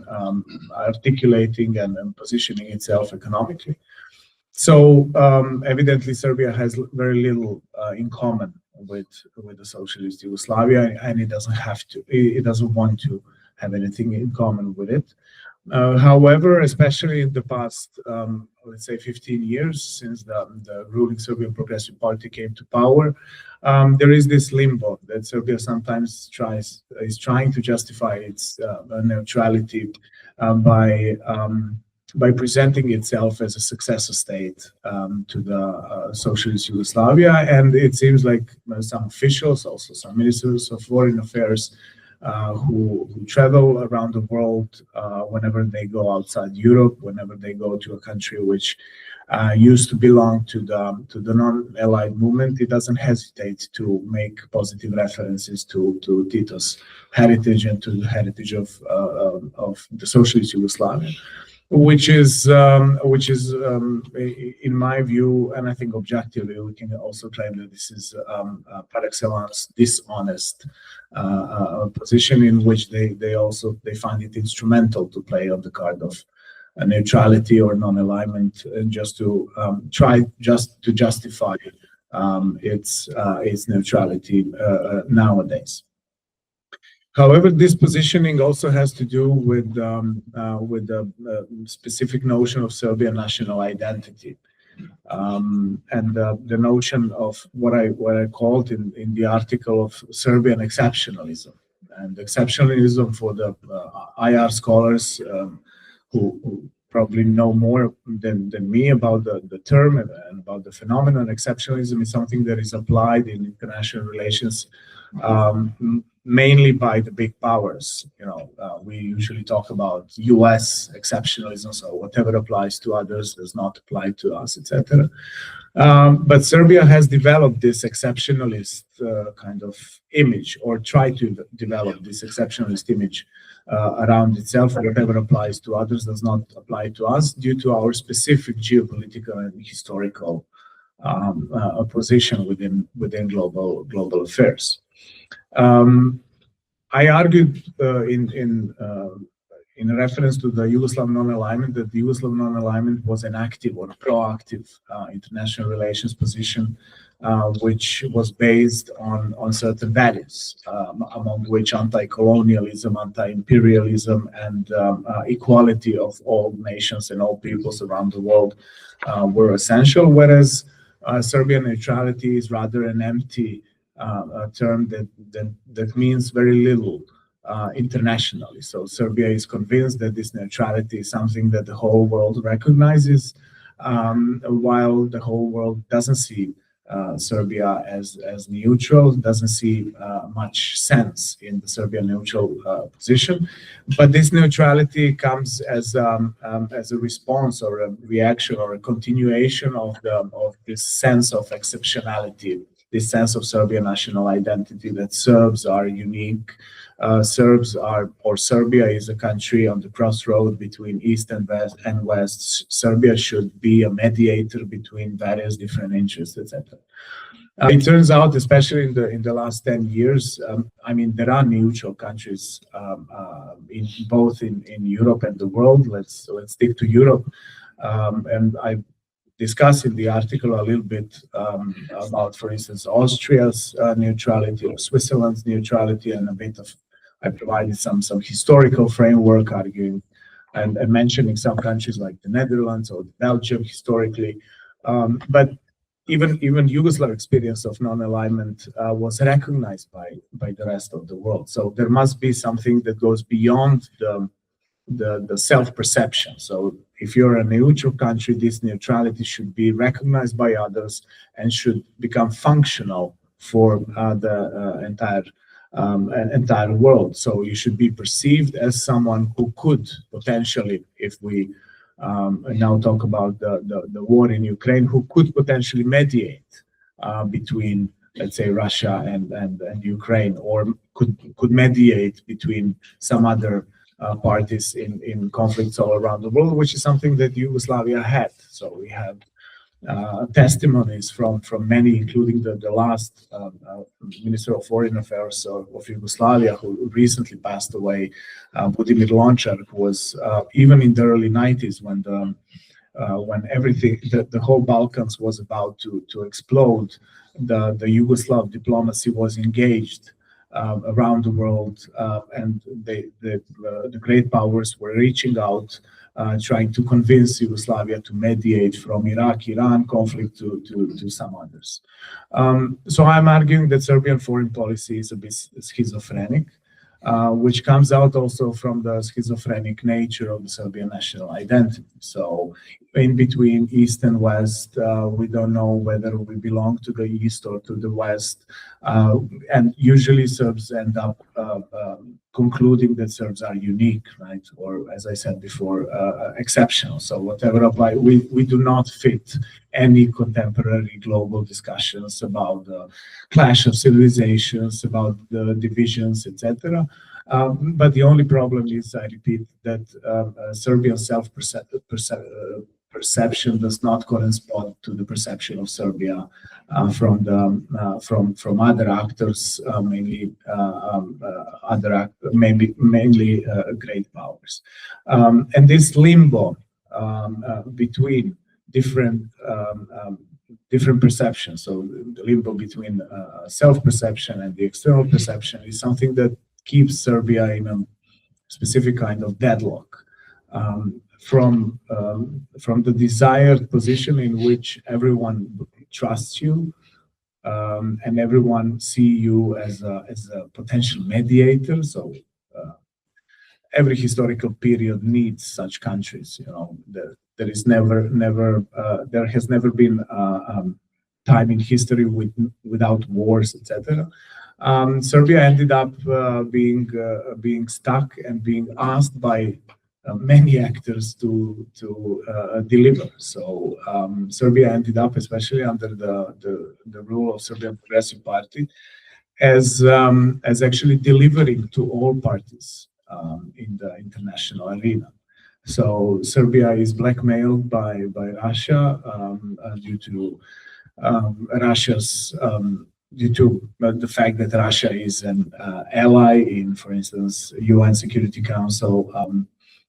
S21: articulating and positioning itself economically. So evidently, Serbia has very little in common with the socialist Yugoslavia, and it doesn't have to. It doesn't want to have anything in common with it. However, especially in the past, let's say 15 years since the ruling Serbian Progressive Party came to power, there is this limbo that Serbia sometimes is trying to justify its neutrality by presenting itself as a successor state to the socialist Yugoslavia. And it seems like some officials, also some ministers of foreign affairs, who travel around the world whenever they go outside Europe, whenever they go to a country which used to belong to the non-Allied movement. It doesn't hesitate to make positive references to Tito's heritage and to the heritage of the socialist Yugoslavia, which is in my view, and I think objectively, we can also claim that this is par excellence dishonest position in which they find it instrumental to play on the card of neutrality or non-alignment, just to try to justify its neutrality nowadays. However, this positioning also has to do with the specific notion of Serbian national identity, and the notion of what I called in the article of Serbian exceptionalism. And exceptionalism, for the IR scholars who probably know more than me about the term and about the phenomenon, exceptionalism is something that is applied in international relations mainly by the big powers. We usually talk about US exceptionalism, so whatever applies to others does not apply to us, etc. But Serbia has developed this exceptionalist kind of image, or tried to develop this exceptionalist image around itself. Whatever applies to others does not apply to us, due to our specific geopolitical and historical position within global affairs. I argued in reference to the Yugoslav non-alignment that the Yugoslav non-alignment was an active or proactive international relations position, which was based on certain values, among which anti-colonialism, anti-imperialism, and equality of all nations and all peoples around the world were essential, whereas Serbian neutrality is rather an empty term that means very little internationally. So Serbia is convinced that this neutrality is something that the whole world recognizes, while the whole world doesn't see Serbia as neutral, doesn't see much sense in the Serbian neutral position. But this neutrality comes as a response or a reaction or a continuation of this sense of exceptionality, this sense of Serbian national identity, that Serbs are unique. Serbia is a country on the crossroad between East and West. Serbia should be a mediator between various different interests, etc. It turns out, especially in the last 10 years, I mean, there are neutral countries both in Europe and the world. Let's stick to Europe, and I discuss in the article a little bit about, for instance, Austria's neutrality or Switzerland's neutrality, and I provided some historical framework arguing and mentioning some countries like the Netherlands or Belgium historically. But even Yugoslav experience of non-alignment was recognized by the rest of the world. So there must be something that goes beyond the self-perception. So if you're a neutral country, this neutrality should be recognized by others and should become functional for the entire world. So you should be perceived as someone who could potentially, if we now talk about the war in Ukraine, who could potentially mediate between, let's say, Russia and Ukraine, or could mediate between some other parties in conflicts all around the world, which is something that Yugoslavia had. So we have testimonies from many, including the last Minister of Foreign Affairs of Yugoslavia, who recently passed away, Budimir Lončar, who was even in the early 90s when everything, the whole Balkans was about to explode. The Yugoslav diplomacy was engaged around the world, and the great powers were reaching out, trying to convince Yugoslavia to mediate from Iraq-Iran conflict to some others. So I'm arguing that Serbian foreign policy is a bit schizophrenic. which comes out also from the schizophrenic nature of the Serbian national identity. So in between East and West, we don't know whether we belong to the East or to the West. And usually Serbs end up concluding that Serbs are unique, right? Or, as I said before, exceptional. So whatever apply, we do not fit any contemporary global discussions about the clash of civilizations, about the divisions, etc. But the only problem is, I repeat, that Serbian self-perception does not correspond to the perception of Serbia from other actors, mainly mainly great powers, and this limbo between different perceptions. So the limbo between self-perception and the external perception is something that keeps Serbia in a specific kind of deadlock from the desired position in which everyone trusts you and everyone see you as a potential mediator. So every historical period needs such countries. You know, there has never been time in history without wars, etc. Serbia ended up being stuck and being asked by many actors to deliver. So Serbia ended up, especially under the rule of Serbian Progressive Party, as actually delivering to all parties in the international arena. So Serbia is blackmailed by Russia due to the fact that Russia is an ally in, for instance, UN Security Council,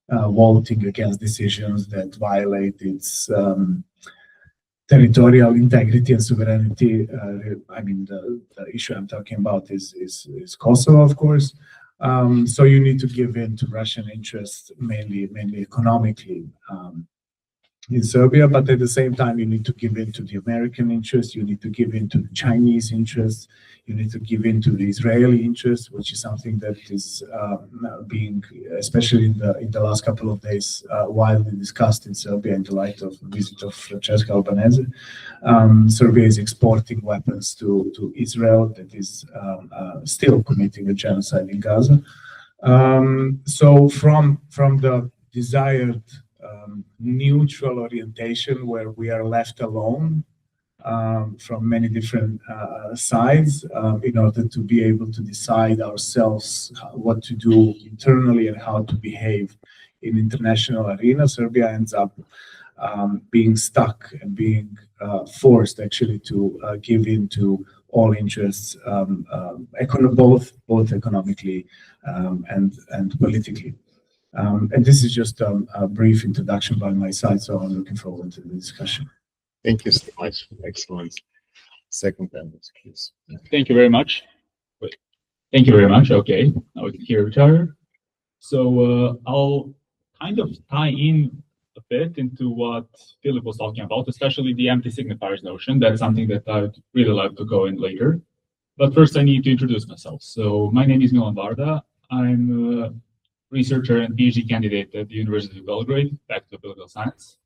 S21: voting against decisions that violate its territorial integrity and sovereignty. I mean, the issue I'm talking about is Kosovo, of course. So you need to give in to Russian interests, mainly economically, in Serbia, but at the same time, you need to give in to the American interests, you need to give in to the Chinese interests, you need to give in to the Israeli interests, which is something that is being, especially in the last couple of days, widely discussed in Serbia in the light of the visit of Francesca Albanese. Serbia is exporting weapons to Israel that is still committing a genocide in Gaza. So from the desired neutral orientation where we are left alone from many different sides in order to be able to decide ourselves what to do internally and how to behave in international arena, Serbia ends up being stuck and being forced actually to give in to all interests, both economically and politically. And this is just a brief introduction by my side, so I'm looking forward to the discussion.
S3: Thank you so much. Excellent. Second panel, please.
S1: Thank you very much. Wait. Thank you very much. Okay, now we can hear each other. So I'll kind of tie in a bit into what Phillip was talking about, especially the empty signifiers notion. That's something that I'd really like to go in later. But first, I need to introduce myself. So my name is Milan Varda. I'm a researcher and PhD candidate at the University of Belgrade, Facultet of Political Science.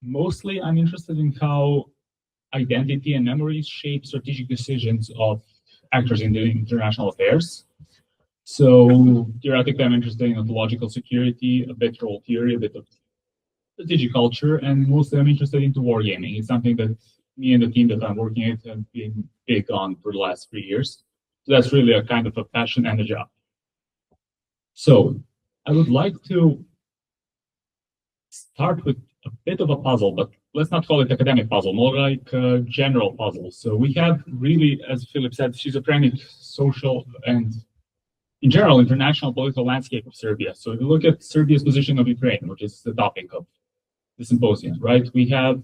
S1: Mostly, I'm interested in how identity and memories shape strategic decisions of actors in the international affairs. So theoretically, I'm interested in ontological security, a bit role theory, a bit of strategic culture, and mostly I'm interested into wargaming. It's something that me and the team that I'm working with have been big on for the last 3 years. So that's really a kind of a passion and a job. So I would like to start with a bit of a puzzle, but let's not call it academic puzzle, more like a general puzzle. So we have really, as Phillip said, schizophrenic social and, in general, international political landscape of Serbia. So if you look at Serbia's position of Ukraine, which is the topic of the symposium, right? We have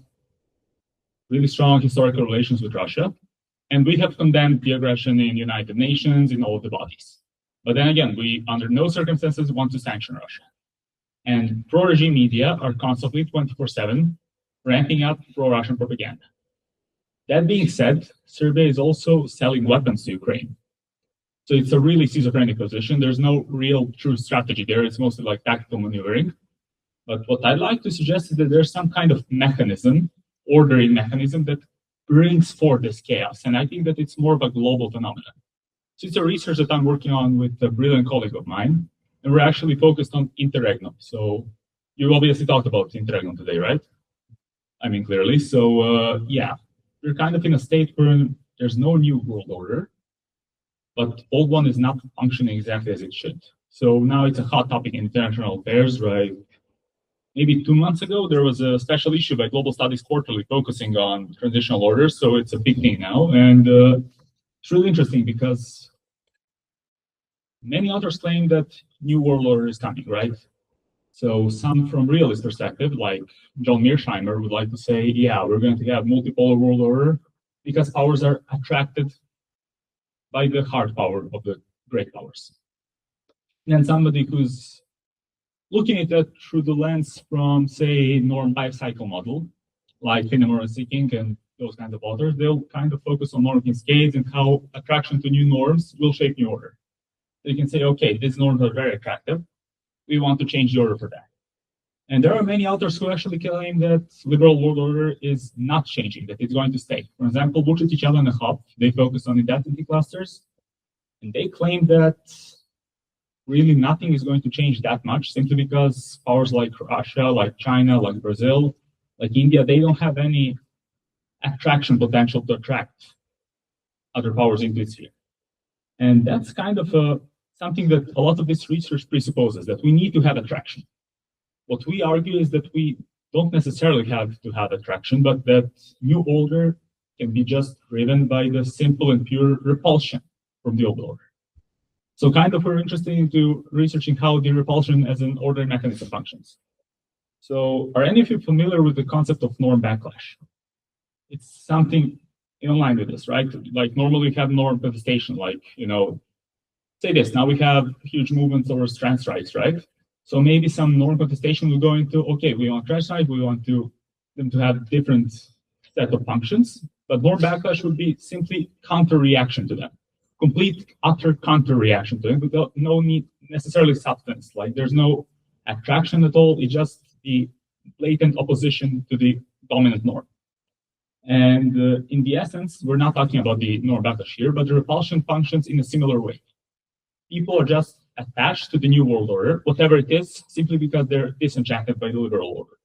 S1: really strong historical relations with Russia, and we have condemned the aggression in United Nations, in all of the bodies. But then again, we, under no circumstances, want to sanction Russia. And pro-regime media are constantly 24/7 ramping up pro-Russian propaganda. That being said, Serbia is also selling weapons to Ukraine. So it's a really schizophrenic position. There's no real true strategy there. It's mostly like tactical maneuvering. But what I'd like to suggest is that there's some kind of mechanism, ordering mechanism, that brings forth this chaos. And I think that it's more of a global phenomenon. So it's a research that I'm working on with a brilliant colleague of mine, and we're actually focused on Interregnum. So you obviously talked about Interregnum today, right? I mean, clearly. So yeah, we're kind of in a state where there's no new world order, but old one is not functioning exactly as it should. So now it's a hot topic in international affairs, right? Maybe 2 months ago, there was a special issue by Global Studies Quarterly focusing on transitional orders. So it's a big thing now. And it's really interesting because many authors claim that new world order is coming, right? So some from realist perspective, like John Mearsheimer, would like to say, yeah, we're going to have multipolar world order because powers are attracted by the hard power of the great powers. And somebody who's looking at that through the lens from, say, norm life cycle model, like Finnemore and Seeking and those kinds of authors, they'll kind of focus on norm cascades and how attraction to new norms will shape new order. You can say, okay, these norms are very attractive. We want to change the order for that. And there are many authors who actually claim that liberal world order is not changing, that it's going to stay. For example, Vučić and Hop, they focus on identity clusters, and they claim that really nothing is going to change that much, simply because powers like Russia, like China, like Brazil, like India, they don't have any attraction potential to attract other powers into its sphere. And that's kind of something that a lot of this research presupposes, that we need to have attraction. What we argue is that we don't necessarily have to have attraction, but that new order can be just driven by the simple and pure repulsion from the old order. So kind of we're interested into researching how the repulsion as an order mechanism functions. So are any of you familiar with the concept of norm backlash? It's something in line with this, right? Like normally we have norm devastation, like, you know, say this, now we have huge movements over trans rights, right? So maybe some norm contestation will go into, okay, we want trans rights, we want them to have different set of functions, but norm backlash would be simply counter-reaction to them. Complete, utter counter-reaction to it without no need necessarily substance. Like there's no attraction at all. It's just the blatant opposition to the dominant norm. And in the essence, we're not talking about the norm backlash here, but the repulsion functions in a similar way. People are just attached to the new world order, whatever it is, simply because they're disenchanted by the liberal order.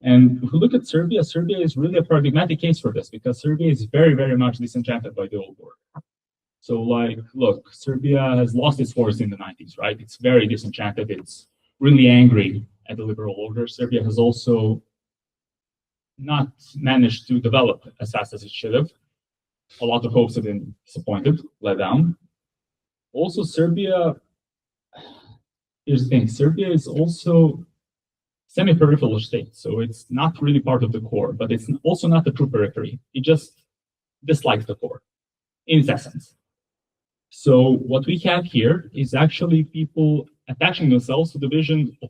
S1: And if we look at Serbia, Serbia is really a paradigmatic case for this, because Serbia is very, very much disenchanted by the old order. So like, look, Serbia has lost its force in the 90s, right? It's very disenchanted. It's really angry at the liberal order. Serbia has also not managed to develop as fast as it should have. A lot of hopes have been disappointed, let down. Also, Serbia, here's the thing, Serbia is also semi-peripheral state. So it's not really part of the core, but it's also not the true periphery. It just dislikes the core in its essence. So what we have here is actually people attaching themselves to the vision of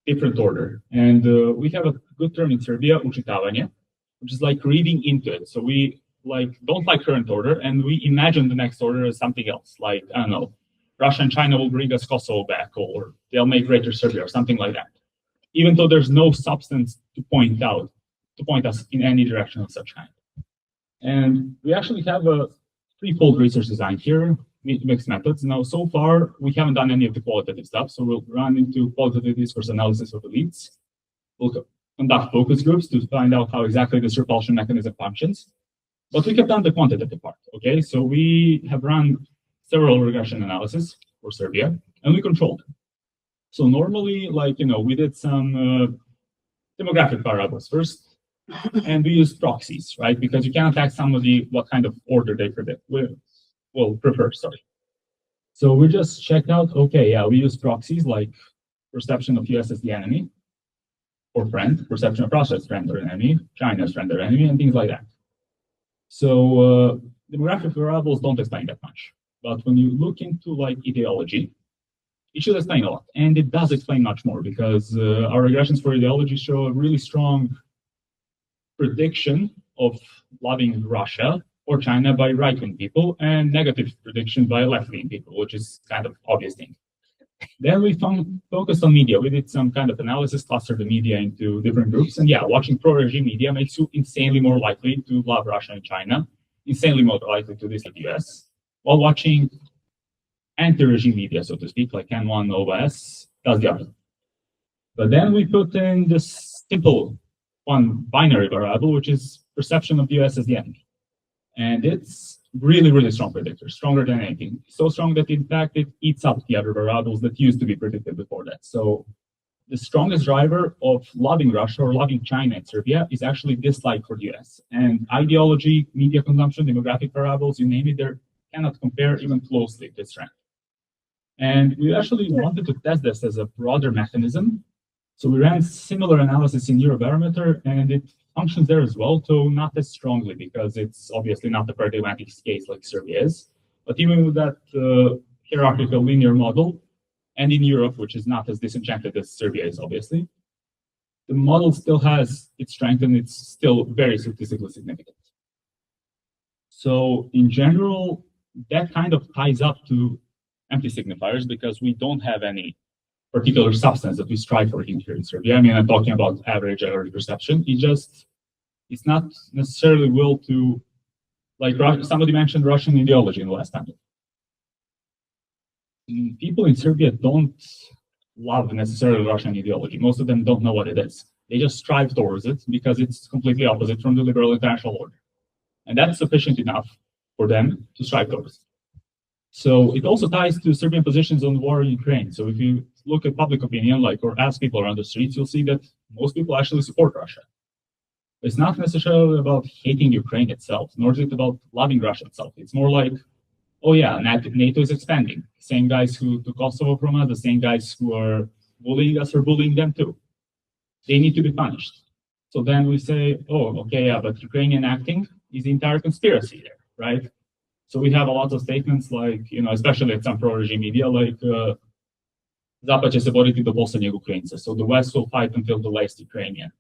S1: different order. And we have a good term in Serbia, učitavanje, which is like reading into it. So we don't like current order, and we imagine the next order as something else. Like, I don't know, Russia and China will bring us Kosovo back, or they'll make greater Serbia, or something like that. Even though there's no substance to point us in any direction of such kind. And we actually have a threefold research design here, mixed methods. Now, so far, we haven't done any of the qualitative stuff, so we'll run into qualitative discourse analysis of elites. We'll conduct focus groups to find out how exactly this repulsion mechanism functions. But we have done the quantitative part, okay? So we have run several regression analysis for Serbia, and we controlled. So normally, like, you know, we did some demographic variables first, and we used proxies, right? Because you cannot ask somebody what kind of order they prefer, sorry. So we just checked out, okay, yeah, we use proxies like perception of US as the enemy, or friend, perception of Russia as friend or enemy, China as friend or enemy, and things like that. So demographic variables don't explain that much. But when you look into like ideology, it should explain a lot. And it does explain much more, because our regressions for ideology show a really strong prediction of loving Russia or China by right-wing people, and negative prediction by left-wing people, which is kind of obvious thing. Then we focused on media. We did some kind of analysis, clustered the media into different groups. And yeah, watching pro-regime media makes you insanely more likely to love Russia and China, insanely more likely to dislike the US, while watching anti-regime media, so to speak, like N1, OS, does the opposite. But then we put in this simple one binary variable, which is perception of the US as the enemy. And it's really, really strong predictor, stronger than anything. So strong that in fact it eats up the other variables that used to be predicted before that. So the strongest driver of loving Russia or loving China and Serbia is actually dislike for the US. And ideology, media consumption, demographic variables, you name it, they cannot compare even closely this trend. And we actually wanted to test this as a broader mechanism. So we ran similar analysis in Eurobarometer, and it functions there as well, though not as strongly because it's obviously not the paradigmatic case like Serbia is. But even with that hierarchical linear model, and in Europe, which is not as disenchanted as Serbia is, obviously, the model still has its strength and it's still very statistically significant. So in general, that kind of ties up to empty signifiers because we don't have any particular substance that we strive for here in Serbia. I mean, I'm talking about average perception. It's not necessarily will to, like somebody mentioned Russian ideology in the last time. People in Serbia don't love necessarily Russian ideology. Most of them don't know what it is. They just strive towards it because it's completely opposite from the liberal international order. And that's sufficient enough for them to strive towards it. So it also ties to Serbian positions on the war in Ukraine. So if you look at public opinion, like, or ask people around the streets, you'll see that most people actually support Russia. It's not necessarily about hating Ukraine itself, nor is it about loving Russia itself. It's more like, oh yeah, NATO is expanding. The same guys who took Kosovo from us, the same guys who are bullying us are bullying them too. They need to be punished. So then we say, oh, okay, yeah, but Ukrainian acting is the entire conspiracy there, right? So we have a lot of statements like, you know, especially at some pro-regime media, like, Zapad će se boriti do posljednjeg Ukrajinca. So the West will fight until the last Ukrainian.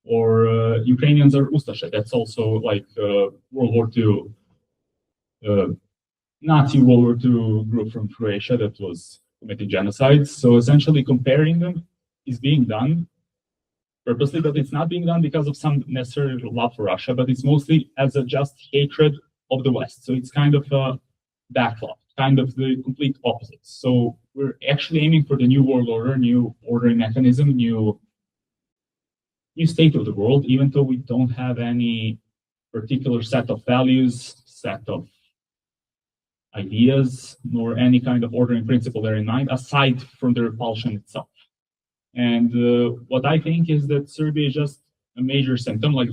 S1: Or Ukrainians are Ustaše. That's also like World War II, Nazi World War II group from Croatia that was committing genocides. So essentially comparing them is being done purposely, but it's not being done because of some necessary love for Russia, but it's mostly as a just hatred of the West. So it's kind of a backlog, kind of the complete opposite. So we're actually aiming for the new world order, new ordering mechanism, new state of the world, even though we don't have any particular set of values, set of ideas, nor any kind of ordering principle there in mind, aside from the repulsion itself. And what I think is that Serbia is just a major symptom, like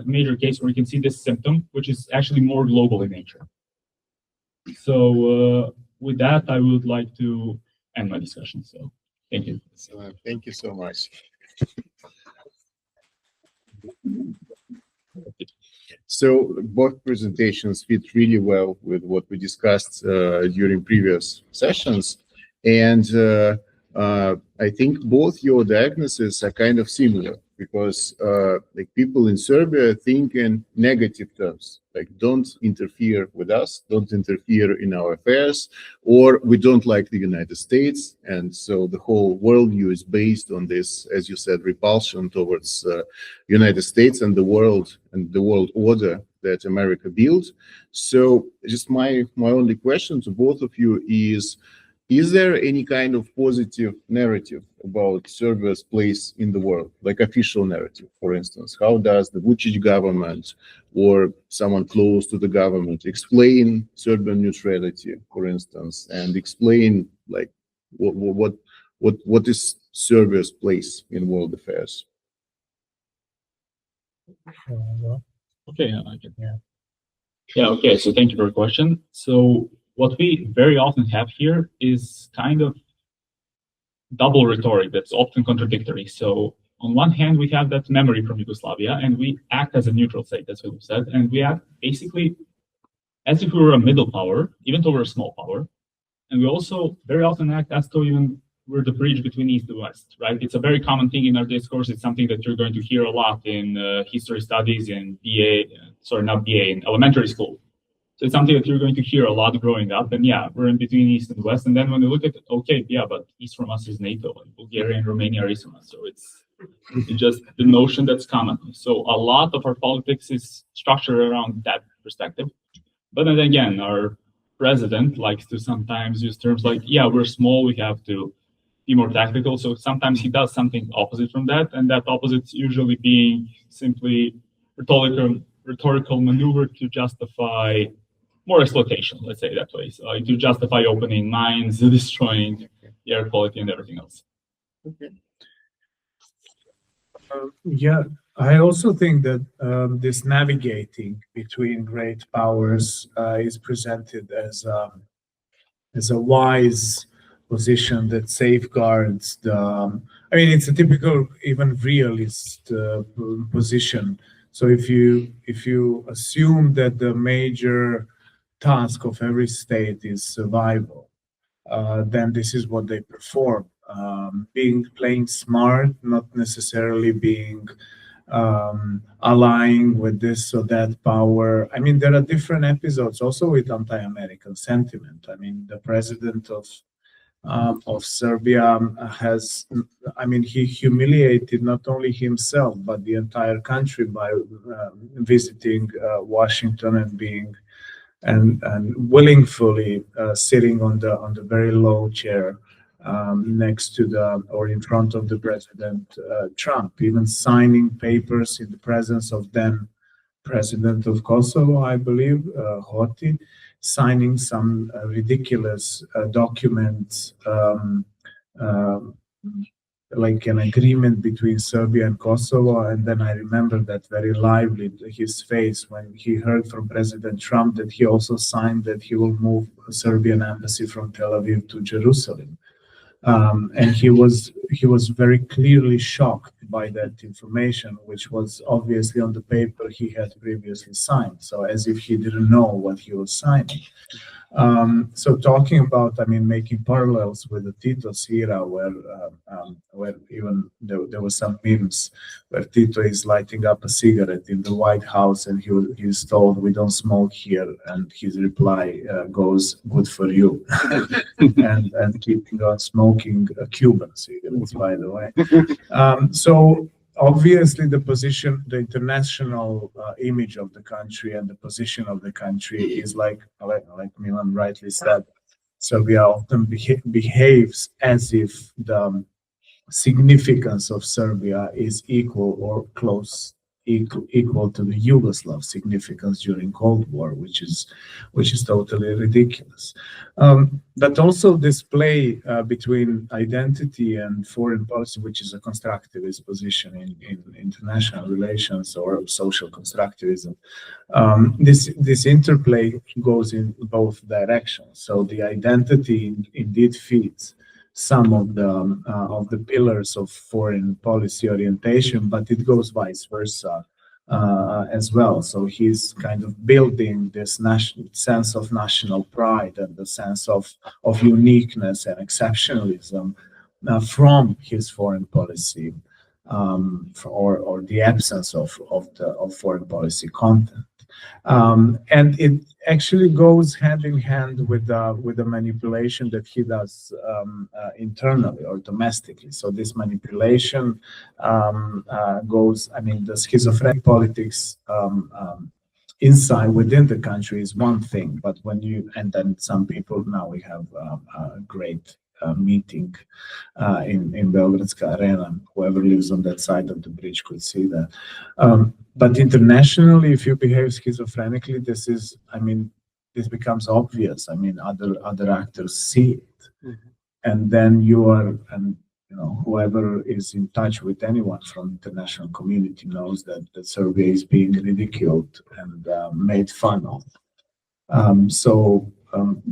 S1: major case where you can see this symptom, which is actually more global in nature. So with that, I would like to end my discussion. So thank you.
S3: So, thank you so much. So both presentations fit really well with what we discussed during previous sessions. And I think both your diagnoses are kind of similar because like people in Serbia think in negative terms, like don't interfere with us, don't interfere in our affairs, or we don't like the United States. And so the whole worldview is based on this, as you said, repulsion towards United States and the world order that America built. So just my only question to both of you is there any kind of positive narrative about Serbia's place in the world, like official narrative, for instance? How does the Vučić government or someone close to the government explain Serbian neutrality, for instance, and explain like what is Serbia's place in world affairs?
S1: Okay, I can. Yeah. Okay. So thank you for the question. So what we very often have here is kind of double rhetoric that's often contradictory. So on one hand, we have that memory from Yugoslavia, and we act as a neutral state, that's what we said, and we act basically as if we were a middle power, even though we're a small power. And we also very often act as though even we're the bridge between East and West, right? It's a very common thing in our discourse. It's something that you're going to hear a lot in history studies in in elementary school. So it's something that you're going to hear a lot growing up. And yeah, we're in between East and West. And then when you look at it, okay, yeah, but East from us is NATO, and Bulgaria and Romania are East from us. So it's just the notion that's common. So a lot of our politics is structured around that perspective. But then again, our president likes to sometimes use terms like, yeah, we're small, we have to be more tactical. So sometimes he does something opposite from that. And that opposite usually being simply rhetorical maneuver to justify more exploitation, let's say that way. So to justify opening mines, destroying the air quality and everything else.
S21: Okay. Yeah, I also think that this navigating between great powers is presented as a wise position that safeguards the. I mean, it's a typical, even realist position. So if you assume that the major task of every state is survival, then this is what they perform. Playing smart, not necessarily being aligning with this or that power. I mean, there are different episodes also with anti-American sentiment. I mean, the president of Serbia has, I mean, he humiliated not only himself but the entire country by visiting Washington and being and willingly sitting on the very low chair next to or in front of the President Trump, even signing papers in the presence of then President of Kosovo, I believe, Hoti, signing some ridiculous documents like an agreement between Serbia and Kosovo. And then I remember that very lively, his face when he heard from President Trump that he also signed that he will move a Serbian embassy from Tel Aviv to Jerusalem. And he was very clearly shocked by that information, which was obviously on the paper he had previously signed. So as if he didn't know what he was signing. So talking about, I mean, making parallels with the Tito's era, where even there were some memes where Tito is lighting up a cigarette in the White House and he's told, "We don't smoke here," and his reply goes, "Good for you," and keeping on smoking Cuban cigarettes, by the way. So obviously the position, the international image of the country and the position of the country is like Milan rightly said, Serbia often behaves as if the significance of Serbia is equal or equal to the Yugoslav significance during Cold War, which is totally ridiculous. But also this play between identity and foreign policy, which is a constructivist position in international relations or social constructivism. This interplay goes in both directions. So the identity indeed feeds some of the pillars of foreign policy orientation, but it goes vice versa as well. So he's kind of building this sense of national pride and the sense of uniqueness and exceptionalism from his foreign policy, or the absence of foreign policy content. And it actually goes hand in hand with the manipulation that he does internally or domestically. So this manipulation goes, I mean, the schizophrenic politics inside within the country is one thing, but and then some people, now we have a great meeting in Belgradska arena. Whoever lives on that side of the bridge could see that. But internationally, if you behave schizophrenically, this becomes obvious. I mean, other actors see it, and then whoever is in touch with anyone from international community knows that Serbia is being ridiculed and made fun of.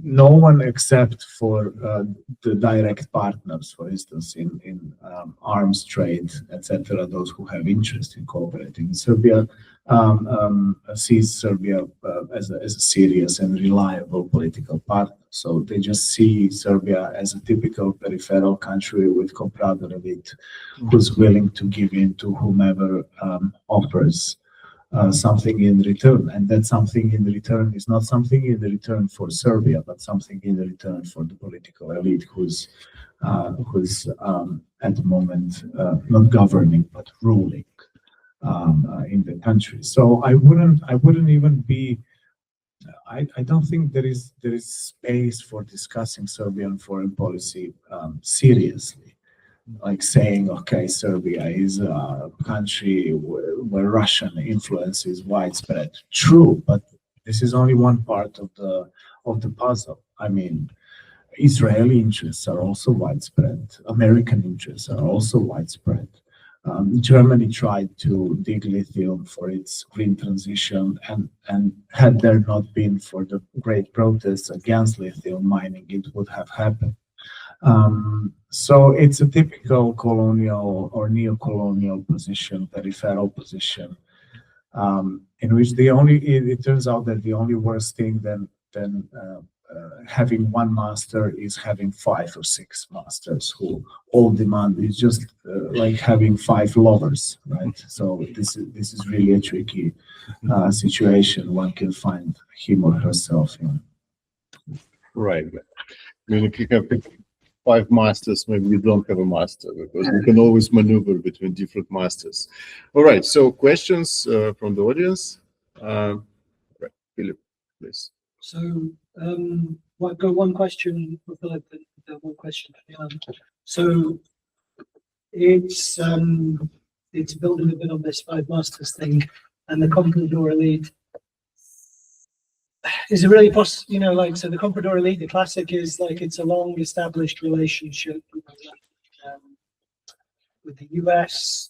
S21: No one except for the direct partners, for instance, in arms trade, etc., those who have interest in cooperating in Serbia, sees Serbia as a serious and reliable political partner. So they just see Serbia as a typical peripheral country with comprator elite who's willing to give in to whomever offers something in return. And that something in return is not something in return for Serbia, but something in return for the political elite who's at the moment not governing but ruling in the country. So I wouldn't even be. I don't think there is space for discussing Serbian foreign policy seriously, like saying, okay, Serbia is a country where Russian influence is widespread. True, but this is only one part of the puzzle. I mean, Israeli interests are also widespread. American interests are also widespread. Germany tried to dig lithium for its green transition, and had there not been for the great protests against lithium mining, it would have happened. So it's a typical colonial or neo-colonial position, peripheral position, in which it turns out that the only worse thing than having one master is having 5 or 6 masters who all demand. It's just like having 5 lovers, right? So this is really a tricky situation one can find him or herself in.
S3: Right. I mean, if you have 5 masters, maybe you don't have a master, because we can always maneuver between different masters. All right. So questions from the audience. Right, Philip, please.
S9: So I've got one question for Philip and one question for Ilya. So it's building a bit on this 5 masters thing and the comprador elite. Is it really possible, so the comprador elite, the classic is like it's a long established relationship with the US,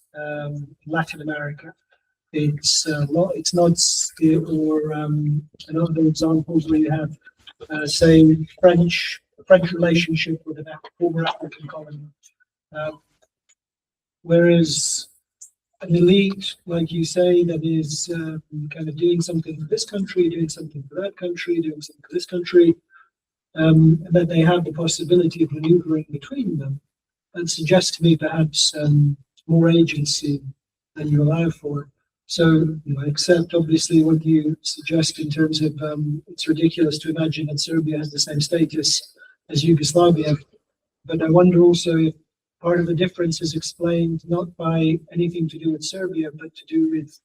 S9: Latin America. It's not, or another examples where you have, say, French relationship with a former African colony, whereas an elite, like you say, that is kind of doing something for this country, doing something for that country, doing something for this country, and that they have the possibility of maneuvering between them. That suggests to me perhaps more agency than you allow for. So, except obviously what you suggest in terms of it's ridiculous to imagine that Serbia has the same status as Yugoslavia. But I wonder also if part of the difference is explained not by anything to do with Serbia, but to do with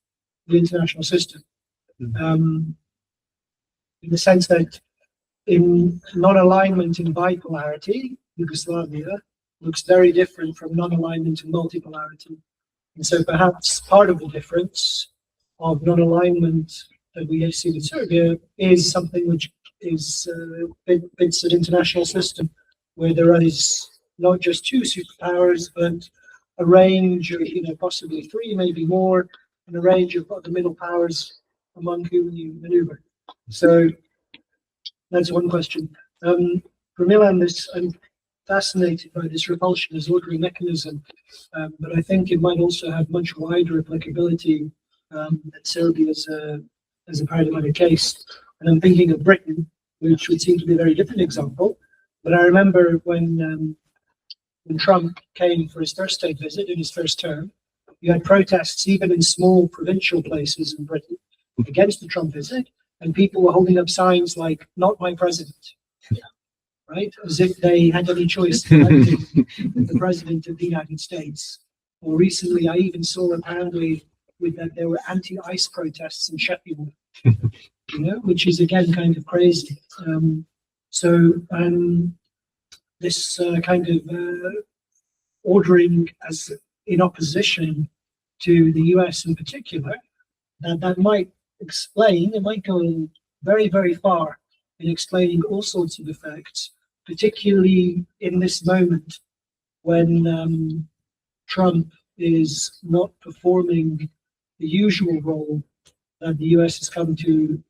S9: the international system. In the sense that in non-alignment in bipolarity, Yugoslavia looks very different from non-alignment in multipolarity. And so perhaps part of the difference of non-alignment that we see with Serbia is something which is it's an international system where there is not just 2 superpowers, but a range of, possibly 3, maybe more, and a range of other middle powers among whom you maneuver. So that's one question. For Milan, I'm fascinated by this repulsion as ordering mechanism, but I think it might also have much wider applicability at Serbia as a paradigmatic case. And I'm thinking of Britain, which would seem to be a very different example. But I remember when Trump came for his first state visit in his first term, you had protests even in small provincial places in Britain against the Trump visit, and people were holding up signs like "Not my president." Right, as if they had any choice in electing the president of the United States. Or recently, I even saw apparently that there were anti-ICE protests in Sheffield, which is again kind of crazy. This kind of ordering as in opposition to the US in particular, that might explain, it might go very, very far in explaining all sorts of effects, particularly in this moment when Trump is not performing the usual role that the US has come to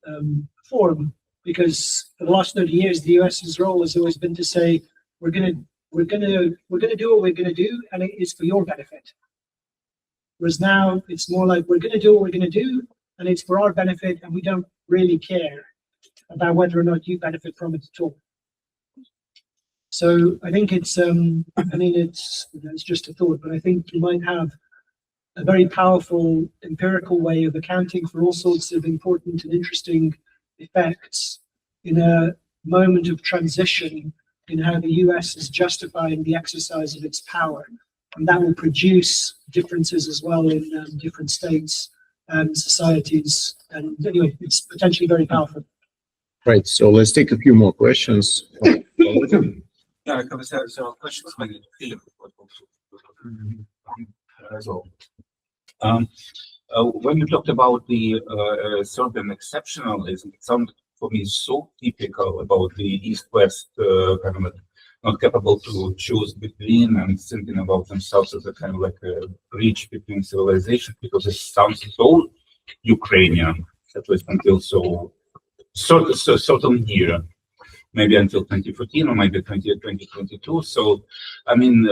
S9: perform. Because for the last 30 years, the US's role has always been to say, we're gonna do what we're gonna do, and it is for your benefit. Whereas now it's more like we're gonna do what we're gonna do, and it's for our benefit, and we don't really care about whether or not you benefit from it at all. So I think it's, I mean, it's just a thought, but I think you might have a very powerful empirical way of accounting for all sorts of important and interesting effects in a moment of transition in how the US is justifying the exercise of its power. And that will produce differences as well in different states and societies. And anyway, it's potentially very powerful.
S3: Right, so let's take a few more questions.
S5: Yeah, I have several questions. Maybe Phillip as well. When you talked about the Serbian exceptionalism, it sounded for me so typical about the East-West kind of not capable to choose between and thinking about themselves as a kind of like a bridge between civilizations, because it sounds so Ukrainian, at least until certain year, maybe until 2014 or maybe 2022. So, I mean,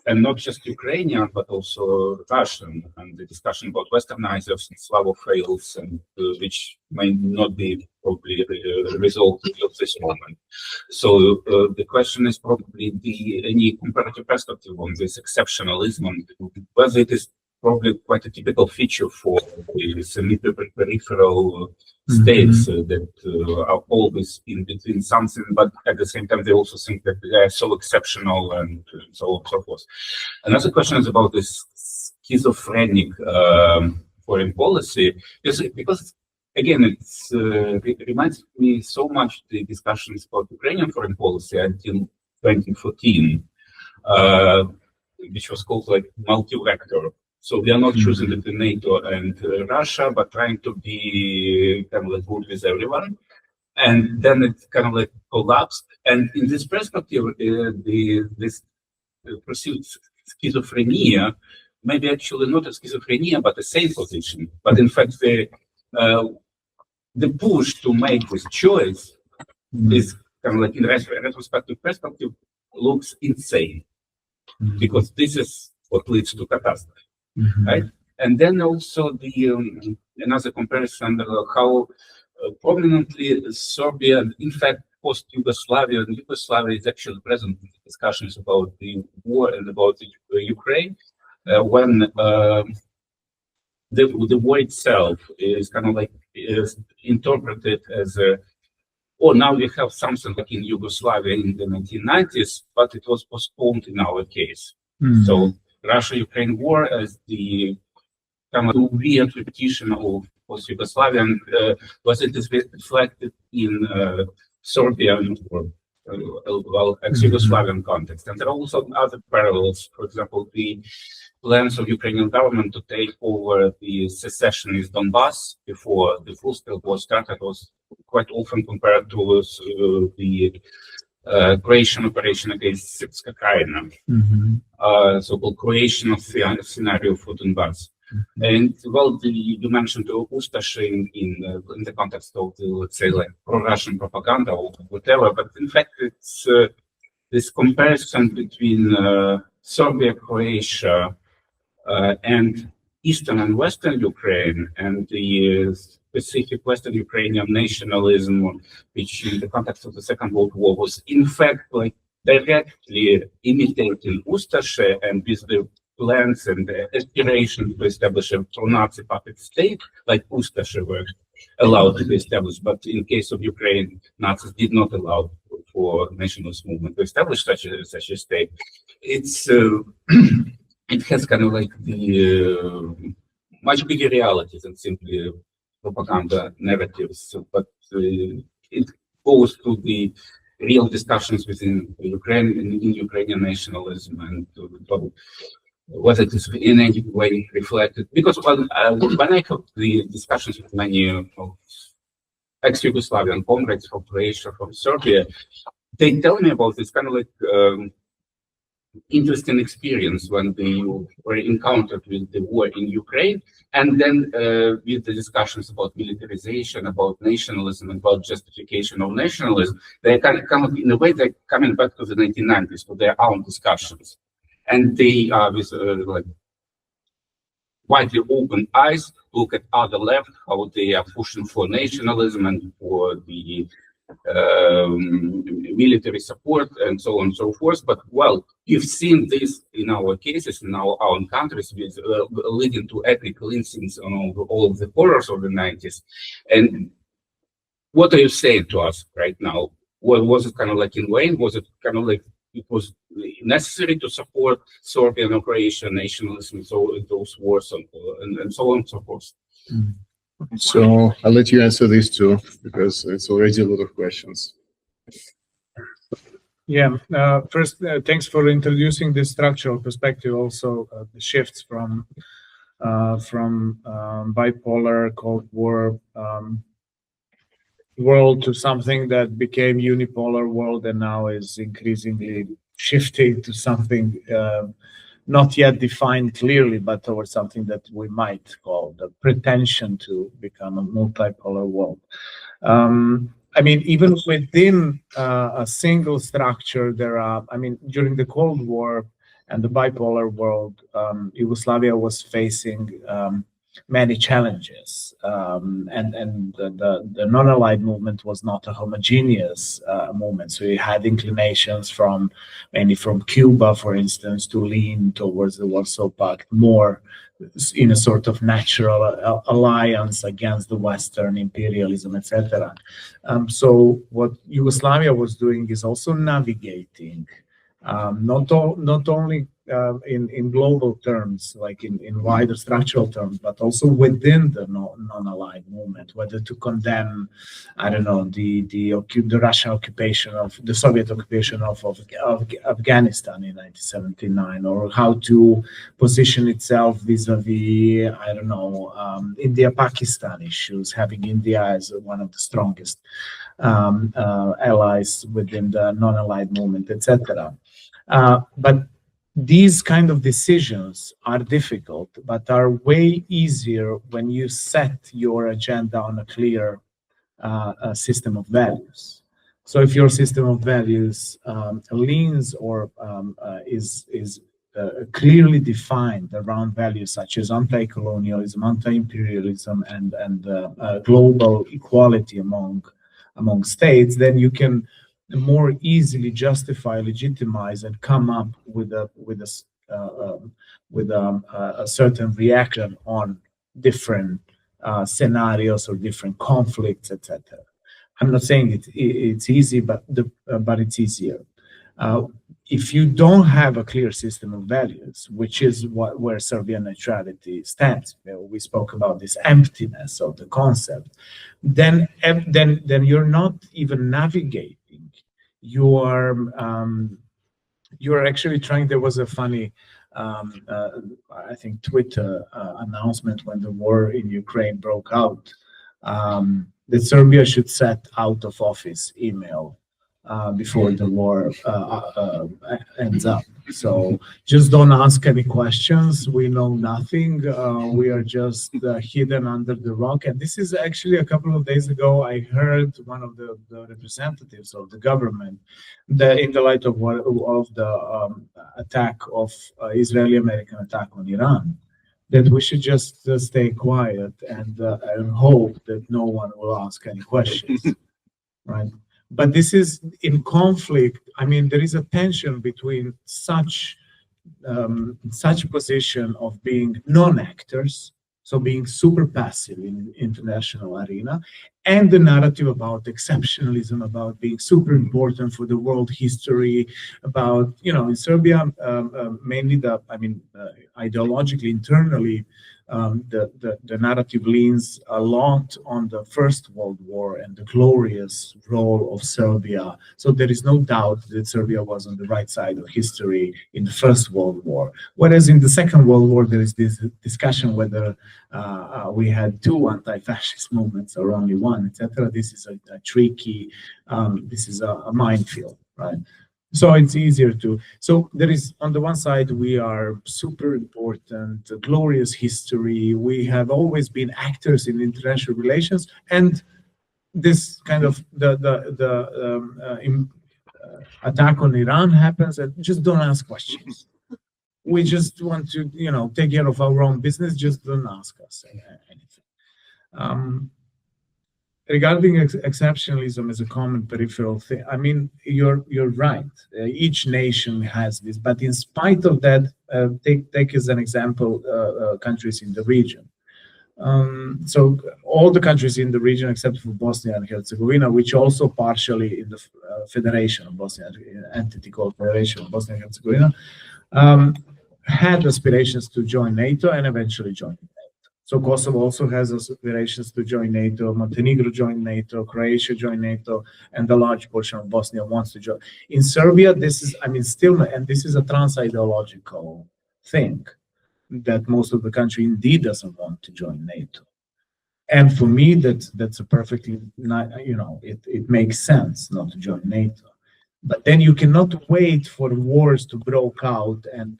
S5: and not just Ukrainian, but also Russian, and the discussion about Westernizers and Slavophiles, and which may not be probably the result of this moment. So the question is probably any comparative perspective on this exceptionalism, whether it is probably quite a typical feature for the semi-peripheral states that are always in between something, but at the same time they also think that they are so exceptional and so on and so forth. Another question is about this schizophrenic foreign policy, because again, it reminds me so much the discussions about Ukrainian foreign policy until 2014, which was called like multi-vector. So we are not choosing between NATO and Russia, but trying to be kind of like good with everyone. And then it kind of like collapsed. And in this perspective, this perceived schizophrenia, maybe actually not a schizophrenia, but a same position. But in fact, the push to make this choice is kind of like in retrospective perspective looks insane, because this is what leads to catastrophe. Right, and then also the another comparison how prominently Serbia, in fact, post-Yugoslavia, and Yugoslavia is actually present in discussions about the war and about Ukraine, when the war itself is kind of like is interpreted as a, oh, now we have something like in Yugoslavia in the 1990s, but it was postponed in our case. So Russia-Ukraine war as the kind of weird repetition of post-Yugoslavian, was it reflected in Serbian or well, ex-Yugoslavian context. And there are also other parallels. For example, the plans of Ukrainian government to take over the secessionist Donbass before the full-scale war started was quite often compared to the Croatian operation against Srpska Krajina, so-called Croatian scenario for Donbass. And well, you mentioned Ustashi in the context of the, let's say, like pro-Russian propaganda or whatever, but in fact it's this comparison between Serbia, Croatia, and Eastern and Western Ukraine, and the specific Western Ukrainian nationalism, which in the context of the Second World War was in fact like directly imitating Ustashi, and with the plans and the aspirations to establish a pro-Nazi puppet state, like Ustashi were allowed to be established. But in case of Ukraine, Nazis did not allow for nationalist movement to establish such a state. It's it has kind of like the much bigger realities than simply propaganda narratives, but it goes to the real discussions within Ukraine, in Ukrainian nationalism, and whether it is in any way reflected. Because when I have the discussions with many of ex-Yugoslavian comrades from Croatia, from Serbia, they tell me about this kind of like interesting experience when they were encountered with the war in Ukraine, and then with the discussions about militarization, about nationalism, about justification of nationalism. They kind of in a way they're coming back to the 1990s for their own discussions, and they are with like widely open eyes, look at other left, how they are pushing for nationalism and for the military support and so on and so forth. But well, we've seen this in our cases in our own countries, with leading to ethnic cleansings on all of the horrors of the 90s. And what are you saying to us right now? Was it kind of like in vain? Was it kind of like it was necessary to support Serbian and Croatian nationalism, so those wars and so on and so forth?
S3: So I'll let you answer these two, because it's already a lot of questions.
S21: Yeah, first, thanks for introducing this structural perspective, also the shifts from bipolar Cold War world to something that became unipolar world and now is increasingly shifting to something not yet defined clearly, but towards something that we might call the pretension to become a multipolar world. I mean, even within a single structure, there are, I mean, during the Cold War and the bipolar world, Yugoslavia was facing many challenges, and the non-aligned movement was not a homogeneous movement. So you had inclinations from mainly from Cuba, for instance, to lean towards the Warsaw Pact more in a sort of natural alliance against the Western imperialism, etc. So what Yugoslavia was doing is also navigating, not only in global terms, like in wider structural terms, but also within the non-aligned movement, whether to condemn, I don't know, the Russian occupation of the Soviet occupation of Afghanistan in 1979, or how to position itself vis-a-vis, I don't know, India-Pakistan issues, having India as one of the strongest allies within the non-aligned movement, etc. But these kind of decisions are difficult, but are way easier when you set your agenda on a clear system of values. So if your system of values leans or is clearly defined around values such as anti-colonialism, anti-imperialism, and global equality among states, then you can more easily justify, legitimize, and come up with a certain reaction on different scenarios or different conflicts, etc. I'm not saying it's easy, but it's easier. If you don't have a clear system of values, which is where Serbian neutrality stands, we spoke about this emptiness of the concept, then you're not even navigating. You're actually trying. There was a funny, I think, Twitter announcement when the war in Ukraine broke out, that Serbia should set out of office email before the war ends up. So just don't ask any questions. We know nothing. We are just hidden under the rock. And this is actually a couple of days ago, I heard one of the representatives of the government, in the light of the attack of Israeli-American attack on Iran, that we should just stay quiet and hope that no one will ask any questions, right? But this is in conflict. I mean, there is a tension between such position of being non-actors, so being super passive in international arena, and the narrative about exceptionalism, about being super important for the world history, about, you know, in Serbia, mainly ideologically, internally, the narrative leans a lot on the First World War and the glorious role of Serbia. So there is no doubt that Serbia was on the right side of history in the First World War. Whereas in the Second World War, there is this discussion whether we had two anti-fascist movements or only one, etc. This is a tricky, this is a minefield, right? So it's easier to, so there is, on the one side, we are super important, glorious history. We have always been actors in international relations, and this kind of attack on Iran happens, and just don't ask questions. we just want to, take care of our own business. Just don't ask us anything. Regarding exceptionalism as a common peripheral thing, I mean, you're right. Each nation has this, but in spite of that, take as an example countries in the region. So all the countries in the region except for Bosnia and Herzegovina, which also partially in the Federation of Bosnia, entity called Federation of Bosnia and Herzegovina, had aspirations to join NATO and eventually joined NATO. So Kosovo also has aspirations to join NATO, Montenegro joined NATO, Croatia joined NATO, and a large portion of Bosnia wants to join. In Serbia, this is, I mean, still, and this is a trans-ideological thing, that most of the country indeed doesn't want to join NATO. And for me, that's a perfectly, it makes sense not to join NATO. But then you cannot wait for wars to break out and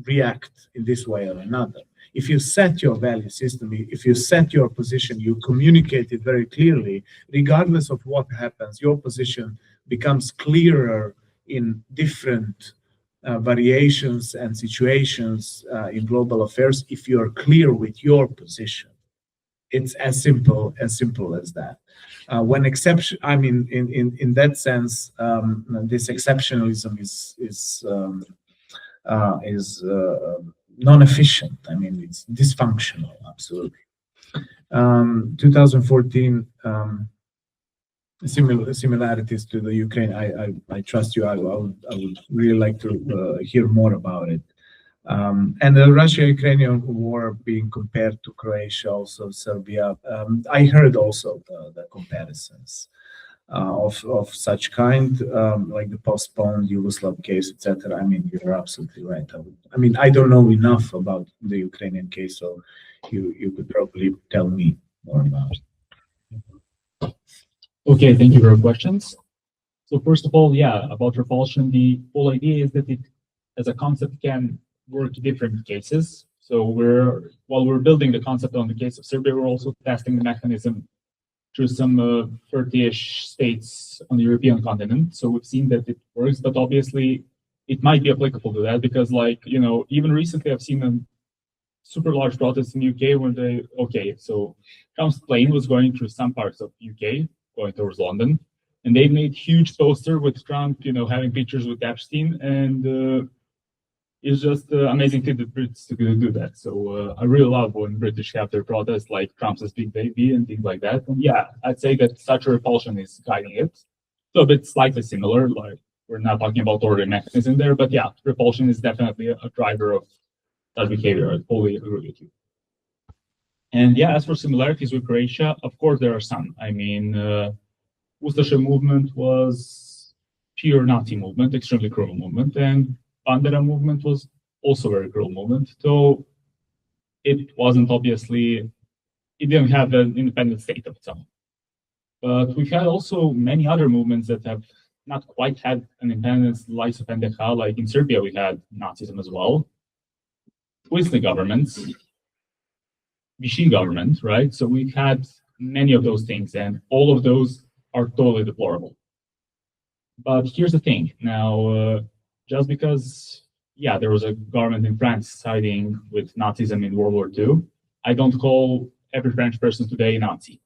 S21: react in this way or another. If you set your value system, if you set your position, you communicate it very clearly, regardless of what happens, your position becomes clearer in different variations and situations in global affairs if you're clear with your position. It's as simple as that. When exception, I mean, in that sense, this exceptionalism is non-efficient. I mean, it's dysfunctional, absolutely. 2014, similarities to the Ukraine. I trust you. I would really like to hear more about it. And the Russia-Ukrainian war being compared to Croatia, also Serbia. I heard also the comparisons of such kind, like the postponed Yugoslav case, etc. I mean, you're absolutely right. I mean, I don't know enough about the Ukrainian case, so you could probably tell me more about it.
S1: Okay, thank you for your questions. So first of all, yeah, about repulsion, the whole idea is that it, as a concept, can work in different cases. So while we're building the concept on the case of Serbia, we're also testing the mechanism through some 30-ish states on the European continent. So we've seen that it works, but obviously it might be applicable to that because, like, even recently I've seen a super large protest in UK where so Trump's plane was going through some parts of UK, going towards London, and they made huge poster with Trump, having pictures with Epstein, and it's just amazing thing that Brits to do that. So I really love when British have their protests, like Trump's a big baby and things like that. And yeah, I'd say that such a repulsion is guiding it. So a bit slightly similar, like we're not talking about order mechanism there, but yeah, repulsion is definitely a driver of that behavior. I totally agree with you. And yeah, as for similarities with Croatia, of course there are some. I mean, Ustaša movement was pure Nazi movement, extremely cruel movement, and Bandera movement was also a very cruel movement. So it wasn't obviously, it didn't have an independent state of its own. But we've had also many other movements that have not quite had an independence, likes of NDH, like in Serbia we had Nazism as well. Wisly governments, Vichy government, right? So we've had many of those things, and all of those are totally deplorable. But here's the thing. Now, just because, yeah, there was a government in France siding with Nazism in World War II, I don't call every French person today a Nazi,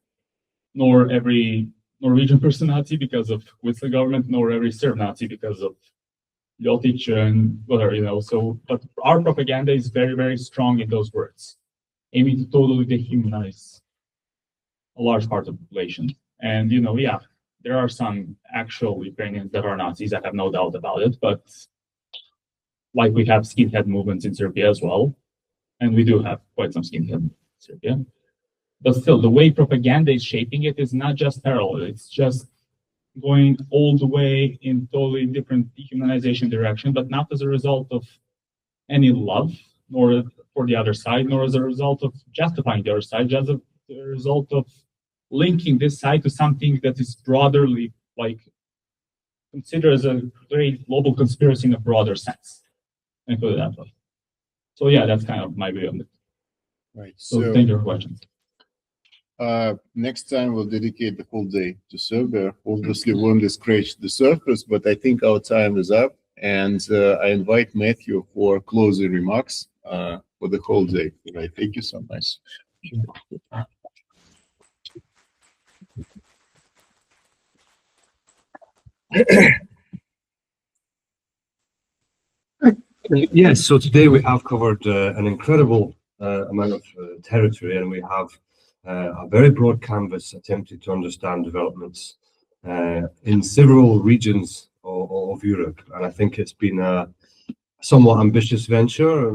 S1: nor every Norwegian person Nazi because of Wisla government, nor every Serb Nazi because of Ljotić and whatever, So, but our propaganda is very, very strong in those words, aiming to totally dehumanize a large part of the population. And, yeah, there are some actual Ukrainians that are Nazis, I have no doubt about it, but like we have skinhead movements in Serbia as well, and we do have quite some skinhead in Serbia. But still, the way propaganda is shaping it is not just parallel, it's just going all the way in totally different dehumanization direction, but not as a result of any love, nor for the other side, nor as a result of justifying the other side, just as a result of linking this side to something that is broaderly, like, considered as a very global conspiracy in a broader sense. And put it that way. So yeah, that's kind of my view on it.
S3: Right.
S1: So thank you for questions.
S3: Next time we'll dedicate the whole day to Serbia. Obviously, we only scratched the surface, but I think our time is up. And I invite Matthew for closing remarks for the whole day. Right. Thank you so much.
S2: Yes, so today we have covered an incredible amount of territory, and we have a very broad canvas attempting to understand developments in several regions of Europe. And I think it's been a somewhat ambitious venture,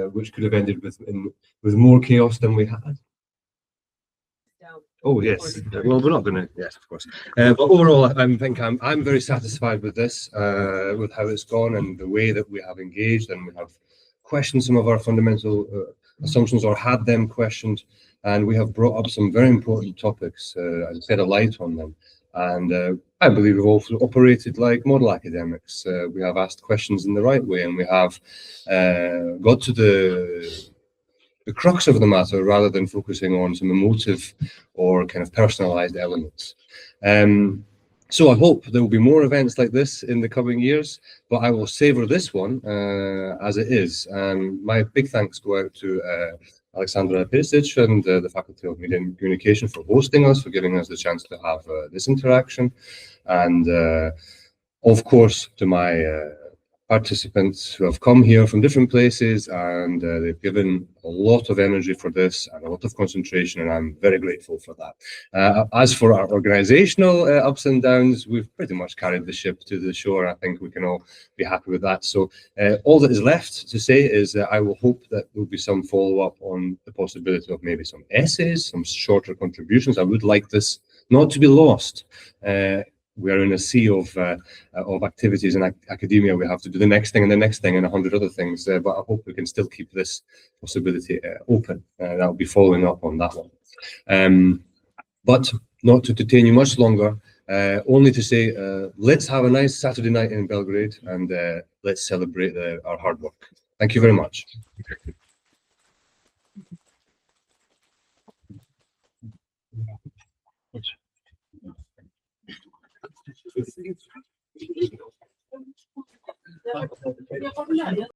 S2: which could have ended with more chaos than we had. Oh yes, well we're not going to. Yes, of course. But overall, I'm very satisfied with this, with how it's gone and the way that we have engaged, and we have questioned some of our fundamental assumptions, or had them questioned, and we have brought up some very important topics and shed a light on them. And I believe we've also operated like model academics. We have asked questions in the right way, and we have got to the crux of the matter rather than focusing on some emotive or kind of personalized elements. So I hope there will be more events like this in the coming years, but I will savor this one as it is. My big thanks go out to Alexandra Perisic and the Faculty of Media and Communication for hosting us, for giving us the chance to have this interaction. And of course, to my participants who have come here from different places, and they've given a lot of energy for this and a lot of concentration, and I'm very grateful for that. As for our organizational ups and downs, we've pretty much carried the ship to the shore. I think we can all be happy with that. So all that is left to say is that I will hope that there will be some follow-up on the possibility of maybe some essays, some shorter contributions. I would like this not to be lost. We are in a sea of activities in academia. We have to do the next thing and the next thing and 100 other things, but I hope we can still keep this possibility open. I'll be following up on that one. But not to detain you much longer, only to say, let's have a nice Saturday night in Belgrade, and let's celebrate our hard work. Thank you very much.